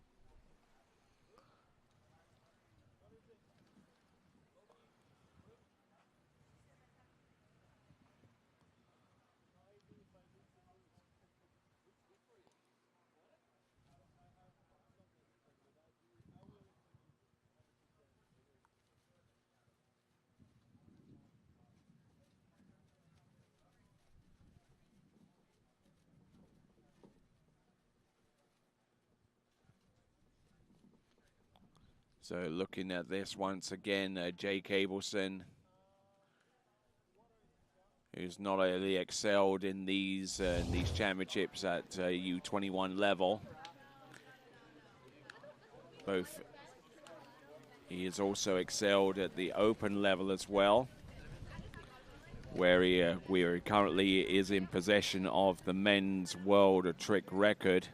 So looking at this once again, Jake Abelson, who's not only excelled in these championships at U21 level, both He has also excelled at the open level as well, where he currently is in possession of the men's world trick record.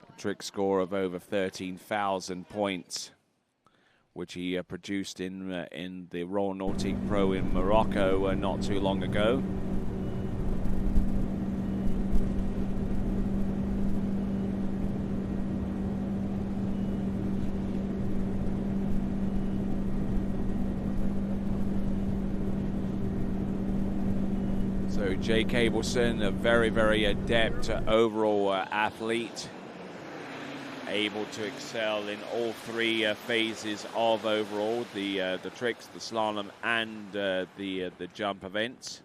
A trick score of over 13,000 points, which he produced in the Royal Nautique Pro in Morocco not too long ago. So Jake Abelson, a very, very adept overall athlete, able to excel in all three phases of overall, the tricks, the slalom, and the jump events.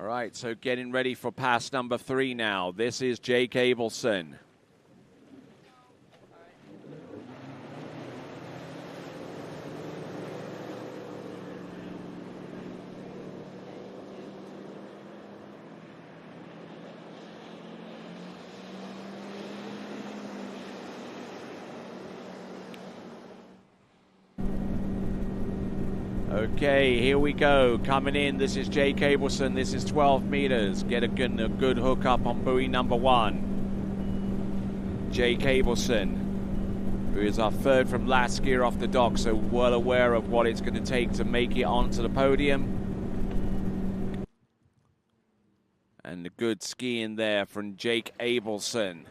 All right, so getting ready for pass number 3 now. This is Jake Abelson. Okay, here we go. Coming in, this is Jake Abelson. This is 12 meters. Get a good hook up on buoy number 1. Jake Abelson, who is our third from last skier off the dock, so well aware of what it's going to take to make it onto the podium. And the good skiing there from Jake Abelson.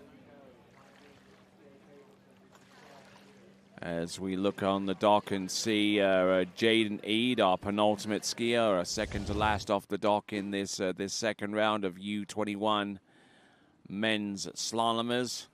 As we look on the dock and see Jaden Eade, our penultimate skier, second to last off the dock in this second round of U21 men's slalomers.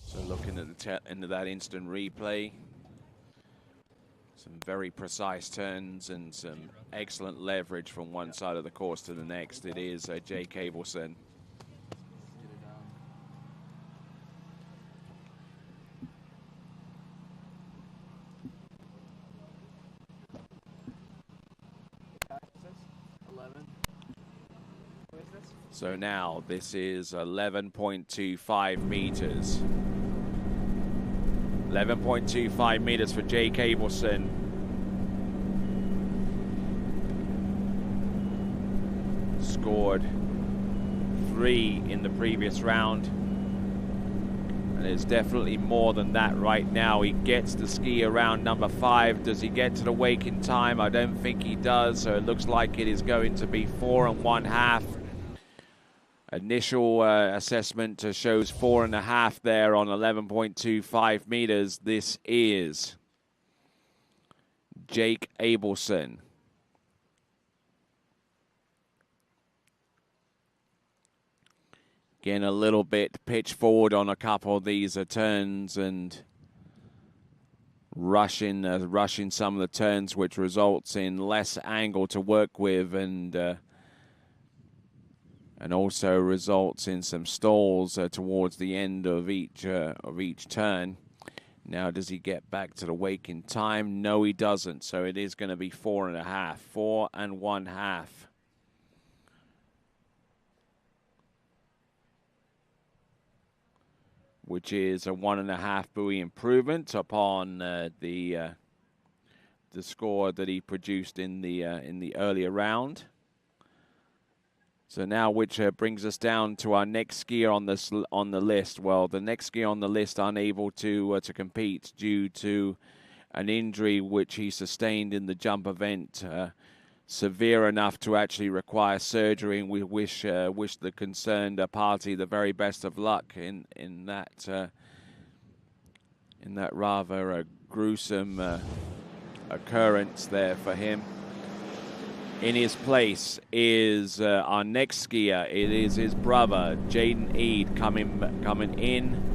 So looking at into that instant replay, some very precise turns and some excellent leverage from one side of the course to the next. It is Jake Abelson. So now this is 11.25 meters. 11.25 meters for Jake Abelson. Scored 3 in the previous round. And it's definitely more than that right now. He gets the ski around number 5. Does he get to the wake in time? I don't think he does. So it looks like it is going to be 4 1/2. Initial assessment shows 4.5 there on 11.25 meters. This is Jake Abelson. Again, a little bit pitch forward on a couple of these turns and rushing some of the turns, which results in less angle to work with and also results in some stalls towards the end of each turn. Now, does he get back to the wake in time? No, he doesn't. So it is going to be 4.5, 4 1/2. which is a 1.5 buoy improvement upon the score that he produced in the earlier round. So now, which brings us down to our next skier on the list. Well, the next skier on the list unable to compete due to an injury which he sustained in the jump event, severe enough to actually require surgery. And we wish the concerned party the very best of luck in that rather gruesome occurrence there for him. In his place is our next skier. It is his brother, Jaden Eade, coming in.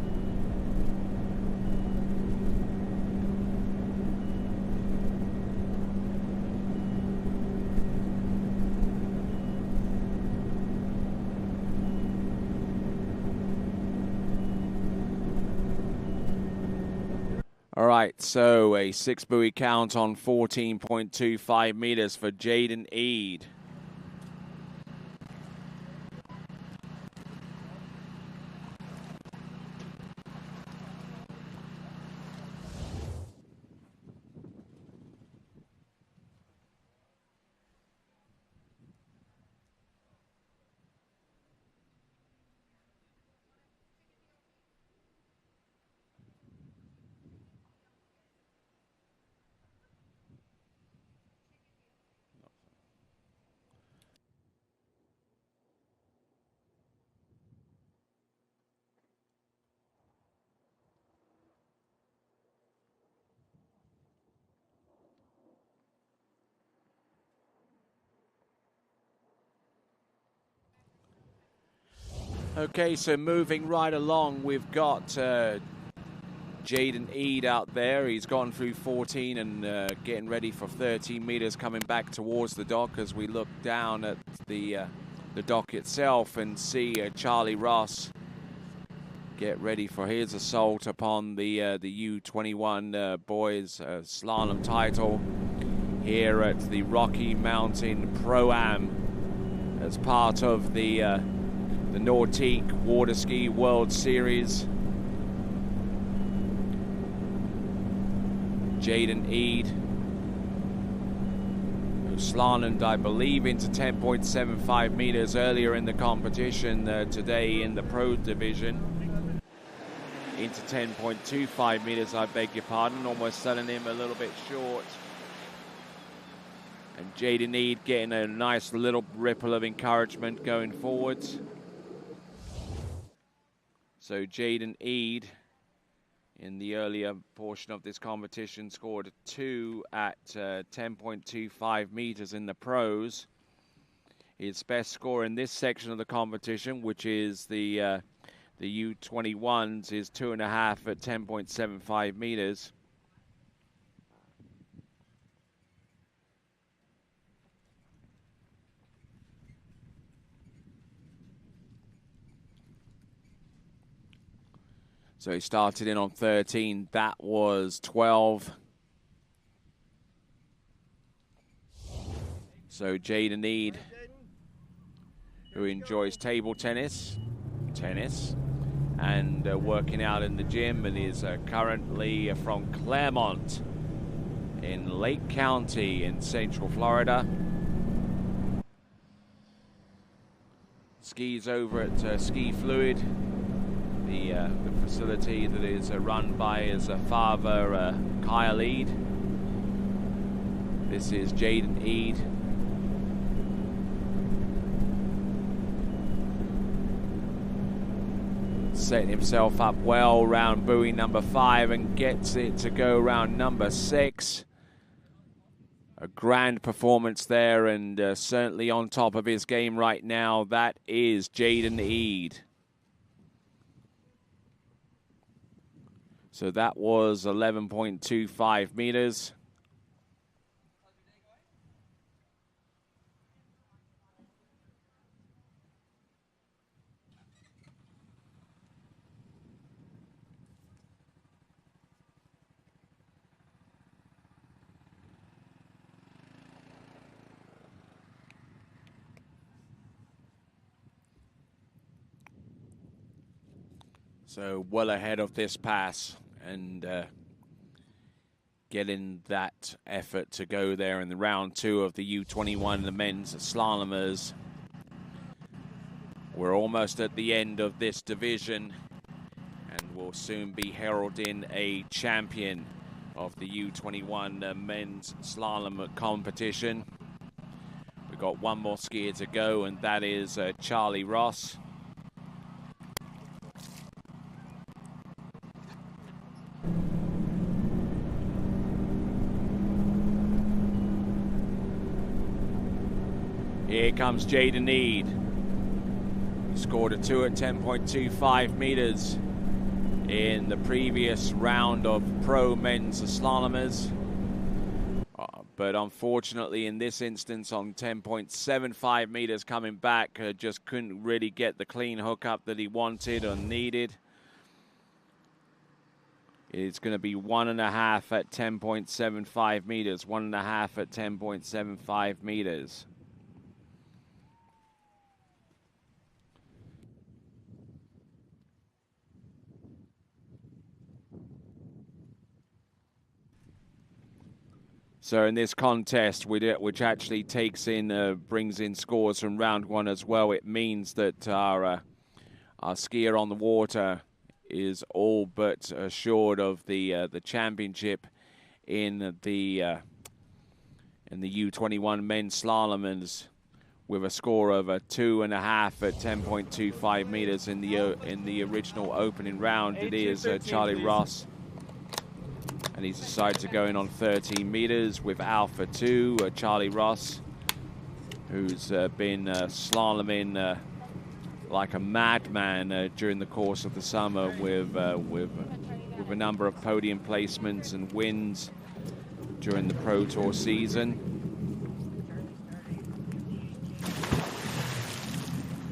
All right, so a 6 buoy count on 14.25 meters for Jaden Eade. Okay, so moving right along, we've got Jaden Eade out there. He's gone through 14 and getting ready for 13 meters, coming back towards the dock as we look down at the dock itself and see Charlie Ross get ready for his assault upon the U21 boys slalom title here at the Rocky Mountain Pro-Am as part of the Nautique Water Ski World Series. Jaden Eade, who slalomed, I believe, into 10.75 meters earlier in the competition today in the Pro Division. Into 10.25 meters, I beg your pardon, almost selling him a little bit short. And Jaden Eade getting a nice little ripple of encouragement going forwards. So Jaden Eade, in the earlier portion of this competition, scored a 2 at 10.25 meters in the pros. His best score in this section of the competition, which is the U21s, is 2.5 at 10.75 meters. So he started in on 13. That was 12. So Jaden Eade, who enjoys table tennis, and working out in the gym, and is currently from Claremont in Lake County in Central Florida. Skis over at Ski Fluid, the facility that is run by his father, Kyle Eade. This is Jaden Eade. Setting himself up well round buoy number 5 and gets it to go round number 6. A grand performance there, and certainly on top of his game right now. That is Jaden Eade. So that was 11.25 meters. So well ahead of this pass and getting that effort to go there in the round 2 of the U21, the men's slalomers. We're almost at the end of this division and will soon be heralding a champion of the U21 men's slalom competition. We've got one more skier to go, and that is Charlie Ross. Here comes Jaden Need. He scored a 2 at 10.25 meters in the previous round of pro men's slalomers. But unfortunately, in this instance, on 10.75 meters coming back, just couldn't really get the clean hookup that he wanted or needed. It's going to be 1.5 at 10.75 meters, 1.5 at 10.75 meters. So in this contest, which actually takes in, brings in scores from round 1 as well, it means that our skier on the water is all but assured of the championship in the U21 men's slalomers with a score of a 2.5 at 10.25 meters in the original opening round. It is Charlie Ross. And he's decided to go in on 13 meters with Alpha 2, Charlie Ross, who's been slaloming like a madman during the course of the summer with a number of podium placements and wins during the Pro Tour season.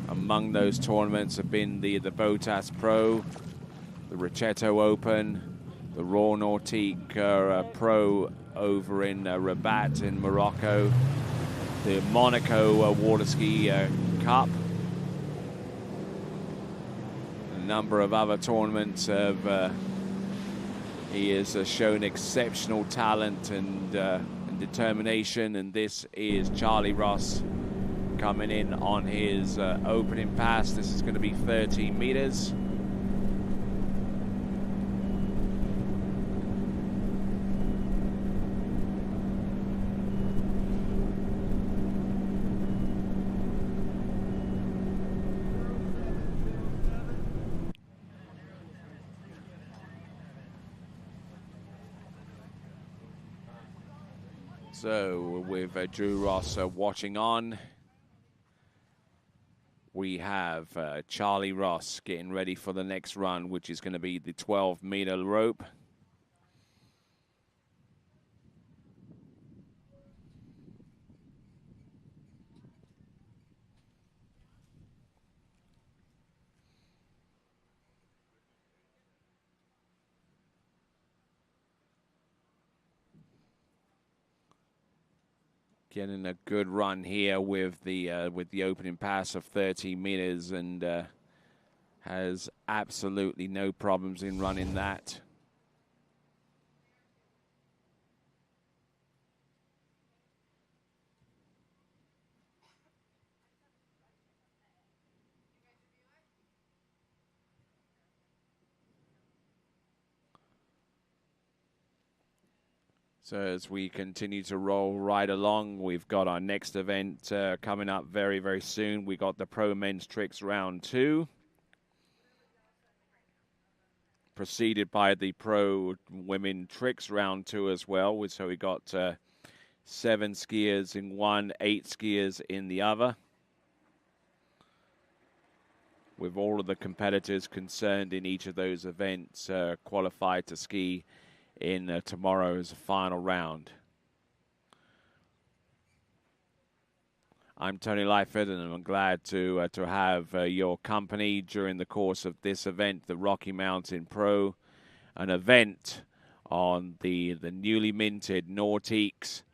Among those tournaments have been the Botas Pro, the Ricetto Open, the Raw Nautique Pro over in Rabat in Morocco, the Monaco Water Ski Cup. A number of other tournaments he has shown exceptional talent and determination, and this is Charlie Ross coming in on his opening pass. This is going to be 13 meters. So with Drew Ross watching on, we have Charlie Ross getting ready for the next run, which is going to be the 12-meter rope. Getting a good run here with the opening pass of 13 meters, and has absolutely no problems in running that. So as we continue to roll right along, we've got our next event coming up very, very soon. We got the Pro Men's Tricks Round 2, preceded by the Pro Women Tricks Round 2 as well. So we got 7 skiers in one, 8 skiers in the other, with all of the competitors concerned in each of those events qualified to ski in tomorrow's final round. I'm Tony Lightfoot, and I'm glad to have your company during the course of this event, the Rocky Mountain Pro, an event on the newly minted Nautiques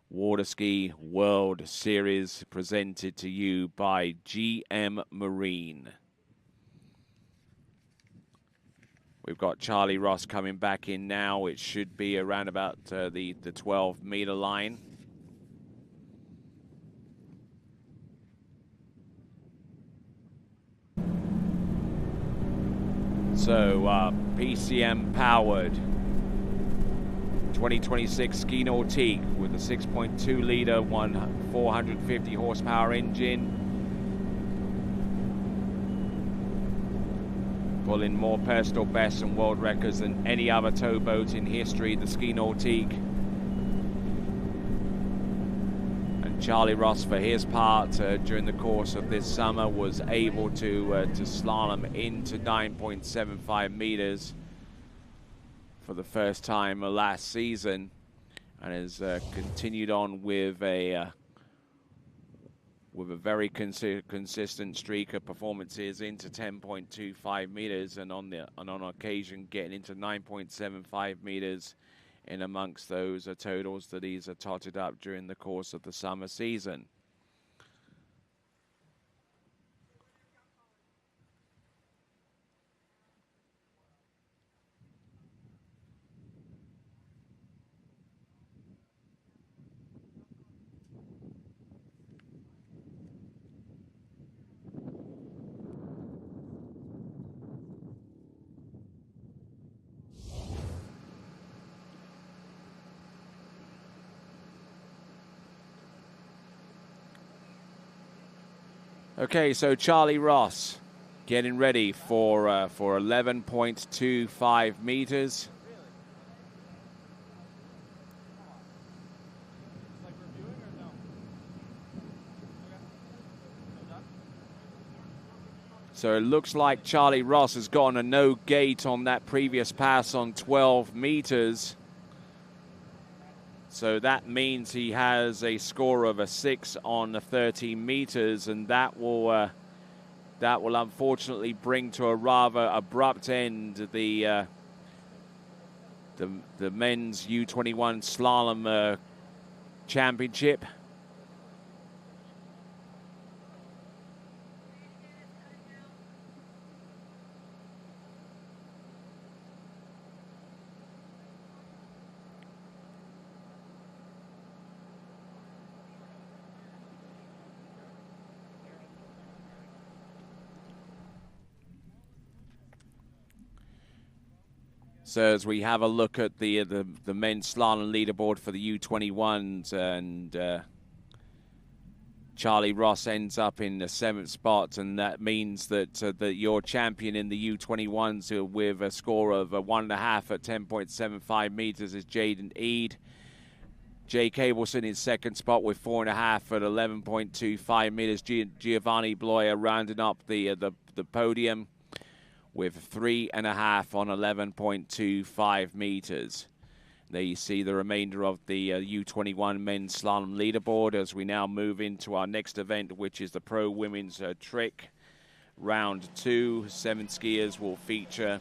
Water Ski World Series, presented to you by GM Marine. We've got Charlie Ross coming back in now. It should be around about the 12-meter line. So, PCM powered 2026 Ski Nautique with a 6.2-liter, 450 horsepower engine. Pulling more personal bests and world records than any other towboat in history, the Ski Nautique. And Charlie Ross, for his part, during the course of this summer, was able to slalom into 9.75 meters for the first time last season, and has continued on with a very consistent streak of performances into 10.25 meters, and on occasion getting into 9.75 meters in amongst those totals that he's totted up during the course of the summer season. Okay, so Charlie Ross getting ready for 11.25 meters. So it looks like Charlie Ross has gotten a no gate on that previous pass on 12 meters. So that means he has a score of a 6 on the 13 meters, and that will unfortunately bring to a rather abrupt end the men's U21 slalom championship. So as we have a look at the men's slalom leaderboard for the U21s, and Charlie Ross ends up in the 7th spot, and that means that that your champion in the U21s with a score of 1.5 at 10.75 meters is Jaden Eade. Jay Cableson in 2nd spot with 4.5 at 11.25 meters. Giovanni Bloyer rounding up the podium with 3.5 on 11.25 meters. There you see the remainder of the U21 men's slalom leaderboard as we now move into our next event, which is the Pro Women's Trick. Round 2, 7 skiers will feature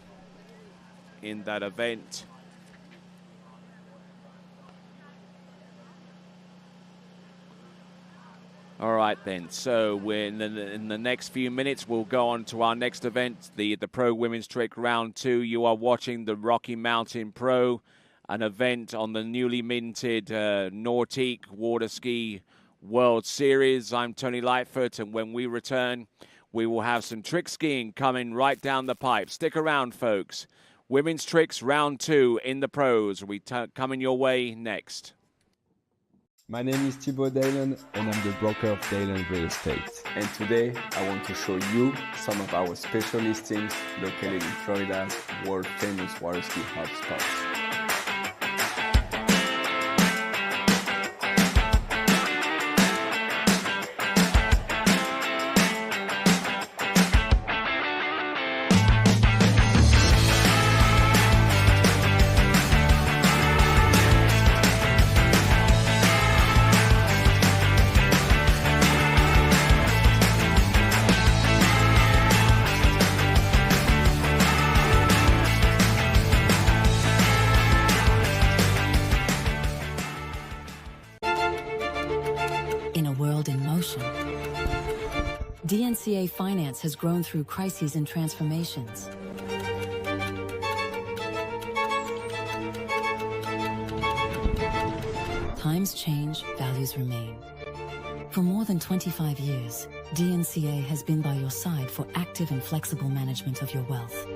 in that event. All right then, so we're in the next few minutes, we'll go on to our next event, the Pro Women's Trick Round 2. You are watching the Rocky Mountain Pro, an event on the newly minted Nautique Water Ski World Series. I'm Tony Lightfoot, and when we return, we will have some trick skiing coming right down the pipe. Stick around, folks. Women's Tricks Round 2 in the pros. We coming your way next. My name is Thibaut Dalen, and I'm the broker of Dalen Real Estate. And today, I want to show you some of our special listings located in Florida's world-famous water ski hotspots. DNCA Finance has grown through crises and transformations. times change, values remain. For more than 25 years, DNCA has been by your side for active and flexible management of your wealth.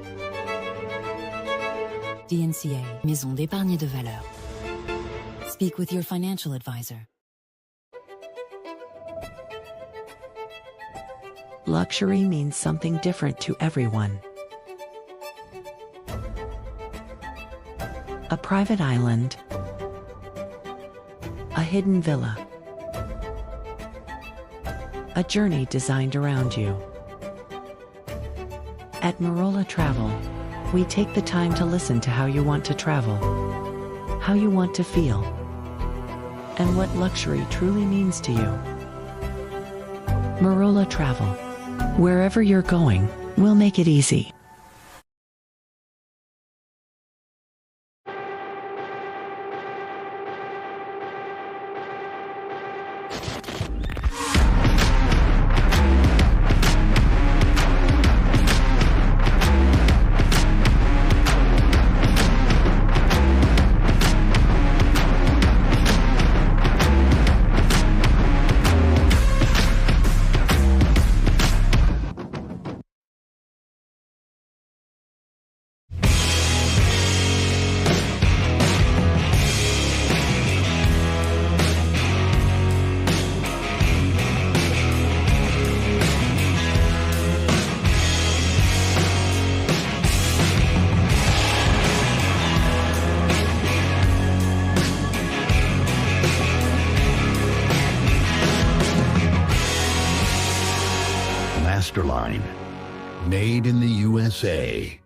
DNCA, Maison d'épargne de valeur. Speak with your financial advisor. Luxury means something different to everyone. A private island, a hidden villa, a journey designed around you. At Marola Travel, we take the time to listen to how you want to travel, how you want to feel, and what luxury truly means to you. Marola Travel. Wherever you're going, we'll make it easy. Masterline, made in the USA.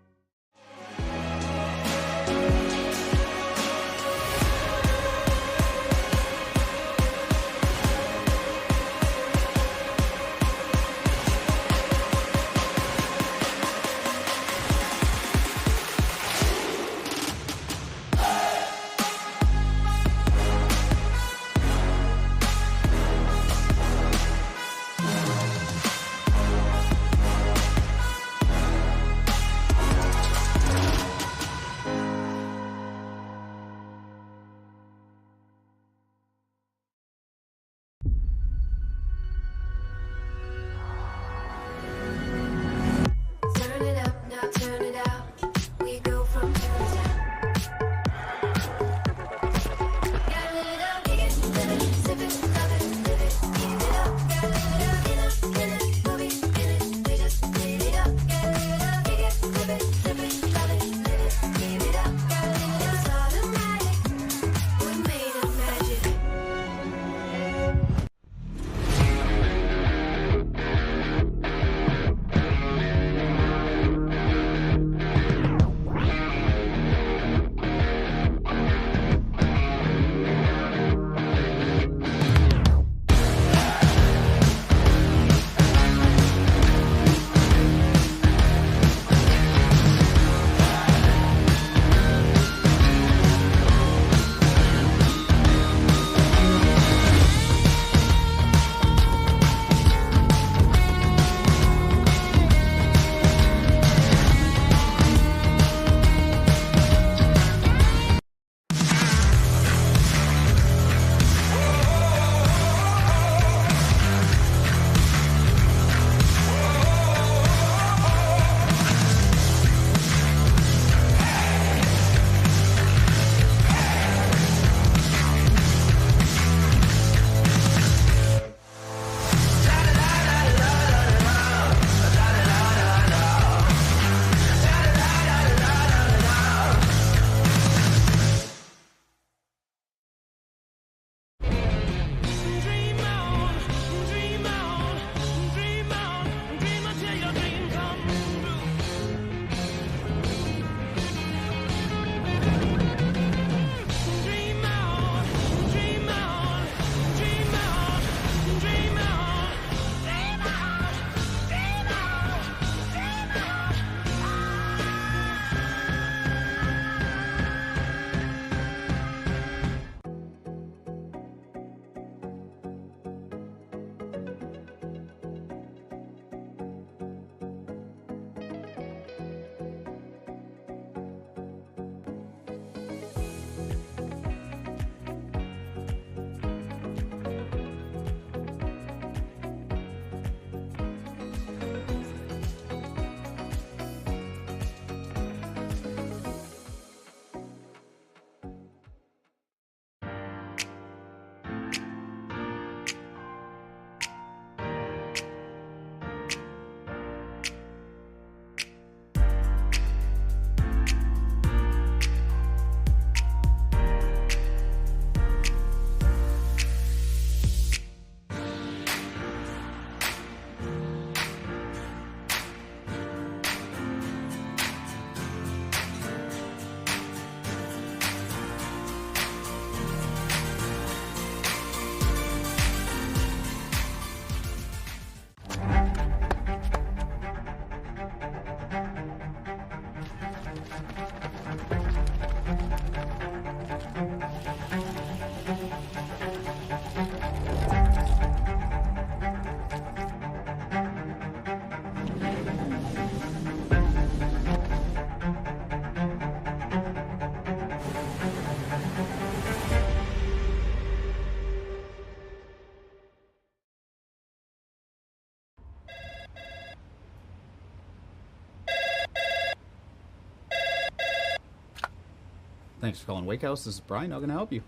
Thanks for calling Wake House. This is Brian. How can I help you?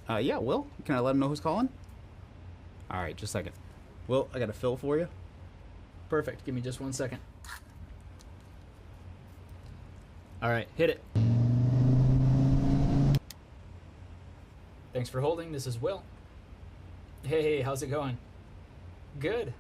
Yeah, Will. Can I let him know who's calling? All right, just a second. Will, I got a fill for you. Perfect. Give me just 1 second. All right, hit it. Thanks for holding. This is Will. Hey, how's it going? Good.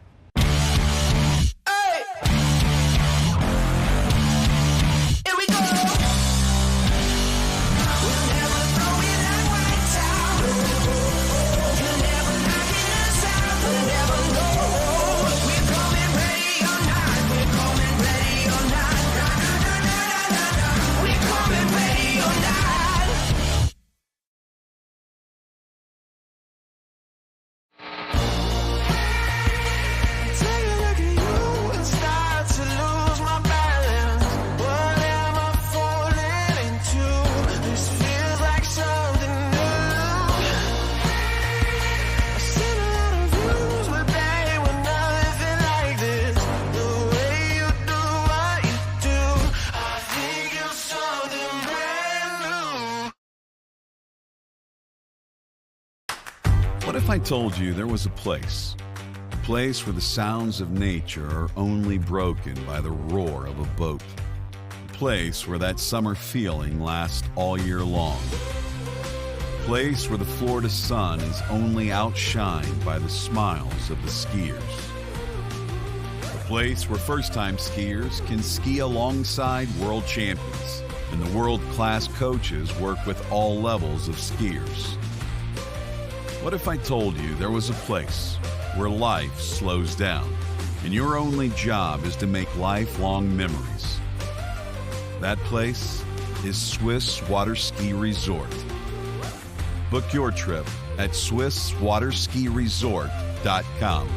What if I told you there was a place where the sounds of nature are only broken by the roar of a boat, a place where that summer feeling lasts all year long, a place where the Florida sun is only outshined by the smiles of the skiers, a place where first-time skiers can ski alongside world champions and the world-class coaches work with all levels of skiers. What if I told you there was a place where life slows down and your only job is to make lifelong memories? That place is Swiss Water Ski Resort. Book your trip at SwissWaterSkiResort.com.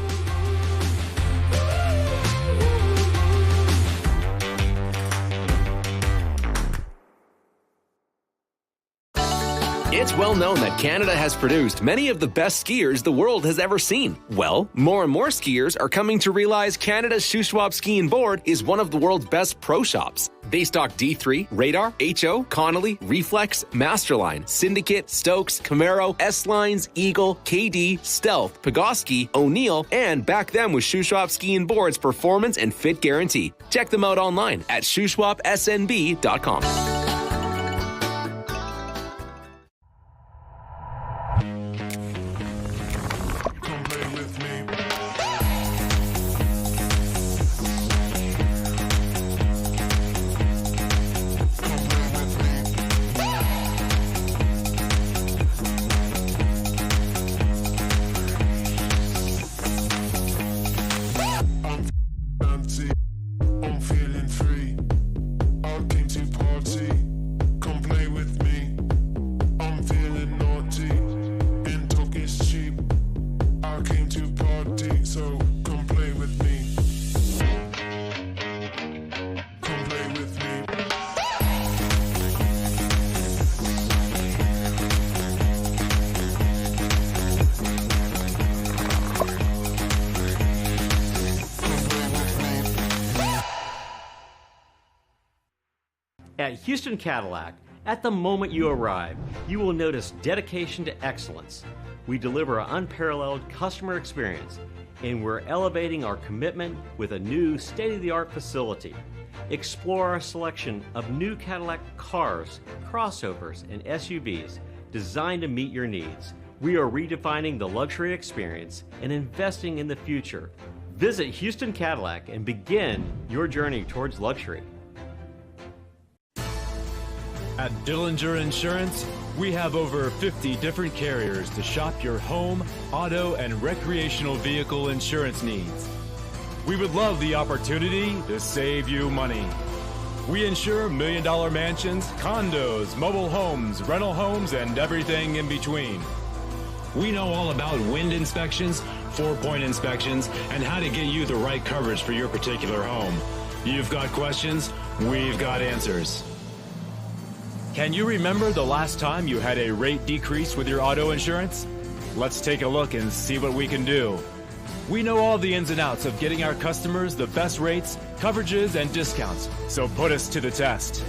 It's well known that Canada has produced many of the best skiers the world has ever seen. Well, more and more skiers are coming to realize Canada's Shuswap Ski and Board is one of the world's best pro shops. They stock D3, Radar, HO, Connolly, Reflex, Masterline, Syndicate, Stokes, Camaro, S-Lines, Eagle, KD, Stealth, Pegosky, O'Neill, and back them with Shuswap Ski and Board's performance and fit guarantee. Check them out online at shuswapsnb.com. At Houston Cadillac, at the moment you arrive, you will notice dedication to excellence. We deliver an unparalleled customer experience, and we're elevating our commitment with a new state-of-the-art facility. Explore our selection of new Cadillac cars, crossovers, and SUVs designed to meet your needs. We are redefining the luxury experience and investing in the future. Visit Houston Cadillac and begin your journey towards luxury. At Dillinger Insurance, we have over 50 different carriers to shop your home, auto, and recreational vehicle insurance needs. We would love the opportunity to save you money. We insure million-dollar mansions, condos, mobile homes, rental homes, and everything in between. We know all about wind inspections, 4-point inspections, and how to get you the right coverage for your particular home. You've got questions, we've got answers. Can you remember the last time you had a rate decrease with your auto insurance? Let's take a look and see what we can do. We know all the ins and outs of getting our customers the best rates, coverages, and discounts, so put us to the test.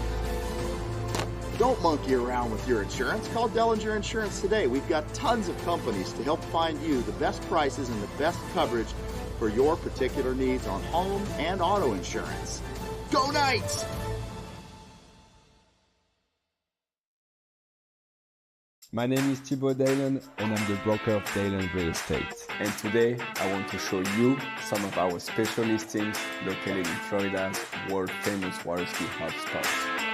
Don't monkey around with your insurance. Call Dellinger Insurance today. We've got tons of companies to help find you the best prices and the best coverage for your particular needs on home and auto insurance. Go Knights! My name is Thibaut Dalen and I'm the broker of Dalen Real Estate. And today I want to show you some of our special listings located in Florida's world famous water ski hotspots.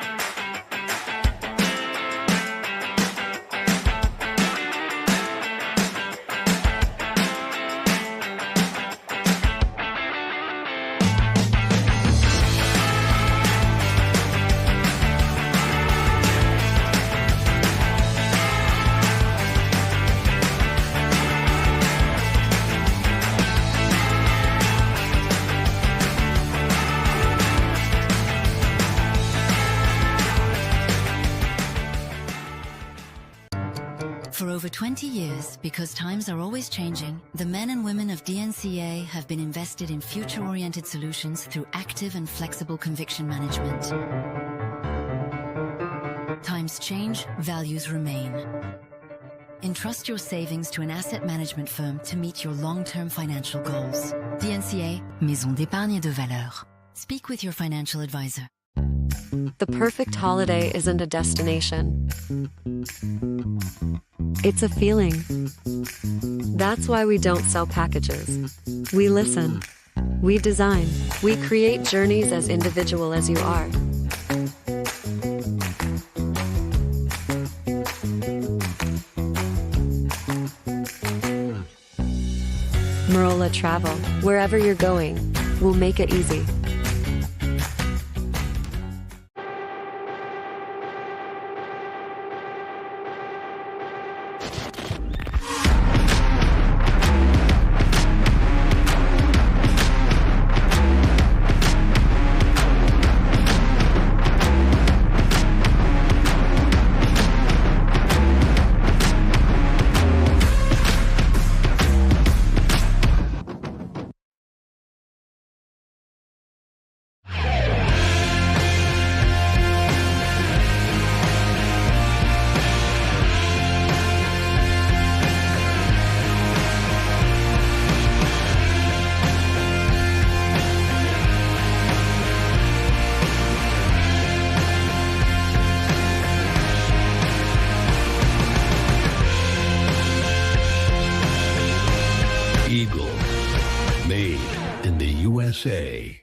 For over 20 years, because times are always changing, the men and women of DNCA have been invested in future-oriented solutions through active and flexible conviction management. Times change, values remain. Entrust your savings to an asset management firm to meet your long-term financial goals. DNCA, Maison d'épargne de valeur. Speak with your financial advisor. The perfect holiday isn't a destination. It's a feeling. That's why we don't sell packages. We listen. We design. We create journeys as individual as you are. Marola Travel. Wherever you're going, we'll make it easy. Eagle, made in the USA.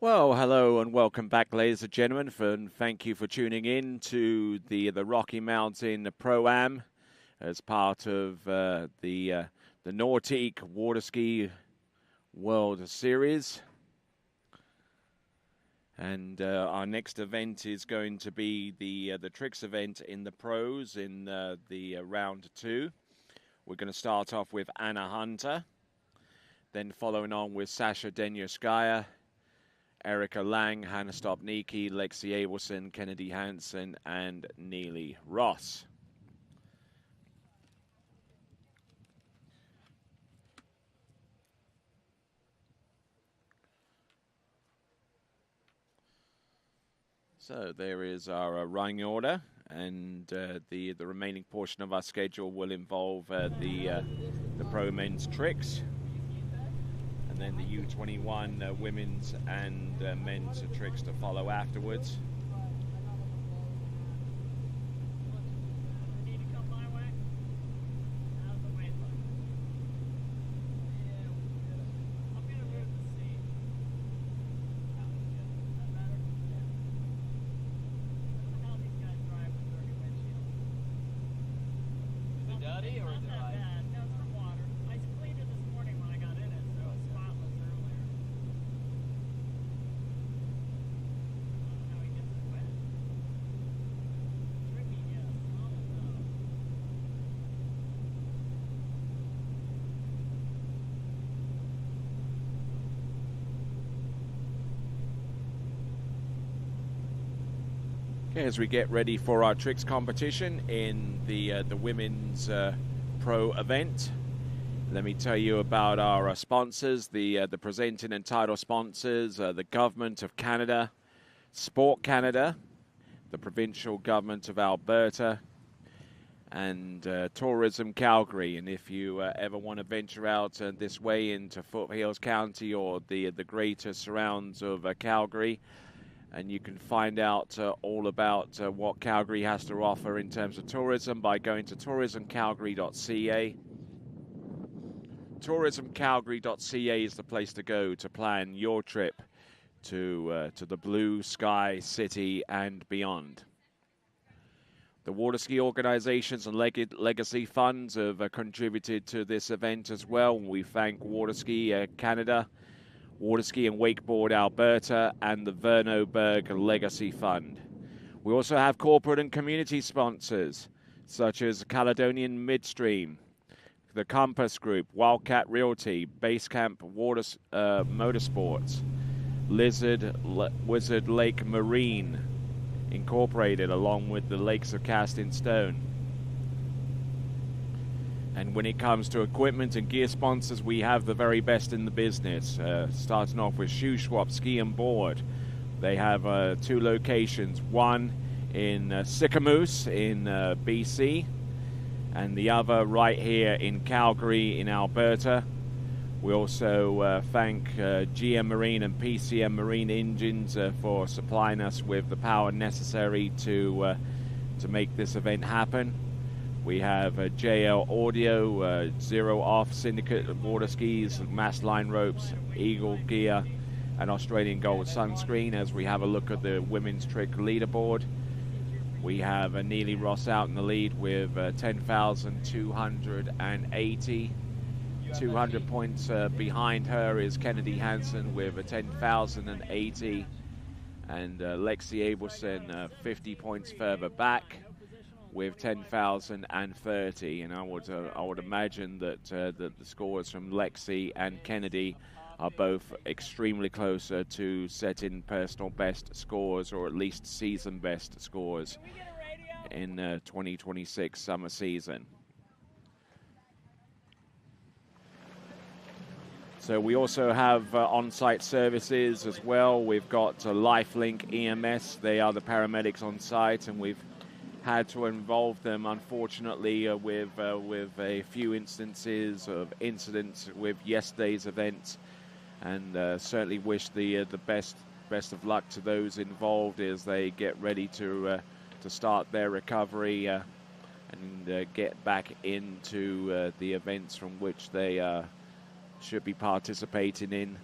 Well, hello and welcome back, ladies and gentlemen, and thank you for tuning in to the Rocky Mountain Pro-Am as part of the Nordic Water Ski World Series. And our next event is going to be the tricks event in the pros in the round 2. We're going to start off with Anna Hunter, then following on with Sasha Denyaskaya, Erica Lang, Hannah Stopnicki, Lexi Abelson, Kennedy Hansen, and Neely Ross. So there is our running order, and the remaining portion of our schedule will involve the pro men's tricks, and then the U21 women's and men's tricks to follow afterwards. As we get ready for our tricks competition in the women's pro event, let me tell you about our sponsors, the presenting and title sponsors, the Government of Canada, Sport Canada, the Provincial Government of Alberta, and Tourism Calgary. And if you ever want to venture out this way into Foothills County or the greater surrounds of Calgary, and you can find out all about what Calgary has to offer in terms of tourism by going to tourismcalgary.ca. Tourismcalgary.ca is the place to go to plan your trip to the Blue Sky City and beyond. The water ski organizations and legacy funds have contributed to this event as well. We thank Water Ski Canada, Water Ski and Wakeboard Alberta, and the Vernoberg Legacy Fund. We also have corporate and community sponsors, such as Caledonian Midstream, the Compass Group, Wildcat Realty, Basecamp Motorsports, Wizard Lake Marine Incorporated, along with the Lakes of Casting Stone. And when it comes to equipment and gear sponsors, we have the very best in the business. Starting off with Shuswap Ski and Board. They have 2 locations, one in Sicamous in BC, and the other right here in Calgary in Alberta. We also thank GM Marine and PCM Marine Engines for supplying us with the power necessary to make this event happen. We have JL Audio, Zero Off, Syndicate Water Skis, Mast Line Ropes, Eagle Gear, and Australian Gold Sunscreen as we have a look at the women's trick leaderboard. We have Neely Ross out in the lead with 10,280. 200 points behind her is Kennedy Hansen with 10,080. And Lexi Abelson 50 points further back with 10,030, and I would imagine that the scores from Lexi and Kennedy are both extremely closer to setting personal best scores, or at least season best scores in 2026 summer season. So we also have on-site services as well. We've got LifeLink EMS. They are the paramedics on site, and we've had to involve them, unfortunately, with a few instances of incidents with yesterday's events, and certainly wish the best of luck to those involved as they get ready to start their recovery and get back into the events from which they should be participating in.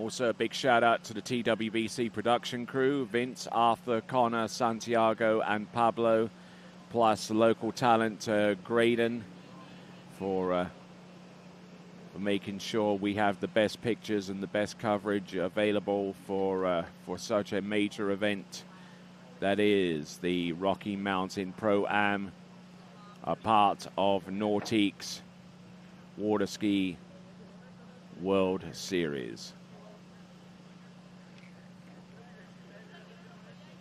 Also, a big shout out to the TWBC production crew, Vince, Arthur, Connor, Santiago, and Pablo, plus local talent Graydon for making sure we have the best pictures and the best coverage available for such a major event that is the Rocky Mountain Pro-Am, a part of Nautique's Water Ski World Series.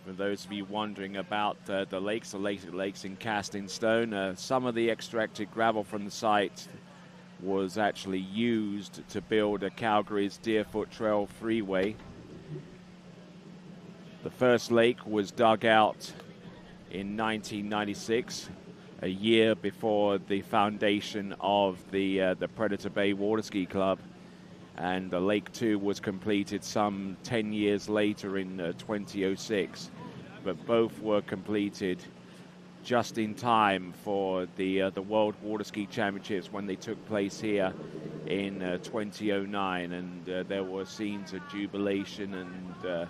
For those of you wondering about the lakes in Casting Stone, some of the extracted gravel from the site was actually used to build Calgary's Deerfoot Trail Freeway. The first lake was dug out in 1996, a year before the foundation of the Predator Bay Water Ski Club, and Lake 2 was completed some 10 years later in 2006. But both were completed just in time for the World Water Ski Championships when they took place here in 2009, and there were scenes of jubilation and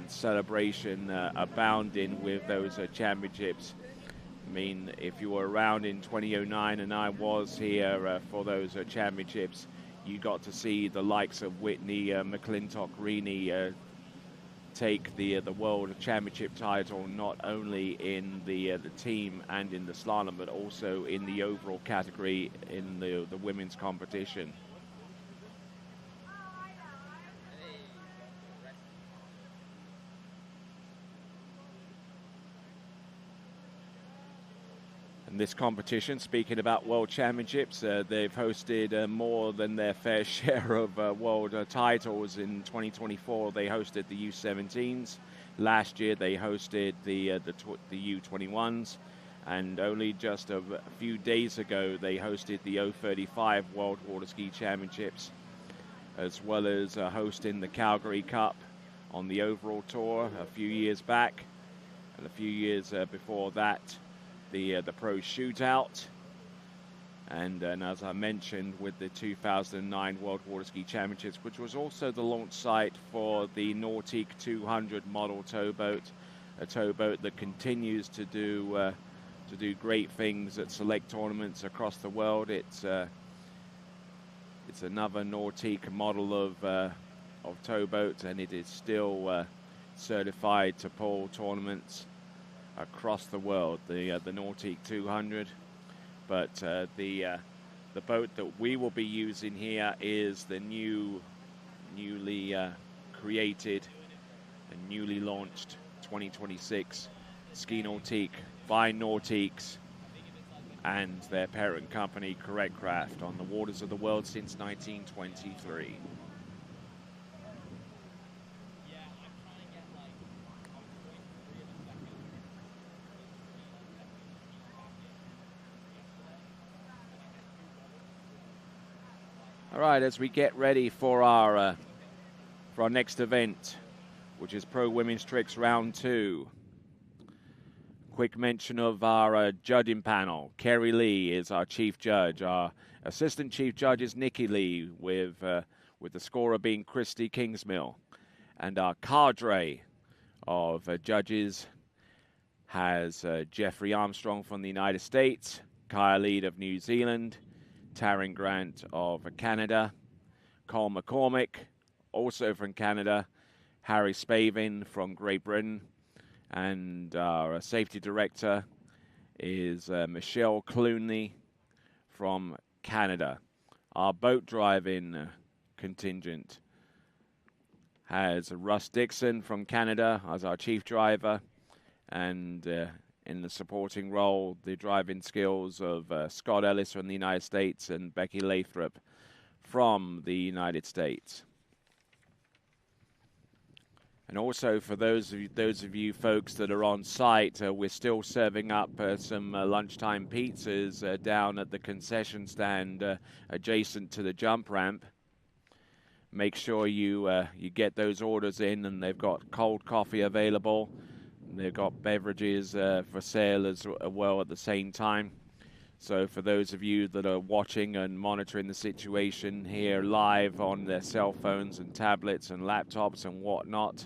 celebration abounding with those championships. I mean, if you were around in 2009 and I was here for those championships, you got to see the likes of Whitney McClintock-Reaney take the World Championship title, not only in the team and in the slalom, but also in the overall category in the women's competition. And this competition, speaking about World Championships, they've hosted more than their fair share of world titles. In 2024, they hosted the U17s. Last year, they hosted the U21s. And only just a few days ago, they hosted the 035 World Water Ski Championships, as well as hosting the Calgary Cup on the overall tour a few years back. And a few years before that, the Pro Shootout, and as I mentioned, with the 2009 World Water Ski Championships, which was also the launch site for the Nautique 200 model towboat, a towboat that continues to do great things at select tournaments across the world. It's another Nautique model of towboat, and it is still certified to pull tournaments across the world, the Nautique 200. But the boat that we will be using here is the newly created and newly launched 2026 Ski Nautique by Nautiques and their parent company Correct Craft, on the waters of the world since 1923. All right, as we get ready for our next event, which is Pro Women's Tricks Round 2. Quick mention of our judging panel. Kerry Lee is our chief judge. Our assistant chief judge is Nikki Lee, with the scorer being Christy Kingsmill. And our cadre of judges has Jeffrey Armstrong from the United States, Kyle Lead of New Zealand, Taryn Grant of Canada, Cole McCormick, also from Canada, Harry Spavin from Great Britain, and our safety director is Michelle Clooney from Canada. Our boat driving contingent has Russ Dixon from Canada as our chief driver, and in the supporting role, the driving skills of Scott Ellis from the United States and Becky Lathrop from the United States. And also, for those of you folks that are on site, we're still serving up some lunchtime pizzas down at the concession stand adjacent to the jump ramp. Make sure you get those orders in, and they've got cold coffee available. They've got beverages for sale as well at the same time. So for those of you that are watching and monitoring the situation here live on their cell phones and tablets and laptops and whatnot,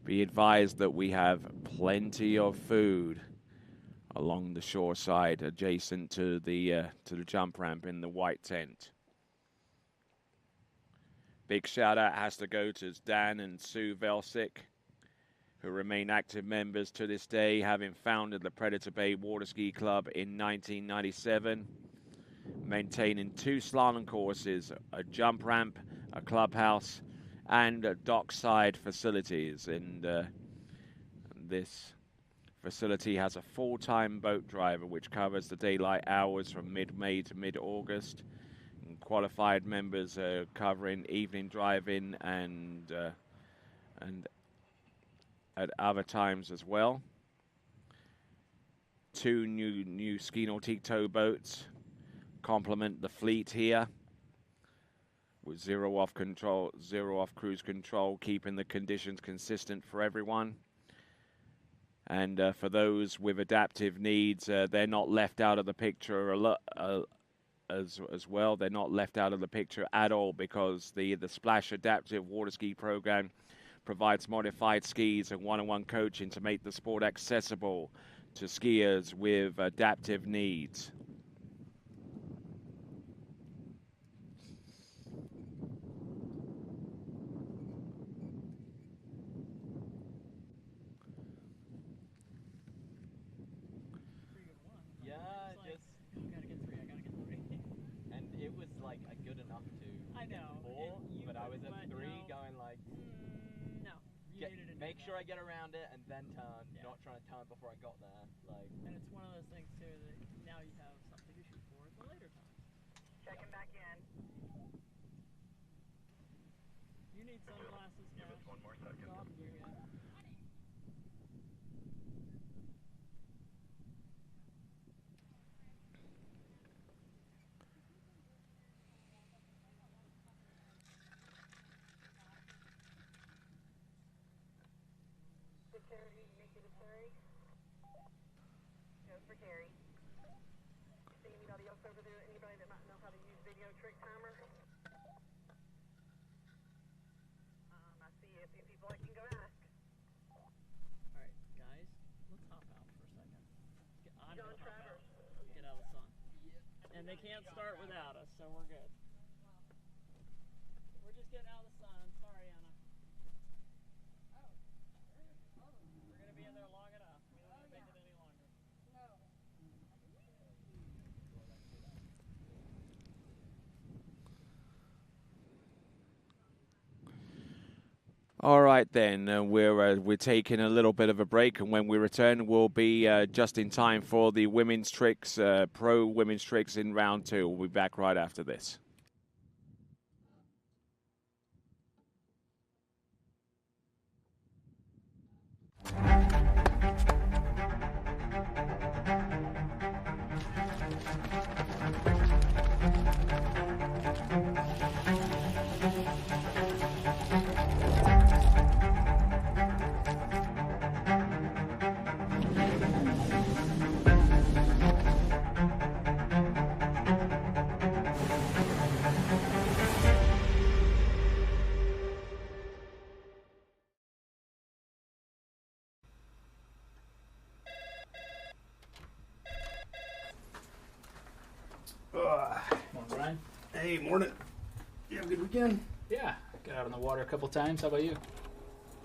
be advised that we have plenty of food along the shore side adjacent to the jump ramp in the white tent. Big shout out has to go to Dan and Sue Velsic, who remain active members to this day, having founded the Predator Bay Water Ski Club in 1997, maintaining 2 slalom courses, a jump ramp, a clubhouse, and dockside facilities. And this facility has a full-time boat driver, which covers the daylight hours from mid-May to mid-August. And qualified members covering evening driving and at other times as well. 2 new Ski Nautique tow boats complement the fleet here, with 0 off control, 0 off cruise control, keeping the conditions consistent for everyone. And for those with adaptive needs, they're not left out of the picture as well. They're not left out of the picture at all, because the Splash Adaptive Water Ski Program provides modified skis and one-on-one coaching to make the sport accessible to skiers with adaptive needs. Yeah, just gotta get 3. I gotta get 3. And it was like a good enough to I know. get 4, but I was at 3 going like, no. Make sure I get around it and then turn, not trying to turn before I got there. Like, And it's one of those things too that now you have something to shoot for at the later time. Checking back in. You need sunglasses. Give us 1 more second. Did Terry make it a Terry? Go for Terry. See anybody else over there? Anybody that might know how to use video trick timer? I see a few people I can go ask. Alright, guys, let's hop out for a second. I'm gonna hop out. Get out of the sun. And they can't start without us, so we're good. We're just getting out of the sun. Sorry, Anna. We're gonna be in there long enough. We don't want to make it any longer. All right, then we're taking a little bit of a break, and when we return, we'll be just in time for the women's tricks, pro women's tricks in round 2. We'll be back right after this. Morning, Brian. Hey, morning. You have a good weekend? Yeah, got out on the water a couple times. How about you?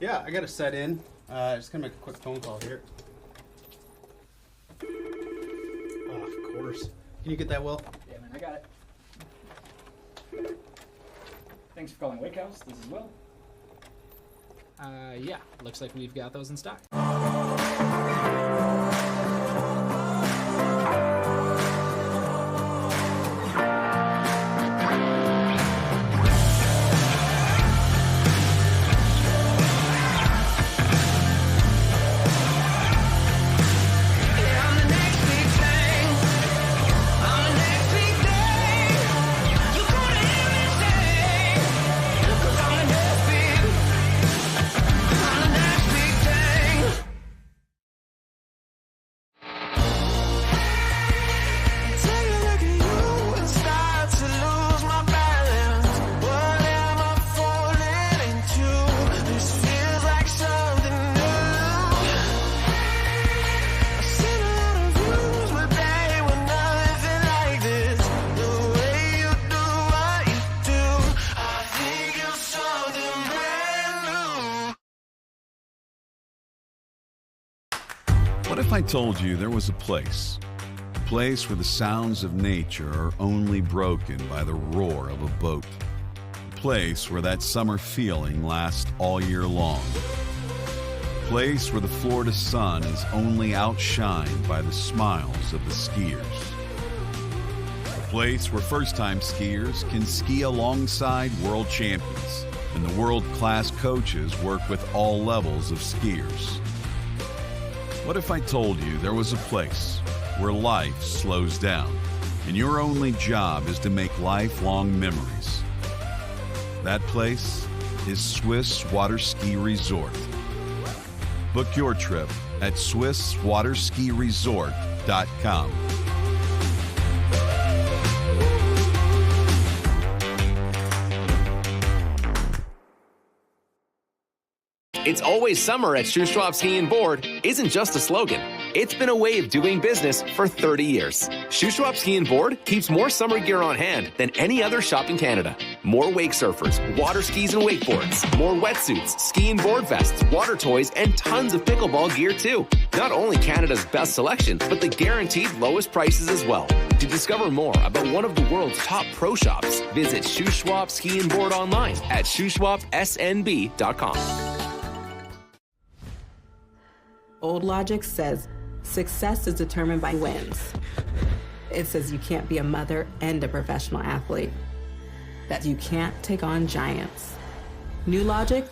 Yeah, I got to set in. Just gonna make a quick phone call here. Oh, of course. Can you get that, Will? Yeah, man, I got it. Thanks for calling Wake House. This is Will. Yeah, looks like we've got those in stock. What if I told you there was a place where the sounds of nature are only broken by the roar of a boat? A place where that summer feeling lasts all year long. A place where the Florida sun is only outshined by the smiles of the skiers. A place where first-time skiers can ski alongside world champions, and the world-class coaches work with all levels of skiers. What if I told you there was a place where life slows down and your only job is to make lifelong memories? That place is Swiss Water Ski Resort. Book your trip at SwissWaterSkiResort.com. It's always summer at Shuswap Ski and Board isn't just a slogan. It's been a way of doing business for 30 years. Shuswap Ski and Board keeps more summer gear on hand than any other shop in Canada. More wake surfers, water skis and wakeboards, more wetsuits, ski and board vests, water toys, and tons of pickleball gear too. Not only Canada's best selection, but the guaranteed lowest prices as well. To discover more about one of the world's top pro shops, visit Shuswap Ski and Board online at shuswapsnb.com. Old logic says success is determined by wins. It says you can't be a mother and a professional athlete, that you can't take on giants. New logic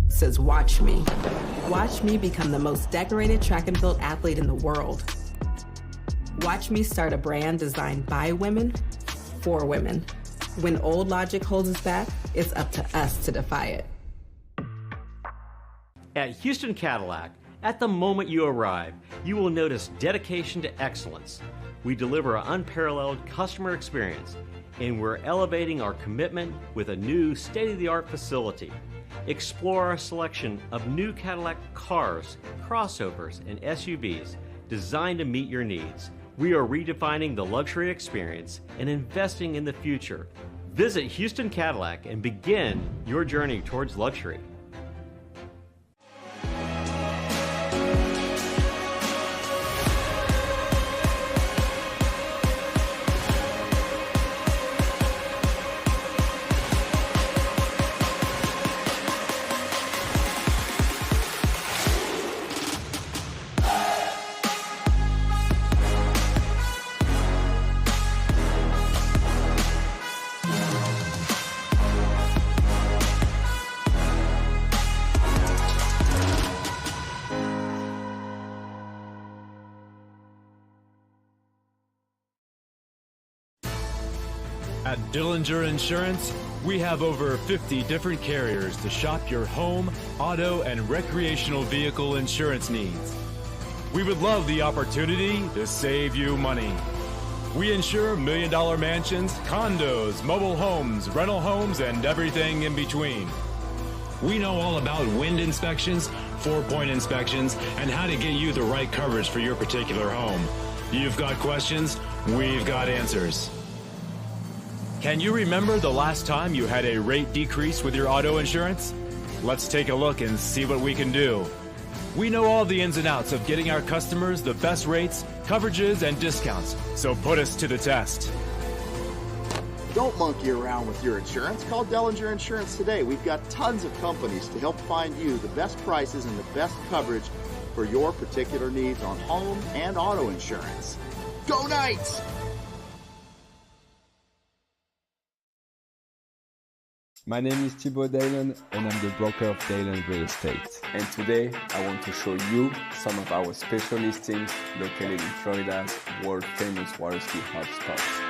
says watch me. Watch me become the most decorated track and field athlete in the world. Watch me start a brand designed by women, for women. When old logic holds us back, it's up to us to defy it. At Houston Cadillac, at the moment you arrive, you will notice dedication to excellence. We deliver an unparalleled customer experience, and we're elevating our commitment with a new state-of-the-art facility. Explore our selection of new Cadillac cars, crossovers, and SUVs designed to meet your needs. We are redefining the luxury experience and investing in the future. Visit Houston Cadillac and begin your journey towards luxury. At Dillinger Insurance, we have over 50 different carriers to shop your home, auto, and recreational vehicle insurance needs. We would love the opportunity to save you money. We insure million-dollar mansions, condos, mobile homes, rental homes, and everything in between. We know all about wind inspections, 4-point inspections, and how to get you the right coverage for your particular home. You've got questions, we've got answers. Can you remember the last time you had a rate decrease with your auto insurance? Let's take a look and see what we can do. We know all the ins and outs of getting our customers the best rates, coverages, and discounts, so put us to the test. Don't monkey around with your insurance. Call Dellinger Insurance today. We've got tons of companies to help find you the best prices and the best coverage for your particular needs on home and auto insurance. Go Knights! My name is Thibaut Dalen and I'm the broker of Dalen Real Estate. And today I want to show you some of our special listings located in Florida's world famous water ski hotspots.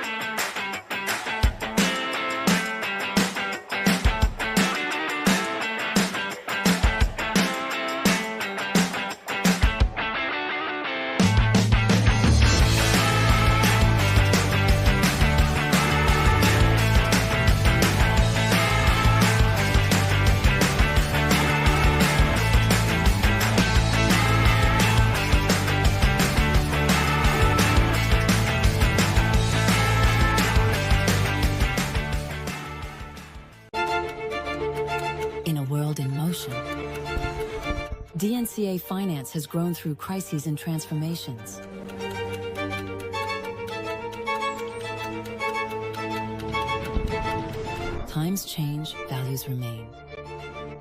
DNCA finance has grown through crises and transformations. Times change, values remain.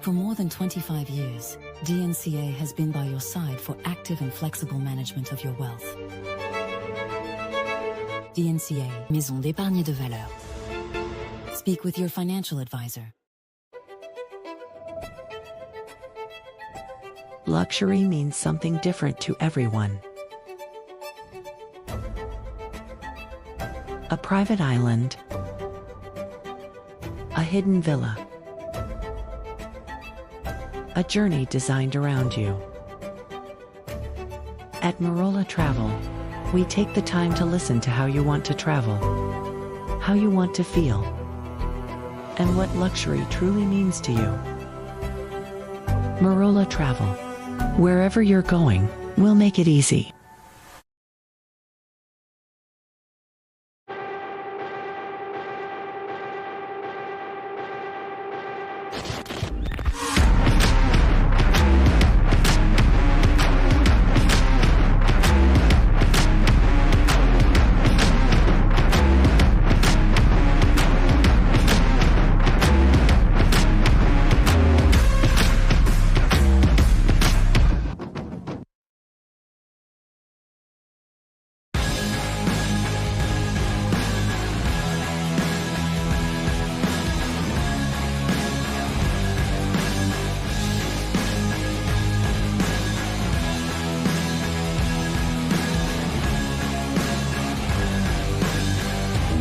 For more than 25 years, DNCA has been by your side for active and flexible management of your wealth. DNCA, Maison d'épargne de valeur. Speak with your financial advisor. Luxury means something different to everyone. A private island, a hidden villa, a journey designed around you. At Marola Travel, we take the time to listen to how you want to travel, how you want to feel, and what luxury truly means to you. Marola Travel. Wherever you're going, we'll make it easy.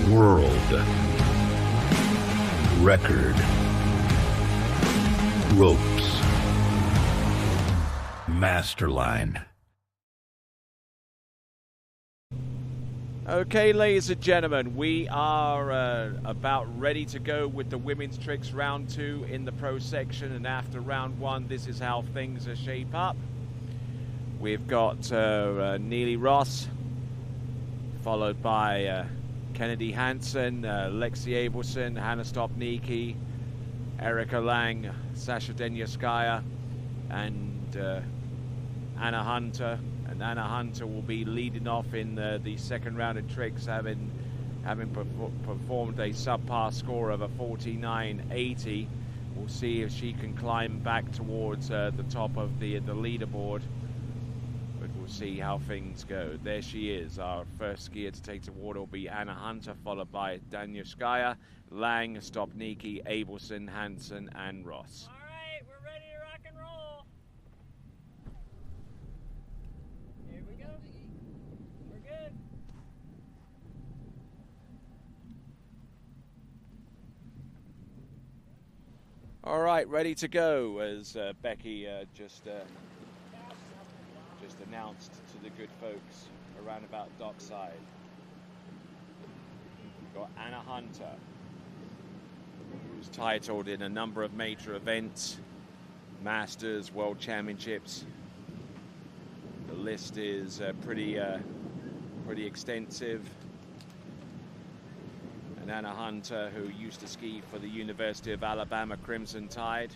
World record ropes masterline. Okay, ladies and gentlemen, we are about ready to go with the women's tricks round 2 in the pro section, and after round 1, this is how things are shape up. We've got Neely Ross, followed by Kennedy Hansen, Lexi Abelson, Hannah Stopnicki, Erica Lang, Sasha Denyaskaya, and Anna Hunter. And Anna Hunter will be leading off in the second round of tricks, having performed a subpar score of a 49.80. We'll see if she can climb back towards the top of the leaderboard. But we'll see how things go. There she is. Our first skier to take the water will be Anna Hunter, followed by Danyaskaya, Lang, Stopnicki, Abelson, Hansen, and Ross. All right, we're ready to rock and roll. Here we go. We're good. All right, ready to go, as Becky just announced to the good folks around about dockside. We've got Anna Hunter, who's titled in a number of major events, Masters, World Championships. The list is pretty extensive. And Anna Hunter, who used to ski for the University of Alabama Crimson Tide,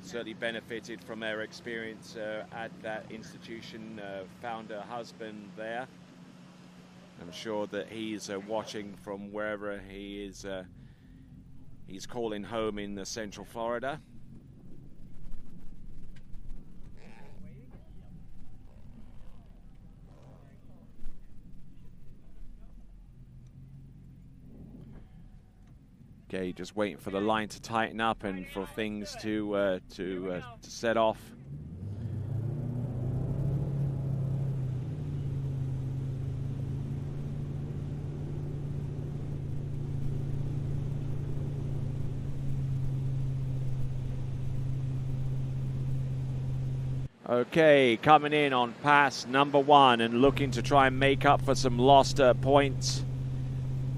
certainly benefited from her experience at that institution, found her husband there. I'm sure that he's watching from wherever he is. He's calling home in Central Florida. Okay, just waiting for the line to tighten up and for things to set off. Okay, coming in on pass number 1 and looking to try and make up for some lost points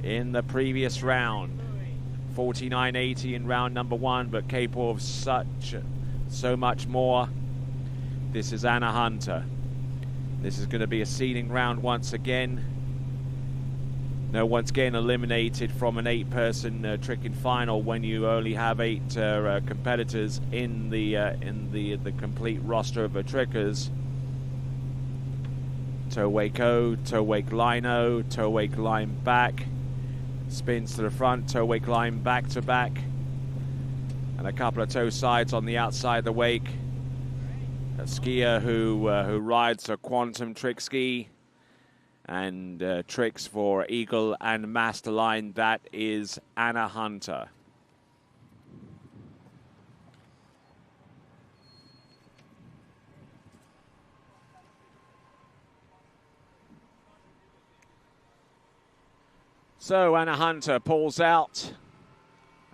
in the previous round. 49.80 in round number 1, but capable of so much more. This is Anna Hunter. This is going to be a seeding round once again. No one's getting eliminated from an 8-person tricking final when you only have 8 competitors in the complete roster of trickers. Toe wake O, toe wake line O, toe wake line back, spins to the front, toe wake line back to back, and a couple of toe sides on the outside of the wake. A skier who rides a quantum trick ski and tricks for Eagle and Master Line. That is Anna Hunter. So Anna Hunter pulls out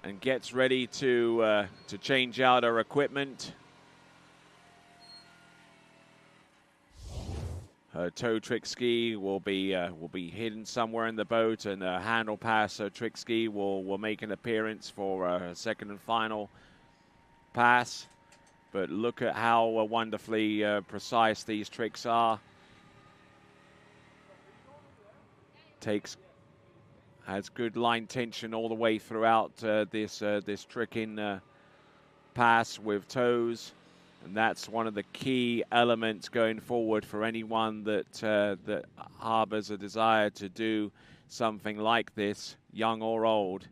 and gets ready to change out her equipment. Her toe trick ski will be hidden somewhere in the boat, and her handle pass trick ski will make an appearance for her second and final pass. But look at how wonderfully precise these tricks are. Has good line tension all the way throughout this tricking pass with toes. And that's one of the key elements going forward for anyone that harbors a desire to do something like this, young or old.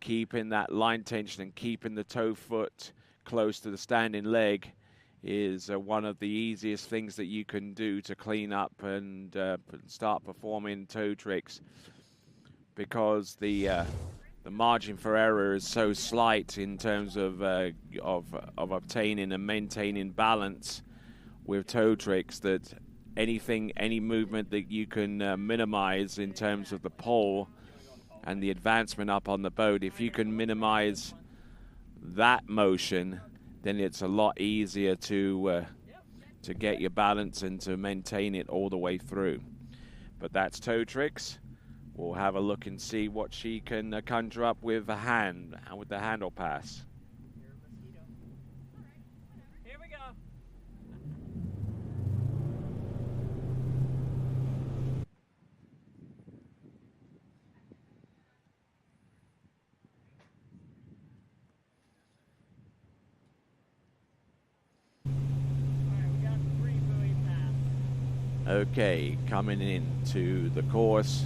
Keeping that line tension and keeping the toe foot close to the standing leg is one of the easiest things that you can do to clean up and start performing toe tricks, because the margin for error is so slight in terms of obtaining and maintaining balance with toe tricks, that any movement that you can minimize in terms of the pull and the advancement up on the boat, if you can minimize that motion, then it's a lot easier to get your balance and to maintain it all the way through. But that's toe tricks. We'll have a look and see what she can conjure up with a hand and with the handle pass. Here we go. Okay, coming into the course.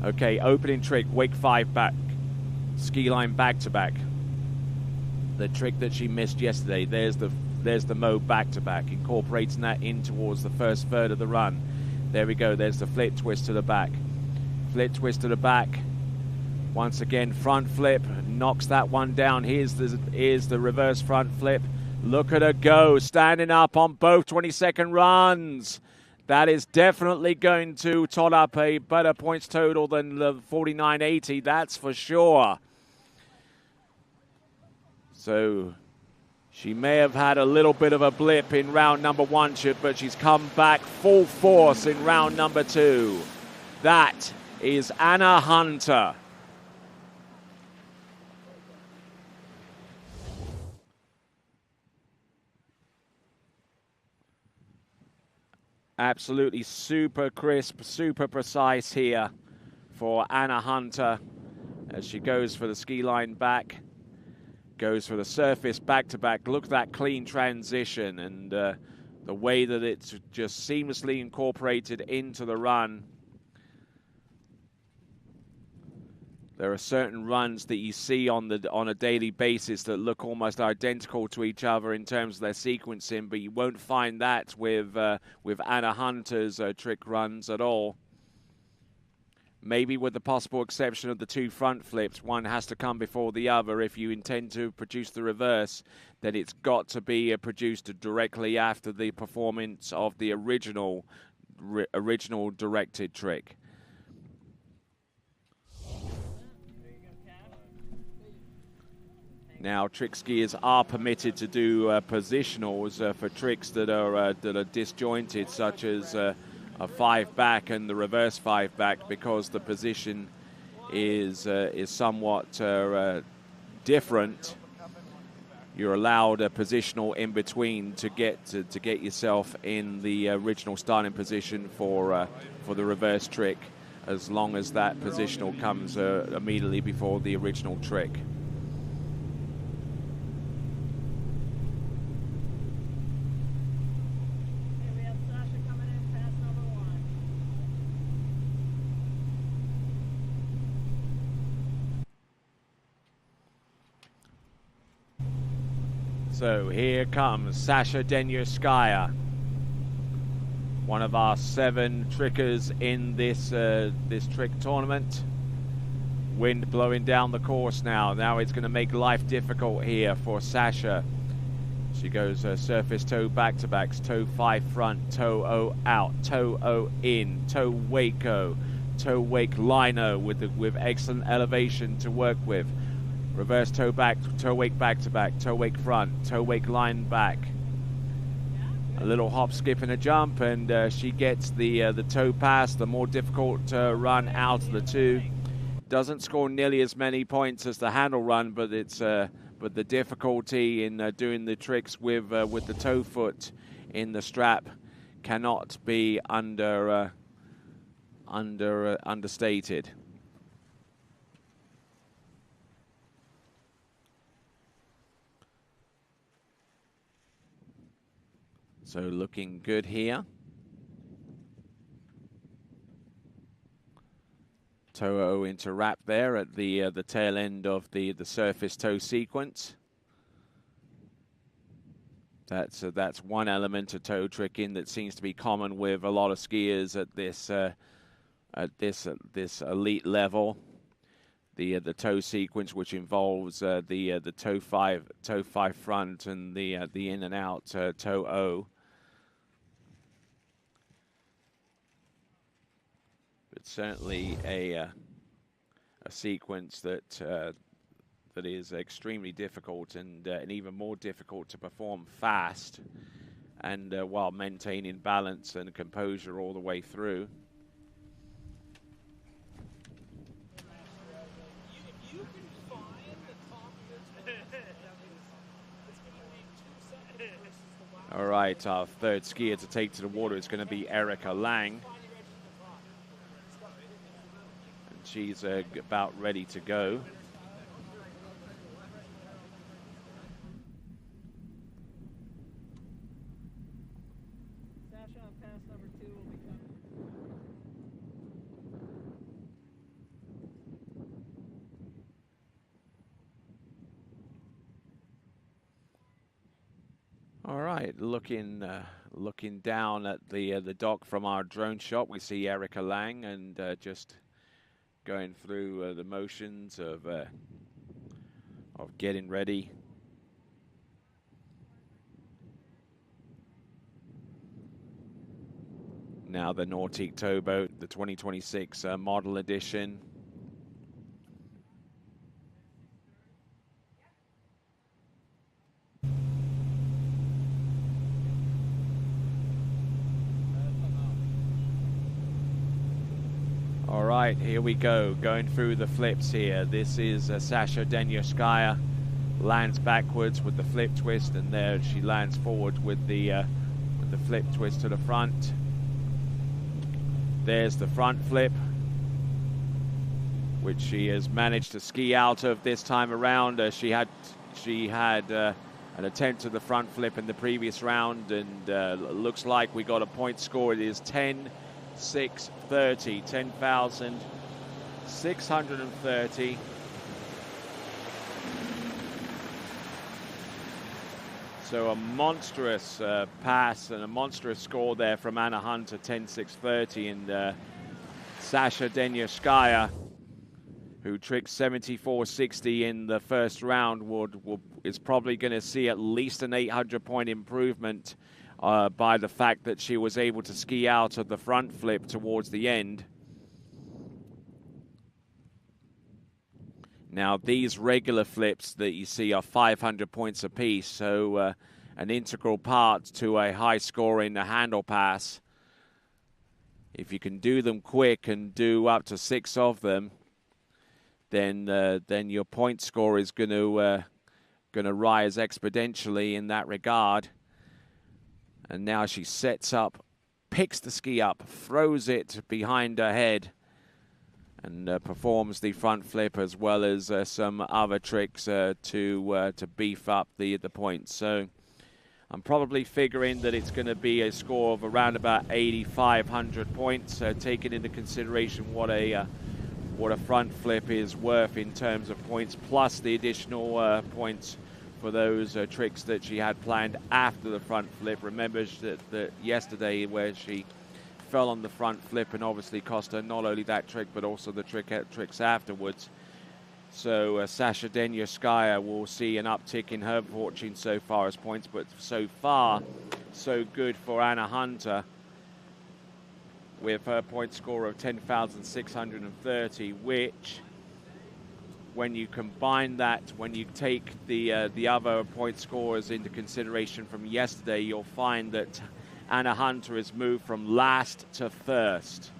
Okay, opening trick, wake 5 back, ski line back to back. The trick that she missed yesterday. There's the Mo back to back, incorporating that in towards the first third of the run. There we go. There's the flip twist to the back, flip twist to the back. Once again, front flip, knocks that one down. Here's the reverse front flip. Look at her go, standing up on both 22nd runs. That is definitely going to tot up a better points total than the 49.80, that's for sure. So she may have had a little bit of a blip in round number 1, but she's come back full force in round number 2. That is Anna Hunter. Absolutely super crisp, super precise here for Anna Hunter as she goes for the ski line back, goes for the surface back-to-back. Look at that clean transition and the way that it's just seamlessly incorporated into the run. There are certain runs that you see on a daily basis that look almost identical to each other in terms of their sequencing, but you won't find that with Anna Hunter's trick runs at all. Maybe with the possible exception of the 2 front flips, one has to come before the other. If you intend to produce the reverse, then it's got to be produced directly after the performance of the original directed trick. Now, trick skiers are permitted to do positionals for tricks that are disjointed, such as a 5 back and the reverse 5 back, because the position is somewhat different. you're allowed a positional in between to get yourself in the original starting position for the reverse trick, as long as that positional comes immediately before the original trick. So here comes Sasha Denyorskaya, one of our 7 trickers in this trick tournament. Wind blowing down the course now. Now it's going to make life difficult here for Sasha. She goes surface toe back-to-backs, toe 5 front, toe O out, toe O in, toe wake O, toe wake lino with excellent elevation to work with. Reverse toe back, toe wake back-to-back, toe wake front, toe wake line back. A little hop, skip, and a jump, and she gets the toe pass, the more difficult run out of the 2. Doesn't score nearly as many points as the handle run, but it's but the difficulty in doing the tricks with the toe foot in the strap cannot be understated. So looking good here. Toe into wrap there at the tail end of the surface toe sequence. That's one element of toe tricking that seems to be common with a lot of skiers at this elite level. The toe sequence, which involves the toe five front and the in and out toe O. But certainly a sequence that is extremely difficult and even more difficult to perform fast and while maintaining balance and composure all the way through. All right, our third skier to take to the water is going to be Erica Lang. And she's about ready to go. Sasha on pass number 2 will be coming. All right, looking down at the dock from our drone shot, we see Erica Lang and just going through the motions of getting ready. Now the Nautique towboat, the 2026 model edition. All right, here we go, going through the flips here. This is Sasha Denyorskaya, lands backwards with the flip twist, and there she lands forward with the flip twist to the front. There's the front flip, which she has managed to ski out of this time around. She had an attempt at the front flip in the previous round, and looks like we got a point score. It is 10,630, 10,630. So a monstrous pass and a monstrous score there from Anna Hunter, 10,630, and Sasha Denyorskaya, who tricked 74.60 in the first round, is probably going to see at least an 800-point improvement by the fact that she was able to ski out of the front flip towards the end. Now, these regular flips that you see are 500 points apiece, so an integral part to a high score in the handle pass. If you can do them quick and do up to 6 of them, then your point score is going to going to rise exponentially in that regard. And now she sets up, picks the ski up, throws it behind her head, and performs the front flip as well as some other tricks to beef up the points. So I'm probably figuring that it's going to be a score of around about 8,500 points, taking into consideration what a front flip is worth in terms of points, plus the additional points for those tricks that she had planned after the front flip. Remember that yesterday where she fell on the front flip and obviously cost her not only that trick but also the tricks afterwards. So Sasha Denyaskaya will see an uptick in her fortune so far as points, but so far so good for Anna Hunter with her point score of 10,630, which when you combine that, when you take the other point scores into consideration from yesterday, you'll find that Anna Hunter has moved from last to first.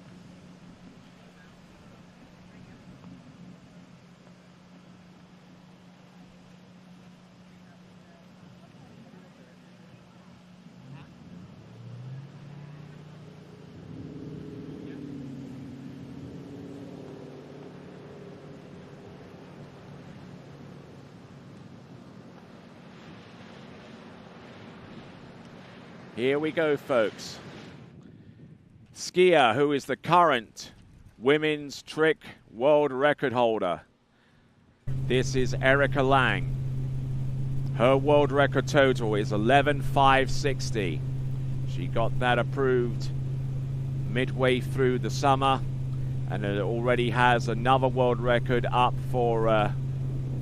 Here we go, folks. Skier who is the current women's trick world record holder. This is Erica Lang. Her world record total is 11,560. She got that approved midway through the summer, and it already has another world record up for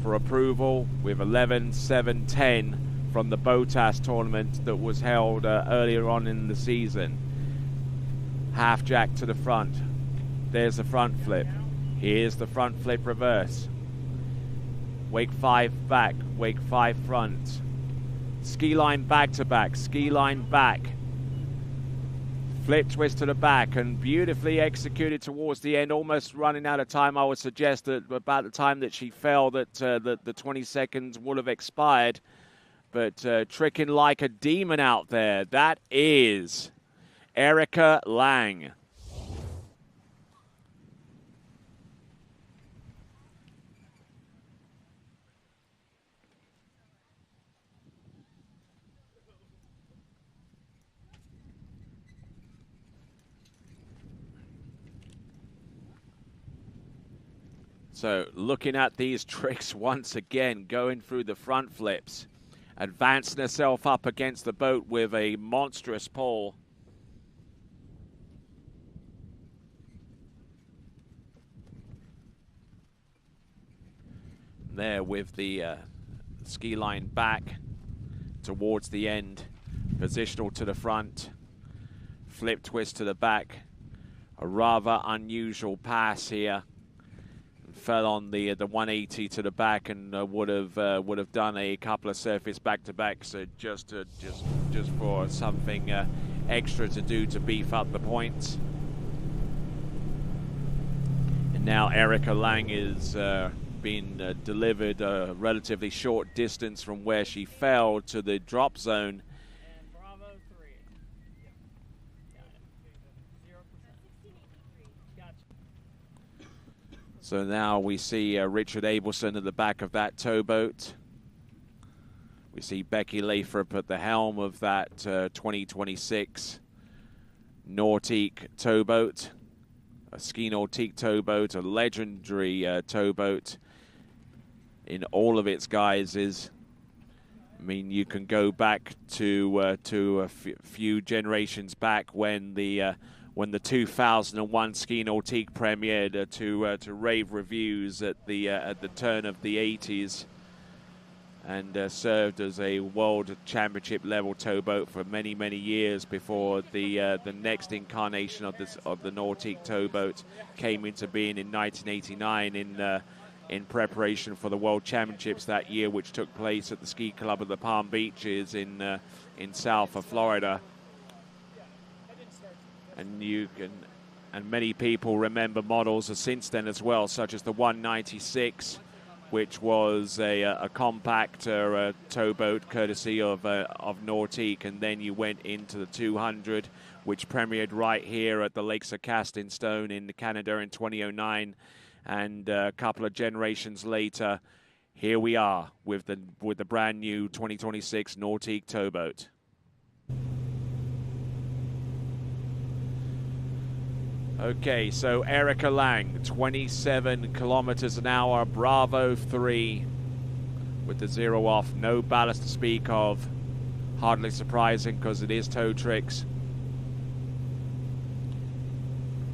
approval with 11,710 from the Botas tournament that was held earlier on in the season. Half jack to the front. There's the front flip. Here's the front flip reverse. Wake 5 back, wake 5 front. Ski line back to back, ski line back. Flip twist to the back and beautifully executed towards the end, almost running out of time. I would suggest that about the time that she fell that the 20 seconds would have expired. But tricking like a demon out there. That is Erica Lang. So looking at these tricks once again, going through the front flips. Advancing herself up against the boat with a monstrous pull. There with the ski line back towards the end. Positional to the front. Flip twist to the back. A rather unusual pass here. Fell on the 180 to the back and would have done a couple of surface back-to-backs just for something extra to do to beef up the points. And now Erica Lang is being delivered a relatively short distance from where she fell to the drop zone. So now we see Richard Abelson at the back of that towboat. We see Becky Lathrop at the helm of that 2026 Nautique towboat. A ski Nautique towboat, a legendary towboat in all of its guises. I mean, you can go back to a few generations back when the 2001 Ski Nautique premiered to rave reviews at the turn of the 80s, and served as a world championship level towboat for many years before the next incarnation of the Nautique towboat came into being in 1989 in preparation for the World Championships that year, which took place at the Ski Club of the Palm Beaches in south of Florida. And many people remember models since then as well, such as the 196 which was a compact towboat courtesy of Nautique, and then you went into the 200, which premiered right here at the Lakes of Casting Stone in Canada in 2009, and a couple of generations later, here we are with the brand new 2026 Nautique towboat. Okay, so Erica Lang, 27 kilometers an hour, Bravo 3 with the 0 off, no ballast to speak of. Hardly surprising because it is tow tricks.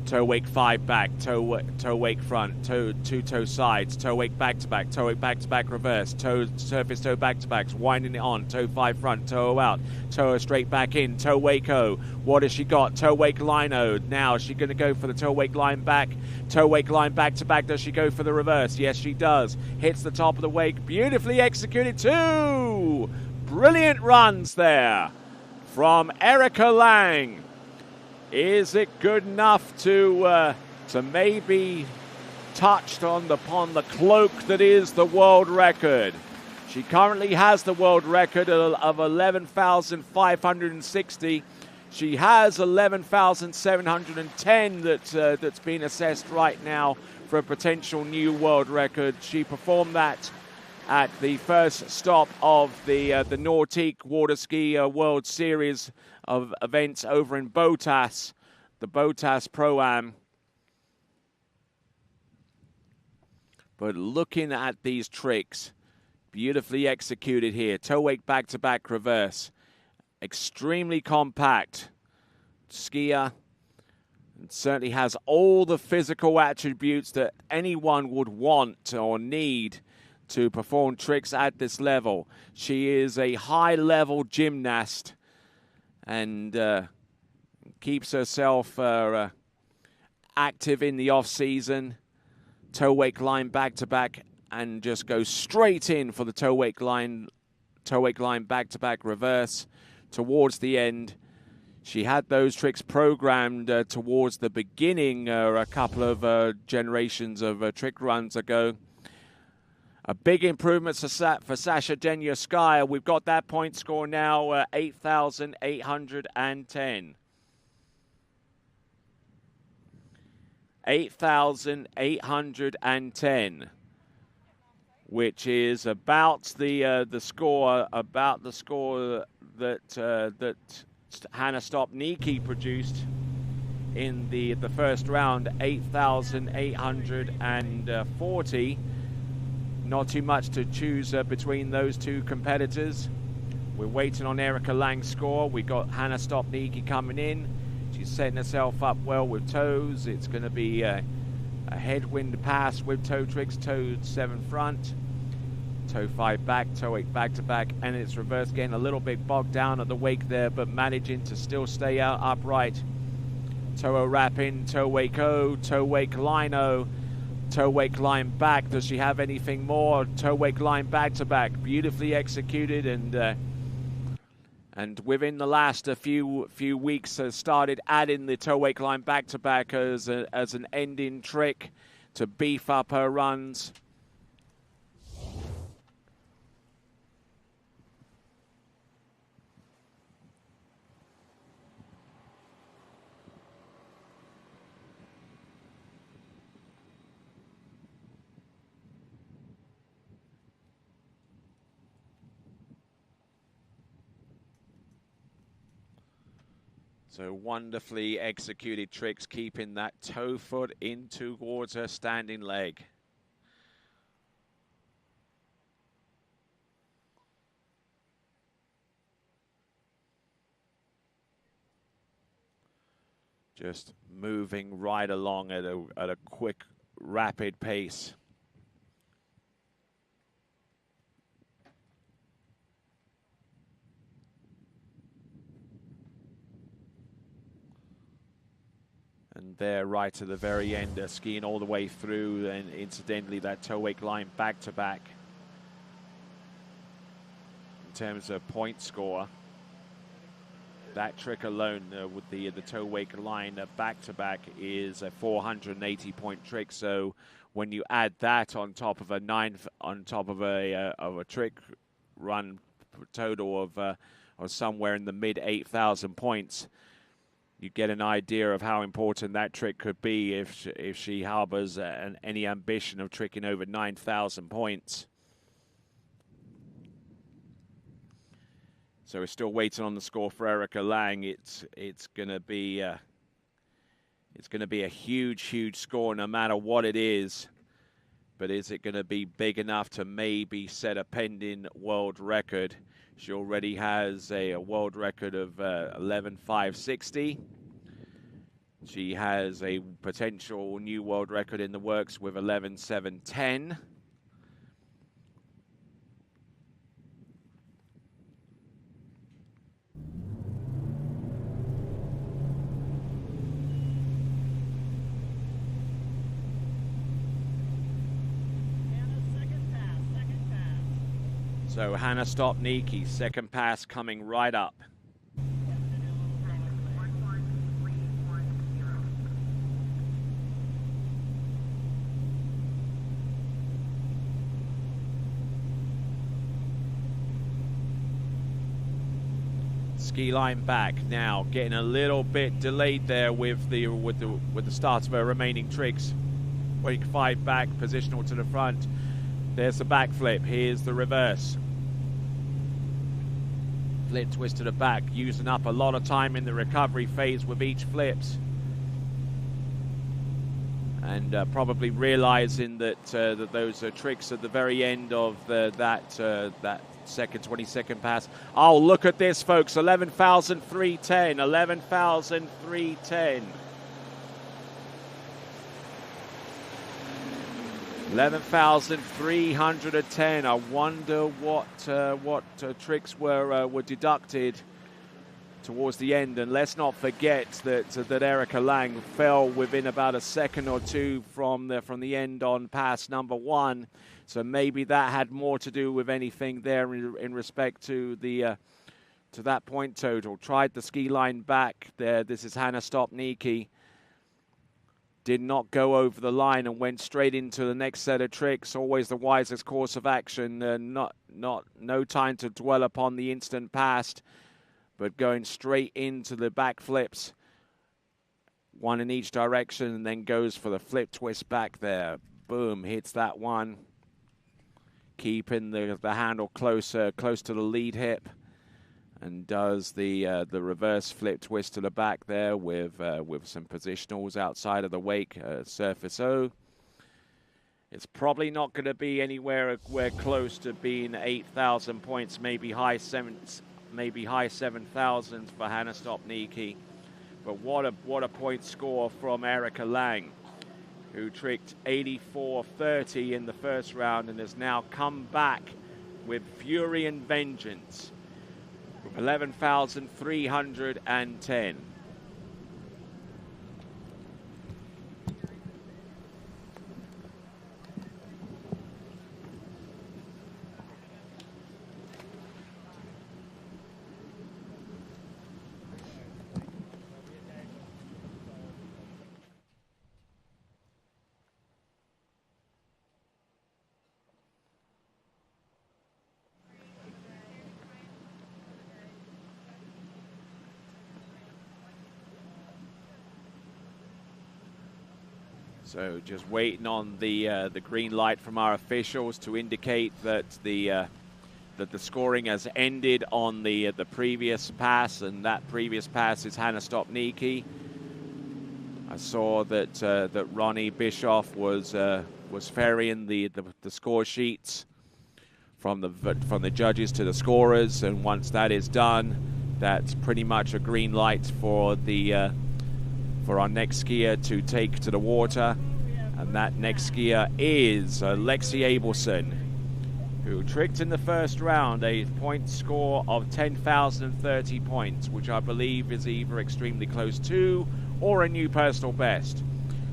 Tow wake 5 back, tow wake front, 2 tow sides, tow wake back to back, tow wake back to back reverse, tow surface tow back to backs, winding it on, tow 5 front, tow out, tow her straight back in, tow wake O. What has she got? Tow wake line O. Now is she going to go for the tow wake line back? Tow wake line back to back. Does she go for the reverse? Yes, she does. Hits the top of the wake. Beautifully executed. 2 brilliant runs there from Erica Lang. Is it good enough to maybe touch upon the cloak that is the world record? She currently has the world record of 11,560. She has 11,710 that's been assessed right now for a potential new world record. She performed that at the first stop of the Nautique Water Ski World Series of events over in Botas, the Botas Pro-Am. But looking at these tricks, beautifully executed here. Toe wake back-to-back reverse. Extremely compact skier. And certainly has all the physical attributes that anyone would want or need to perform tricks at this level. She is a high-level gymnast and keeps herself active in the off-season. Toe wake line back-to-back and just goes straight in for the toe wake line back-to-back reverse towards the end. She had those tricks programmed towards the beginning a couple of generations of trick runs ago. A big improvement for Sasha Denyaskaya. We've got that point score now, 8,810. 8,810, which is about the score that Hannah Stopnicki produced in the first round, 8,840. Not too much to choose between those two competitors. We're waiting on Erica Lang's score. We got Hannah Stopnicki coming in. She's setting herself up well with toes. It's going to be a headwind pass with toe tricks, toe 7 front, toe 5 back, toe 8 back to back, and it's reverse, getting a little bit bogged down at the wake there, but managing to still stay out upright. Toe O wrap in, toe wake O, toe wake line O, toe wake line back. Does she have anything more? Toe wake line back to back, beautifully executed, and within the last few weeks has started adding the toe wake line back to back as an ending trick to beef up her runs. So wonderfully executed tricks, keeping that toe foot in towards her standing leg. Just moving right along at a quick, rapid pace. And there, right to the very end, skiing all the way through, and incidentally, that toe wake line back to back. In terms of point score, that trick alone with the toe wake line back to back is a 480 point trick. So when you add that on top of a trick run total of somewhere in the mid 8,000 points, you get an idea of how important that trick could be if she harbors any ambition of tricking over 9,000 points. So we're still waiting on the score for Erica Lang. It's going to be a huge score no matter what it is. But is it going to be big enough to maybe set a pending world record? She already has a world record of 11,560. She has a potential new world record in the works with 11,710. So Hannah Stopnicki, second pass coming right up. Ski line back now, getting a little bit delayed there with the start of her remaining tricks. Wake 5 back, positional to the front. There's the back flip. Here's the reverse. Flip twist to the back, using up a lot of time in the recovery phase with each flips. And probably realizing that those tricks at the very end of that second 22nd pass. Oh, look at this, folks. 11,310. 11,310. 11,310. I wonder what tricks were deducted towards the end. And let's not forget that Erica Lang fell within about a second or two from the end on pass number 1. So maybe that had more to do with anything there in respect to that point total. Tried the ski line back there. This is Hannah Stopnicki. Did not go over the line and went straight into the next set of tricks. Always the wisest course of action. No time to dwell upon the instant past, but going straight into the back flips, one in each direction, and then goes for the flip twist back there. Boom, hits that one, keeping the handle close to the lead hip. And does the reverse flip twist to the back there with some positionals outside of the wake, surface O. It's probably not going to be anywhere close to being 8,000 points, maybe high 7,000s for Hannah Stopnicki. But what a point score from Erica Lang, who tricked 84.30 in the first round and has now come back with fury and vengeance. 11,310. So just waiting on the green light from our officials to indicate that the scoring has ended on the previous pass, and that previous pass is Hannah Stopnicki. I saw that Ronnie Bischoff was ferrying the score sheets from the judges to the scorers, and once that is done, that's pretty much a green light for for our next skier to take to the water. And that next skier is Lexi Abelson, who tricked in the first round a point score of 10,030 points, which I believe is either extremely close to or a new personal best.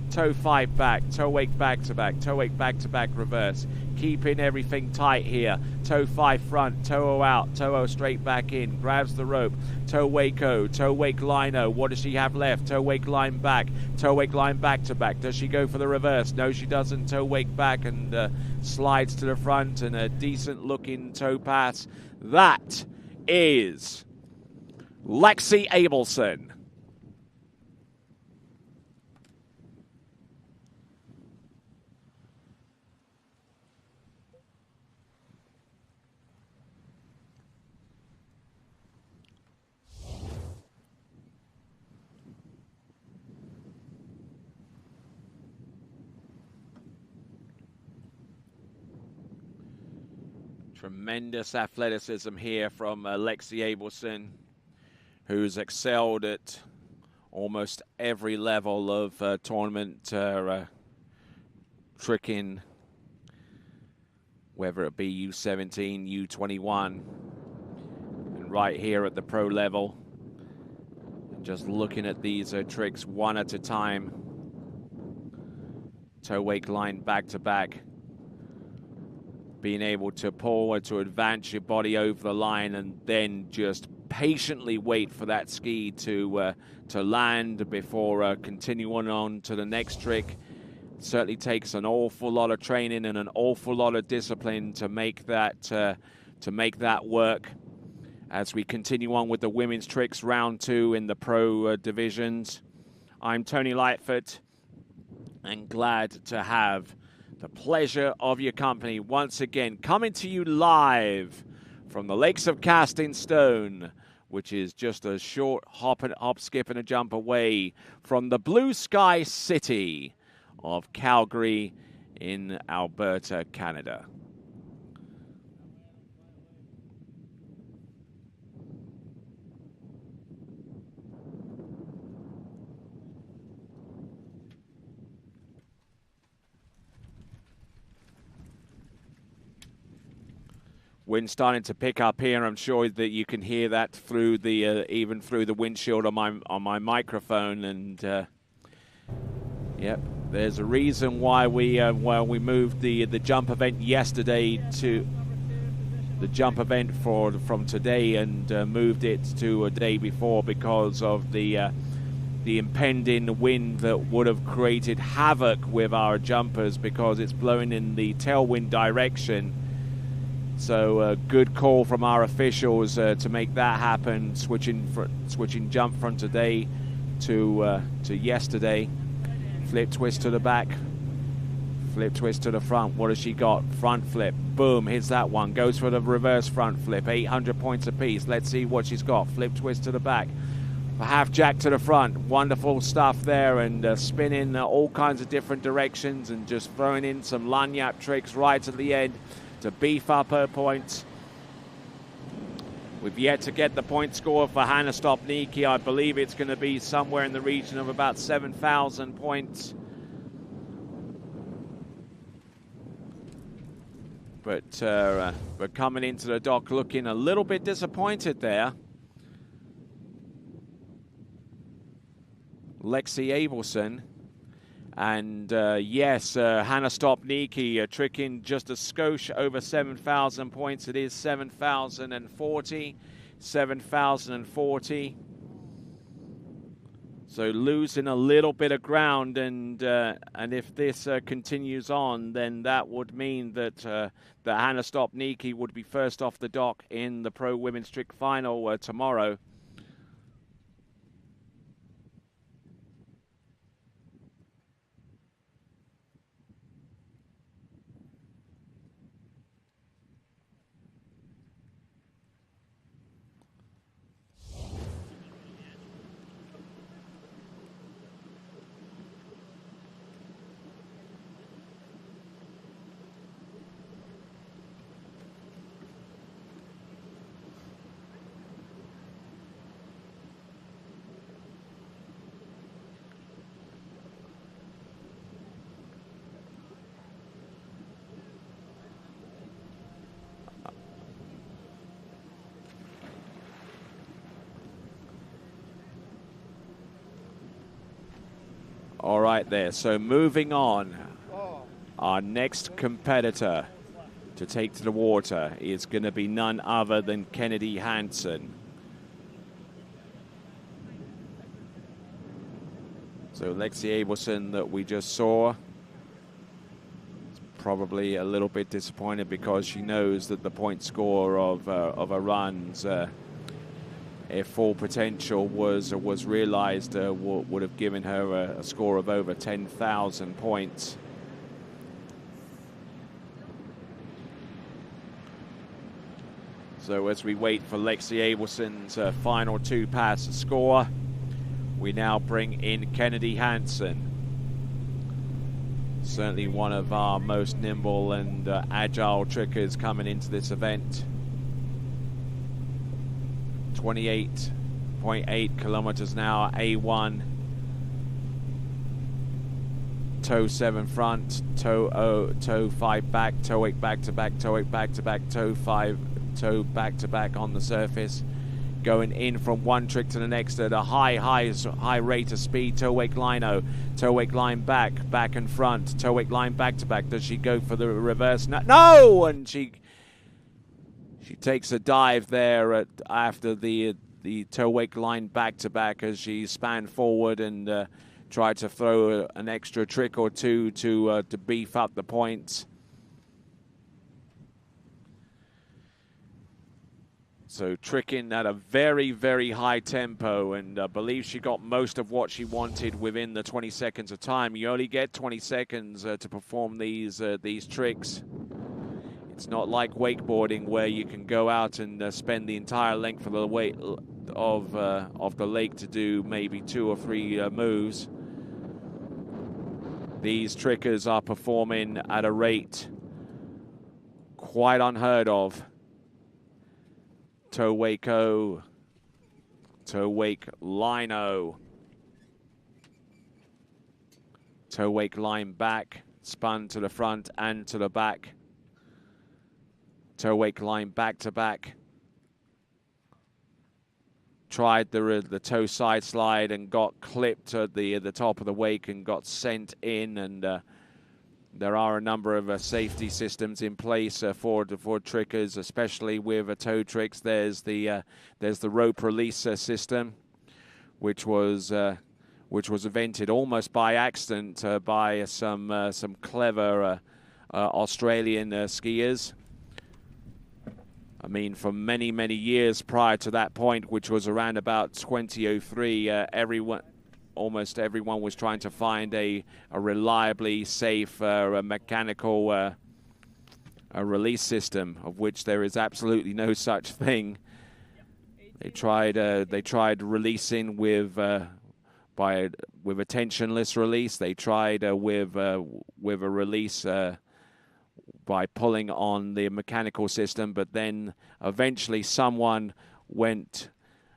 toe 5 back, toe wake back to back, toe wake back to back reverse. Keeping everything tight here. Toe 5 front, toe O out, toe O straight back in, grabs the rope, toe wake O, toe wake line O. What does she have left? Toe wake line back, toe wake line back to back. Does she go for the reverse? No, she doesn't. Toe wake back and slides to the front, and a decent looking toe pass. That is Lexi Abelson. Tremendous athleticism here from Lexi Abelson, who's excelled at almost every level of tournament tricking, whether it be U17, U21, and right here at the pro level. Just looking at these tricks one at a time. Toe wake line back to back. Being able to pull or to advance your body over the line and then just patiently wait for that ski to land before continuing on to the next trick. Certainly takes an awful lot of training and an awful lot of discipline to make that work. As we continue on with the women's tricks, round 2 in the pro divisions. I'm Tony Lightfoot, and glad to have the pleasure of your company once again, coming to you live from the Lakes of Casting Stone, which is just a short hop, skip, and a jump away from the blue sky city of Calgary in Alberta, Canada. Wind starting to pick up here. I'm sure that you can hear that through the even through the windshield on my microphone. And yep, there's a reason why we moved the jump event yesterday to the jump event from today and moved it to a day before, because of the impending wind that would have created havoc with our jumpers, because it's blowing in the tailwind direction. So a good call from our officials to make that happen, switching jump from today to yesterday. Flip twist to the back, flip twist to the front. What has she got? Front flip, boom, hits that one. Goes for the reverse front flip, 800 points apiece. Let's see what she's got. Flip twist to the back, a half jack to the front. Wonderful stuff there, and spinning all kinds of different directions, and just throwing in some lanyap tricks right at the end to beef up her points. We've yet to get the point score for Hannah Stopnicki. I believe it's going to be somewhere in the region of about 7,000 points. But coming into the dock looking a little bit disappointed there. Lexi Abelson. And yes, Hannah Stopnicki tricking just a skosh over 7,000 points. It is 7,040. 7,040. So losing a little bit of ground, and if this continues on, then that would mean that that Hannah Stopnicki would be first off the dock in the Pro Women's Trick Final tomorrow. All right there. So moving on, our next competitor to take to the water is going to be none other than Kennedy Hansen. So Lexi Abelson that we just saw is probably a little bit disappointed because she knows that the point score of her runs, if full potential was realized, would have given her a score of over 10,000 points. So as we wait for Lexi Abelson's final two pass to score, we now bring in Kennedy Hansen. Certainly one of our most nimble and agile trickers coming into this event. 28.8 kilometers an hour, A1. Toe 7 front, toe 5 back, toe 8 back to back, toe 8 back to back, toe 5, toe back to back on the surface. Going in from one trick to the next at a high rate of speed. Toe wake lino, toe wake line back and front, toe wake line back to back. Does she go for the reverse? No! And she takes a dive there after the toe wake line back to back as she span forward and tried to throw an extra trick or two to beef up the points. So tricking at a very, very high tempo, and I believe she got most of what she wanted within the 20 seconds of time. You only get 20 seconds to perform these tricks. It's not like wakeboarding where you can go out and spend the entire length of the of the lake to do maybe 2 or 3 moves. These trickers are performing at a rate quite unheard of. Toe wake-o, toe wake lino, toe wake line back, spun to the front and to the back, toe wake line back to back. Tried the toe side slide and got clipped at the top of the wake and got sent in, and there are a number of safety systems in place for trickers, especially with toe tricks. There's the rope release system, which was invented almost by accident by some clever Australian skiers. I mean, for many, many years prior to that point, which was around about 2003, almost everyone was trying to find a reliably safe mechanical release system, of which there is absolutely no such thing. They tried releasing with a tensionless release. They tried with a release by pulling on the mechanical system, but then eventually someone went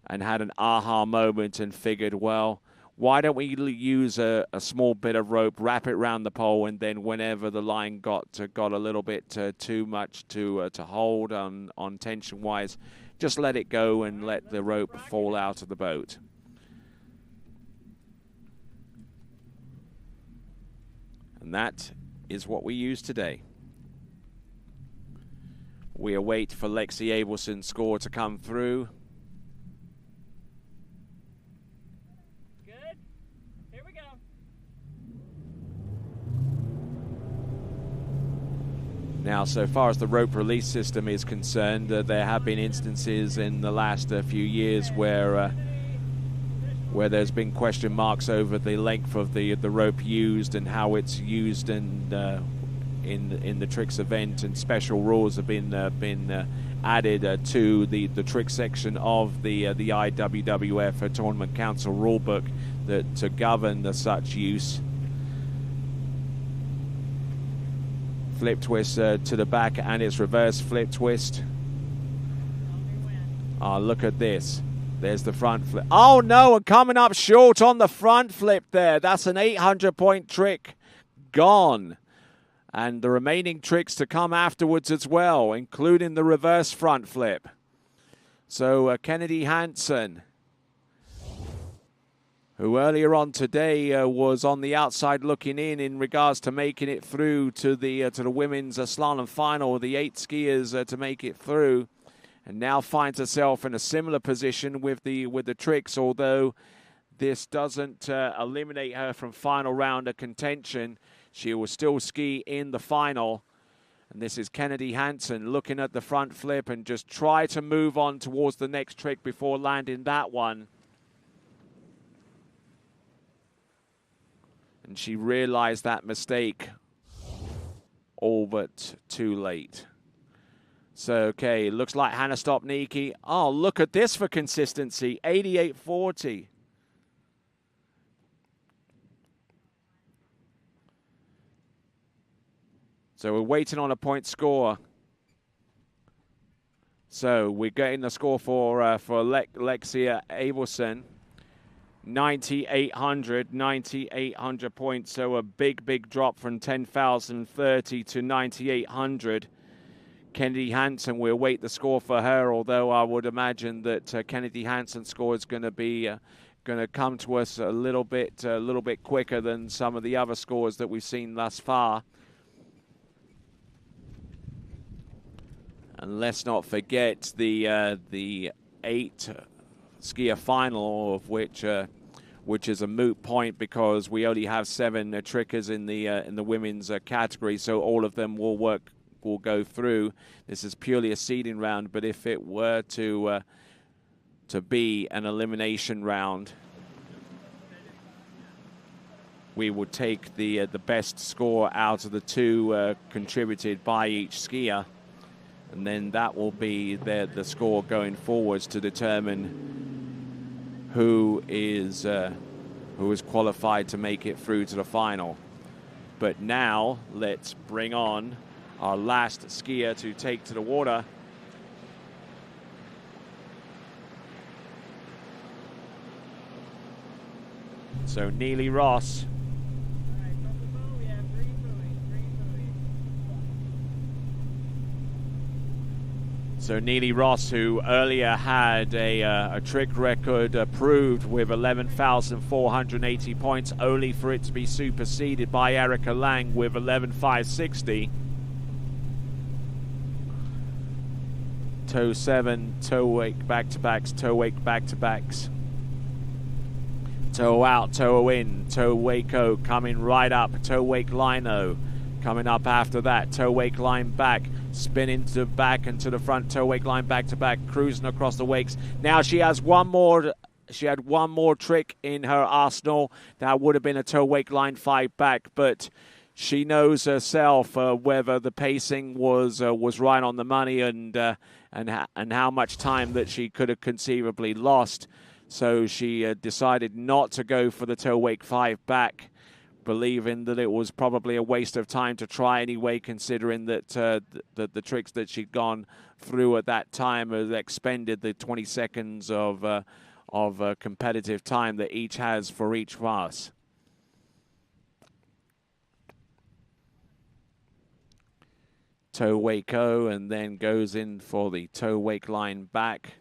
and had an aha moment and figured, well, why don't we use a small bit of rope, wrap it around the pole, and then whenever the line got a little bit too much to hold on tension-wise, just let it go and let the rope fall out of the boat. And that is what we use today. We await for Lexi Abelson's score to come through. Good. Here we go. Now, so far as the rope release system is concerned, there have been instances in the last few years where there's been question marks over the length of the rope used and how it's used, and in the tricks event, and special rules have been added to the trick section of the IWWF Tournament Council rulebook to govern such use. Flip twist to the back, and it's reverse flip twist. Oh, look at this. There's the front flip. Oh no, and coming up short on the front flip there. That's an 800-point trick gone. And the remaining tricks to come afterwards as well, including the reverse front flip. So Kennedy Hansen, who earlier on today was on the outside looking in regards to making it through to the women's slalom final, the 8 skiers to make it through, and now finds herself in a similar position with the tricks, although this doesn't eliminate her from final round of contention. She will still ski in the final. And this is Kennedy Hansen looking at the front flip and just try to move on towards the next trick before landing that one. And she realized that mistake all but too late. So, okay, looks like Hannah Stopnicki. Oh, look at this for consistency, 88.40. So we're waiting on a point score. So we're getting the score for Lexia Abelson. 9,800 points. So a big drop from 10,030 to 9,800. Kennedy Hansen, we'll wait the score for her, although I would imagine that Kennedy Hansen's score is going to be going to come to us a little bit quicker than some of the other scores that we've seen thus far. And let's not forget the 8 skier final, of which is a moot point because we only have 7 trickers in the women's category, so all of them will go through. This is purely a seeding round, but if it were to be an elimination round, we would take the best score out of the 2 contributed by each skier. And then that will be the score going forwards to determine who is qualified to make it through to the final. But now let's bring on our last skier to take to the water. So Neely Ross. So Neely Ross, who earlier had a trick record approved with 11,480 points, only for it to be superseded by Erica Lang with 11,560. Toe 7, toe wake back-to-backs, toe wake back-to-backs. Toe out, toe in, toe wake-o coming right up, toe wake line-o coming up after that, toe wake line back. Spinning to back and to the front, toe wake line back to back, cruising across the wakes. Now she has one more. She had one more trick in her arsenal. That would have been a toe wake line 5 back, but she knows herself whether the pacing was right on the money and how much time that she could have conceivably lost. So she decided not to go for the toe wake 5 back, believing that it was probably a waste of time to try anyway, considering that the tricks that she'd gone through at that time had expended the 20 seconds of competitive time that each has for each pass. Toe wake-o, and then goes in for the toe wake line back.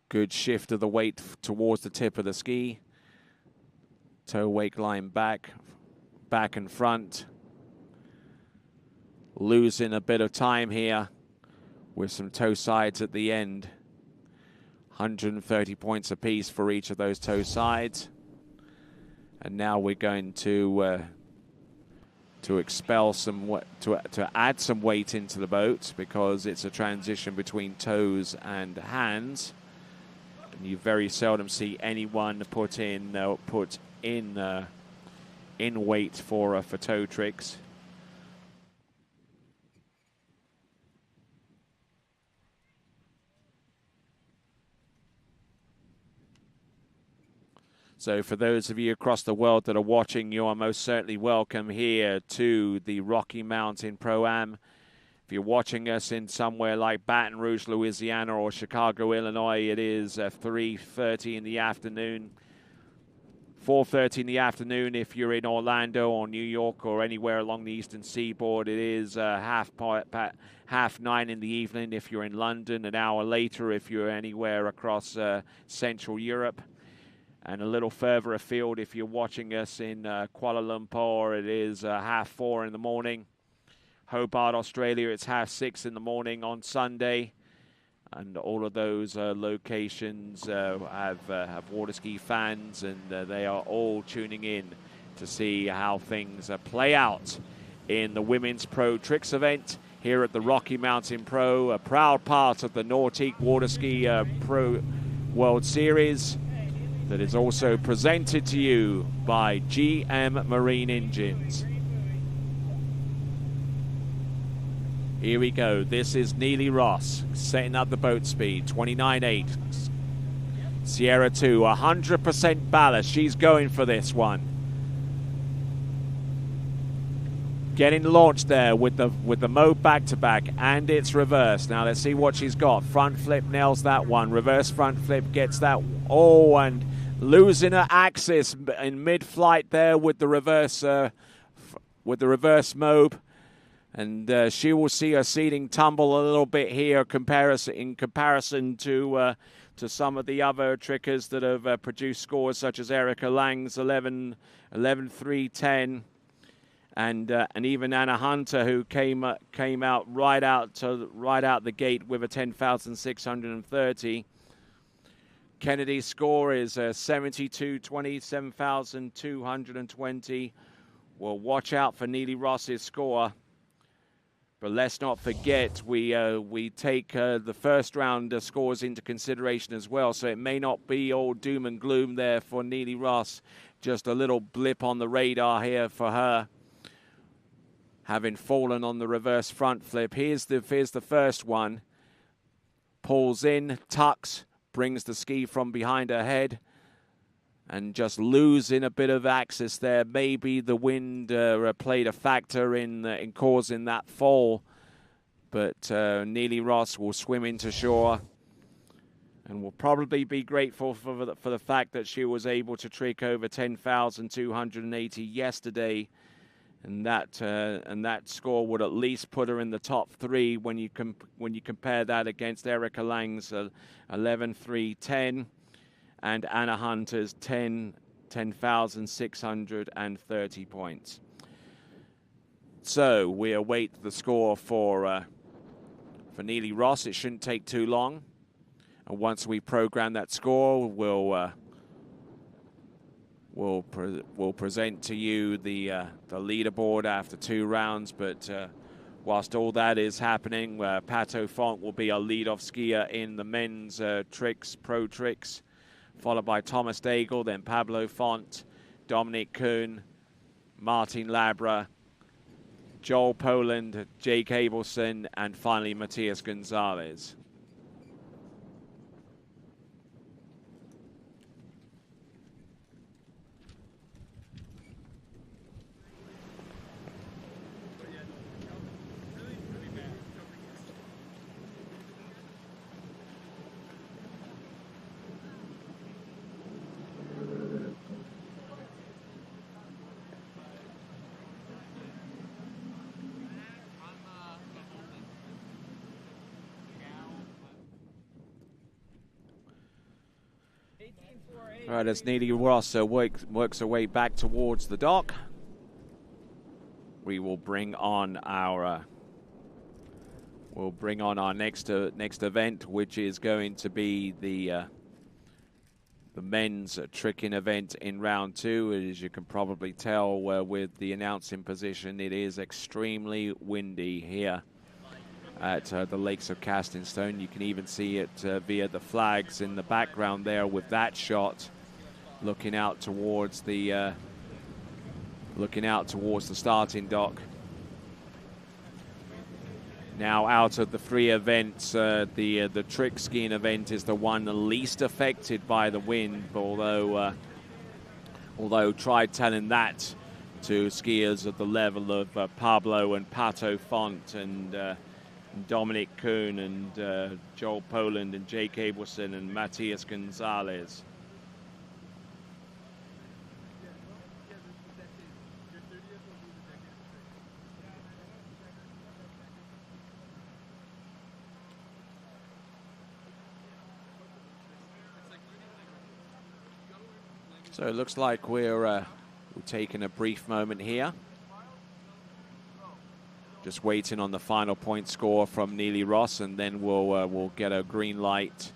Good shift of the weight towards the tip of the ski. Toe wake line back, back and front. Losing a bit of time here with some toe sides at the end. 130 points apiece for each of those toe sides. And now we're going to expel some, to add some weight into the boat, because it's a transition between toes and hands. And you very seldom see anyone put in weight for toe tricks. So for those of you across the world that are watching, you are most certainly welcome here to the Rocky Mountain Pro-Am. If you're watching us in somewhere like Baton Rouge, Louisiana, or Chicago, Illinois, it is 3:30 in the afternoon. 4:30 in the afternoon if you're in Orlando or New York or anywhere along the eastern seaboard. It is 9:30 in the evening if you're in London, an hour later if you're anywhere across Central Europe. And a little further afield, if you're watching us in Kuala Lumpur, it is 4:30 in the morning. Hobart, Australia, it's 6:30 in the morning on Sunday. And all of those locations have water ski fans, and they are all tuning in to see how things play out in the Women's Pro Tricks event here at the Rocky Mountain Pro, a proud part of the Nautique Water Ski Pro World Series that is also presented to you by GM Marine Engines. Here we go. This is Neely Ross setting up the boat speed, 29.8. Sierra 2, 100% ballast. She's going for this one. Getting launched there with the mode back-to-back, and it's reverse. Now let's see what she's got. Front flip nails that one. Reverse front flip gets that. Oh, and losing her axis in mid-flight there with the reverse mode. And she will see her seating tumble a little bit here in comparison to some of the other trickers that have produced scores such as Erica Lang's 11.310, and even Anna Hunter, who came out right out the gate with a 10,630. Kennedy's score is 72.20, 7,220. Well, watch out for Neely Ross's score. But let's not forget, we take the first round scores into consideration as well. So it may not be all doom and gloom there for Neely Ross. Just a little blip on the radar here for her, having fallen on the reverse front flip. Here's the first one. Pulls in, tucks, brings the ski from behind her head, and just losing a bit of axis there. Maybe the wind played a factor in causing that fall. But Neely Ross will swim into shore and will probably be grateful for the fact that she was able to trick over 10,280 yesterday. And that score would at least put her in the top 3 when you compare that against Erica Lang's 11.310. And Anna Hunter's 10,630 points. So we await the score for Neely Ross. It shouldn't take too long. And once we program that score, we'll present to you the leaderboard after 2 rounds. But whilst all that is happening, Pato Font will be our leadoff skier in the men's Pro Tricks, followed by Thomas Daigle, then Pablo Font, Dominic Kuhn, Martin Labra, Joel Poland, Jake Abelson, and finally Matias Gonzalez. All right, as Neely Ross works her way back towards the dock, we will bring on our next event, which is going to be the men's tricking event in round 2. As you can probably tell with the announcing position, it is extremely windy here at the Lakes of Castingstone. You can even see it via the flags in the background there with that shot, looking out towards the starting dock. Now, out of the 3 events, the trick skiing event is the one least affected by the wind. Although try telling that to skiers at the level of Pablo and Pato Font and Dominic Kuhn and Joel Poland and Jake Abelson and Matias Gonzalez. So it looks like we're taking a brief moment here. Just waiting on the final point score from Neely Ross, and then we'll get a green light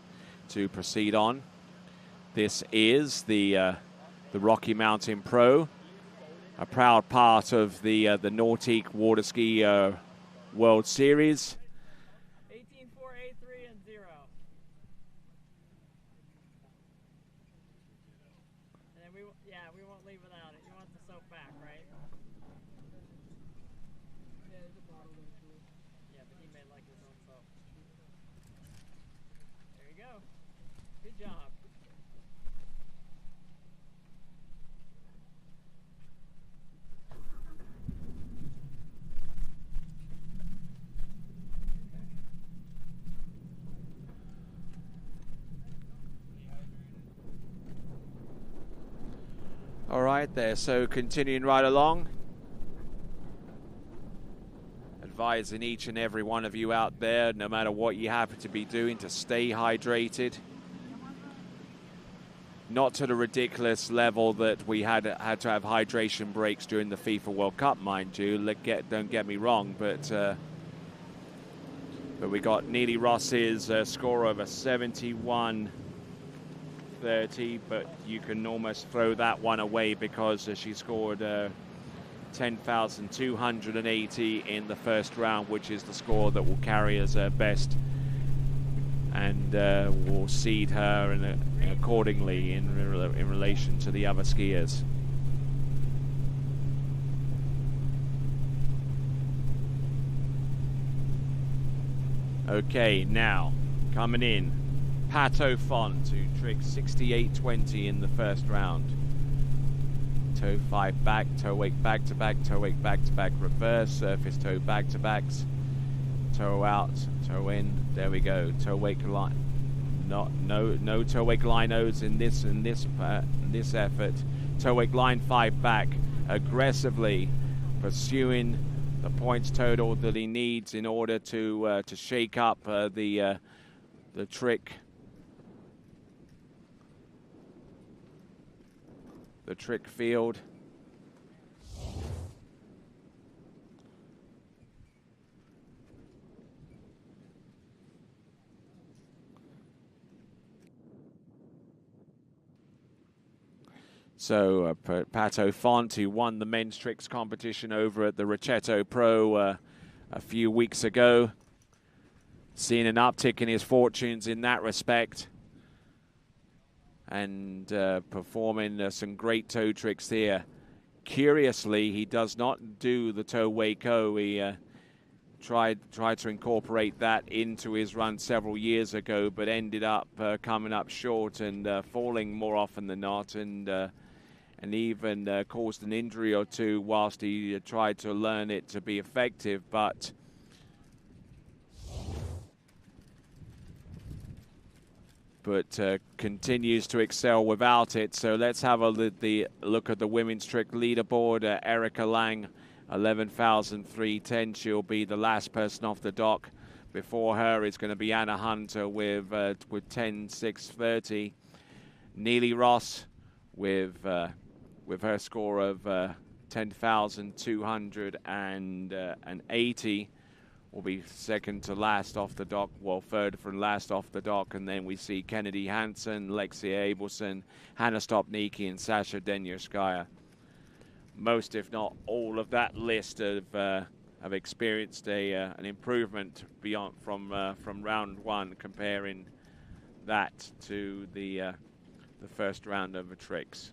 to proceed on. This is the Rocky Mountain Pro, a proud part of the Nautique Water Ski World Series. 18.483 and 0. And then we won't leave without it. You want the soap back, right? Yeah, there's a bottle there too. Yeah, but he made like his own soap. There you go. Good job. All right there, so continuing right along. Advising each and every one of you out there, no matter what you happen to be doing, to stay hydrated. Not to the ridiculous level that we had to have hydration breaks during the FIFA World Cup, mind you. Don't get me wrong, but we got Neely Ross's score over 71. 30, but you can almost throw that one away because she scored 10,280 in the first round, which is the score that will carry as best, and will seed her accordingly in relation to the other skiers. Okay, now coming in, Pato Font, who tricked 68.20 in the first round. Toe 5 back, toe wake back to back, toe wake back to back, reverse, surface toe back to backs, toe out, toe in. There we go. Toe wake line. No toe wake line O's in this effort. Toe wake line 5 back, aggressively pursuing the points total that he needs in order to shake up the trick. The trick field. So Pato Font, who won the men's tricks competition over at the Ricetto Pro a few weeks ago, seeing an uptick in his fortunes in that respect, and performing some great toe tricks here. Curiously, he does not do the toe wake-o. He tried to incorporate that into his run several years ago, but ended up coming up short and falling more often than not, and even caused an injury or two whilst he tried to learn it to be effective, but continues to excel without it. So let's have a look at the women's trick leaderboard. Erica Lang, 11,310. She'll be the last person off the dock. Before her is going to be Anna Hunter with 10,630. Neely Ross with her score of 10,280. Will be second to last off the dock, well, third from last off the dock, and then we see Kennedy Hansen, Lexia Abelson, Hannah Stopnicki, and Sasha Denierskaya. Most, if not all, of that list have experienced an improvement beyond from round one, comparing that to the first round of the tricks.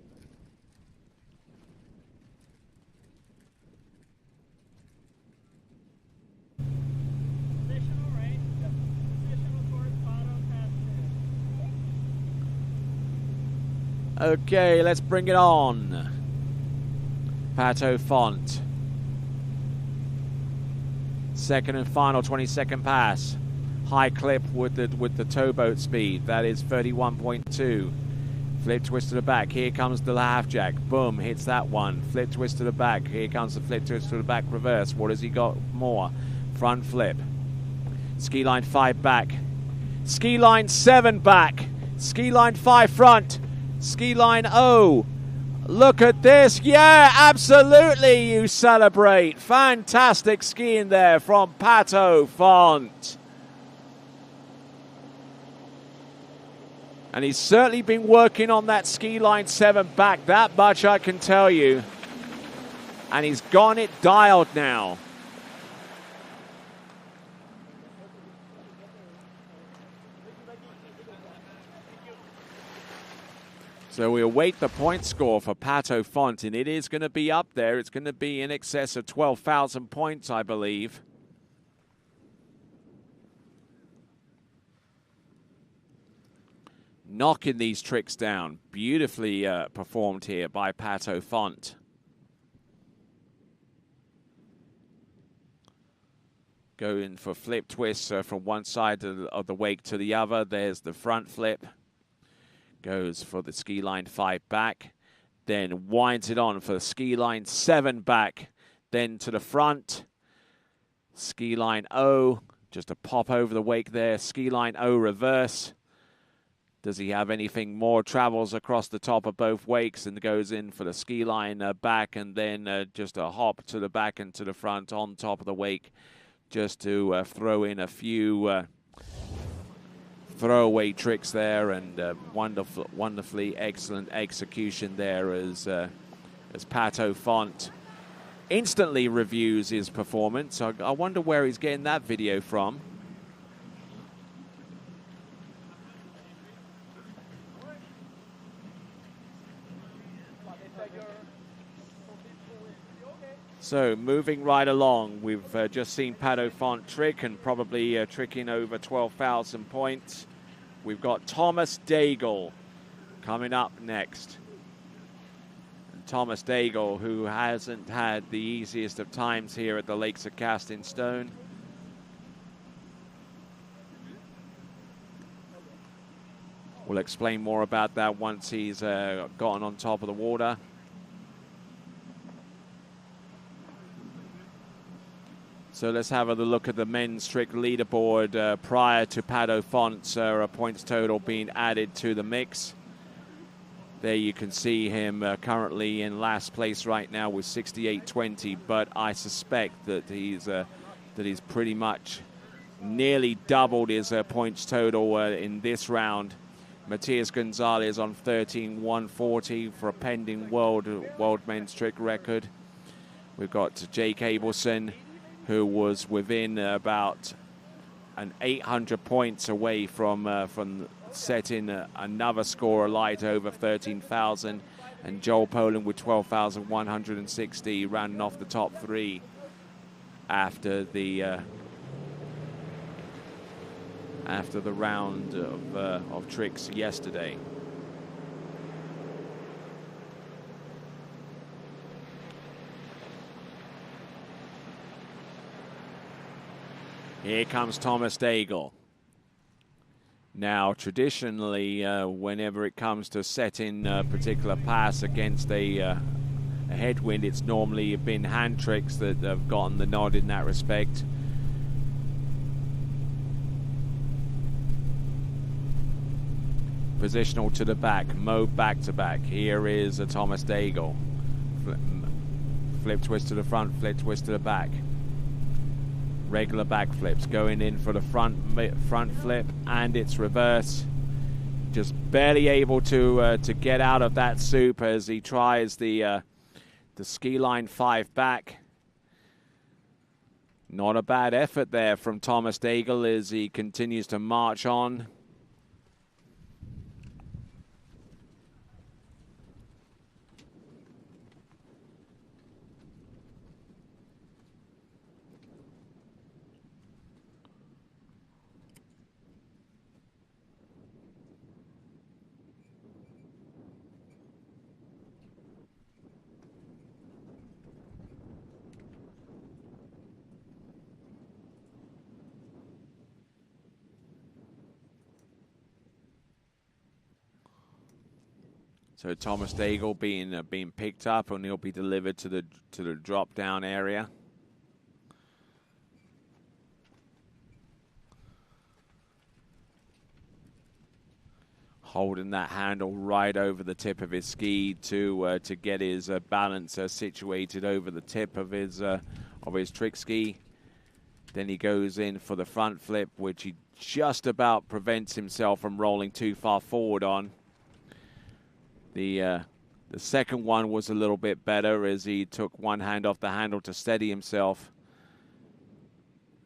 Okay, let's bring it on. Pato Font. Second and final 22nd pass. High clip with the towboat speed. That is 31.2. Flip twist to the back. Here comes the half jack. Boom, hits that one. Flip twist to the back. Here comes the flip twist to the back reverse. What has he got more? Front flip. Ski line 5 back. Ski line 7 back. Ski line 5 front. Ski line O. Look at this. Yeah, absolutely, you celebrate. Fantastic skiing there from Pato Font. And he's certainly been working on that ski line 7 back, that much I can tell you. And he's got it dialed now. So we await the point score for Pato Font, and it is going to be up there. It's going to be in excess of 12,000 points, I believe. Knocking these tricks down. Beautifully performed here by Pato Font. Going for flip twists from one side of the wake to the other. There's the front flip. Goes for the ski line 5 back. Then winds it on for the ski line 7 back. Then to the front. Ski line O. Just a pop over the wake there. Ski line O reverse. Does he have anything more? Travels across the top of both wakes and goes in for the ski line back, and then just a hop to the back and to the front on top of the wake, just to throw in a few throwaway tricks there, and wonderfully excellent execution there as Pato Font instantly reviews his performance. I wonder where he's getting that video from. So moving right along, we've just seen Pato Font trick and probably tricking over 12,000 points. We've got Thomas Daigle coming up next. And Thomas Daigle, who hasn't had the easiest of times here at the Lakes of Casting Stone. We'll explain more about that once he's gotten on top of the water. So let's have a look at the men's trick leaderboard prior to Pato Font's points total being added to the mix. There you can see him currently in last place right now with 68.20, but I suspect that he's pretty much nearly doubled his points total in this round. Matias Gonzalez on 13.140 for a pending world men's trick record. We've got Jake Abelson, who was within about an 800 points away from setting another score light over 13,000, and Joel Poland with 12,160 rounding off the top 3 after the round of tricks yesterday. Here comes Thomas Daigle. Now, traditionally, whenever it comes to setting a particular pass against a headwind, it's normally been hand tricks that have gotten the nod in that respect. Positional to the back, mode back to back. Here is a Thomas Daigle. Flip twist to the front, flip twist to the back. Regular back flips, going in for the front flip, and it's reverse. Just barely able to get out of that soup as he tries the ski line 5 back. Not a bad effort there from Thomas Daigle as he continues to march on. So Thomas Daigle being picked up, and he'll be delivered to the drop down area. holding that handle right over the tip of his ski to get his balance situated over the tip of his trick ski. Then he goes in for the front flip, which he just about prevents himself from rolling too far forward on. The second one was a little bit better as he took one hand off the handle to steady himself.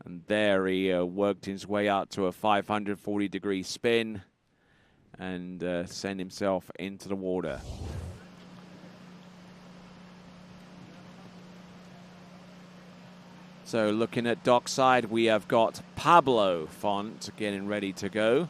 And there he worked his way out to a 540-degree spin and sent himself into the water. So looking at dockside, we have got Pablo Font getting ready to go.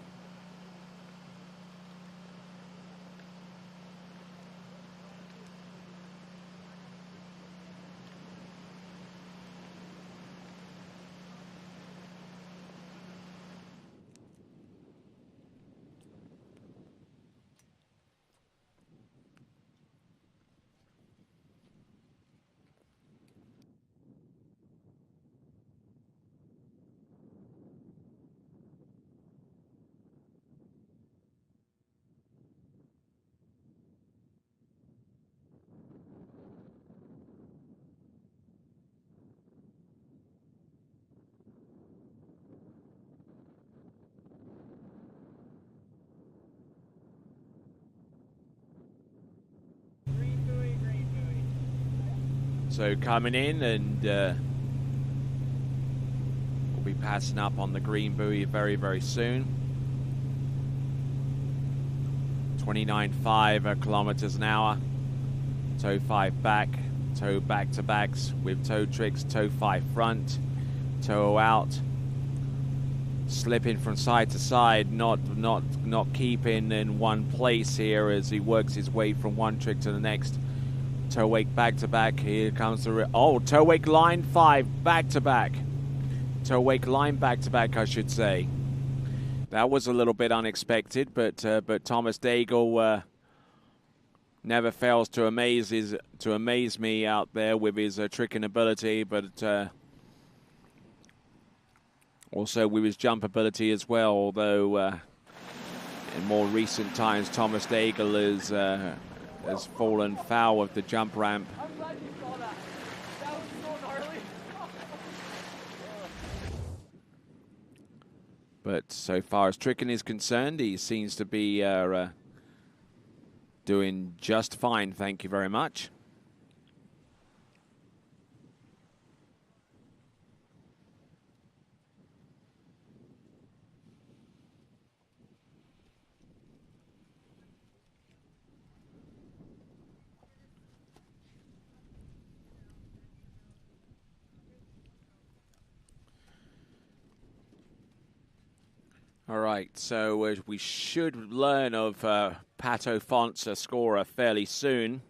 So coming in, and we'll be passing up on the green buoy very, very soon. 29.5 kilometers an hour. Toe 5 back, toe back to backs with toe tricks, toe 5 front, toe out. Slipping from side to side, not keeping in one place here as he works his way from one trick to the next. Toe wake back to back. Here comes the toe wake line 5 back to back. Toe wake line back to back, I should say. That was a little bit unexpected, but Thomas Daigle never fails to amaze me out there with his tricking ability, but also with his jump ability as well. Although in more recent times, Thomas Daigle has fallen foul of the jump ramp. I'm glad you saw that. That was so gnarly. But so far as tricking is concerned, he seems to be doing just fine. Thank you very much. All right, so we should learn of Pato Font's scorer fairly soon.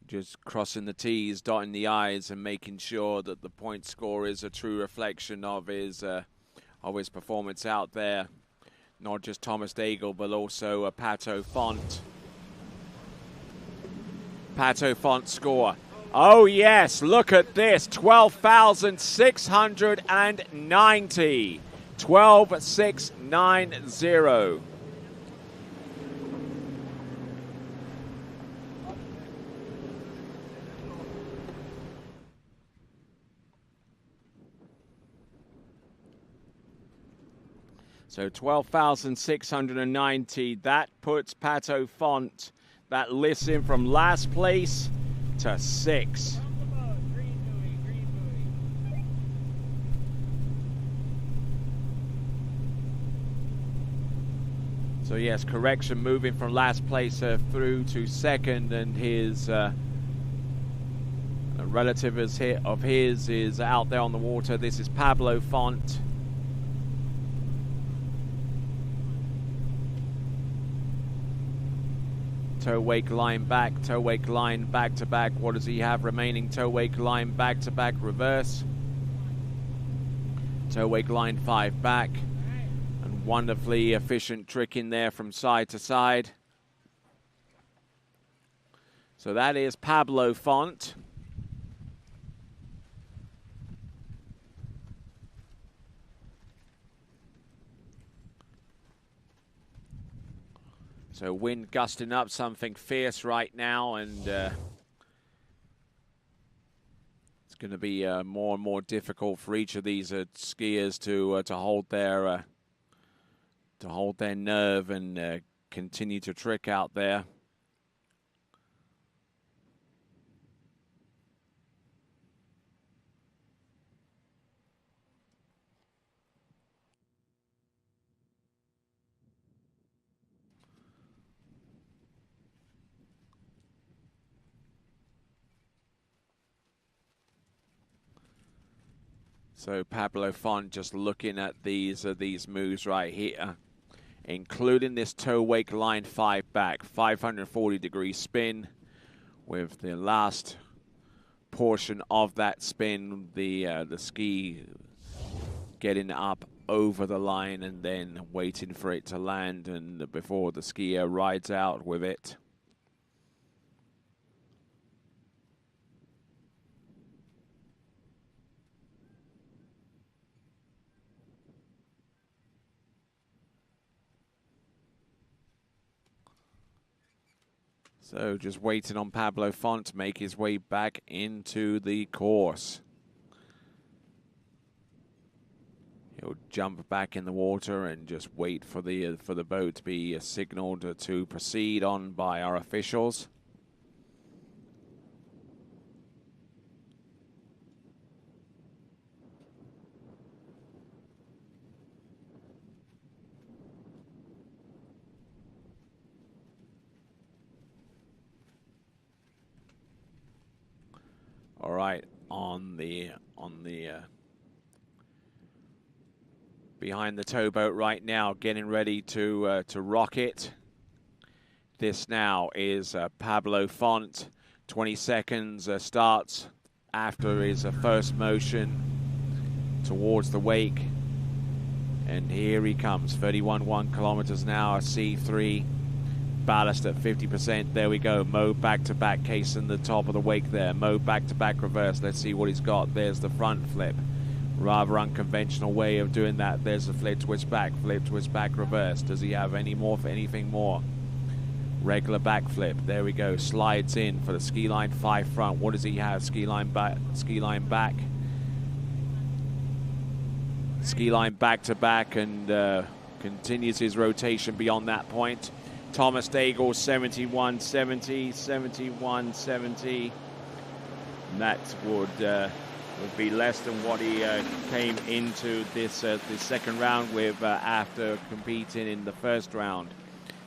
Just crossing the T's, dotting the I's, and making sure that the point score is a true reflection of his performance out there. Not just Thomas Daigle, but also Pato Font. Pato Font score. Oh, yes, look at this. 12,690. 12,690. So 12,690. That puts Pato Font, that lifts him from last place to 6. So yes, correction, moving from last place through to second, and his relative of his is out there on the water. This is Pablo Font. Toe wake line back to back. What does he have remaining? Toe wake line back to back reverse. Toe wake line 5 back. And wonderfully efficient trick in there from side to side. So that is Pablo Font. So wind gusting up, something fierce right now, and it's going to be more and more difficult for each of these skiers to hold their nerve and continue to trick out there. So Pablo Font just looking at these moves right here, including this toe wake line 5 back, 540-degree spin, with the last portion of that spin, the ski getting up over the line and then waiting for it to land, and before the skier rides out with it. So just waiting on Pablo Font to make his way back into the course. He'll jump back in the water and just wait for the boat to be signaled to proceed on by our officials. All right, on the behind the towboat right now, getting ready to rock it. This now is Pablo Font. 20 seconds starts after his first motion towards the wake, and here he comes. 31.1 kilometers an hour, C3. Ballast at 50%. There we go. Mo back-to-back, casing the top of the wake there. Mo back-to-back reverse. Let's see what he's got. There's the front flip. Rather unconventional way of doing that. There's the flip, twist back, reverse. Does he have any more for anything more? Regular back flip. There we go. Slides in for the ski line 5 front. What does he have? Ski line back. Ski line back. Ski line back-to-back, and continues his rotation beyond that point. Thomas Daigle, 71.70, 71.70. And that would be less than what he came into this second round with after competing in the first round.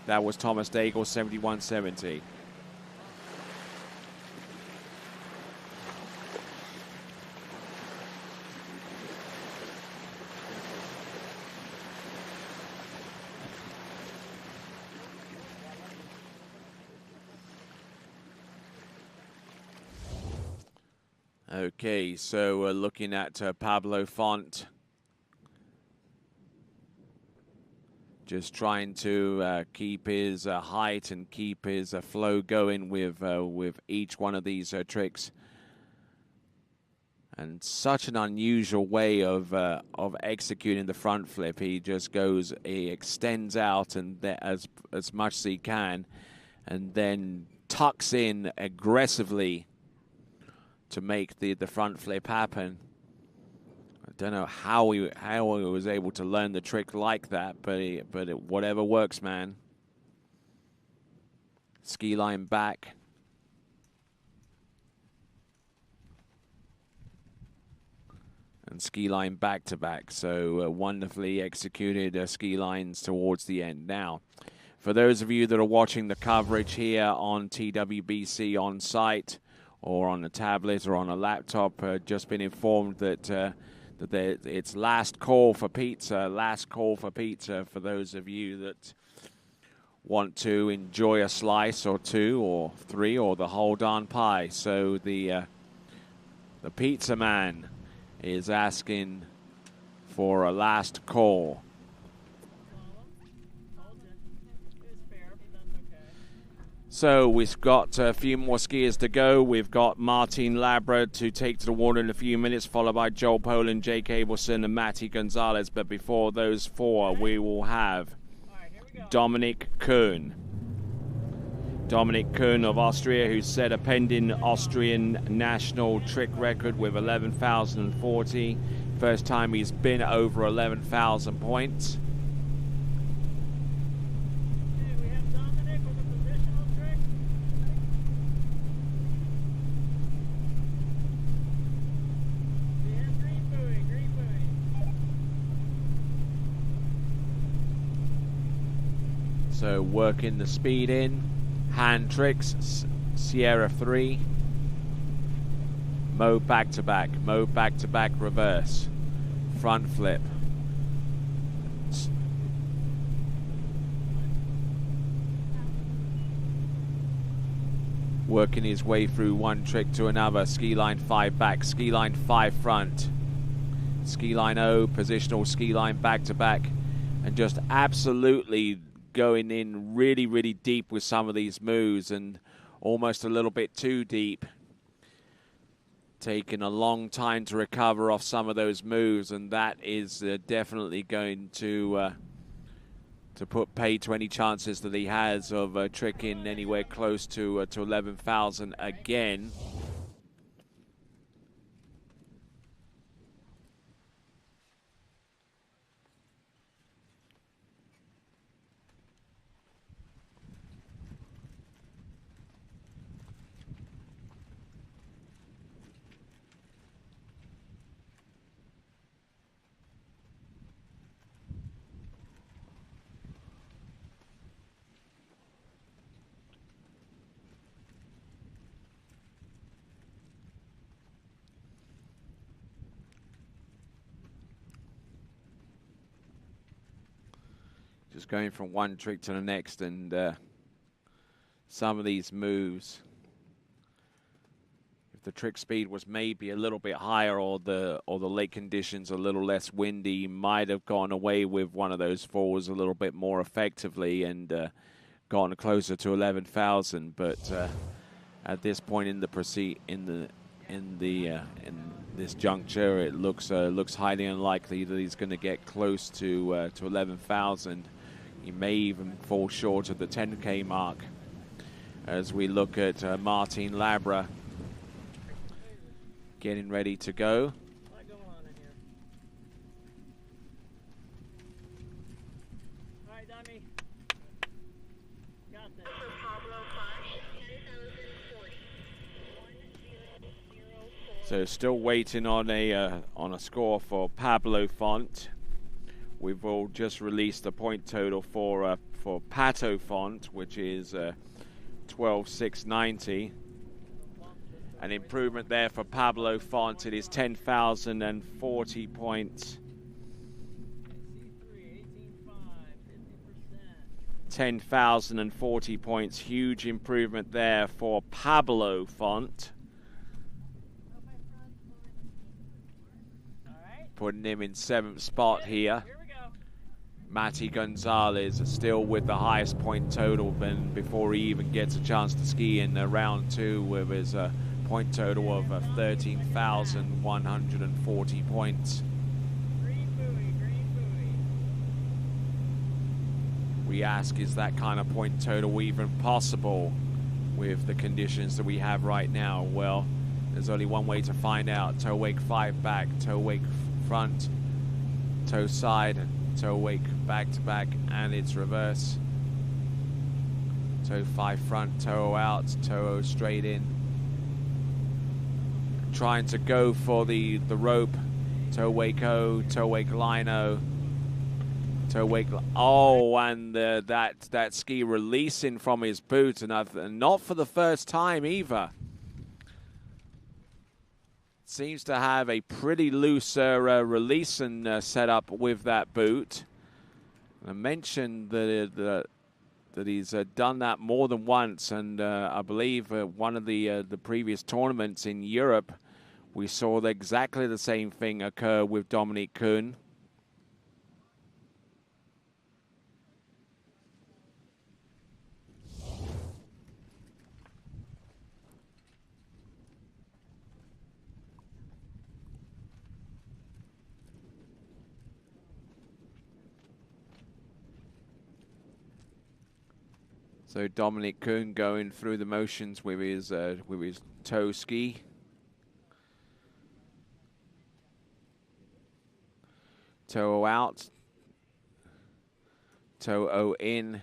That was Thomas Daigle, 71.70. Okay, so looking at Pablo Font, just trying to keep his height and keep his flow going with each one of these tricks. And such an unusual way of executing the front flip. He just goes, he extends out and as much as he can, and then tucks in aggressively to make the front flip happen. I don't know how he was able to learn the trick like that, but whatever works, man. Ski line back. And ski line back-to-back. So wonderfully executed ski lines towards the end. Now, for those of you that are watching the coverage here on TWBC on site, or on a tablet or on a laptop, just been informed that it's last call for pizza. Last call for pizza for those of you that want to enjoy a slice or 2 or 3 or the whole darn pie. So the pizza man is asking for a last call. So we've got a few more skiers to go. We've got Martin Labra to take to the water in a few minutes, followed by Joel Poland, Jake Abelson, and Matty Gonzalez. But before those 4, we will have Dominic Kuhn. Dominic Kuhn of Austria, who set a pending Austrian national trick record with 11,040. First time he's been over 11,000 points. So working the speed in, hand tricks, Sierra 3, mode back to back, reverse, front flip. Working his way through one trick to another, ski line 5 back, ski line 5 front, ski line O, positional ski line back to back, and just absolutely going in really, really deep with some of these moves, and almost a little bit too deep. Taking a long time to recover off some of those moves, and that is definitely going to put pay to any chances that he has of tricking anywhere close to 11,000 again. Just going from one trick to the next, and some of these moves, if the trick speed was maybe a little bit higher, or the lake conditions a little less windy, might have gone away with one of those falls a little bit more effectively and gone closer to 11,000. But at this point in this juncture, it looks highly unlikely that he's going to get close to 11,000. He may even fall short of the 10K mark. As we look at Martin Labra getting ready to go. So still waiting on a score for Pablo Font. We've all just released the point total for Pato Font, which is 12,690. An improvement there for Pablo Font. It is 10,040 points. 10,040 points. Huge improvement there for Pablo Font. Putting him in 7th spot here. Matty Gonzalez still with the highest point total before he even gets a chance to ski in round 2 with his point total of 13,140 points. We ask, is that kind of point total even possible with the conditions that we have right now? Well, there's only one way to find out. Toe wake 5 back, toe wake front, toe side, toe wake back to back, and it's reverse. Toe 5 front, toe out, toe straight in. Trying to go for the rope. Toe wake O, toe wake line O, toe wake. Oh, and that ski releasing from his boot, and not for the first time either. Seems to have a pretty loose release and setup with that boot. I mentioned that he's done that more than once, and I believe one of the previous tournaments in Europe, we saw exactly the same thing occur with Dominic Kuhn. So Dominic Kuhn going through the motions with his toe ski. Toe out, toe in,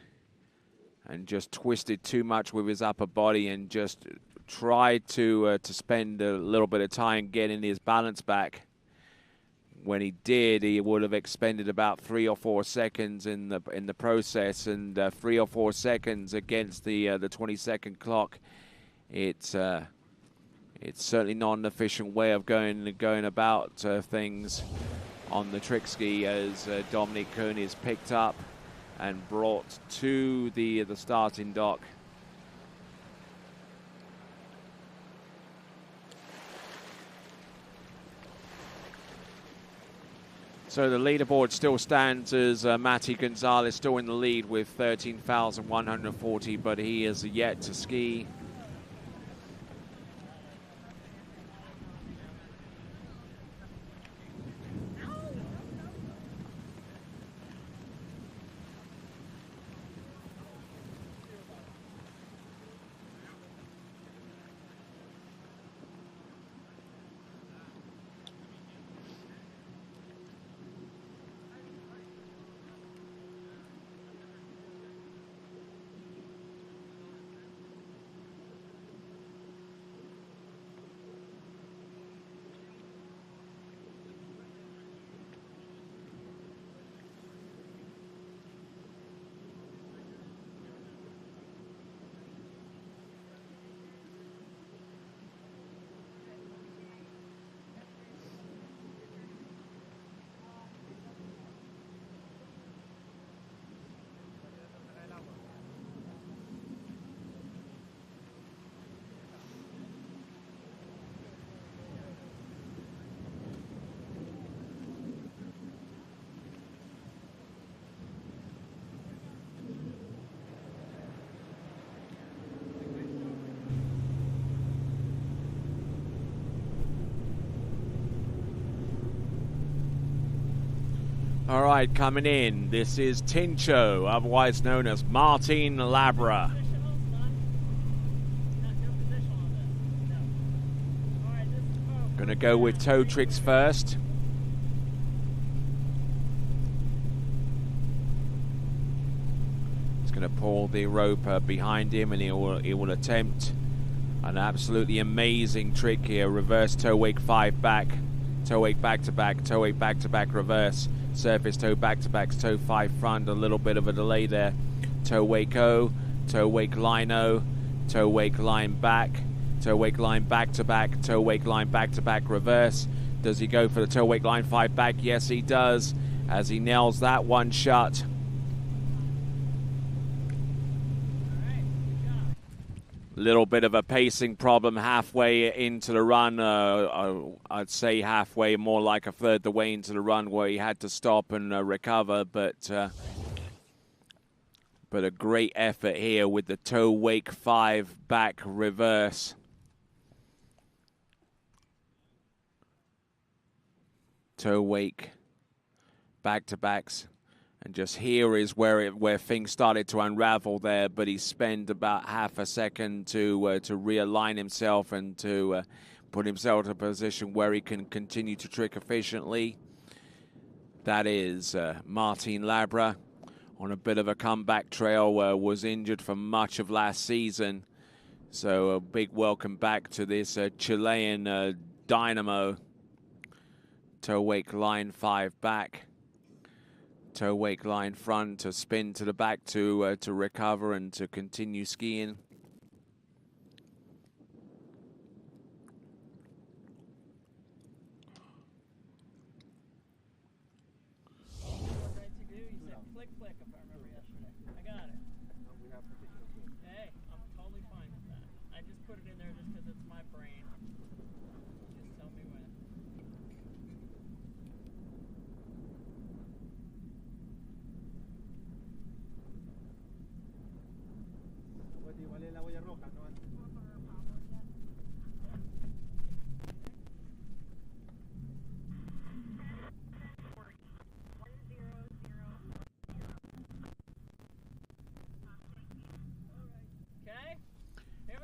and just twisted too much with his upper body and just tried to spend a little bit of time getting his balance back. When he did, he would have expended about 3 or 4 seconds in the process, and 3 or 4 seconds against the 20-second clock. It's certainly not an efficient way of going about things on the trick ski, as Dominic Kuhn is picked up and brought to the starting dock. So the leaderboard still stands as Matty Gonzalez still in the lead with 13,140, but he is yet to ski. All right, coming in, this is Tincho, otherwise known as Martin Labra. Gonna go with toe tricks first. He's gonna pull the rope behind him, and he will attempt an absolutely amazing trick here. Reverse toe wake 5 back, toe wake back to back, toe wake back to back reverse. Surface toe back to back, toe 5 front, a little bit of a delay there. Toe wake O, toe wake line O, toe wake line back, toe wake line back to back, toe wake line back to back reverse. Does he go for the toe wake line 5 back? Yes, he does, as he nails that one shut. Little bit of a pacing problem halfway into the run. I'd say halfway, more like a third the way into the run, where he had to stop and recover. But a great effort here with the toe wake 5 back reverse. Toe wake back to backs. And just here is where things started to unravel there, but he spent about half a second to realign himself and to put himself in a position where he can continue to trick efficiently. That is Martin Labra on a bit of a comeback trail, was injured for much of last season. So a big welcome back to this Chilean dynamo. Toe wake line 5 back. Toe wake line front to spin to the back to recover and to continue skiing.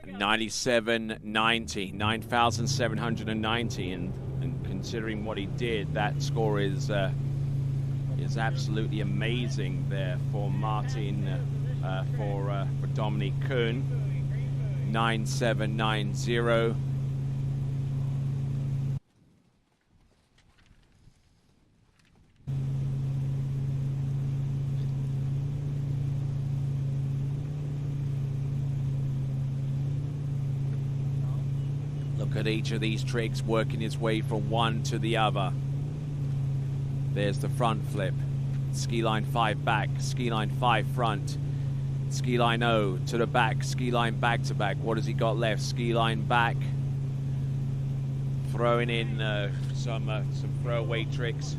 97.90, 9,790, and considering what he did, that score is absolutely amazing there for Martin, for Dominic Kuhn. 9,790. Look at each of these tricks working its way from one to the other. There's the front flip. Ski line 5 back, ski line 5 front. Ski line O to the back, ski line back to back. What has he got left? Ski line back. Throwing in some throwaway tricks.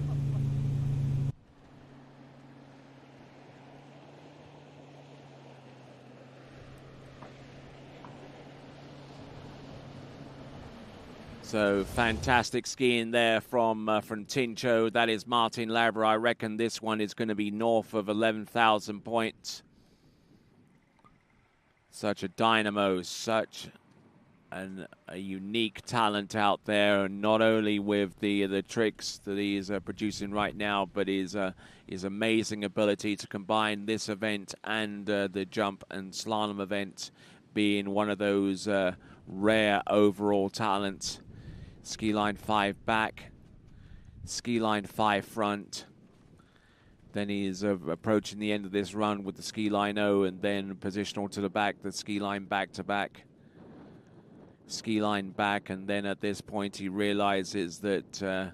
So fantastic skiing there from Tincho. That is Martin Labra. I reckon this one is going to be north of 11,000 points. Such a dynamo, such a unique talent out there, and not only with the tricks that he is producing right now, but his amazing ability to combine this event and the jump and slalom event, being one of those rare overall talents. Ski line 5 back, ski line 5 front. Then he's approaching the end of this run with the ski line O, and then positional to the back, the ski line back to back. Ski line back, and then at this point he realizes that the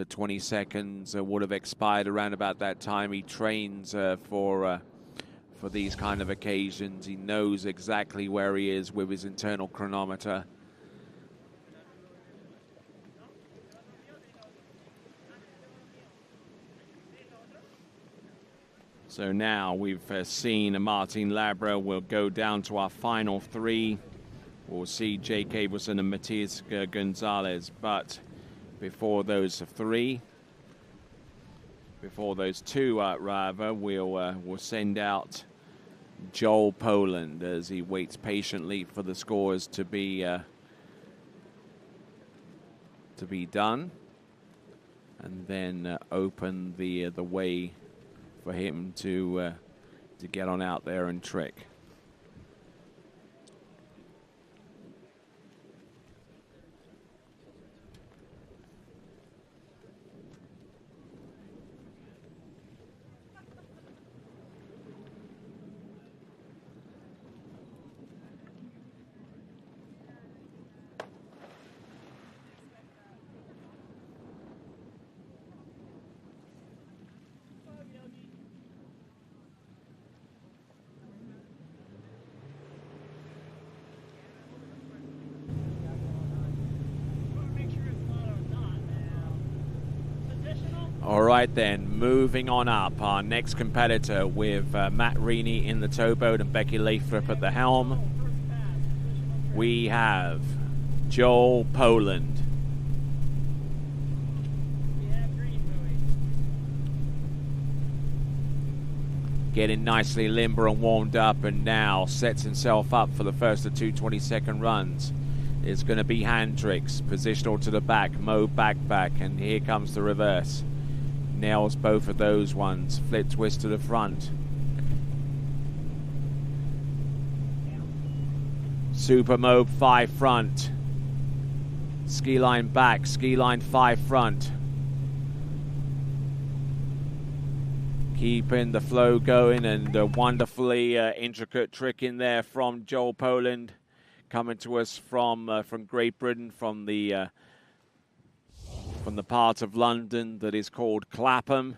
20 seconds would have expired around about that time. He trains for these kind of occasions. He knows exactly where he is with his internal chronometer. So now we've seen Martin Labra. We'll go down to our final three. We'll see Jake Abelson and Matias Gonzalez. But before those three, before those two, rather, we'll send out Joel Poland as he waits patiently for the scores to be done, and then open the way for him to get on out there and trick. All right then, moving on up, our next competitor with Matt Reaney in the towboat and Becky Lathrop at the helm. We have Joel Poland. Getting nicely limber and warmed up, and now sets himself up for the first of two 20-second runs. It's going to be hand tricks, positional to the back, Mo back, and here comes the reverse. Nails both of those ones. Flip twist to the front. Super Mobe 5 front. Ski line back. Ski line 5 front. Keeping the flow going, and a wonderfully intricate trick in there from Joel Poland, coming to us from Great Britain, from the part of London that is called Clapham.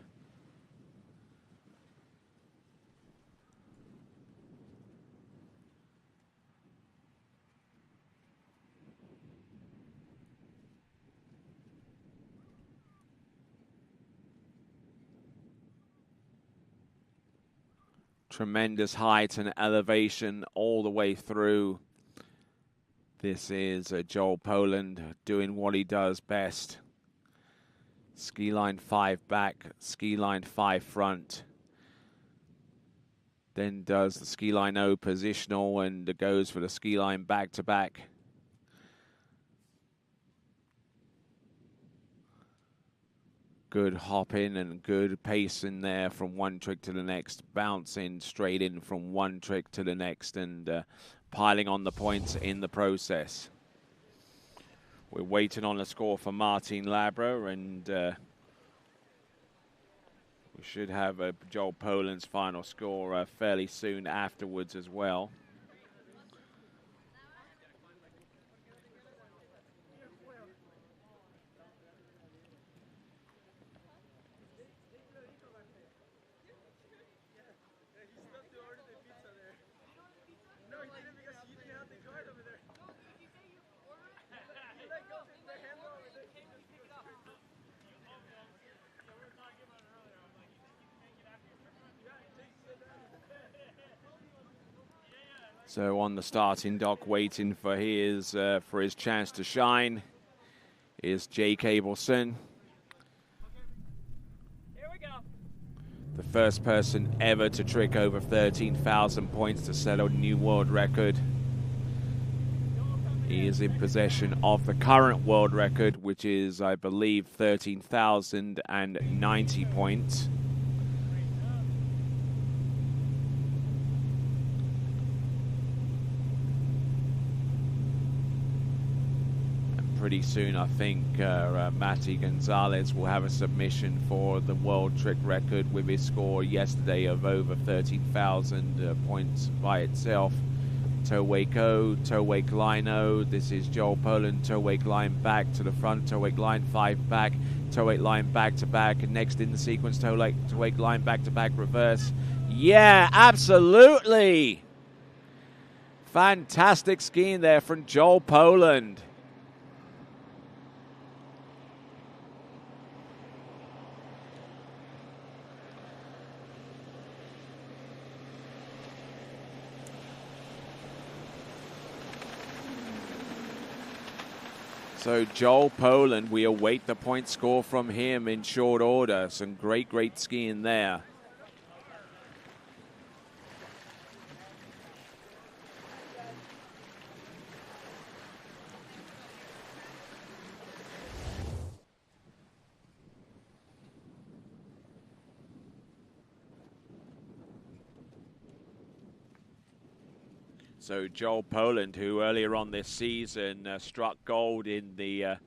Tremendous height and elevation all the way through. This is Joel Poland doing what he does best. Ski line 5 back, ski line 5 front. Then does the ski line O positional and goes for the ski line back-to-back. Good hop in and good pace in there from one trick to the next. Bouncing straight in from one trick to the next and piling on the points in the process. We're waiting on a score for Martin Labra, and we should have Joel Poland's final score fairly soon afterwards as well. So on the starting dock, waiting for his chance to shine, is Jake Abelson. Here we go. The first person ever to trick over 13,000 points to set a new world record. He is in possession of the current world record, which is, I believe, 13,090 points. Pretty soon, I think Matty Gonzalez will have a submission for the world trick record with his score yesterday of over 13,000 points by itself. Toe wake O, toe wake line O. This is Joel Poland. Toe wake line back to the front. Toe wake line 5 back. Toe wake line back to back. And next in the sequence, toe wake line back to back reverse. Yeah, absolutely. Fantastic skiing there from Joel Poland. So Joel Poland, we await the point score from him in short order. Some great skiing there. So Joel Poland, who earlier on this season struck gold in the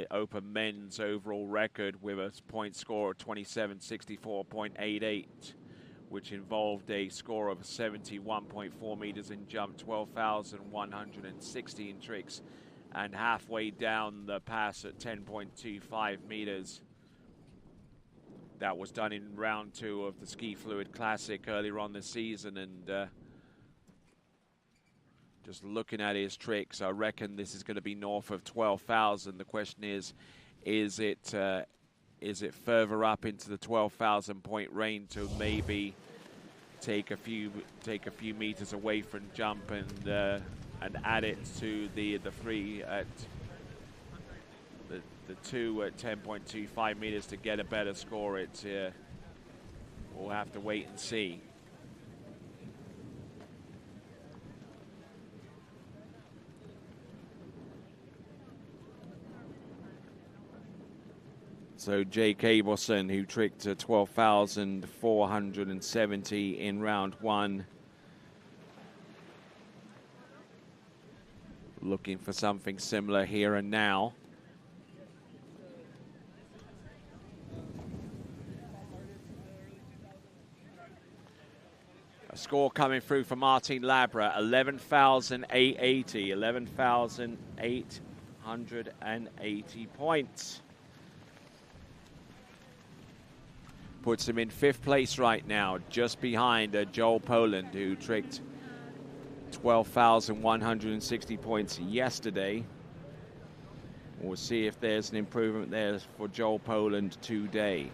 Open Men's overall record with a point score of 27.64.88, which involved a score of 71.4 meters in jump, 12,160 in tricks, and halfway down the pass at 10.25 meters. That was done in round 2 of the Ski Fluid Classic earlier on this season, and just looking at his tricks, I reckon this is going to be north of 12,000. The question is it further up into the 12,000 point range to maybe take a few meters away from jump and add it to the 3 at the 2 at 10.25 meters to get a better score. We'll have to wait and see. So Jake Abelson, who tricked 12,470 in round 1. Looking for something similar here and now. A score coming through for Martin Labra, 11,880, 11,880 points. Puts him in 5th place right now, just behind Joel Poland, who tricked 12,160 points yesterday. We'll see if there's an improvement there for Joel Poland today.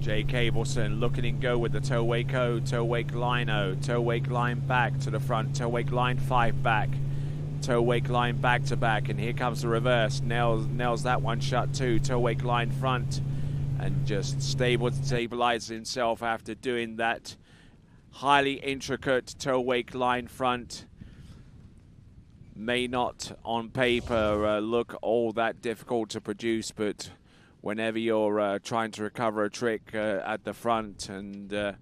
Jake Abelson looking in go with the toe wake O, toe wake line O, toe wake line back to the front, toe wake line 5 back, toe wake line back to back, and here comes the reverse. Nails that one shut too, toe wake line front, and just stabilizes himself after doing that highly intricate toe wake line front. May not on paper look all that difficult to produce, but whenever you're trying to recover a trick at the front and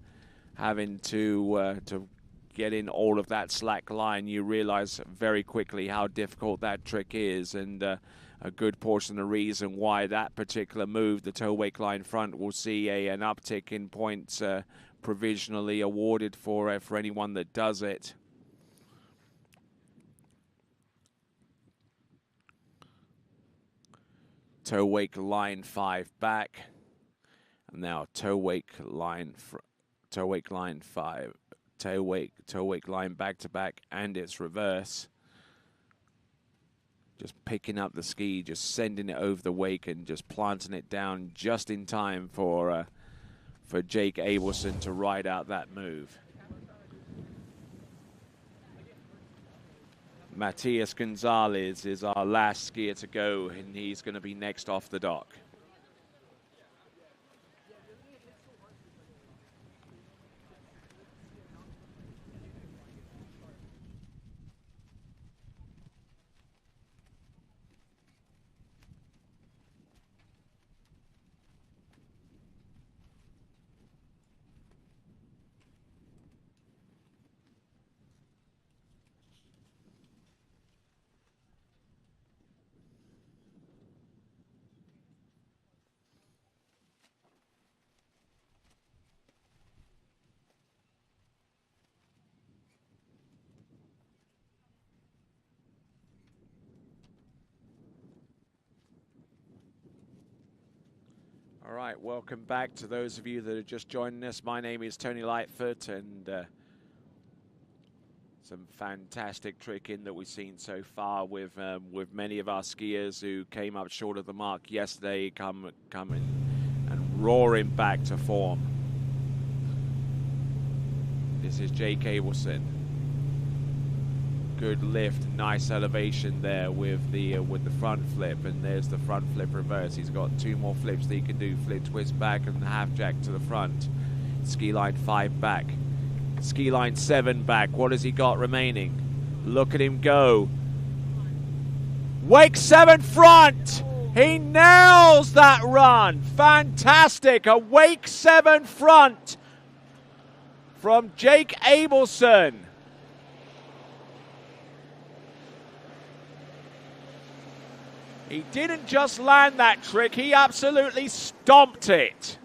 having to get in all of that slack line, you realize very quickly how difficult that trick is, and a good portion of the reason why that particular move, the toe wake line front, will see an uptick in points provisionally awarded for anyone that does it. Toe wake line 5 back, and now toe wake line 5, toe wake line back to back, and it's reverse. Just picking up the ski, just sending it over the wake, and just planting it down just in time for Jake Abelson to ride out that move. Matias Gonzalez is our last skier to go, and he's going to be next off the dock. All right, welcome back to those of you that are just joining us. My name is Tony Lightfoot, and some fantastic tricking that we've seen so far with many of our skiers who came up short of the mark yesterday, coming and roaring back to form. This is Jake Abelson. Good lift, nice elevation there with the front flip, and there's the front flip reverse. He's got 2 more flips that he can do: flip twist back and the half jack to the front. Ski line 5 back, ski line 7 back. What has he got remaining? Look at him go. Wake 7 front. He nails that run. Fantastic. A wake 7 front from Jake Abelson. He didn't just land that trick, he absolutely stomped it.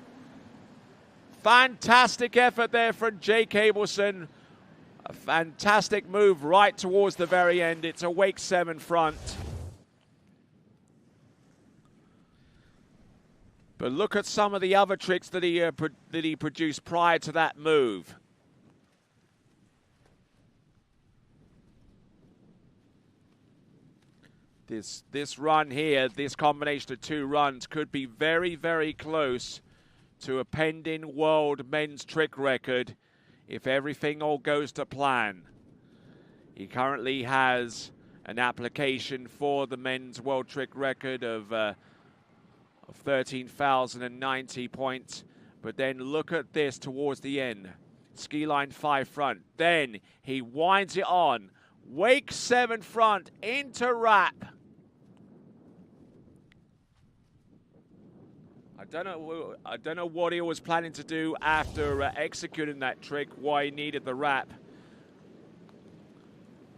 Fantastic effort there from Jake Abelson. A fantastic move right towards the very end. It's a wake 7 front. But look at some of the other tricks that he produced prior to that move. This run here, this combination of 2 runs, could be very, very close to a pending world men's trick record if everything all goes to plan. He currently has an application for the men's world trick record of 13,090 points. But then look at this towards the end. Ski line 5 front. Then he winds it on. Wake 7 front into wrap. I don't know what he was planning to do after executing that trick, why he needed the wrap.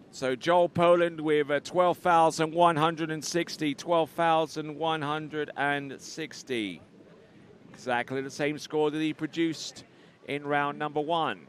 So Joel Poland with 12,160, 12,160. Exactly the same score that he produced in round number 1.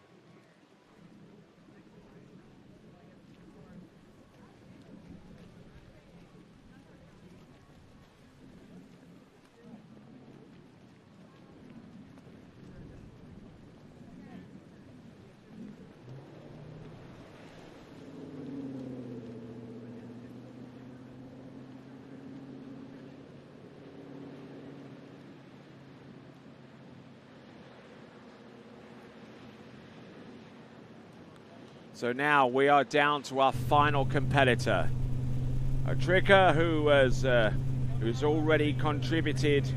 So now we are down to our final competitor, a tricker who has who's already contributed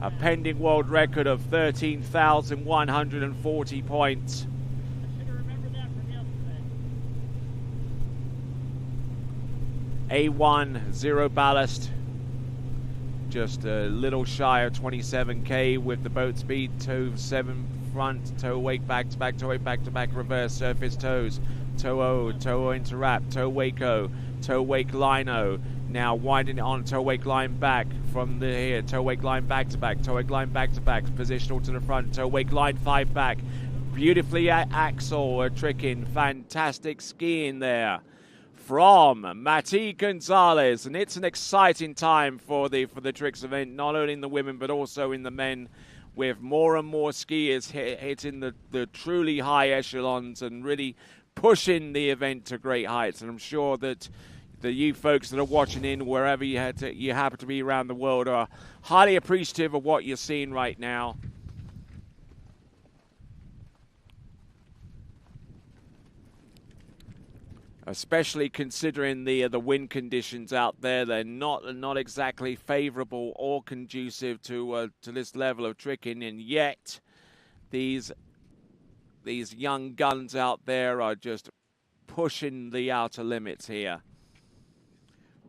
a pending world record of 13,140 points. A1 zero ballast, just a little shy of 27k with the boat speed, toe 7 front, toe wake back to back, toe wake back to back, reverse surface toes, toe O, toe O into wrap, toe wake O, toe wake line O. Now winding it on, toe wake line back from the here, toe wake line back to back, toe wake line back to back, positional to the front, toe wake line 5 back. Beautifully axle tricking, fantastic skiing there from Mati Gonzalez, and it's an exciting time for the tricks event, not only in the women but also in the men, with more and more skiers hitting the truly high echelons and really pushing the event to great heights. And I'm sure that you folks that are watching in wherever you happen to be around the world are highly appreciative of what you're seeing right now. Especially considering the wind conditions out there. They're not exactly favorable or conducive to this level of tricking, and yet these young guns out there are just pushing the outer limits here.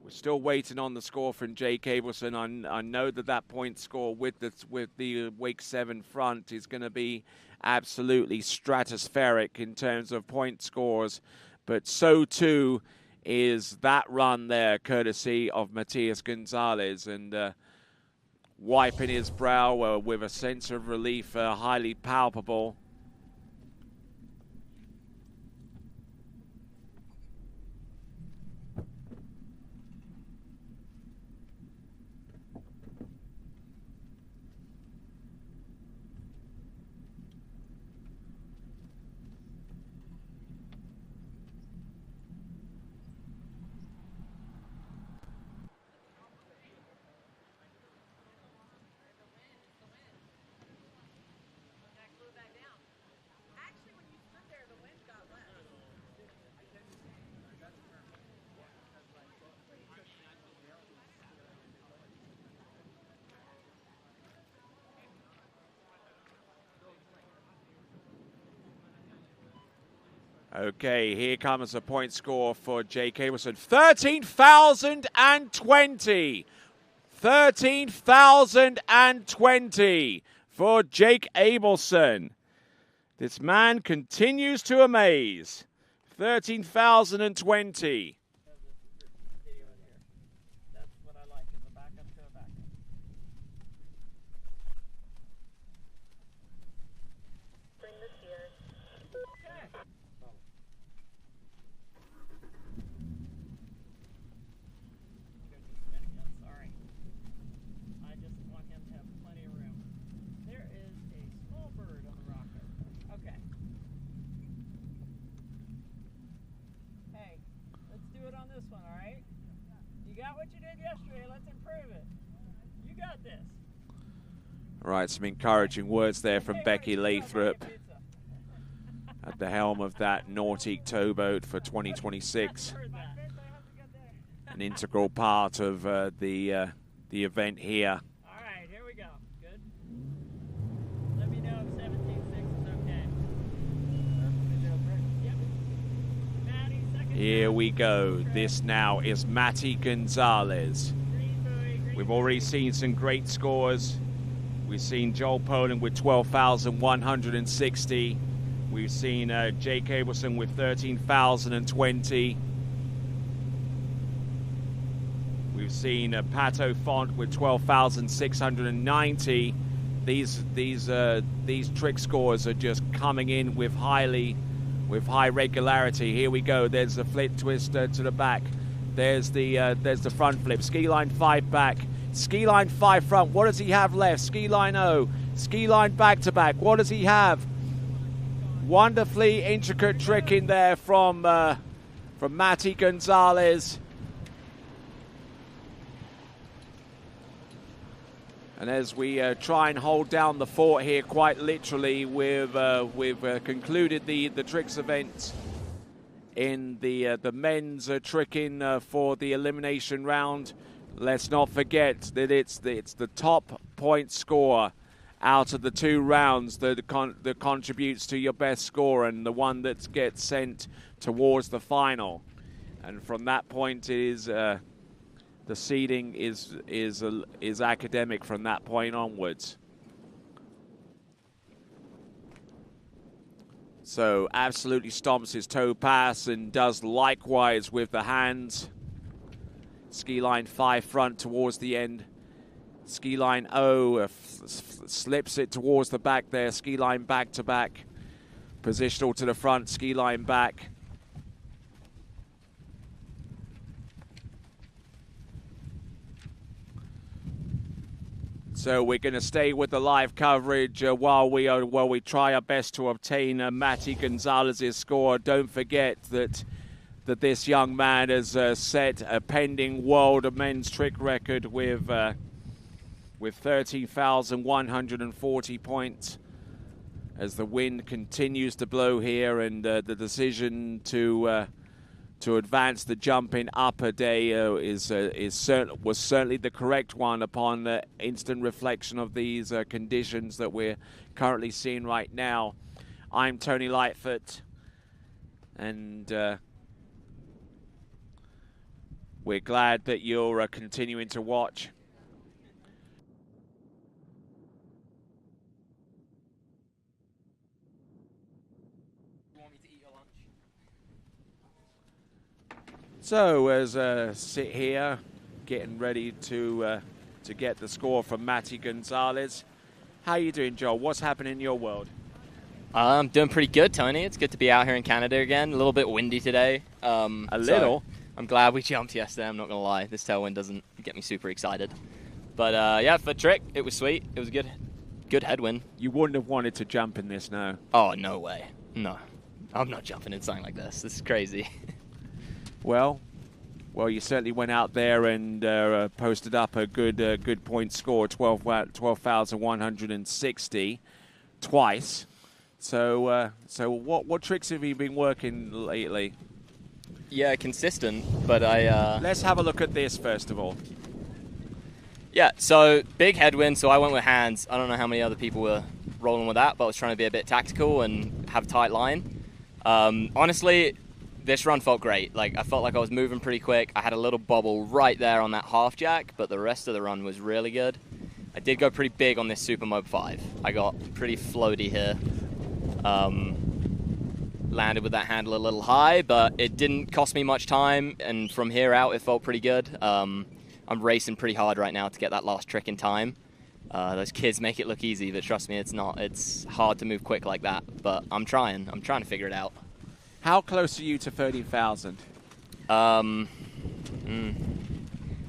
We're still waiting on the score from Jake Abelson. I know that point score with the Wake 7 front is going to be absolutely stratospheric in terms of point scores. But so too is that run there, courtesy of Matias Gonzalez, and wiping his brow with a sense of relief, highly palpable. Okay, here comes a point score for Jake Abelson. 13,020. 13,020 for Jake Abelson. This man continues to amaze. 13,020. All right, some encouraging words there from Becky Lathrop at the helm of that Nautique towboat for 2026. An integral part of the event here. All right, here we go. Good. Let me know if 17.6 is okay. Yep. Maddie, second. Here we go. This now is Mati Gonzalez. We've already seen some great scores. We've seen Joel Poland with 12,160. We've seen Jake Abelson with 13,020. We've seen Pato Font with 12,690. These trick scores are just coming in with high regularity. Here we go. There's the flip twist to the back. There's the front flip. Ski line 5 back. Ski line 5 front. What does he have left? Ski line O. Ski line back to back. What does he have? Wonderfully intricate trick in there from Mati Gonzalez. And as we try and hold down the fort here, quite literally, we've concluded the tricks event in the men's tricking for the elimination round. Let's not forget that it's the top point scorer out of the 2 rounds that contributes to your best score, and the one that gets sent towards the final. And from that point, the seeding is academic from that point onwards. So absolutely stomps his toe pass and does likewise with the hands. Ski line 5 front towards the end. Ski line O slips it towards the back there. Ski line back to back. Positional to the front, ski line back. So we're going to stay with the live coverage while we try our best to obtain Matty Gonzalez's score. Don't forget that this young man has set a pending world men's trick record with 13,140 points. As the wind continues to blow here, and the decision to advance the jump in upper day was certainly the correct one upon the instant reflection of these conditions that we're currently seeing right now. I'm Tony Lightfoot, and we're glad that you're continuing to watch. So as sit here, getting ready to get the score from Matty Gonzalez. How are you doing, Joel? What's happening in your world? I'm doing pretty good, Tony. It's good to be out here in Canada again. A little bit windy today. A little? I'm glad we jumped yesterday, I'm not going to lie. This tailwind doesn't get me super excited. But yeah, for trick, it was sweet. It was a good headwind. You wouldn't have wanted to jump in this now? Oh, no way. No. I'm not jumping in something like this. This is crazy. Well, you certainly went out there and posted up a good point score, 12,160 twice. So what tricks have you been working lately? Yeah, consistent, but Let's have a look at this first of all. Yeah, so big headwind, so I went with hands. I don't know how many other people were rolling with that, but I was trying to be a bit tactical and have a tight line. Honestly, this run felt great. Like, I felt like I was moving pretty quick. I had a little bobble right there on that half jack, but the rest of the run was really good. I did go pretty big on this Super Mob 5. I got pretty floaty here. Landed with that handle a little high, but it didn't cost me much time, and from here out it felt pretty good. I'm racing pretty hard right now to get that last trick in time. Those kids make it look easy, but trust me, it's not. It's hard to move quick like that, but I'm trying to figure it out. How close are you to 30,000? I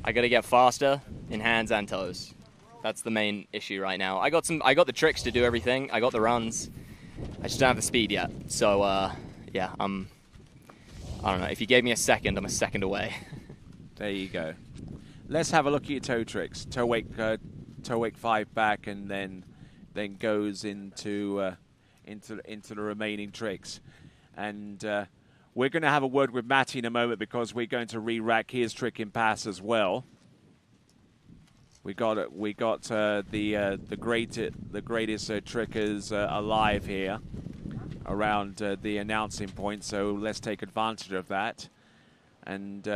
gotta get faster in hands and toes. That's the main issue right now. I got the tricks to do everything. I got the runs. I just don't have the speed yet. So yeah, I don't know. If you gave me a second, I'm a second away. There you go. Let's have a look at your toe tricks. Toe wake 5 back, and then goes into the remaining tricks. And we're going to have a word with Matty in a moment, because we're going to re-rack his trick in pass as well. We got the greatest trickers alive here around the announcing point. So let's take advantage of that. And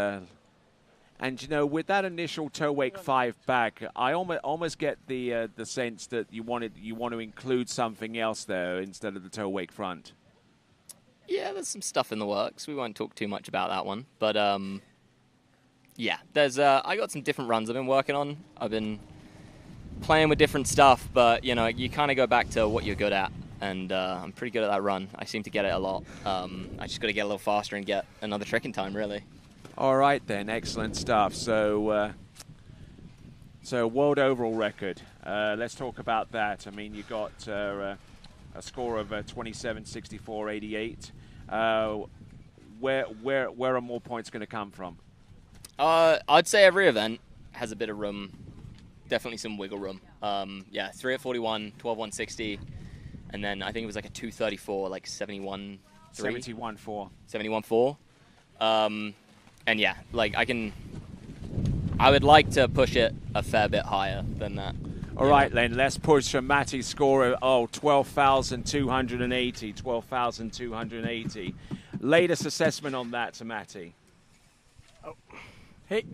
you know, with that initial toe wake 5 back, I almost get the sense that you want to include something else there instead of the toe wake front. Yeah, there's some stuff in the works. We won't talk too much about that one, but yeah, there's I got some different runs I've been working on. I've been playing with different stuff, but you know, you kind of go back to what you're good at, and I'm pretty good at that run. I seem to get it a lot. I just got to get a little faster and get another trick in time, really. All right then, excellent stuff. So world overall record. Let's talk about that. I mean, you got a score of 27.64.88. Where are more points going to come from? I'd say every event has a bit of room, definitely some wiggle room. Yeah, 3 at 41, 12 160, and then I think it was like a 234, like 71. 71.4. 71.4. And yeah, like I would like to push it a fair bit higher than that. All right, then, let's push for Matty's score of 12,280. 12,280. Latest assessment on that to Matty. Hey,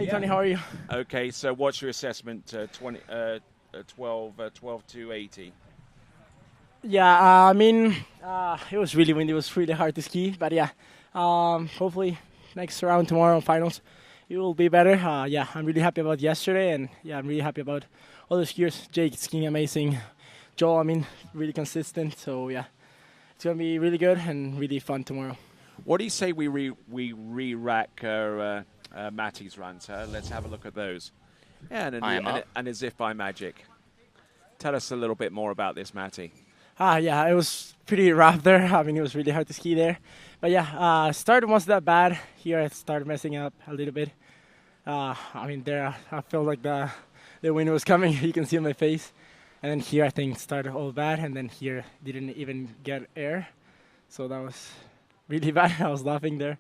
Tony, how are you? Okay, so what's your assessment? 12,280. Yeah, I mean, it was really windy. It was really hard to ski, but yeah, hopefully next round tomorrow finals, it will be better. Yeah, I'm really happy about yesterday, and yeah, I'm really happy about all the skiers. Jake skiing amazing. Joel, I mean, really consistent. So yeah, it's gonna be really good and really fun tomorrow. What do you say we re-rack Matty's runs? Let's have a look at those. Yeah, and as if by magic. Tell us a little bit more about this, Matty. Yeah, it was pretty rough there. I mean, it was really hard to ski there. But yeah, start wasn't that bad. Here I started messing up a little bit. I mean, there I felt like the wind was coming. You can see on my face. And then here I think started all bad. And then here didn't even get air. So that was really bad. I was laughing there.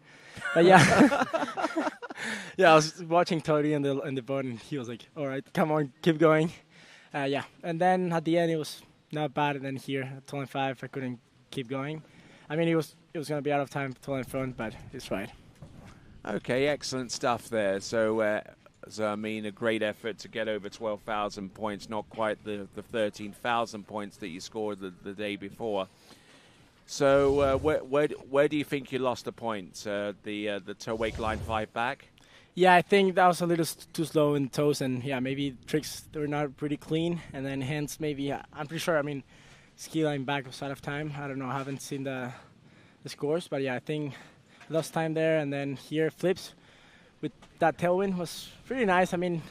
But yeah. Yeah, I was watching Tony in the boat, and he was like, all right, come on, keep going. Yeah, and then at the end it was not bad, and then here at 25 I couldn't keep going. I mean, it was going to be out of time 12 in front, but it's right. Okay, excellent stuff there. So I mean, a great effort to get over 12,000 points, not quite the 13,000 points that you scored the day before. So where do you think you lost the points? The toe wake line 5 back? Yeah, I think that was a little too slow in toes, and yeah, maybe tricks they were not pretty clean, and then hands maybe, I'm pretty sure, I mean, ski line back was out of time. I don't know, I haven't seen the scores, but yeah, I think I lost time there, and then here flips with that tailwind was pretty nice. I mean,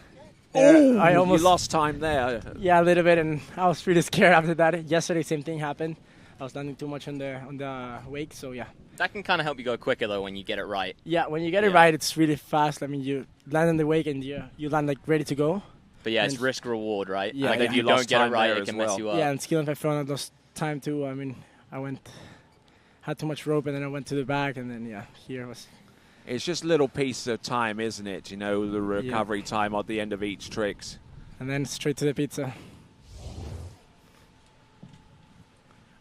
I almost you lost time there. Yeah, a little bit, and I was pretty scared after that. Yesterday, same thing happened. I was landing too much on the wake, so yeah. That can kind of help you go quicker, though, when you get it right. Yeah, when you get it right, it's really fast. I mean, you land on the wake and you land like ready to go. But yeah, it's risk-reward, right? Yeah, like if you don't get it right, it can mess you up. Yeah, and ski line 5 front, I lost time too. I mean, had too much rope, and then I went to the back, and then, yeah, here was... It's just little pieces of time, isn't it? You know, the recovery time at the end of each tricks. And then straight to the pizza.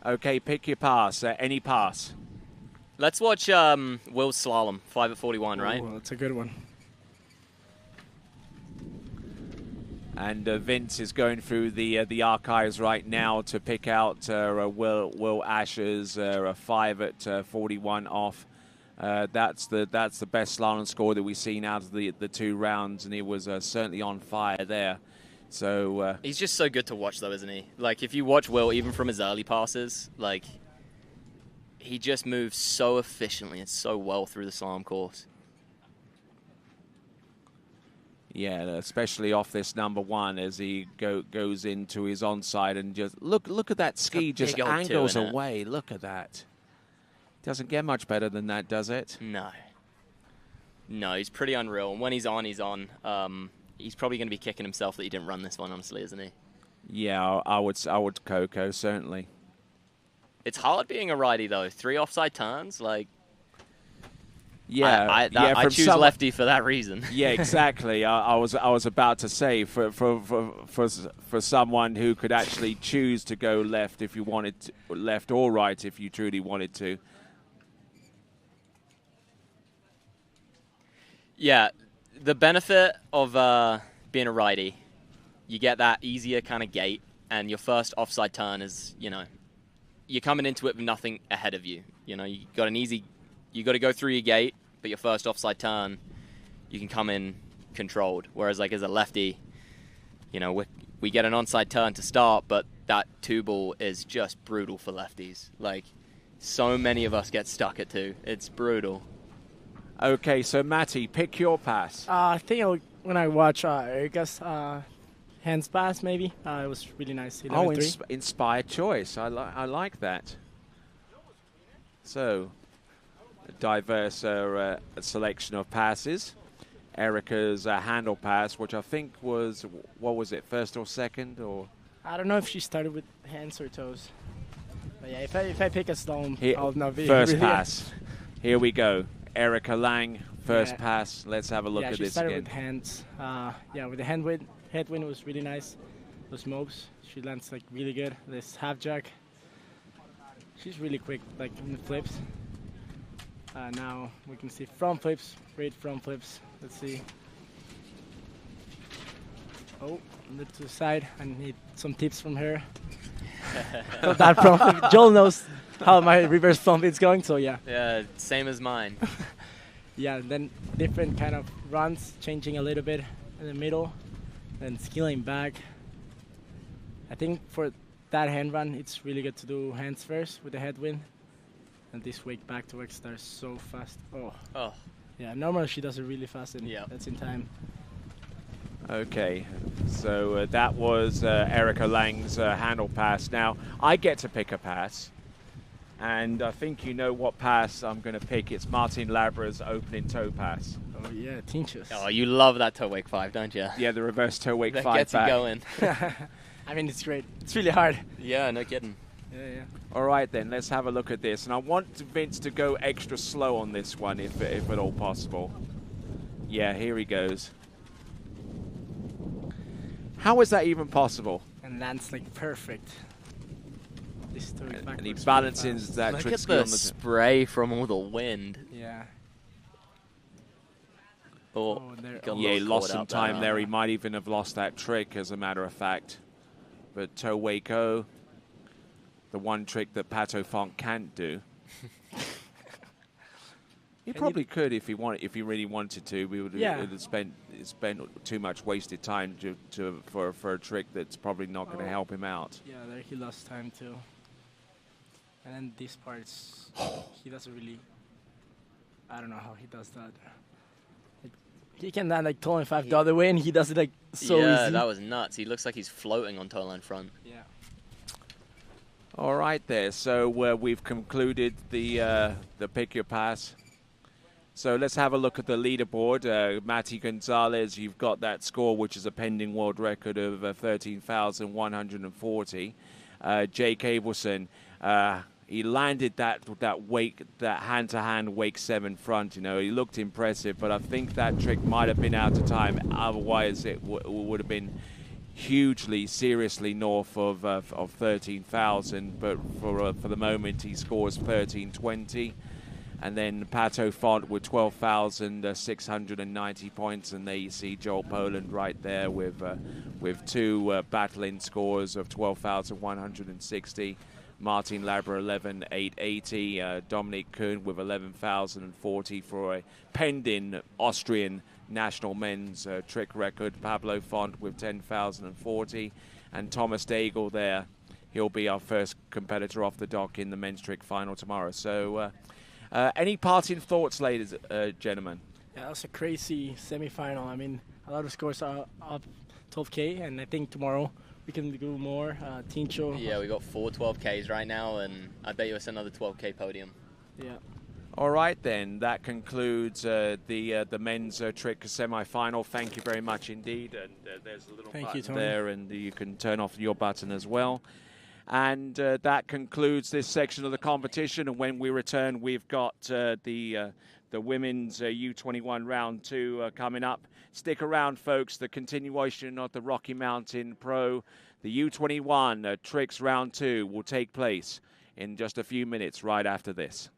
Okay, pick your pass. Any pass. Let's watch Will's slalom, 5 at 41, right? Well, that's a good one. And Vince is going through the archives right now to pick out Will Asher's 5 at 41 off. That's the best slalom score that we've seen out of the 2 rounds, and he was certainly on fire there. So he's just so good to watch, though, isn't he? Like, if you watch Will, even from his early passes, like, he just moves so efficiently and so well through the slalom course. Yeah, especially off this number 1 as he goes into his onside and just look at that ski just angles away. Look at that. Doesn't get much better than that, does it? No, he's pretty unreal. And when he's on, he's on. He's probably going to be kicking himself that he didn't run this one, honestly, isn't he? Yeah, I would Coco, certainly. It's hard being a righty, though. 3 offside turns, like... Yeah, I choose lefty for that reason. Yeah, exactly. I was about to say for someone who could actually choose to go left if you wanted to, left or right if you truly wanted to. Yeah, the benefit of being a righty, you get that easier kind of gate, and your first offside turn is, you know, you're coming into it with nothing ahead of you. You know, you got to go through your gate, but your first offside turn, you can come in controlled. Whereas, like, as a lefty, you know, we get an onside turn to start, but that 2-ball is just brutal for lefties. Like, so many of us get stuck at 2. It's brutal. Okay, so Matty, pick your pass. I think when I watch Erika's hands pass, maybe it was really nice. Inspired choice. I like that. So, a diverse selection of passes. Erica's handle pass, which I think was, what was it, first or second? Or I don't know if she started with hands or toes. But yeah, if I pick a slalom, I'll not be First really pass. Here we go. Erica Lang, first Yeah. pass. Let's have a look yeah, at she this started again. with hands. With the headwind was really nice. Those moves, she lands like really good. This half jack, she's really quick, like in the flips. Now we can see front flips, great front flips. Let's see. Oh, a little to the side. I need some tips from her. That front flip. Joel knows how my reverse front flip is going, so yeah. Yeah, same as mine. Yeah, then different kind of runs, changing a little bit in the middle, then scaling back. I think for that hand run, it's really good to do hands first with the headwind. And this wake back to work starts so fast. Oh. Yeah, normally she does it really fast, and that's in time. Okay, so that was Erica Lang's handle pass. Now, I get to pick a pass. And I think you know what pass I'm going to pick. It's Martin Labra's opening toe pass. Oh, yeah, Tinchus. Oh, you love that toe wake 5, don't you? Yeah, the reverse toe wake that 5 gets back. you going. I mean, it's great. It's really hard. Yeah, no kidding. Yeah. All right, then, let's have a look at this. And I want Vince to go extra slow on this one, if at all possible. Yeah, here he goes. How is that even possible? And lands like perfect. This toe is And he backwards balances really fast. that Look trick at ski the on the spray from all the wind. Yeah. Oh, yeah, he lost some time there. He might even have lost that trick, as a matter of fact. But toe wake O, the one trick that Pato Font can't do. He probably could if he really wanted to. We would have spent too much wasted time for a trick that's probably not going to help him out. Yeah, there he lost time too. And then these parts, he doesn't really. I don't know how he does that. Like, he can land like toe line 5 the other way, and he does it like so easy. Yeah, that was nuts. He looks like he's floating on toe line front. Yeah. All right, there. So we've concluded the pick your pass. So let's have a look at the leaderboard. Matty Gonzalez, you've got that score, which is a pending world record of 13,140. Jake Abelson, he landed that hand-to-hand wake 7 front. You know, he looked impressive, but I think that trick might have been out of time. Otherwise, it would have been hugely, seriously north of 13,000. But for the moment, he scores 1320. And then Pato Font with 12,690 points, and there you see Joel Poland right there with 2 battling scores of 12,160. Martin Labra 11,880. Dominic Kuhn with 11,040 for a pending Austrian national men's trick record. Pablo Font with 10,040, and Thomas Daigle there. He'll be our first competitor off the dock in the men's trick final tomorrow. So. Any parting thoughts, ladies, gentlemen? Yeah, that was a crazy semi-final. I mean, a lot of scores are up 12K, and I think tomorrow we can do more. Tincho. Yeah, we got 4 12Ks right now, and I bet you it's another 12K podium. Yeah. All right, then. That concludes the men's trick semi-final. Thank you very much indeed. And there's a little button there, and you can turn off your button as well. And that concludes this section of the competition. And when we return, we've got the women's U21 round 2 coming up. Stick around, folks. The continuation of the Rocky Mountain Pro, the U21 Tricks round 2 will take place in just a few minutes right after this.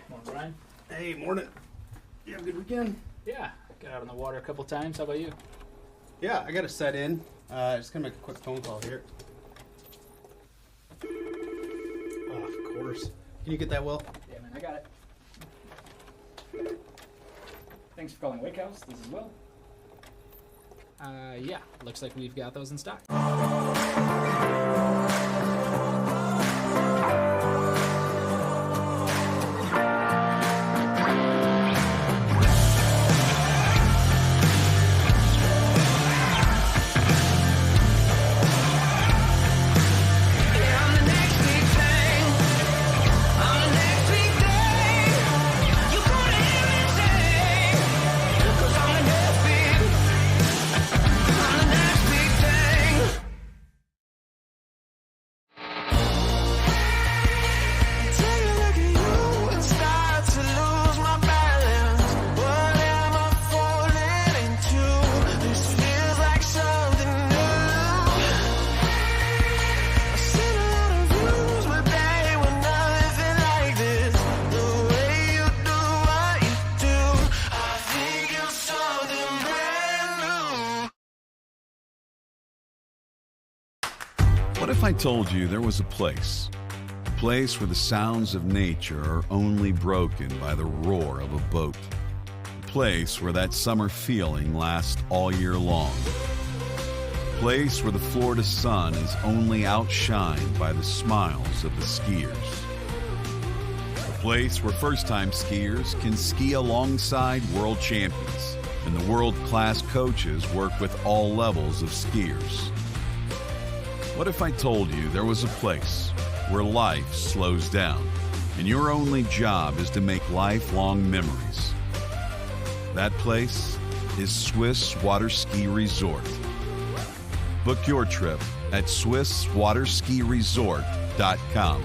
Morning, Brian. Hey, morning. You have a good weekend? Yeah, got out on the water a couple times. How about you? Yeah, I got to set in. Just gonna make a quick phone call here. Oh, of course. Can you get that, Will? Yeah, man, I got it. Thanks for calling Wake House. This is Will. Yeah, looks like we've got those in stock. What if I told you there was a place where the sounds of nature are only broken by the roar of a boat? A place where that summer feeling lasts all year long. A place where the Florida sun is only outshined by the smiles of the skiers. A place where first-time skiers can ski alongside world champions, and the world-class coaches work with all levels of skiers. What if I told you there was a place where life slows down and your only job is to make lifelong memories? That place is Swiss Water Ski Resort. Book your trip at SwissWaterSkiResort.com.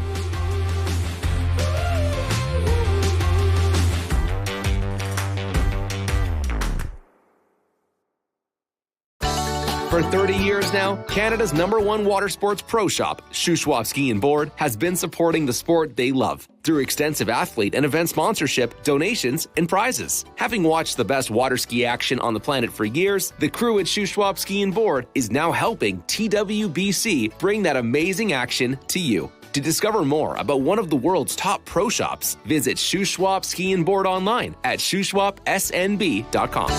For 30 years now, Canada's #1 water sports pro shop, Shuswap Ski and Board, has been supporting the sport they love through extensive athlete and event sponsorship, donations, and prizes. Having watched the best water ski action on the planet for years, the crew at Shuswap Ski and Board is now helping TWBC bring that amazing action to you. To discover more about one of the world's top pro shops, visit Shuswap Ski and Board online at shuswapsnb.com.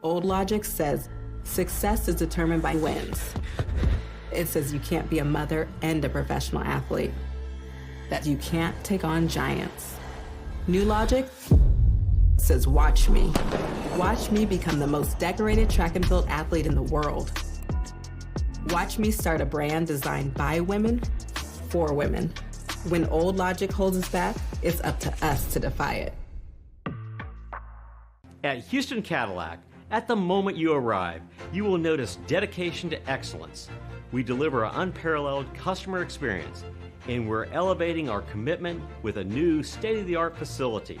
Old logic says success is determined by wins. It says you can't be a mother and a professional athlete, that you can't take on giants. New logic says watch me. Watch me become the most decorated track and field athlete in the world. Watch me start a brand designed by women, for women. When old logic holds us back, it's up to us to defy it. At Houston Cadillac, at the moment you arrive, you will notice dedication to excellence. We deliver an unparalleled customer experience, and we're elevating our commitment with a new state-of-the-art facility.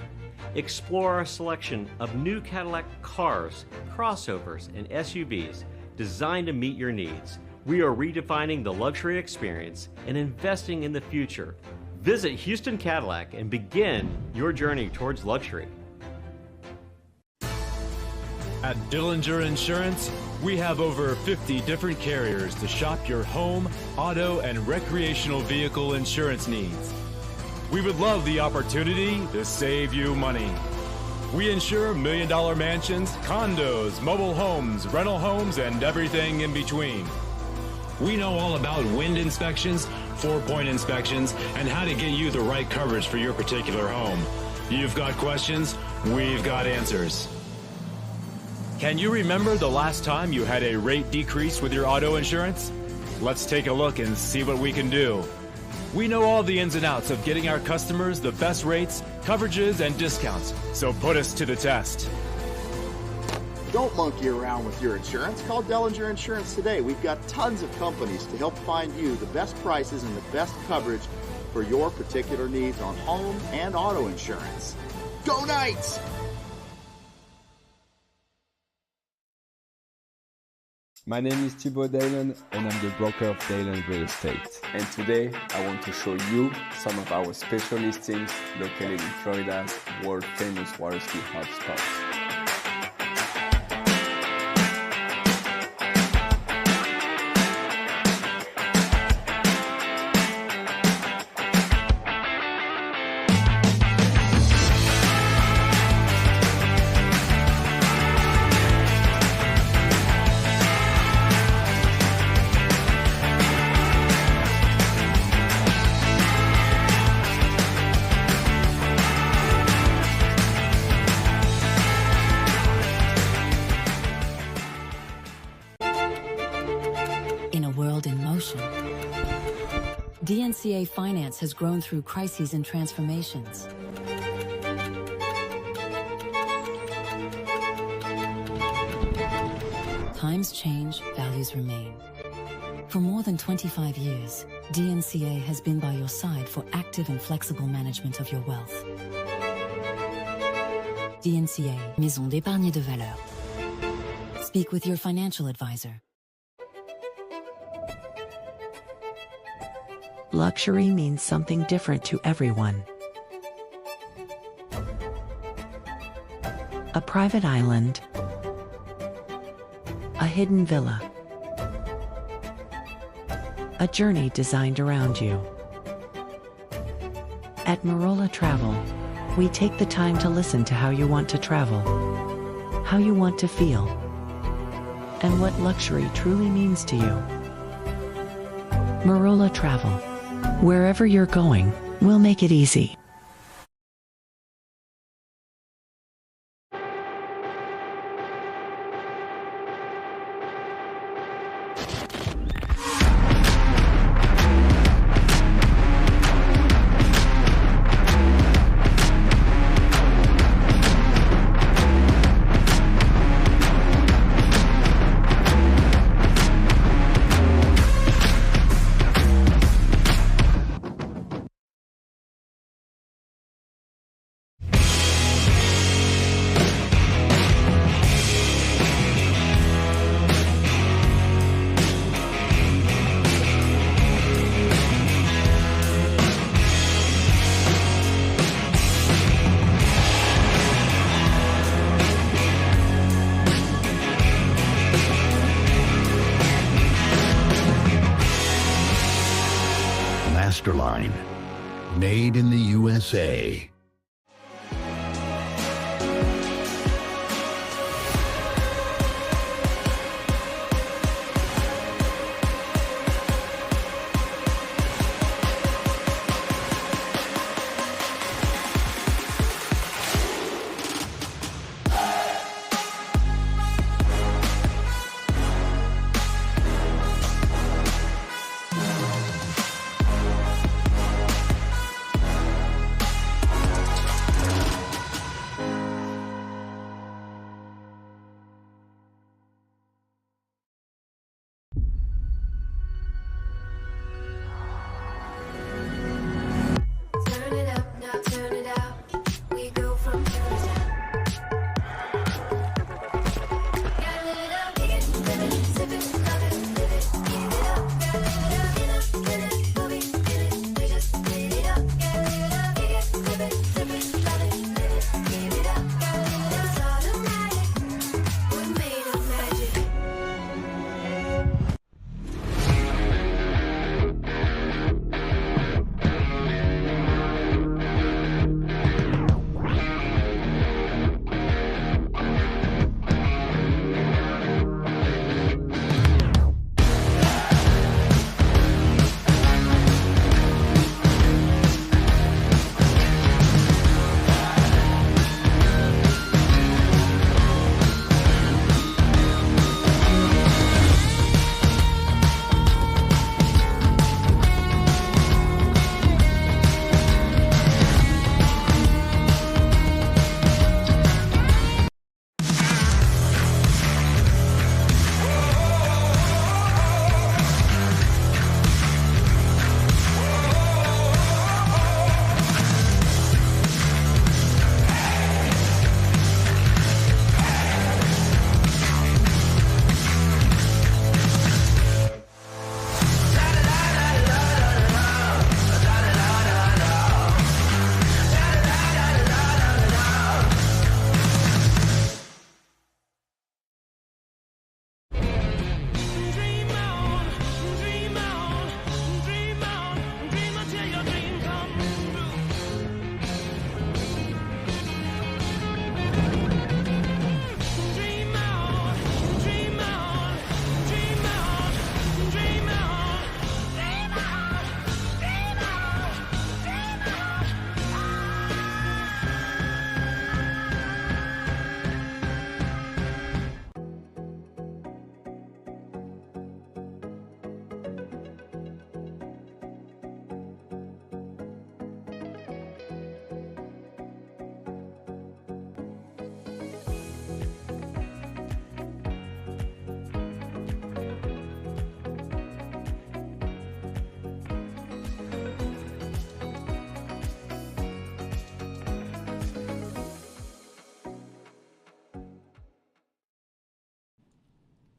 Explore our selection of new Cadillac cars, crossovers, and SUVs designed to meet your needs. We are redefining the luxury experience and investing in the future. Visit Houston Cadillac and begin your journey towards luxury. At Dillinger Insurance, we have over 50 different carriers to shop your home, auto, and recreational vehicle insurance needs. We would love the opportunity to save you money. We insure $1 million mansions, condos, mobile homes, rental homes, and everything in between. We know all about wind inspections, 4-point inspections, and how to get you the right coverage for your particular home. You've got questions, we've got answers. Can you remember the last time you had a rate decrease with your auto insurance? Let's take a look and see what we can do. We know all the ins and outs of getting our customers the best rates, coverages, and discounts, so put us to the test. Don't monkey around with your insurance. Call Dellinger Insurance today. We've got tons of companies to help find you the best prices and the best coverage for your particular needs on home and auto insurance. Go Knights! My name is Thibaut Dalen and I'm the broker of Dalen Real Estate. And today I want to show you some of our special listings located in Florida's world famous water ski hotspots. DNCA Finance has grown through crises and transformations. Times change, values remain. For more than 25 years, DNCA has been by your side for active and flexible management of your wealth. DNCA, Maison d'épargne de valeur. Speak with your financial advisor. Luxury means something different to everyone. A private island, a hidden villa, a journey designed around you. At Marola Travel, we take the time to listen to how you want to travel, how you want to feel, and what luxury truly means to you. Marola Travel. Wherever you're going, we'll make it easy. Line, made in the USA.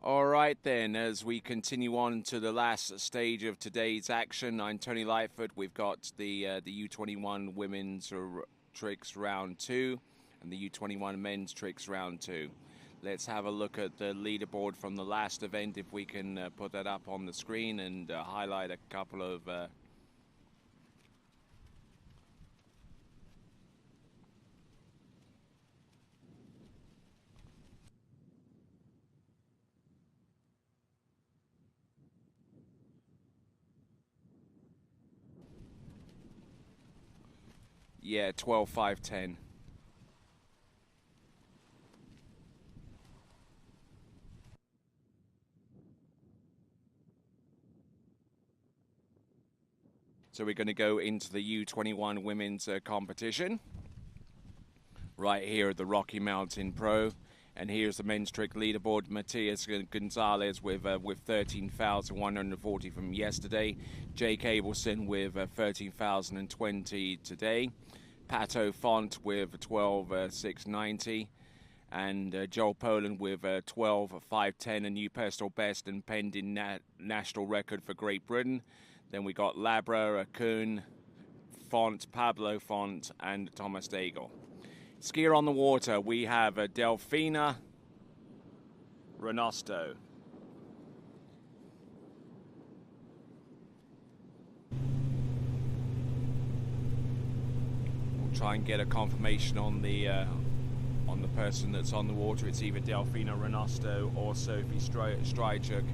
All right, then, as we continue on to the last stage of today's action, I'm Tony Lightfoot. We've got the U21 women's tricks round 2 and the U21 men's tricks round 2. Let's have a look at the leaderboard from the last event, if we can put that up on the screen and highlight a couple of yeah, 12, 5, 10. So we're going to go into the U21 women's competition right here at the Rocky Mountain Pro. And here's the men's trick leaderboard. Matias Gonzalez with 13,140 from yesterday. Jake Abelson with 13,020 today. Pato Font with 12,690. And Joel Poland with 12,510, a new personal best and pending national record for Great Britain. Then we got Labra, Kuhn, Font, Pablo Font, and Thomas Daigle. Skier on the water, we have Delfina Renosto. We'll try and get a confirmation on the person that's on the water. It's either Delfina Renosto or Sophie Strychuk.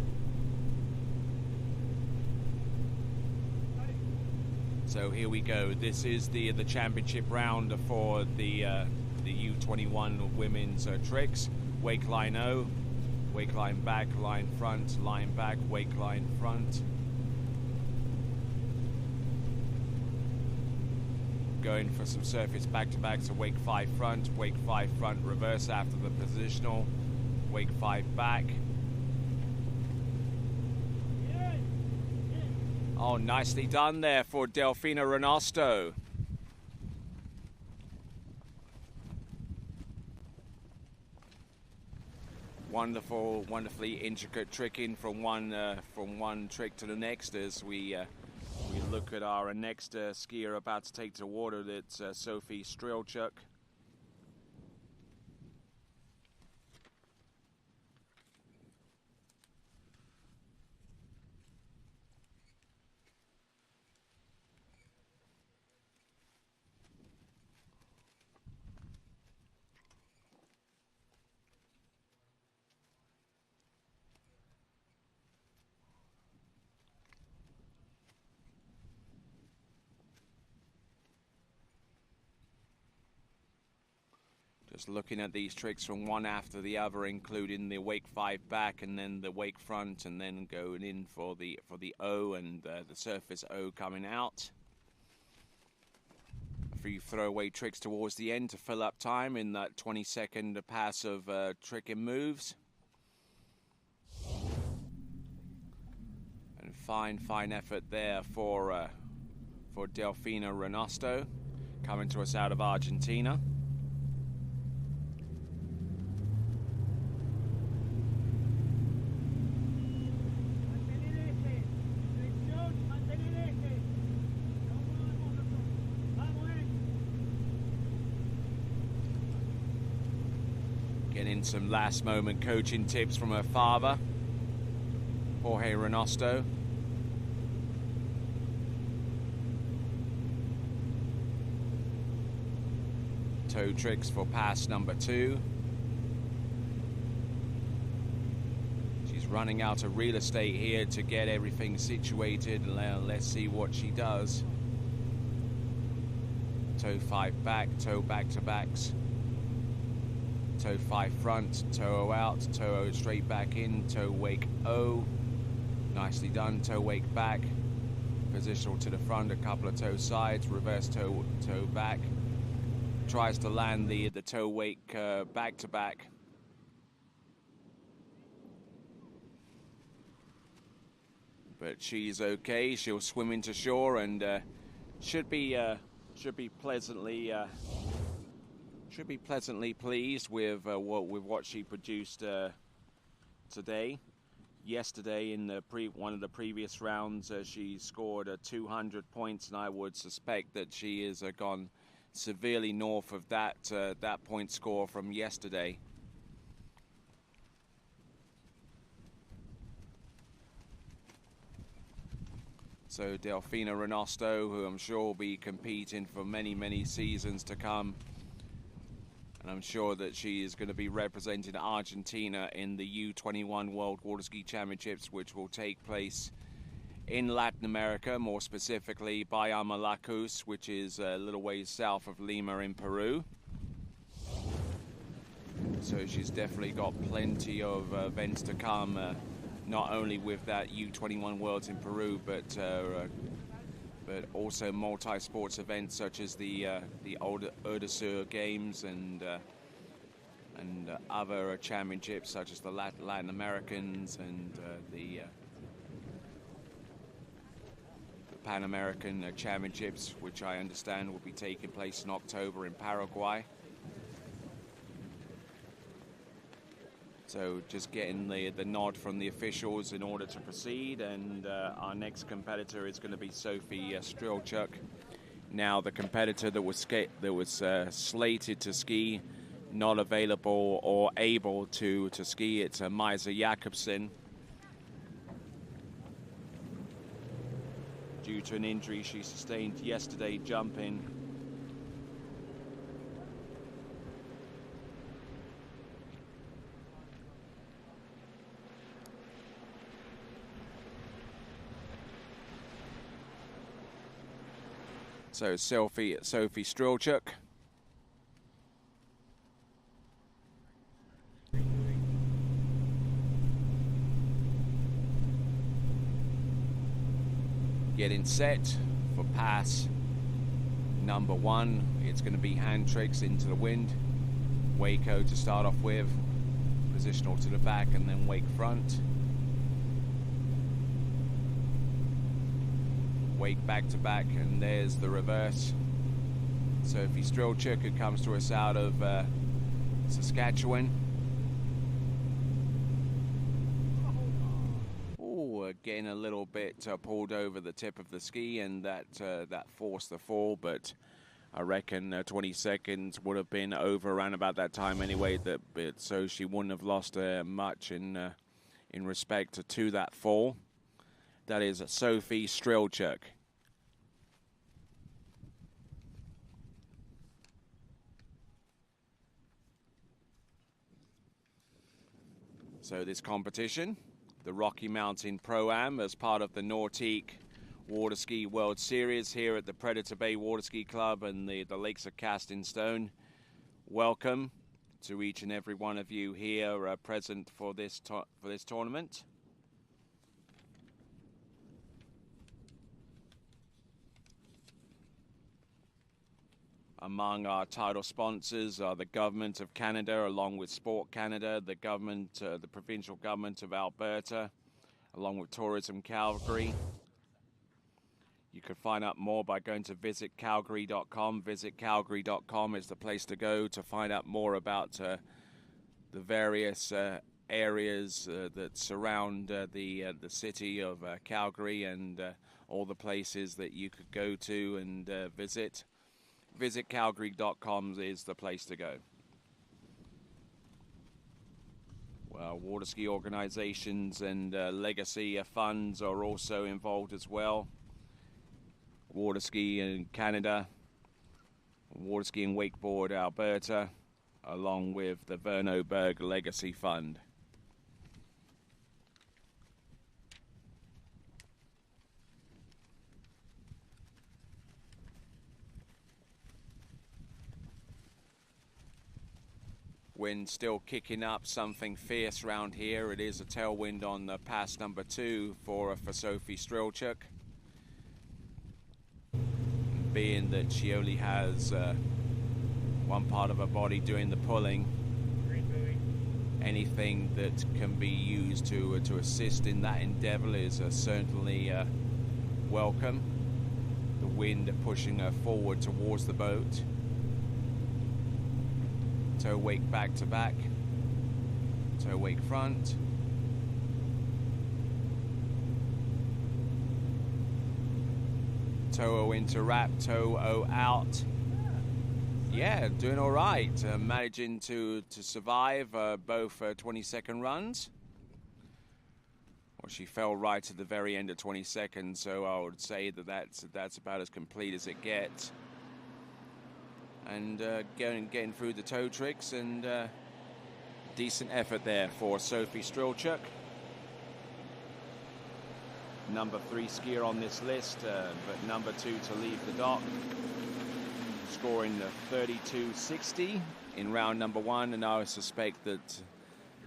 So here we go. This is the championship round for the U21 women's tricks. Wake line O, wake line back, line front, line back, wake line front. Going for some surface back-to-back, so wake 5 front, reverse after the positional, wake 5 back. Oh, nicely done there for Delfina Renosto. Wonderfully intricate tricking from one trick to the next as we look at our next skier about to take to the water. That's Sophie Strychuk. Just looking at these tricks from one after the other, including the wake 5 back and then the wake front, and then going in for the O and the surface O coming out. A few throwaway tricks towards the end to fill up time in that 20-second pass of trick and moves. And fine effort there for Delfina Renosto, coming to us out of Argentina. Getting some last moment coaching tips from her father, Jorge Renosto. Toe tricks for pass number 2. She's running out of real estate here to get everything situated. Let's see what she does. Toe 5 back, toe back to backs. Toe 5 front, toe O out, toe O straight back in, toe wake O. Nicely done, toe wake back. Positional to the front, a couple of toe sides, reverse toe back. Tries to land the toe wake back to back. But she's okay. She'll swim into shore and should be pleasantly pleased with what she produced today. Yesterday, in the one of the previous rounds, she scored 200 points, and I would suspect that she has gone severely north of that point score from yesterday. So Delfina Renosto, who I'm sure will be competing for many, many seasons to come. And I'm sure that she is going to be representing Argentina in the U21 World Water Ski Championships, which will take place in Latin America, more specifically Bayamalacus, which is a little ways south of Lima in Peru. So she's definitely got plenty of events to come, not only with that U21 Worlds in Peru, but also multi-sports events such as the Odesur Games and other championships such as the Latin Americans and the Pan American Championships, which I understand will be taking place in October in Paraguay. So just getting the nod from the officials in order to proceed, and our next competitor is going to be Sophie Strilchuk. Now the competitor that was slated to ski, not available or able to ski, it's Maisa Jakobsen. Due to an injury she sustained yesterday jumping. So Sophie Strilchuk. Getting set for pass number 1. It's going to be hand tricks into the wind. Waco to start off with. Positional to the back and then wake front. Wake back to back, and there's the reverse. Sophie Strilchuk, who comes to us out of Saskatchewan. Ooh, getting a little bit pulled over the tip of the ski, and that forced the fall, but I reckon 20 seconds would have been over around about that time anyway, so she wouldn't have lost much in respect to that fall. That is Sophie Strilchuk. So this competition, the Rocky Mountain Pro-Am, as part of the Nautique Water Ski World Series here at the Predator Bay Water Ski Club and the Lakes of Casting Stone. Welcome to each and every one of you here present for this tournament. Among our title sponsors are the Government of Canada, along with Sport Canada, the provincial government of Alberta, along with Tourism Calgary. You can find out more by going to visitcalgary.com. Visitcalgary.com is the place to go to find out more about the various areas that surround the city of Calgary and all the places that you could go to and visit. Visitcalgary.com is the place to go. Well, water ski organizations and legacy funds are also involved as well. Water Ski in Canada, Water Ski and Wakeboard Alberta, along with the Vernoberg Legacy Fund. Wind still kicking up, something fierce around here. It is a tailwind on the pass number 2 for Sophie Strilchuk. Being that she only has one part of her body doing the pulling, anything that can be used to assist in that endeavor is certainly welcome. The wind pushing her forward towards the boat. Toe wake back to back, toe wake front, Toho into wrap, Toho out. Yeah, doing all right. Managing to survive both 22nd runs. Well, she fell right at the very end of 20 seconds, so I would say that that's about as complete as it gets. And getting through the toe tricks, and decent effort there for Sophie Strilchuk. Number 3 skier on this list, but number 2 to leave the dock. Scoring 32.60 in round number 1, and I suspect that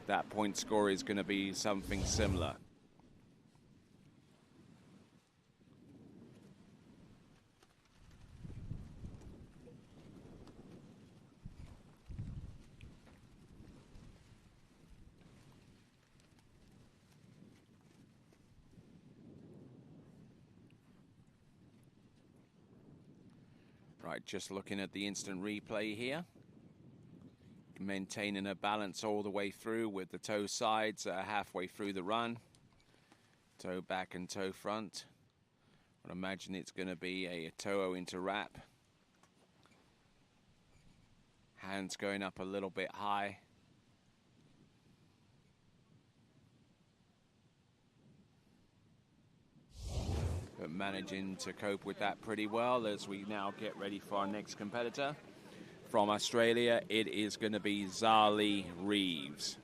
that point score is going to be something similar. Right, just looking at the instant replay here. Maintaining a balance all the way through with the toe sides halfway through the run. Toe back and toe front. I imagine it's going to be a Toho into wrap. Hands going up a little bit high. But managing to cope with that pretty well as we now get ready for our next competitor. From Australia, it is going to be Zali Reeves.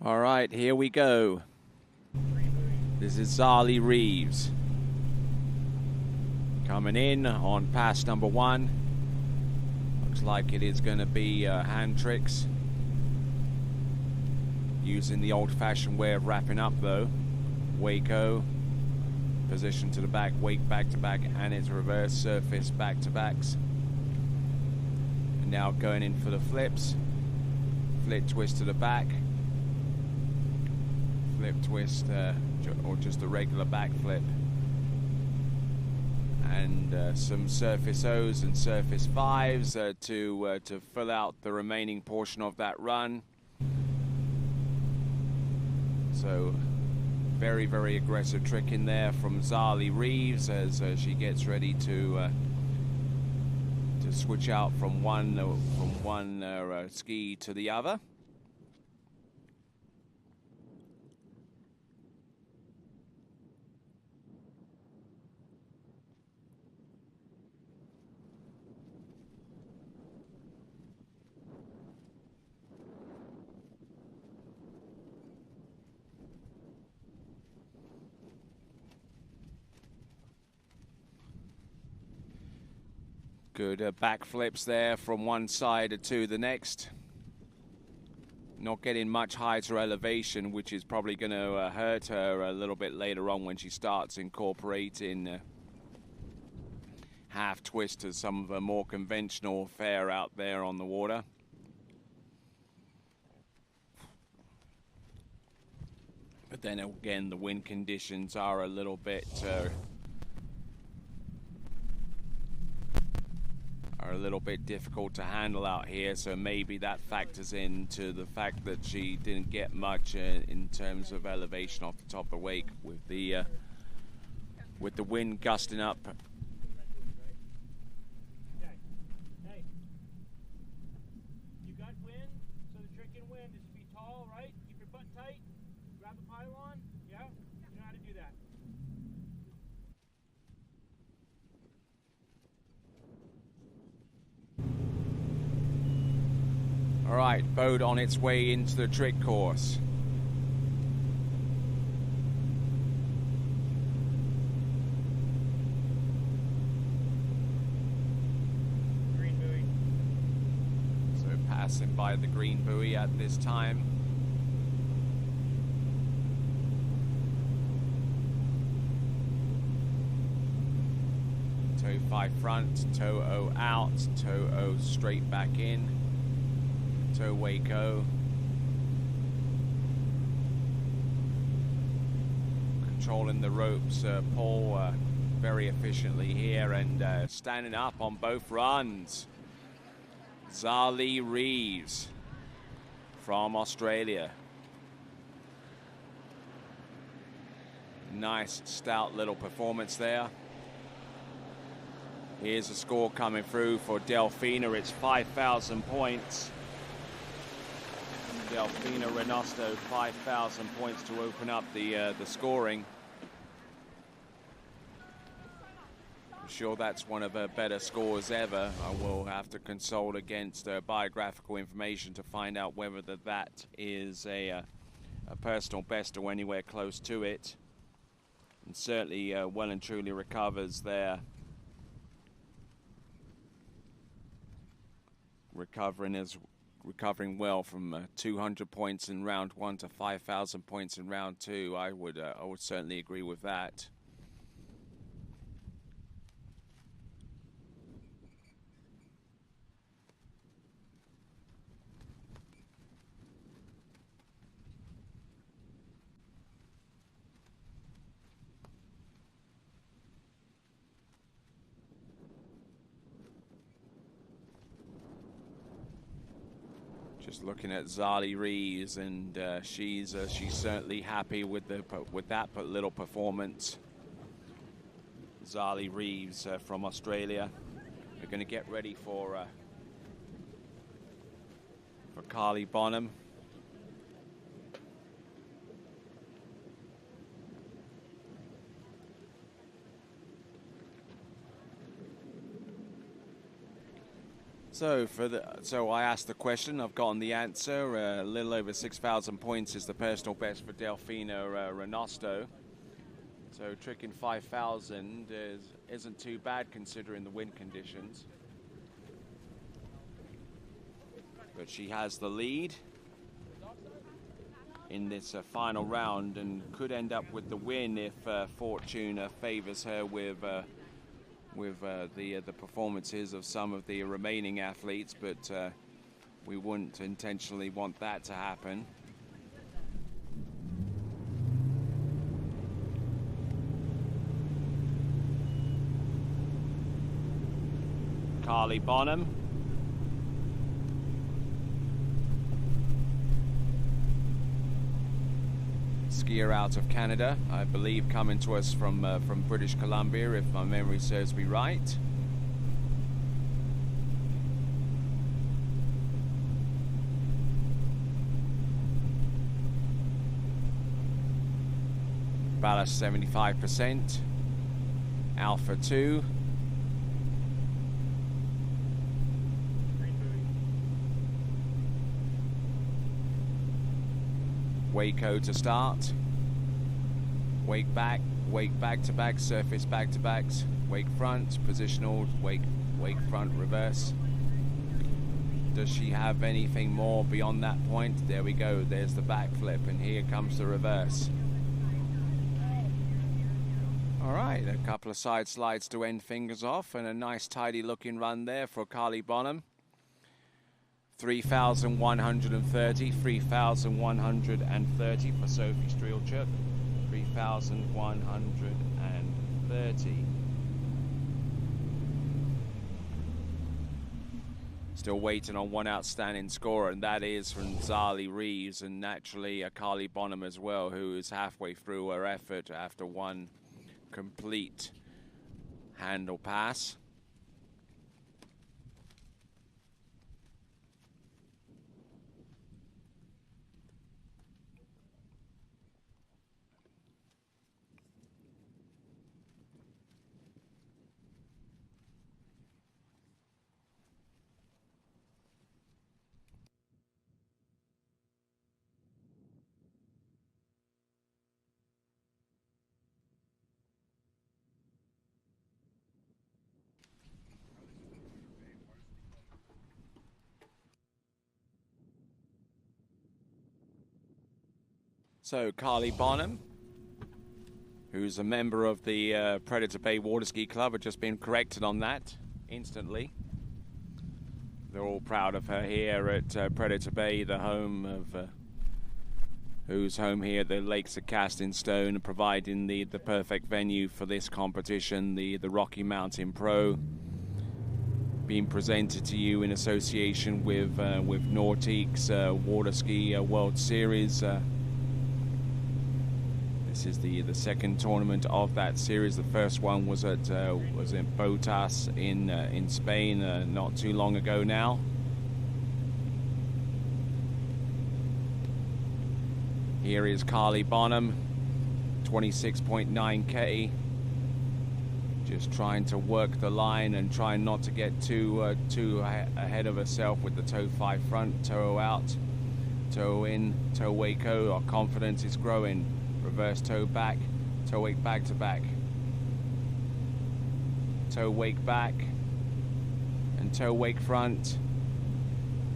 All right, here we go. This is Zali Reeves. Coming in on pass number 1. Looks like it is going to be hand tricks. Using the old-fashioned way of wrapping up, though. Waco, position to the back, wake back to back, and it's reverse surface back to backs. And now going in for the flips. Flip twist to the back. Flip twist, or just a regular back flip. And some surface O's and surface 5s to fill out the remaining portion of that run. So very, very aggressive trick in there from Zali Reeves as she gets ready to switch out from one ski to the other. Good back flips there from one side to the next. Not getting much height or elevation, which is probably going to hurt her a little bit later on when she starts incorporating half twist to some of the more conventional fare out there on the water. But then again, the wind conditions are a little bit difficult to handle out here, so maybe that factors into the fact that she didn't get much in terms of elevation off the top of the wake with the wind gusting up. Hey, you got wind, so the trick in wind is to be tall, right? Keep your butt tight, grab the pylon, yeah? You know how to do that. All right, boat on its way into the trick course. passing by the green buoy at this time. Toe 5 front, toe O out, toe O straight back in, toe wake O. Controlling the ropes, Paul very efficiently here, and standing up on both runs. Zali Reeves from Australia. Nice stout little performance there. Here's a score coming through for Delfina. It's 5,000 points. Delfina Renosto, 5,000 points to open up the scoring. I'm sure that's one of her better scores ever. I will have to consult against biographical information to find out whether that is a personal best or anywhere close to it. And certainly well and truly recovers there. Recovering well from 200 points in round 1 to 5,000 points in round 2. I would certainly agree with that. Just looking at Zali Reeves, and she's certainly happy with that little performance. Zali Reeves from Australia. We're going to get ready for Carly Bonham. So I asked the question, I've gotten the answer. A little over 6,000 points is the personal best for Delfina Renosto. So tricking 5,000 isn't too bad considering the wind conditions. But she has the lead in this final round and could end up with the win if fortune favors her with the performances of some of the remaining athletes, but we wouldn't intentionally want that to happen. Carly Bonham. Skier out of Canada, I believe, coming to us from British Columbia, if my memory serves me right. Ballast 75%. Alpha 2. Waco to start. Wake back to back, surface back to backs, wake front, positional, wake front, reverse. Does she have anything more beyond that point? There we go, there's the backflip, and here comes the reverse. All right, a couple of side slides to end fingers off, and a nice tidy looking run there for Carly Bonham. 3,130, 3,130 for Sophie Strielchuk, 3,130. Still waiting on one outstanding scorer, and that is from Zali Reeves, and naturally Carly Bonham as well, who is halfway through her effort after one complete handle pass. So Carly Bonham, who's a member of the Predator Bay Water Ski Club, had just been corrected on that instantly. They're all proud of her here at Predator Bay, the home of whose home here the lakes are cast in stone, providing the perfect venue for this competition, the Rocky Mountain Pro, being presented to you in association with Nautique's Water Ski World Series. This is the second tournament of that series. The first one was in Botas in Spain not too long ago now. Here is Carly Bonham, 26.9K. Just trying to work the line and trying not to get too ahead of herself with the toe 5 front, toe out, toe in, toe wake-o. Our confidence is growing. Reverse toe back, toe wake back to back. Toe wake back and toe wake front.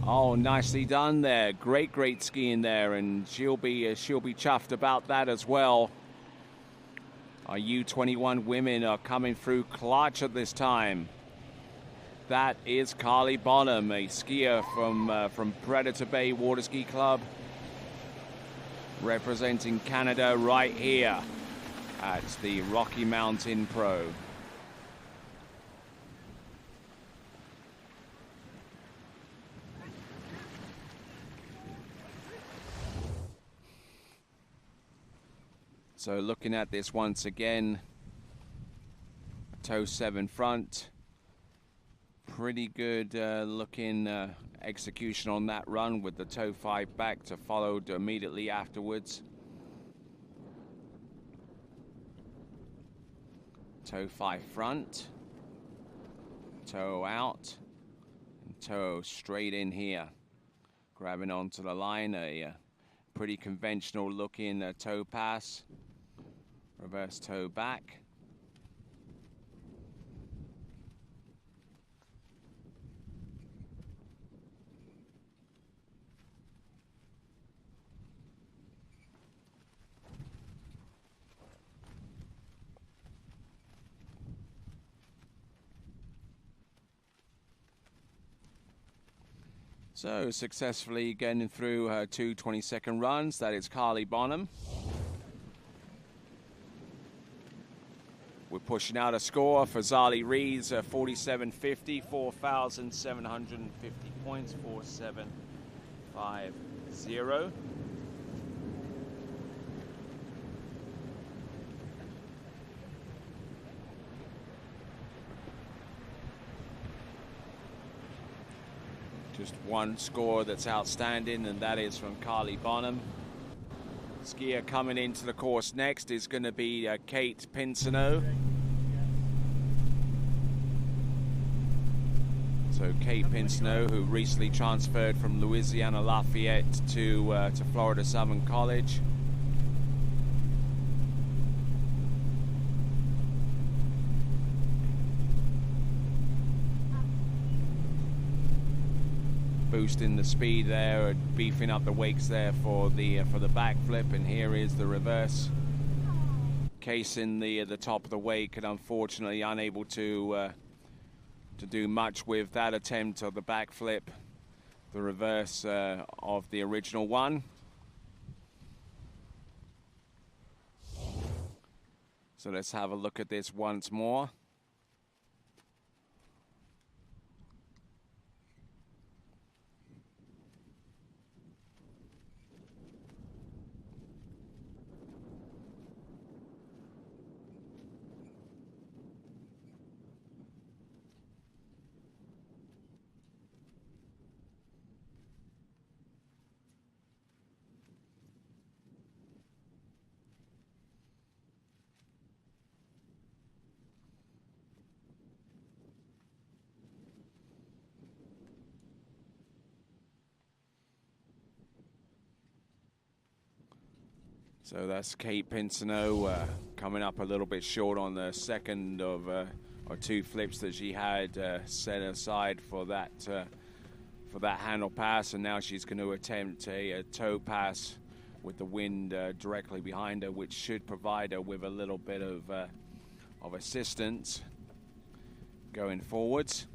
Oh, nicely done there. Great skiing there, and she'll be chuffed about that as well. Our U21 women are coming through clutch at this time. That is Carly Bonham, a skier from Predator Bay Water Ski Club, representing Canada right here at the Rocky Mountain Pro. So looking at this once again, toe 7 front, pretty good looking execution on that run with the toe 5 back to follow immediately afterwards. Toe 5 front, toe out, and toe straight in here. Grabbing onto the line, a pretty conventional looking toe pass. Reverse toe back. So successfully getting through her 2 20-second runs. That is Carly Bonham. We're pushing out a score for Zali Reeds, 47.50, 4,750 points, 4,750. Just one score that's outstanding, and that is from Carly Bonham. Skier coming into the course next is going to be Kate Pinsonneau. So Kate Pinsonneau, who recently transferred from Louisiana Lafayette to Florida Southern College. Boosting the speed there, beefing up the wakes there for the backflip, and here is the reverse. Case in the top of the wake, and unfortunately unable to do much with that attempt of the backflip, the reverse of the original one. So let's have a look at this once more. So that's Kate Pinsonneau coming up a little bit short on the second of or 2 flips that she had set aside for that handle pass, and now she's going to attempt a toe pass with the wind directly behind her, which should provide her with a little bit of assistance going forwards.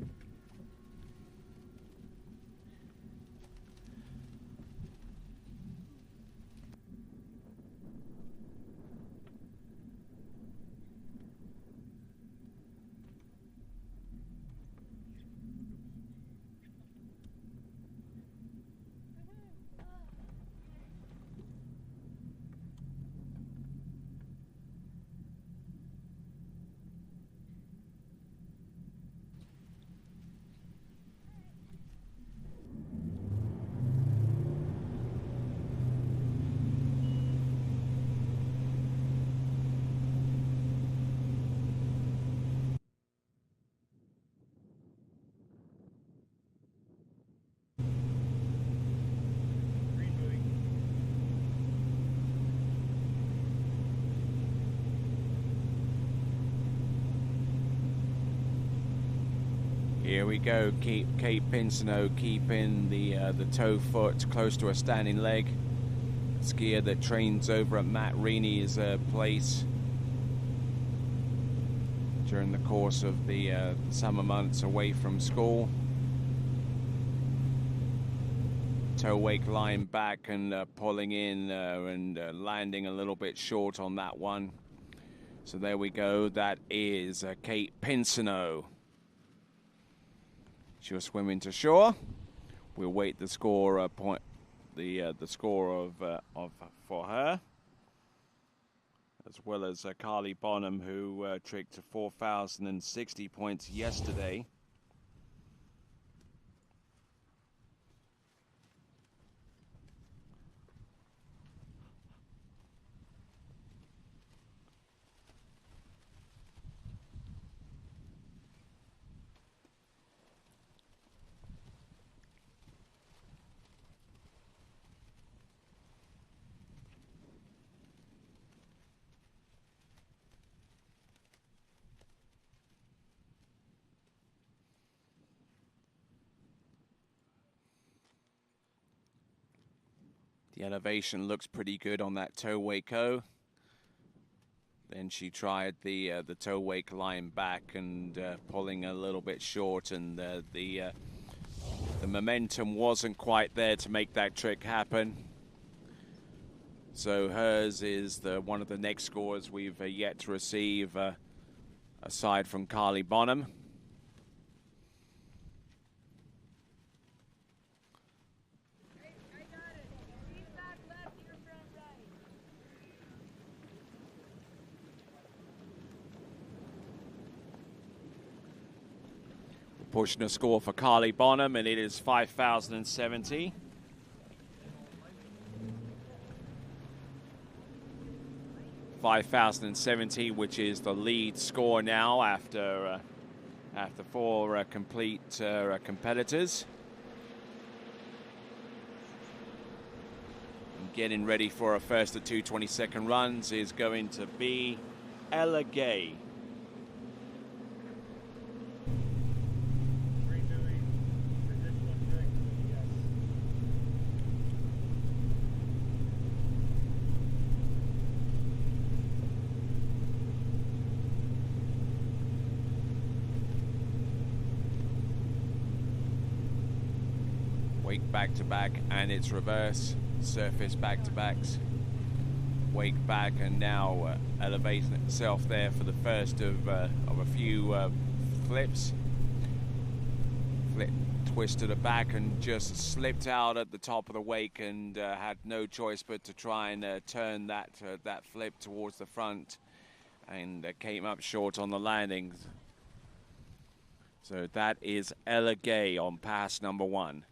Here we go. Kate Pinsino keeping the toe foot close to a standing leg. Skier that trains over at Matt Reaney's place during the course of the summer months away from school. Toe wake line back and pulling in and landing a little bit short on that one. So there we go. That is Kate Pinsino. She'll swim into shore. We'll wait the score the score of for her, as well as Carly Bonham, who tricked 4,060 points yesterday. The elevation looks pretty good on that toe wake-o. Then she tried the toe wake line back and pulling a little bit short, and the momentum wasn't quite there to make that trick happen. So hers is one of the next scores we've yet to receive, aside from Carly Bonham. Pushing a score for Carly Bonham, and it is 5,070. $5,070, which is the lead score now after four complete competitors. And getting ready for her first of two 22nd runs is going to be Ella Gay. Wake back-to-back, and it's reverse. Surface back-to-backs. Wake back, and now elevating itself there for the first of a few flips. Flip, twist to the back, and just slipped out at the top of the wake, and had no choice but to try and turn that flip towards the front, and came up short on the landing. So that is Ella Gay on pass number one.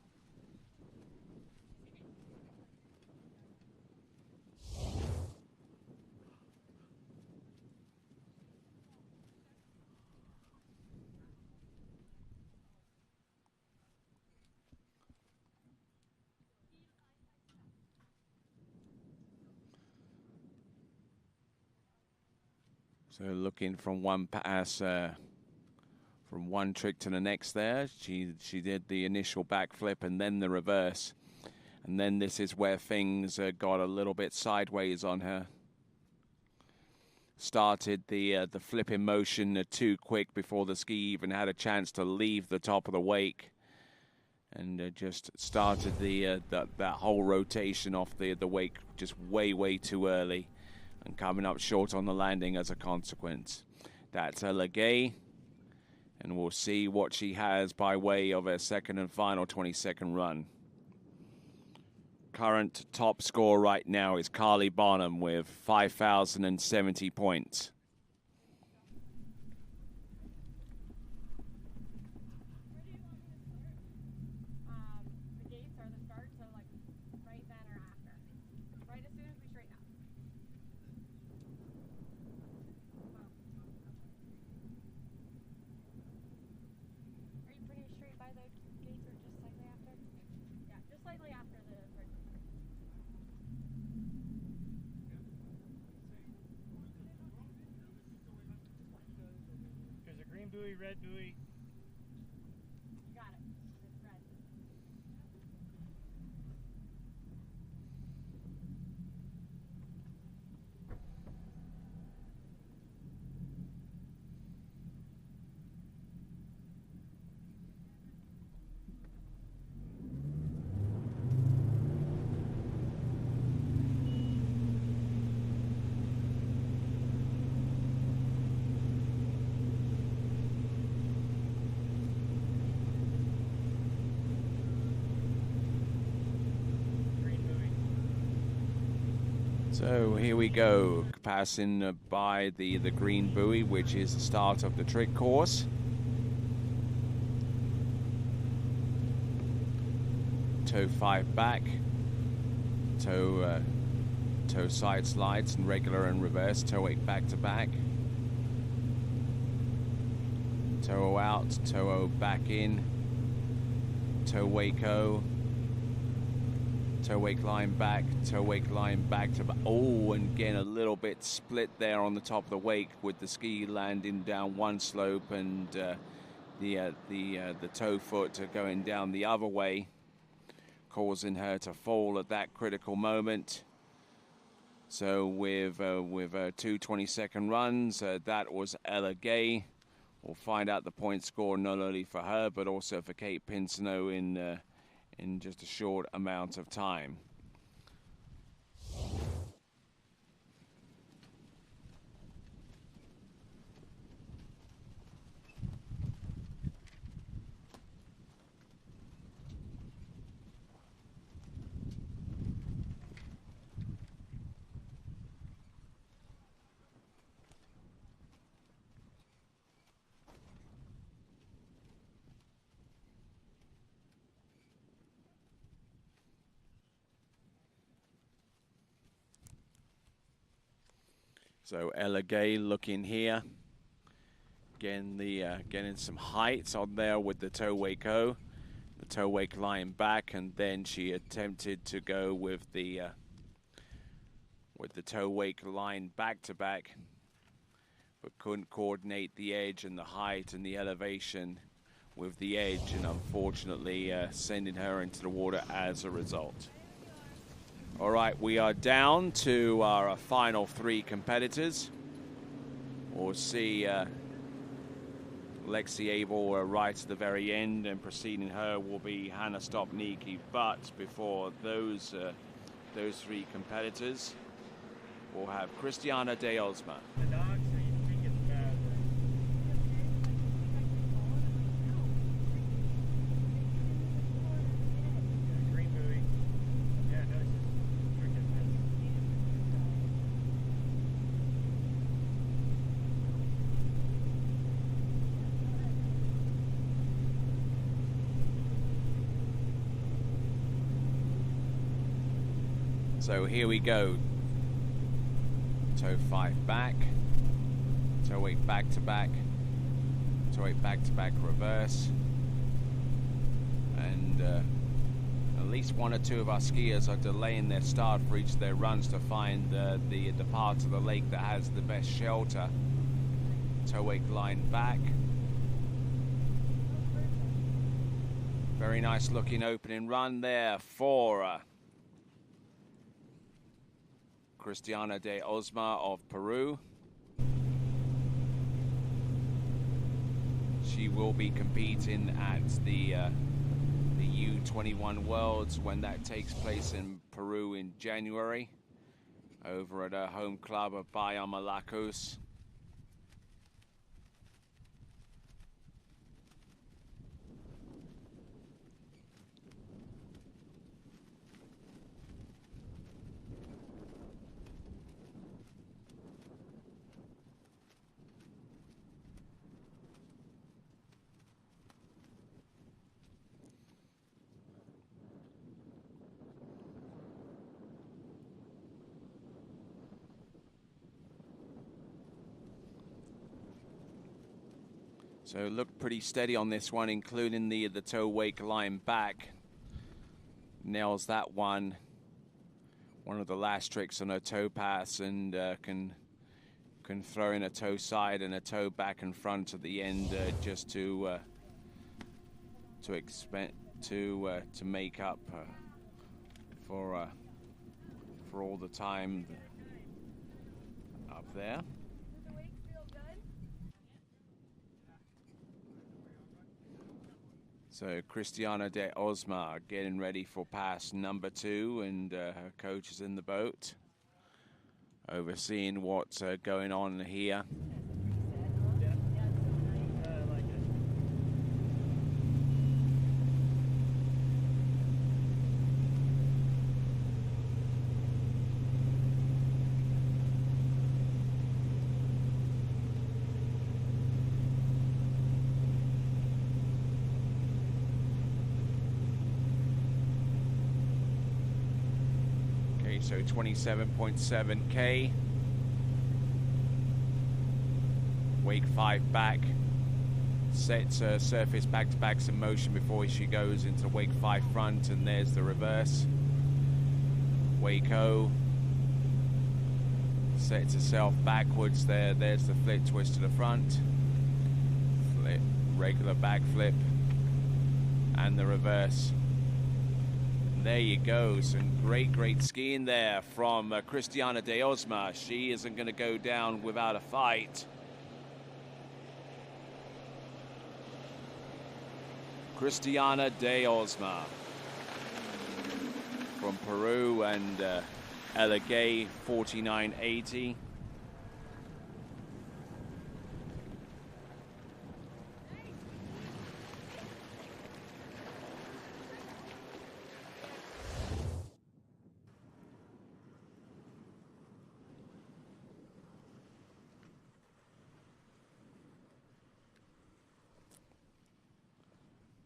So looking from one pass, from one trick to the next there. She did the initial backflip and then the reverse. And then this is where things got a little bit sideways on her. Started the flip in motion too quick before the ski even had a chance to leave the top of the wake, and just started that whole rotation off the wake just way too early, and coming up short on the landing as a consequence. That's Ella Gay, and we'll see what she has by way of a second and final 22nd run. Current top score right now is Carly Bonham with 5,070 points. The gates are the start, so like right then or after. Right as soon as we straighten up. Are you pretty straight by the gates or just slightly after? Yeah, just slightly after the start. There's a green buoy, red buoy. You got it. It's red. So here we go, passing by the green buoy, which is the start of the trick course. Toe 5 back, toe side slides and regular and reverse, toe 8 back to back. Toe out, toe 0 back in, toe wake 0. Toe wake line back to back. Oh, and again a little bit split there on the top of the wake with the ski landing down one slope and the toe foot going down the other way, causing her to fall at that critical moment. So with 2 22nd runs, that was Ella Gay. We'll find out the point score not only for her but also for Kate Pinsino in just a short amount of time. So Ella Gay looking here. Again, getting some heights on there with the toe wake O, the toe wake line back, and then she attempted to go with the toe wake line back to back, but couldn't coordinate the edge and the height and the elevation with the edge, and unfortunately sending her into the water as a result. All right, we are down to our final 3 competitors. We'll see Lexi Abel right at the very end, and preceding her will be Hannah Stopnicki. But before those 3 competitors, we'll have Christiana De Osma. The dogs, so you think it's bad. Yeah, green buoy. Yeah, no, it's just freaking mess. So here we go. Toe 5 back, toe 8 back to back, toe 8 back to back reverse, and at least 1 or 2 of our skiers are delaying their start for each of their runs to find the part of the lake that has the best shelter. Toe 8 line back. Very nice looking opening run there for Cristiana de Osma of Peru. She will be competing at the U21 Worlds when that takes place in Peru in January, over at her home club of Bahia Malacos. So look pretty steady on this one, including the toe wake line back. Nails that one. One of the last tricks on her toe pass, and can throw in a toe side and a toe back and front at the end, just to make up for all the time up there. So Cristiana de Osma getting ready for pass number 2, and her coach is in the boat, overseeing what's going on here. So 27.7K. Wake 5 back. Sets surface back-to-backs in motion before she goes into wake 5 front, and there's the reverse. Wake O. Sets herself backwards there. There's the flip twist to the front. Flip, regular back flip, and the reverse. There you go, some great skiing there from Cristiana de Osma. She isn't going to go down without a fight. Cristiana de Osma from Peru, and Ella Gay, 49.80.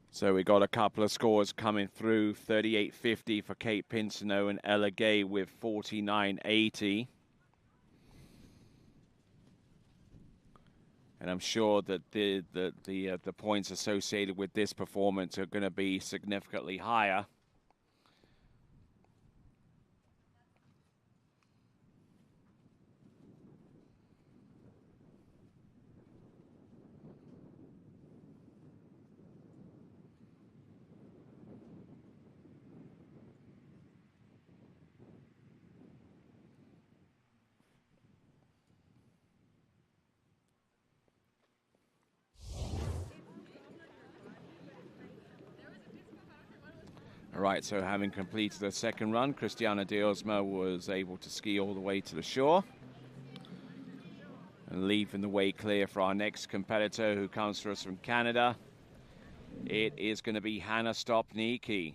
So we got a couple of scores coming through. 38.50 for Kate Pinsino and Ella Gay with 49.80. And I'm sure that the points associated with this performance are going to be significantly higher. All right, so having completed the second run, Cristiana de Osma was able to ski all the way to the shore, and leaving the way clear for our next competitor, who comes to us from Canada. It is going to be Hannah Stopnicki.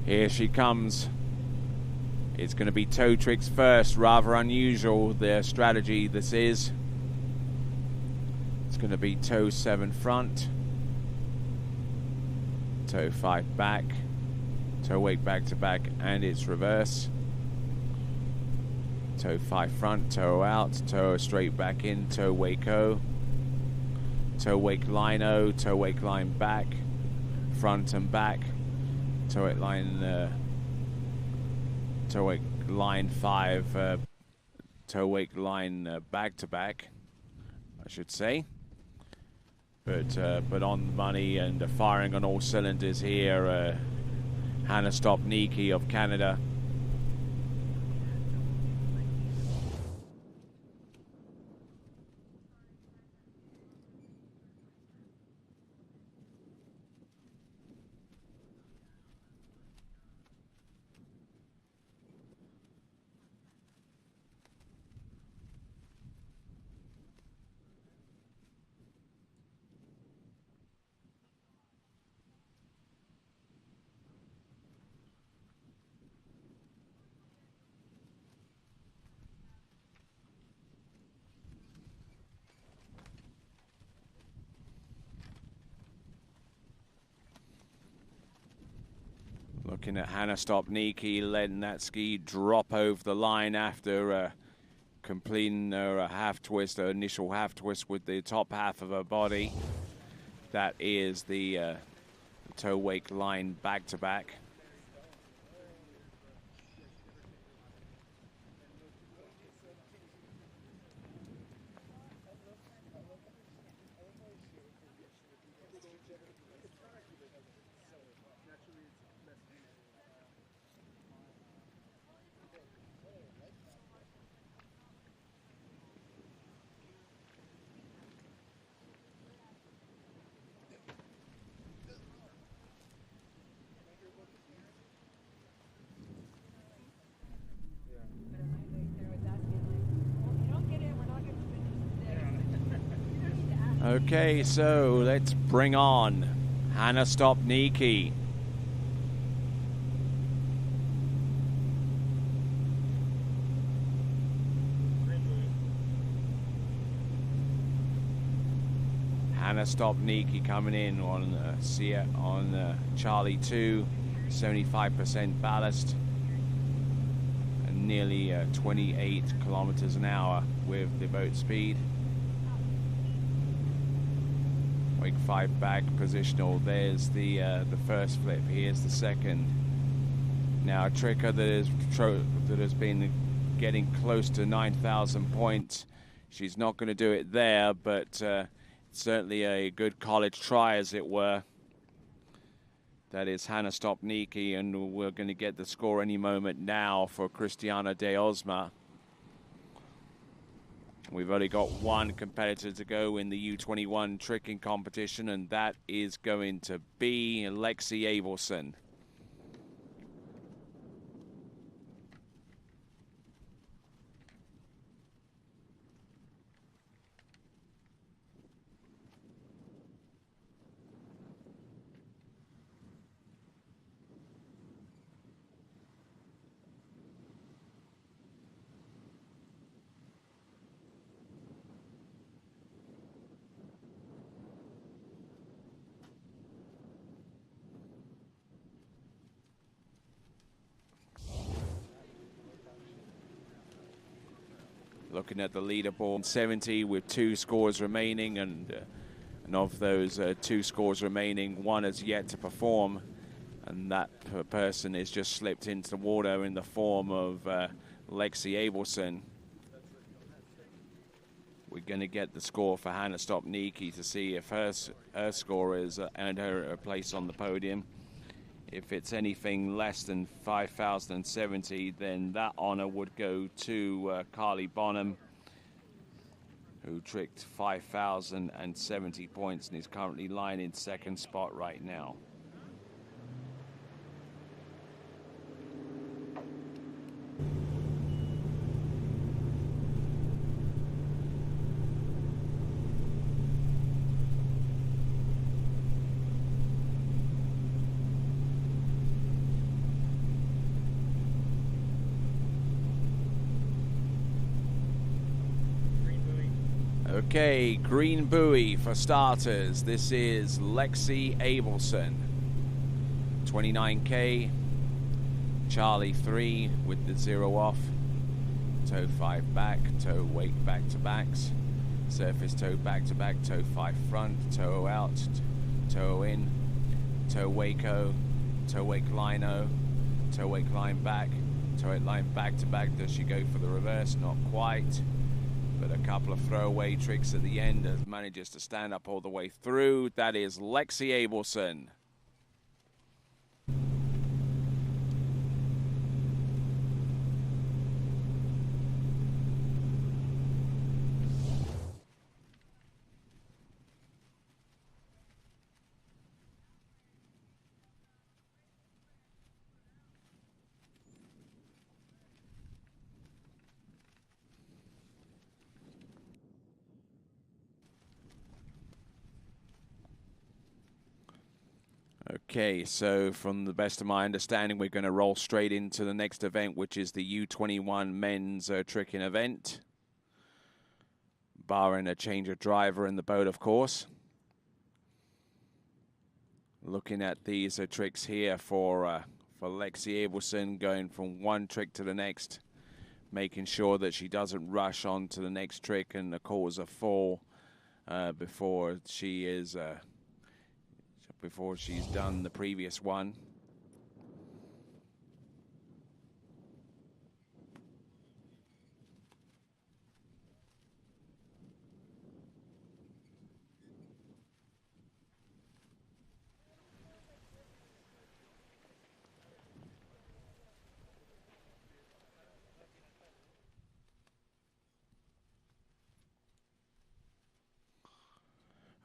Here she comes. It's going to be toe tricks first. Rather unusual, their strategy this is. It's going to be toe 7 front, toe 5 back, toe wake back to back, and it's reverse. Toe 5 front, toe out, toe straight back in, toe wake O. Toe wake line O, toe wake line back, front and back, toe wake line, toe wake line 5, toe wake line back to back, I should say. But on the money and firing on all cylinders here, Hannah Stopnicki of Canada. Looking at Hannah Stopnicki letting that ski drop over the line after completing her half twist, her initial half twist with the top half of her body. That is the toe wake line back to back. Okay, so let's bring on Hannah Stopnicki. Hannah Stopnicki coming in on Charlie 2, 75% ballast, and nearly 28 kilometers an hour with the boat speed. Wake 5 back positional. There's the first flip. Here's the second. Now a tricker that has been getting close to 9,000 points. She's not going to do it there, but certainly a good college try, as it were. That is Hannah Stopnicki, and we're going to get the score any moment now for Christiana de Osma. We've only got one competitor to go in the U21 tricking competition, and that is going to be Lexi Abelson. Looking at the leaderboard, 70 with 2 scores remaining, and of those 2 scores remaining, one has yet to perform, and that person is just slipped into the water in the form of Lexi Abelson. We're going to get the score for Hannah Stopnicki to see if her score is earned her a place on the podium. If it's anything less than 5,070, then that honor would go to Carly Bonham, who tricked 5,070 points and is currently lying in second spot right now. Okay, green buoy for starters. This is Lexi Abelson. 29K, Charlie 3 with the 0 off. Toe 5 back, toe wake back to backs. Surface toe back to back, toe 5 front, toe out, toe in, toe wake-o, toe wake line-o, toe wake line back, toe wake line back to back. Does she go for the reverse? Not quite. But a couple of throwaway tricks at the end as manages to stand up all the way through. That is Lexi Abelson. Okay, so from the best of my understanding, we're going to roll straight into the next event, which is the U21 men's tricking event. Barring a change of driver in the boat, of course. Looking at these tricks here for Lexi Abelson, going from one trick to the next, making sure that she doesn't rush on to the next trick and cause a fall before she's done the previous one.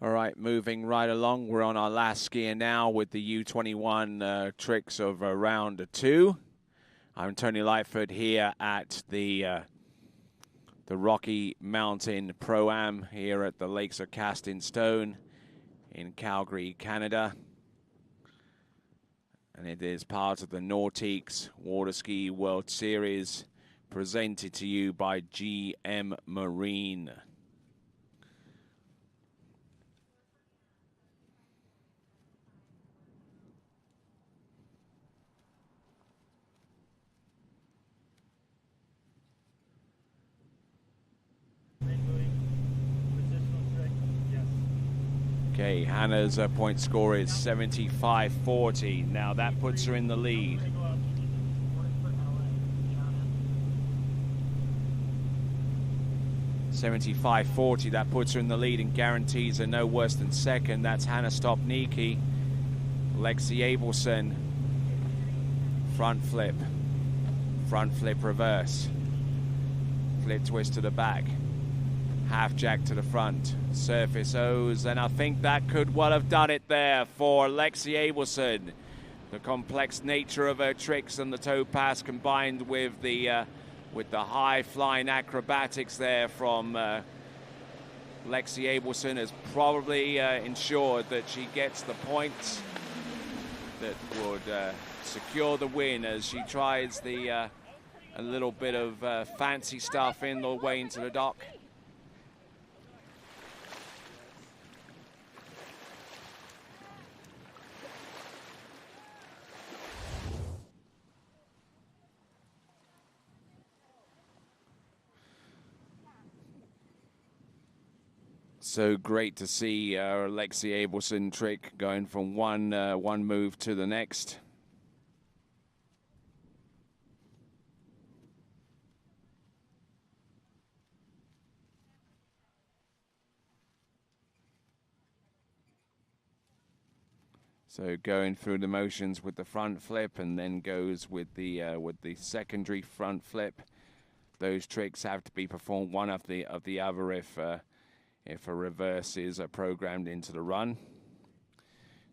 All right, moving right along. We're on our last skier now with the U21 tricks of round 2. I'm Tony Lightfoot here at the Rocky Mountain Pro-Am here at the Lakes of Casting Stone in Calgary, Canada. And it is part of the Nordiques Water Ski World Series presented to you by GM Marine. Okay, Hannah's point score is 75-40. Now that puts her in the lead. .75-40, that puts her in the lead and guarantees her no worse than second. That's Hannah Stopnicki. Lexi Abelson, front flip reverse, flip twist to the back, half jack to the front, surface O's, and I think that could well have done it there for Lexi Abelson. The complex nature of her tricks and the toe pass combined with the high flying acrobatics there from Lexi Abelson has probably ensured that she gets the points that would secure the win as she tries a little bit of fancy stuff in the way into the dock. So great to see Lexi Abelson trick going from one move to the next. So going through the motions with the front flip and then goes with the secondary front flip. Those tricks have to be performed one of the other if a reverse is programmed into the run.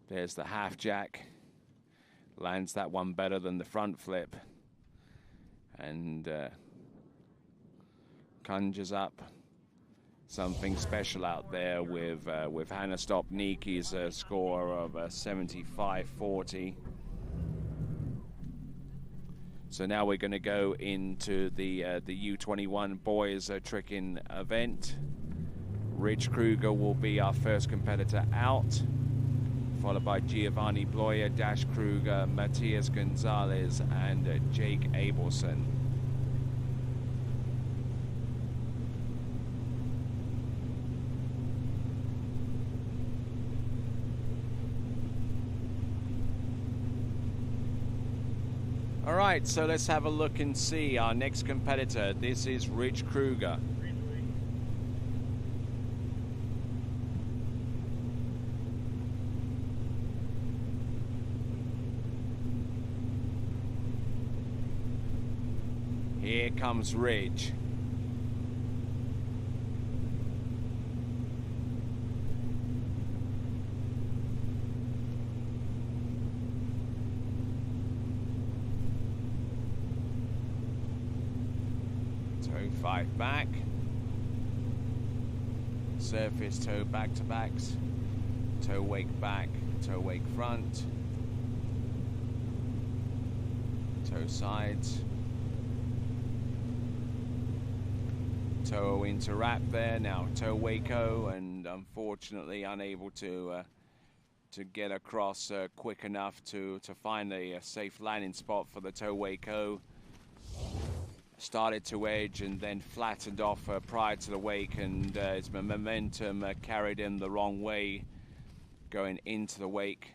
There's the half jack. Lands that one better than the front flip. And conjures up something special out there with Hannah Stopnicki's score of 75-40. So now we're going to go into the U21 boys tricking event. Rich Kruger will be our first competitor out. followed by Giovanni Bloyer, Dash Kruger, Matias Gonzalez, and Jake Abelson. All right, so let's have a look and see our next competitor. This is Rich Kruger. Here comes Rich. Toe 5 back. Surface toe back to backs. Toe wake back, toe wake front. Toe sides. Toe into wrap there, now toe wako, and unfortunately unable to get across quick enough to find a safe landing spot for the toe wako. Started to edge and then flattened off prior to the wake, and his momentum carried him the wrong way going into the wake.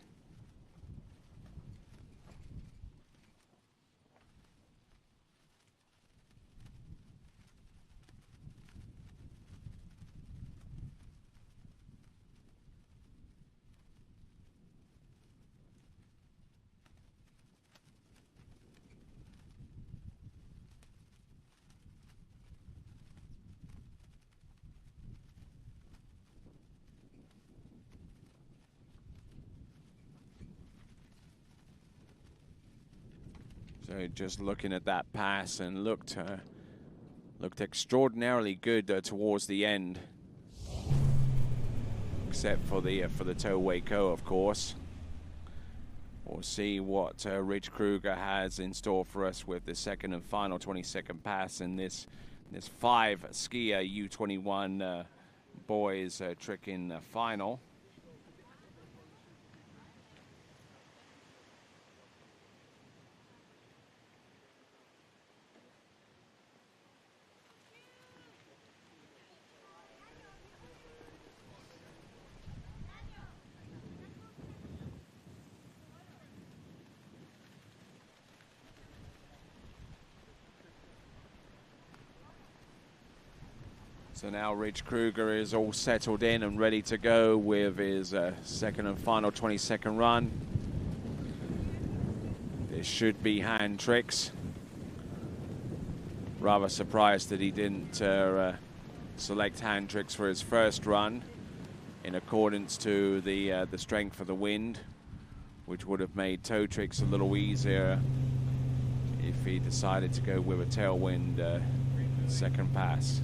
So just looking at that pass, and looked extraordinarily good towards the end, except for the toe wako, of course. We'll see what Rich Kruger has in store for us with the second and final 22nd pass in this 5 skier U21 boys trick in final. So now Rich Kruger is all settled in and ready to go with his second and final 22nd run. This should be hand tricks. Rather surprised that he didn't select hand tricks for his first run, in accordance to the strength of the wind, which would have made toe tricks a little easier if he decided to go with a tailwind second pass.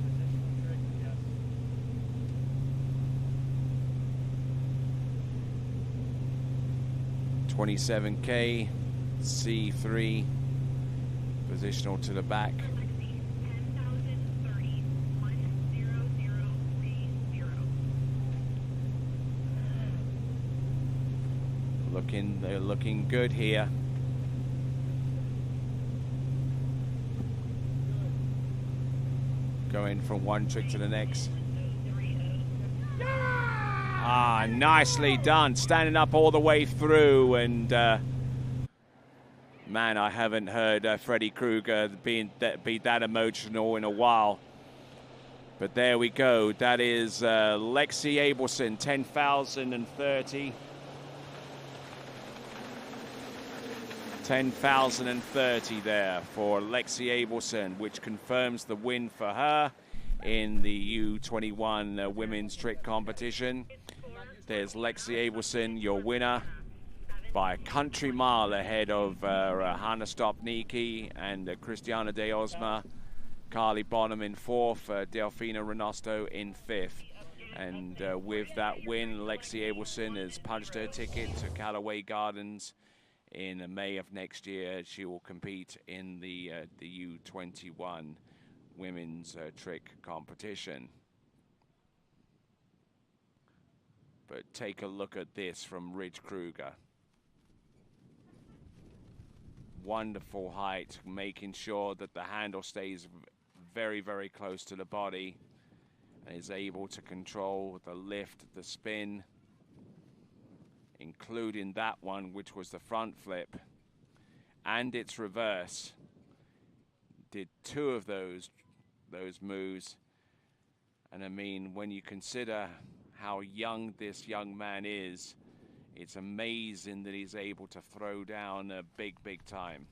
.27K, C3, positional to the back. They're looking good here. Going from one trick to the next. Ah, nicely done, standing up all the way through, and man, I haven't heard Freddy Kruger be that emotional in a while. But there we go. That is Lexi Abelson, 10,030. 10,030 there for Lexi Abelson, which confirms the win for her in the U21 women's trick competition. There's Lexi Abelson, your winner, by a country mile ahead of Hanna Stopnicki and Christiana De Osma. Carly Bonham in 4th, Delfina Renosto in 5th. And with that win, Lexi Abelson has punched her ticket to Callaway Gardens in May of next year. She will compete in the U21 women's trick competition. But take a look at this from Ridge Kruger. Wonderful height, making sure that the handle stays very, very close to the body and is able to control the lift, the spin, including that one, which was the front flip, and its reverse. Did 2 of those moves. And I mean, when you consider how young this young man is, it's amazing that he's able to throw down a big time.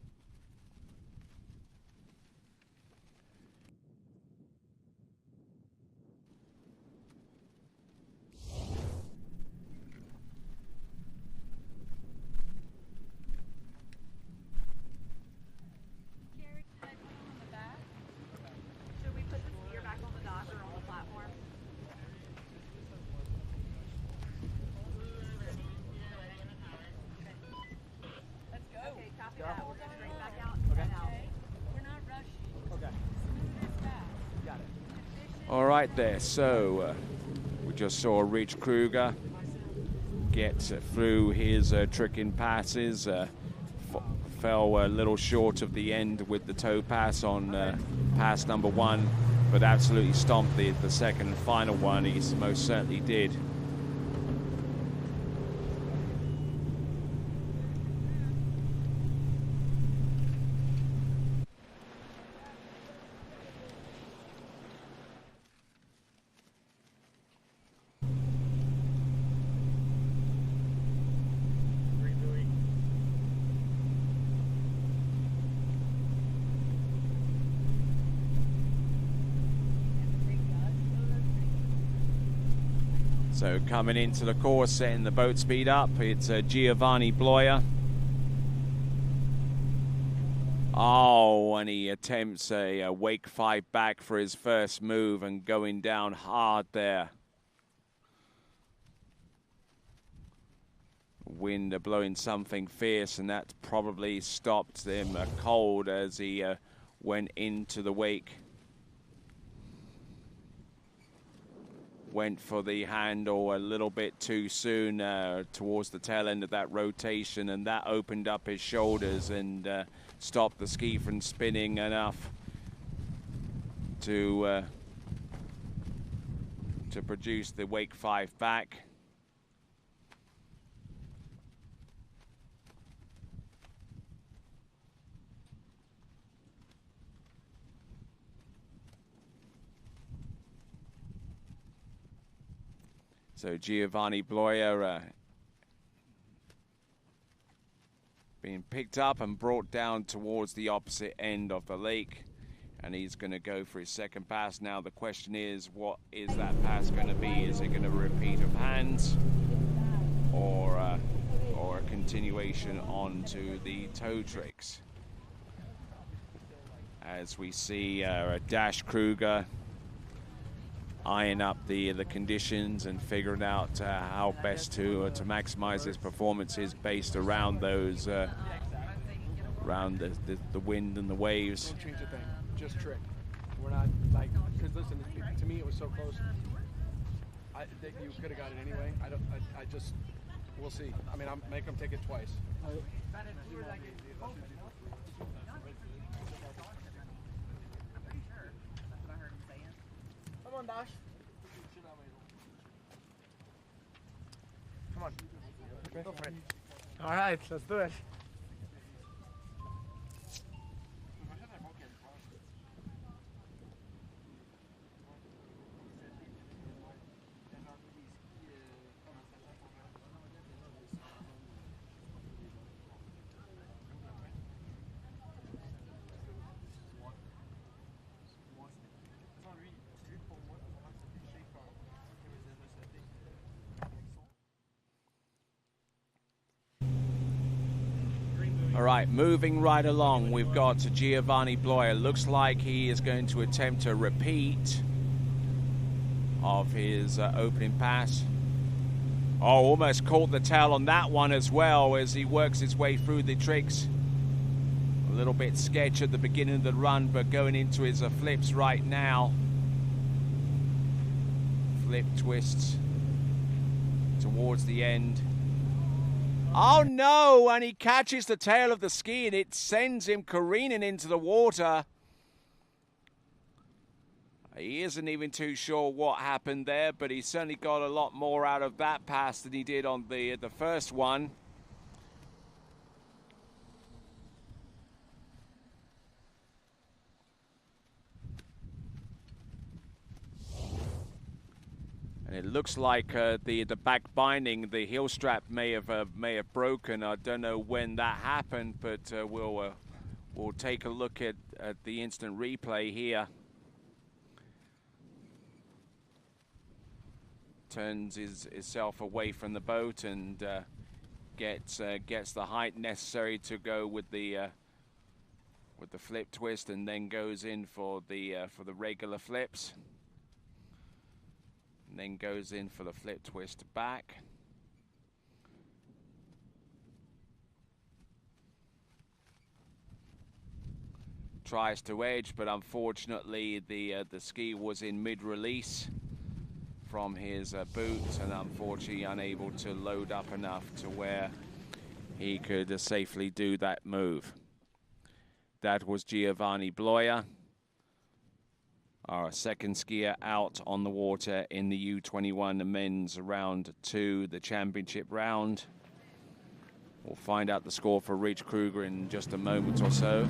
Should we put the skier back on the dock or on the platform? Let's go. Okay, copy that. We'll go straight back out. Okay. We're not rushing. Okay. Got it. All right there, so we just saw Ridge Kruger get through his tricking passes, fell a little short of the end with the toe pass on pass number 1, but absolutely stomped the second and final one. He most certainly did. So coming into the course, setting the boat speed up, it's Giovanni Bloyer. Oh, and he attempts a wake 5 back for his first move and going down hard there. Wind blowing something fierce, and that probably stopped him cold as he went into the wake. Went for the handle a little bit too soon towards the tail end of that rotation, and that opened up his shoulders and stopped the ski from spinning enough to produce the wake 5 back. So Giovanni Bloyer being picked up and brought down towards the opposite end of the lake, and he's going to go for his second pass. Now the question is, what is that pass going to be? Is it going to repeat of hands or a continuation onto the toe tricks? As we see Dash Kruger eyeing up the conditions and figuring out how best to maximize his performances based around those around the wind and the waves. Don't change a thing, just trick. We're not like, because listen, to me it was so close. That you could have got it anyway. I just, we'll see. I mean, I'll make them take it twice. Come on, Dash. Come on. Go for it. All right, let's do it. All right, moving right along, we've got Giovanni Bloyer. Looks like he is going to attempt a repeat of his opening pass. Oh, almost caught the tail on that one as well as he works his way through the tricks. A little bit sketch at the beginning of the run, but going into his flips right now. Flip twists. towards the end. Oh no, and he catches the tail of the ski and it sends him careening into the water. He isn't even too sure what happened there, but he certainly got a lot more out of that pass than he did on the first one. And it looks like the back binding, the heel strap may have broken. I don't know when that happened, but we'll take a look at the instant replay here. Turns himself away from the boat and gets the height necessary to go with the flip twist, and then goes in for the regular flips. And then goes in for the flip twist back. Tries to edge, but unfortunately the ski was in mid-release from his boots, and unfortunately unable to load up enough to where he could safely do that move. That was Giovanni Bloia, our second skier out on the water in the U21 men's round 2, the championship round. We'll find out the score for Rich Kruger in just a moment or so.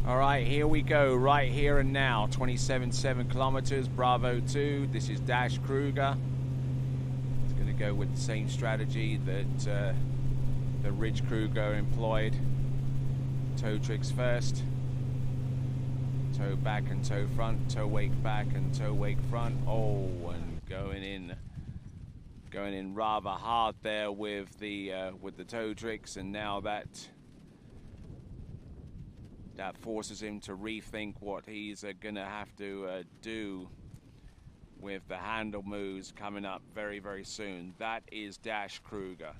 All right, here we go, right here and now. 27.7 kilometers, Bravo 2. This is Dash Kruger. He's going to go with the same strategy that Rich Kruger employed. Toe tricks first. Toe back and toe front. Toe wake back and toe wake front. Oh, and going in rather hard there with the toe tricks, and now that forces him to rethink what he's going to have to do with the handle moves coming up very, very soon. That is Dash Kruger.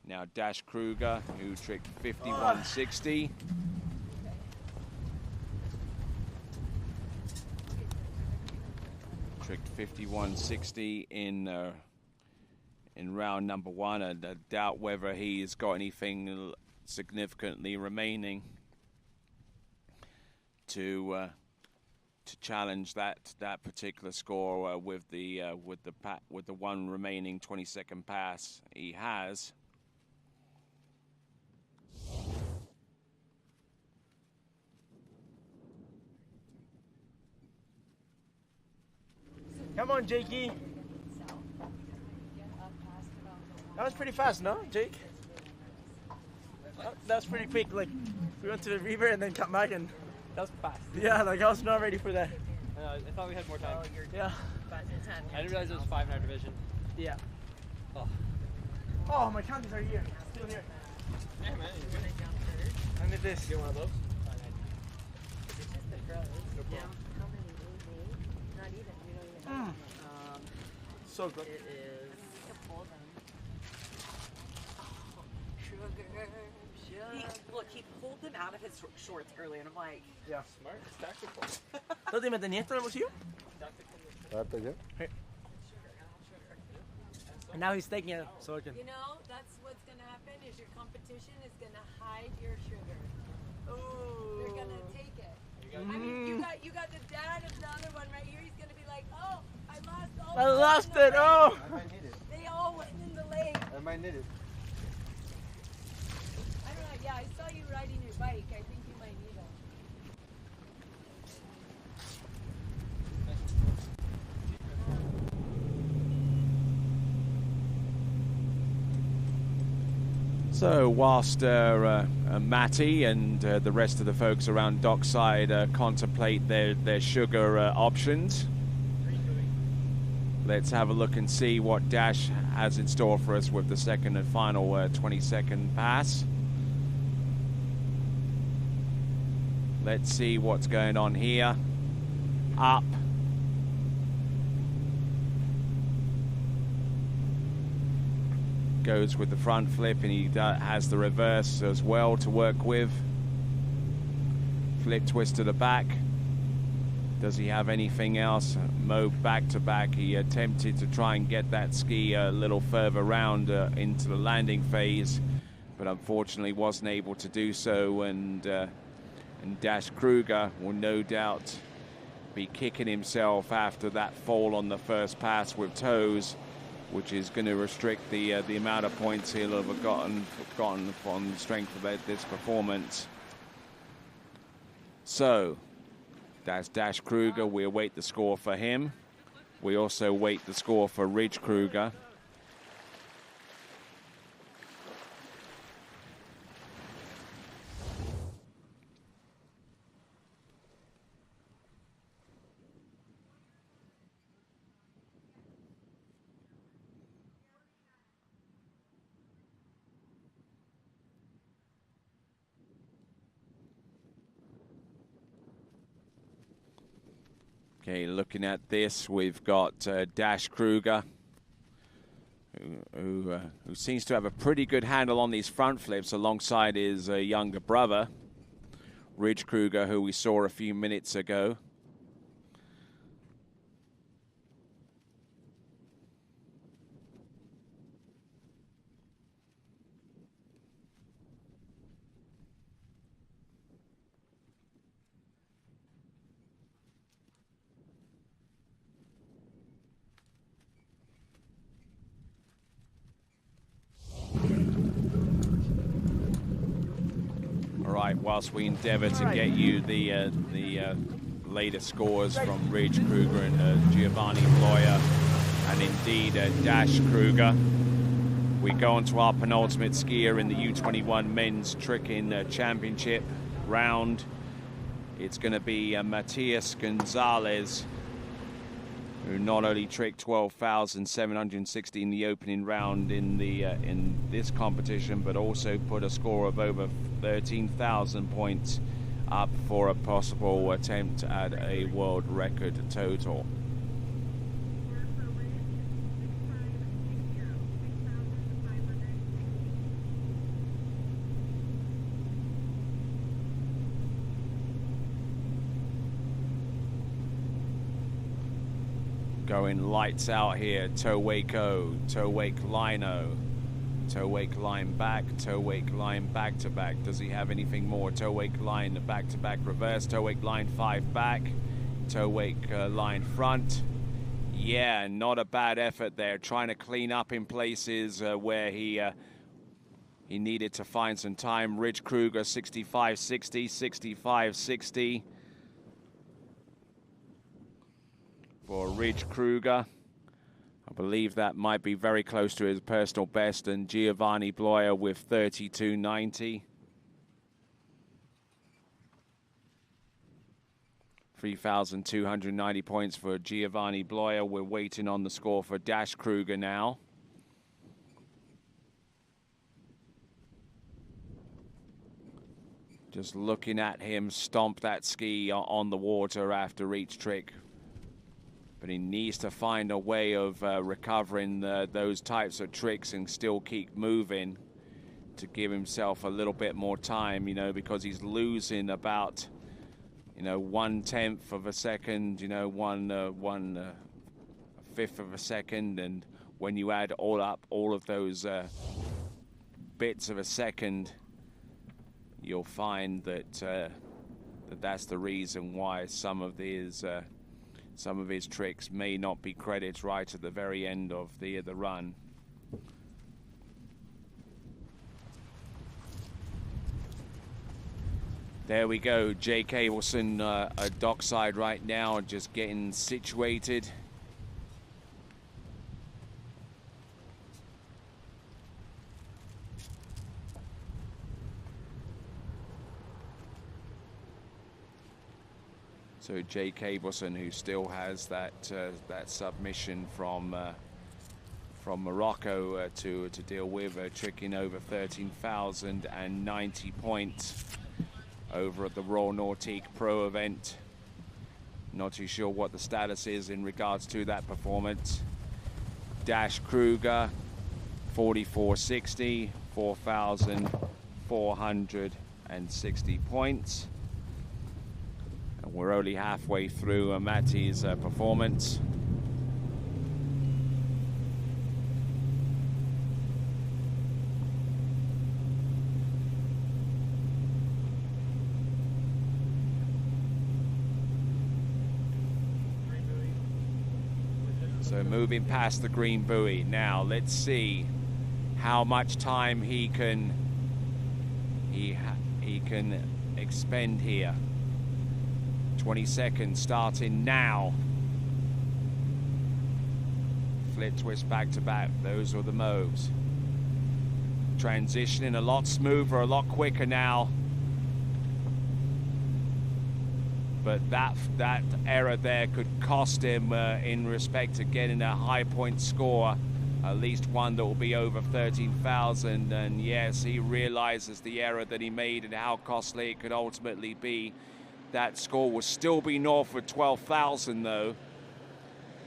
Now Dash Kruger, who tricked 51.60. Tricked 51.60 in round number 1, and I doubt whether he's got anything significantly remaining to challenge that particular score with the one remaining 20-second pass he has. Come on, Jakey. That was pretty fast, no, Jake? That was pretty quick. Like, we went to the river and then come back, and That was fast. yeah, like I was not ready for that. I thought we had more time. Yeah. I didn't realize it was 5 in our division. Yeah. Oh. Oh, my counties are here. Still here. Yeah, man. I need this. You want one of those? So good. It is. Look, he pulled them out of his shorts earlier, and I'm like, yeah, smart. It's tactical. ¿No te tenías esto en el bolsillo? And now he's taking it, so I can. you know, that's what's gonna happen. Is your competition is gonna hide your sugar. Oh. They're gonna take it. I mean, you got the dad of the other one right here. He's gonna be like, oh, I lost all. I lost it. Oh. I might need it. They all went in the lake. I might need it. I don't know. Yeah, I saw you riding your bike. I think you might need it. So whilst Matty and the rest of the folks around dockside contemplate their sugar options, let's have a look and see what Dash has in store for us with the second and final 20-second pass. Let's see what's going on here. Up. Goes with the front flip, and he has the reverse as well to work with. Flip twist to the back. Does he have anything else? Mo back to back. He attempted to try and get that ski a little further round into the landing phase, but unfortunately wasn't able to do so. And Dash Kruger will no doubt be kicking himself after that fall on the first pass with toes, which is going to restrict the amount of points he'll have gotten from the strength of this performance. So that's Dash Kruger. We await the score for him. We also await the score for Ridge Kruger. Okay, looking at this, we've got Dash Kruger, who seems to have a pretty good handle on these front flips alongside his younger brother, Ridge Kruger, who we saw a few minutes ago. Whilst we endeavour to get you the latest scores from Ridge Kruger and Giovanni Bloyer, and indeed Dash Kruger, we go on to our penultimate skier in the U21 Men's Tricking Championship round. It's going to be Matias Gonzalez, who not only tricked 12,760 in the opening round in this competition, but also put a score of over 13,000 points up for a possible attempt at a world record total. Going lights out here. Toe wake O, toe wake line O, toe wake line back, toe wake line back to back. Does he have anything more? Toe wake line back to back reverse, toe wake line 5 back, toe wake line front. Yeah, not a bad effort there. Trying to clean up in places where he needed to find some time. Ridge Kruger 65-60, 65-60. For Ridge Kruger, I believe that might be very close to his personal best, and Giovanni Bloyer with 32.90. 3,290 points for Giovanni Bloyer. We're waiting on the score for Dash Kruger now. Just looking at him stomp that ski on the water after each trick. But he needs to find a way of recovering those types of tricks and still keep moving to give himself a little bit more time, you know, because he's losing about, 1/10 of a second, 1/5 of a second. And when you add all of those bits of a second, you'll find that that's the reason why some of his tricks may not be credited right at the very end of the run. There we go, J.K. Wilson dockside right now, just getting situated. So Jay Cableson, who still has that submission from Morocco to deal with, tricking over 13,090 points. over at the Royal Nautique Pro event. Not too sure what the status is in regards to that performance. Dash Kruger, 44.60, 4,460 points. And we're only halfway through Matty's performance. So moving past the green buoy. Now let's see how much time he can expend here. 20 seconds starting now. Flip twist back to back. Those are the moves. Transitioning a lot smoother, a lot quicker now. But that error there could cost him in respect to getting a high point score, at least one that will be over 13,000. And yes, he realizes the error that he made and how costly it could ultimately be. That score will still be north of 12,000 though.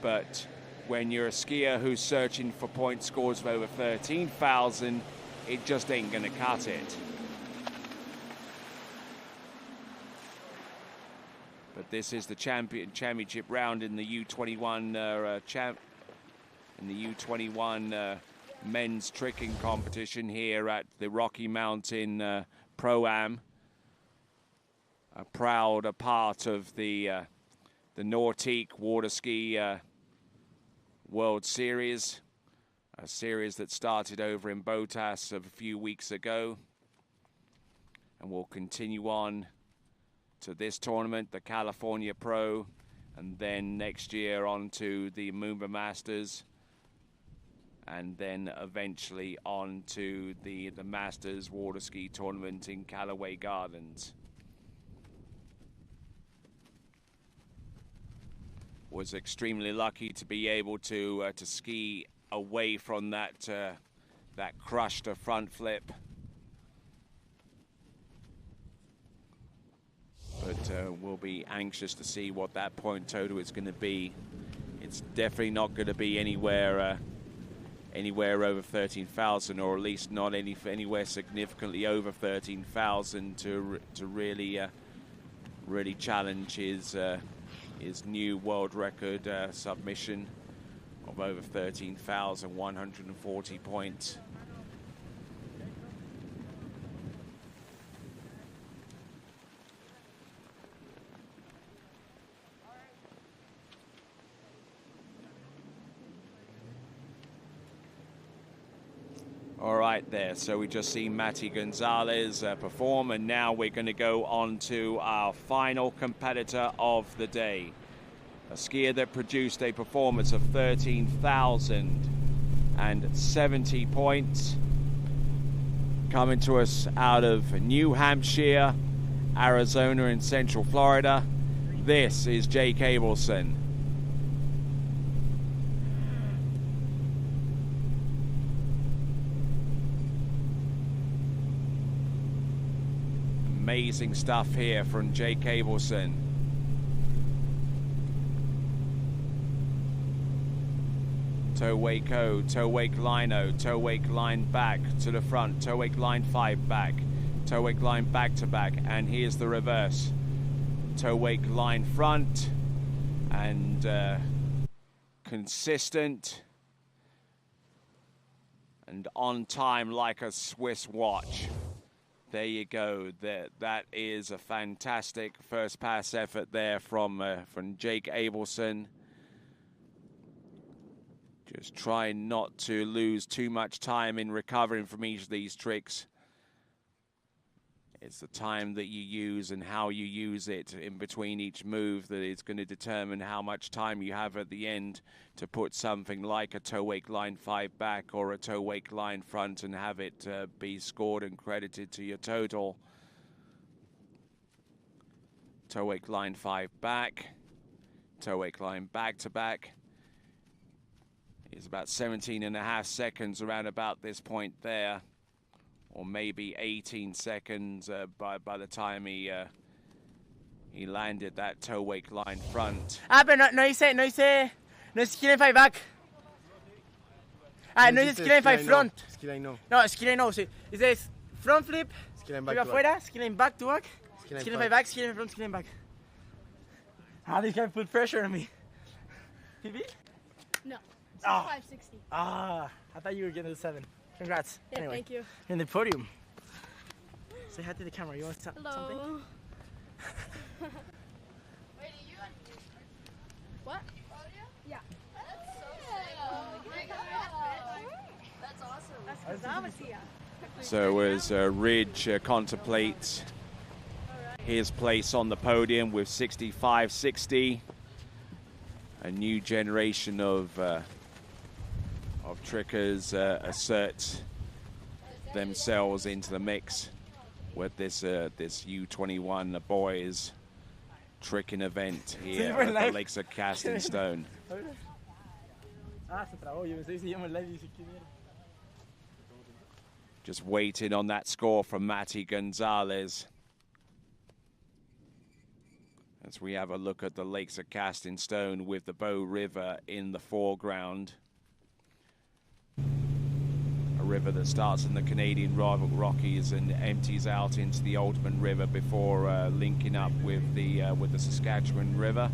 But when you're a skier who's searching for point scores of over 13,000, it just ain't gonna cut it. But this is the championship round in the U21 men's tricking competition here at the Rocky Mountain Pro-Am. A proud part of the Nautique Water Ski World Series, a series that started over in Botas a few weeks ago, and will continue on to this tournament, the California Pro, and then next year on to the Moomba Masters, and then eventually on to the Masters Water Ski Tournament in Callaway Gardens. Was extremely lucky to be able to ski away from that crushed front flip. But we'll be anxious to see what that point total is going to be. It's definitely not going to be anywhere over 13,000, or at least not anywhere significantly over 13,000 to really challenge his new world record submission of over 13,140 points. All right there, so we just seen Matty Gonzalez perform, and now we're going to go on to our final competitor of the day. A skier that produced a performance of 13,070 points. Coming to us out of New Hampshire, Arizona, and Central Florida. This is Jake Abelson. Amazing stuff here from Jake Abelson. Toe wake O, toe wake line O, toe wake line back to the front, toe wake line 5 back, toe wake line back to back, and here's the reverse. Toe wake line front, and consistent and on time like a Swiss watch. There you go. That is a fantastic first pass effort there from Jake Abelson. Just trying not to lose too much time in recovering from each of these tricks. It's the time that you use and how you use it in between each move that is going to determine how much time you have at the end to put something like a toe wake line 5 back or a toe wake line front and have it be scored and credited to your total. Toe wake line 5 back, toe wake line back to back. It's about 17.5 seconds around about this point there. or maybe 18 seconds by the time he landed that toe wake line front. Ah, pero no hice ski line 5 back. Ah, no hice ski line 5 front. Ski line no. No, ski line no, sí. It says front flip, Ski line back flip to back. afuera, ski line back to back, Ski line ski line 5 five. back, ski line front, ski line back. Ah, this guy put pressure on me. PB? No. Ah. 560. Ah, I thought you were getting the 7. Congrats. Yeah, anyway, thank you. You're in the podium. Say hi to the camera. You want to Hello. something? Wait, are you on? What? Yeah. That's awesome. That's because I was here. So as Ridge contemplates his place on the podium with 65.60, a new generation of trickers assert themselves into the mix with this U21 boys tricking event here at the Lakes of Casting Stone. Ah, se trabó. Yo pensé que se llama el live y dice que mierda. Just waiting on that score from Matty Gonzalez. As we have a look at the Lakes of Casting Stone with the Bow River in the foreground. A river that starts in the Canadian Rockies and empties out into the Oldman River before linking up with the Saskatchewan River.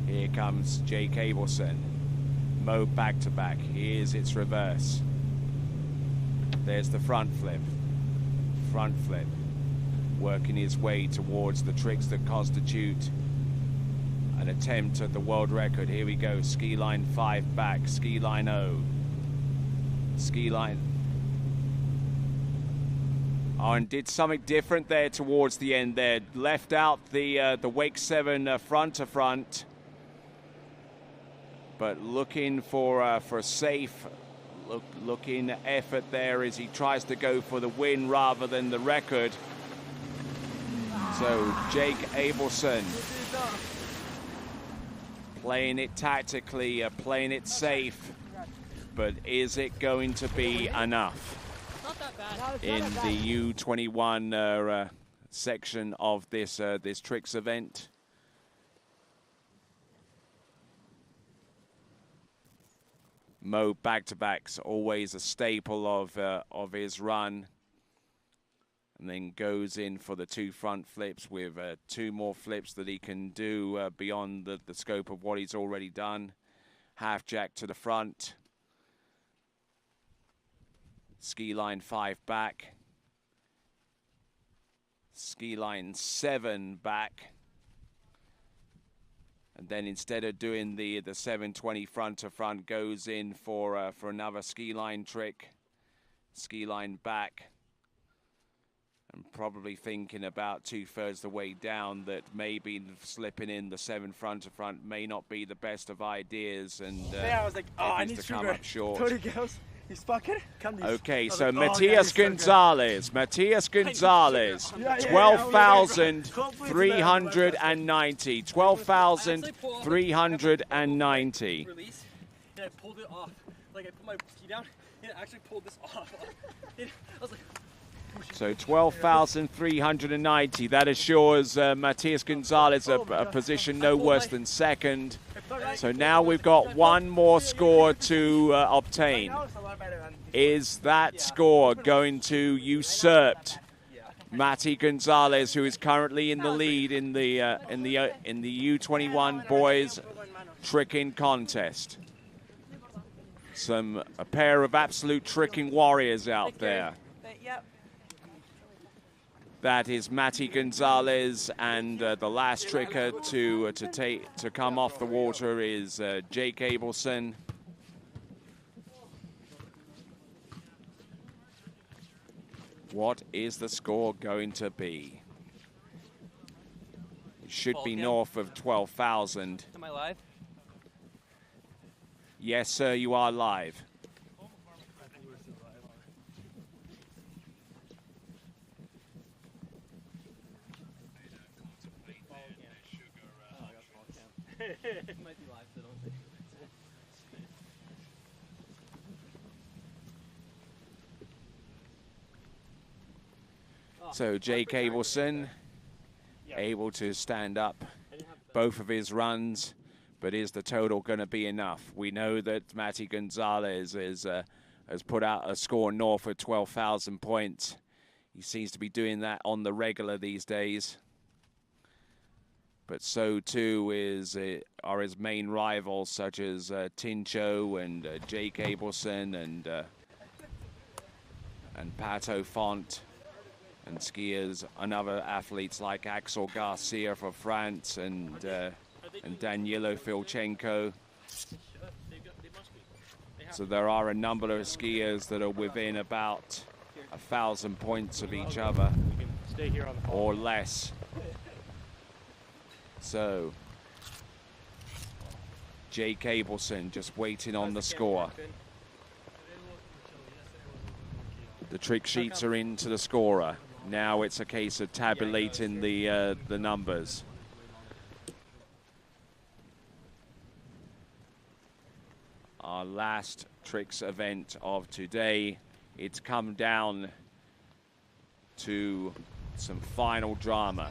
Here comes Jake Abelson. Mo back to back. Here's its reverse. There's the front flip. Front flip. Working his way towards the tricks that constitute an attempt at the world record. Here we go. Ski line 5 back. Ski line 0. Ski line. Oh, and did something different there towards the end there. Left out the Wake 7 front to front. But looking for a safe looking effort there as he tries to go for the win rather than the record. So Jake Abelson playing it tactically, playing it safe, but is it going to be enough in the U21 section of this tricks event? Mo back-to-backs, always a staple of his run. And then goes in for the 2 front flips with 2 more flips that he can do beyond the scope of what he's already done. Half jack to the front. Ski line 5 back. Ski line 7 back. And then instead of doing the 720 front to front, goes in for another ski line trick. Ski line back. And probably thinking about 2/3 the way down that maybe slipping in the 7 front to front may not be the best of ideas. And I was like, oh, I need to come sugar. up short. 30 girls. He's fucking. Okay, so Matthias Gonzalez. Matthias Gonzalez. 12,390. 12,390. Release, and I pulled it off. Like I put my ski down, and I actually pulled this off. I was like. So 12,390. That assures Matthias Gonzalez a position no worse than second. So now we've got one more score to obtain. Is that score going to usurp Matty Gonzalez, who is currently in the lead in the U21 boys tricking contest? A pair of absolute tricking warriors out there. That is Matty Gonzalez, and the last tricker to come off the water is Jake Abelson. What is the score going to be? It should be north of 12,000. Am I live? Yes, sir, you are live. It might be live, so don't say it. So Jake Abelson able to stand up both of his runs, but is the total going to be enough? We know that Matty Gonzalez has put out a score north of 12,000 points. He seems to be doing that on the regular these days. But so too are his main rivals, such as Tincho and Jake Abelson and Pato Font, and skiers and other athletes like Axel Garcia for France and Danilo Filchenko. So there are a number of skiers that are within about 1,000 points of each other or less. So Jake Abelson just waiting on the score. The trick sheets are into the scorer. Now it's a case of tabulating the numbers. Our last tricks event of today. It's come down to some final drama.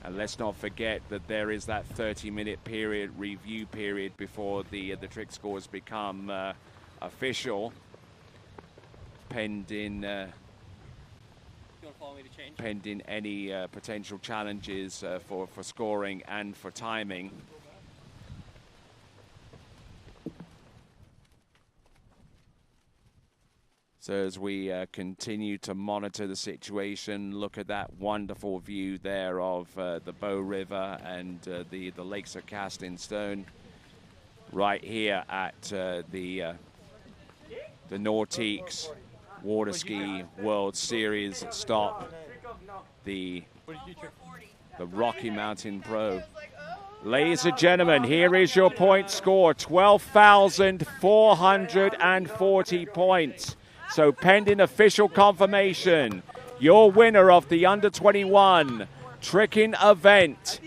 And let's not forget that there is that 30-minute period, review period, before the trick scores become official, pending any potential challenges for scoring and for timing. So as we continue to monitor the situation, look at that wonderful view there of the Bow River and the lakes of Casting Stone, right here at the Nordiques Water Ski World Series stop, the Rocky Mountain Pro. Ladies and gentlemen, here is your point score, 12,440 points. So pending official confirmation, your winner of the Under-21 tricking event.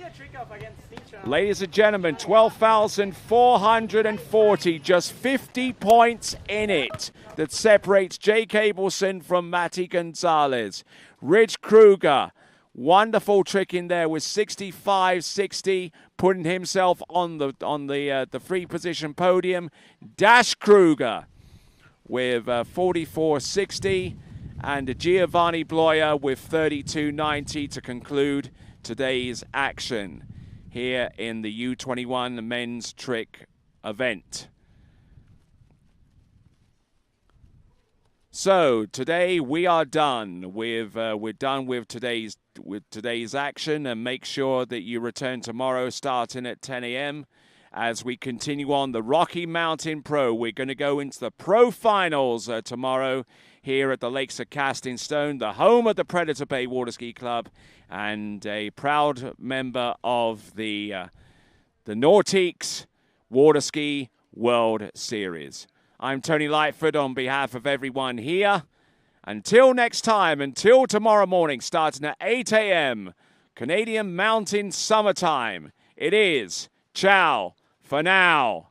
Ladies and gentlemen, 12,440, just 50 points in it that separates Jake Abelson from Matty Gonzalez. Rich Kruger, wonderful trick in there with 65.60, putting himself on the free position podium. Dash Kruger with 44.60, and Giovanni Bloyer with 32.90 to conclude today's action here in the U21 men's trick event. So today we are done with today's action, and make sure that you return tomorrow starting at 10 a.m. as we continue on the Rocky Mountain Pro. We're going to go into the Pro Finals tomorrow here at the Lakes of Casting Stone, the home of the Predator Bay Water Ski Club, and a proud member of the Nordiques Water Ski World Series. I'm Tony Lightfoot on behalf of everyone here. Until next time, until tomorrow morning, starting at 8 a.m., Canadian Mountain Summertime, it is ciao for now.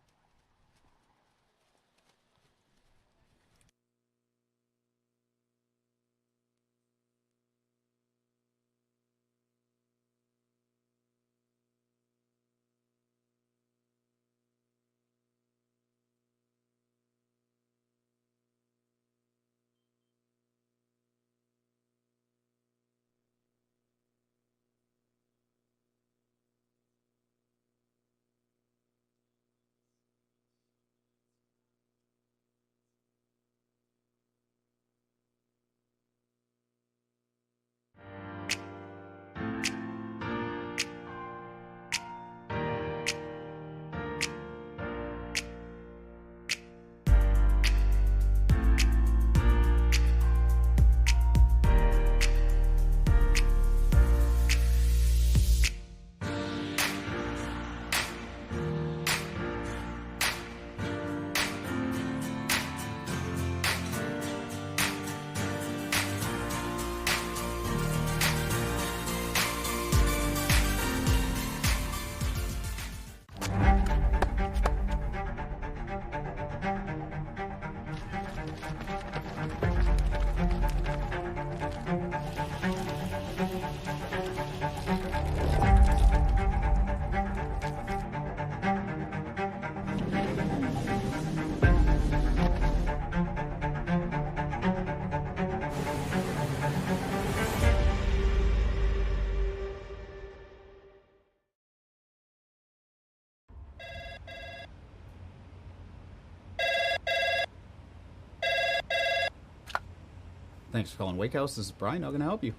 Thanks for calling Wake House. This is Brian. How can I help you?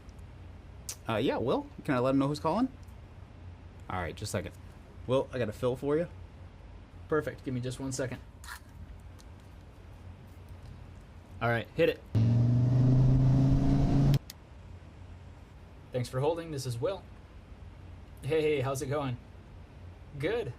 Yeah, Will. Can I let him know who's calling? All right, just a second. Will, I got a fill for you. Perfect. Give me just 1 second. All right, hit it. Thanks for holding. This is Will. Hey, how's it going? Good.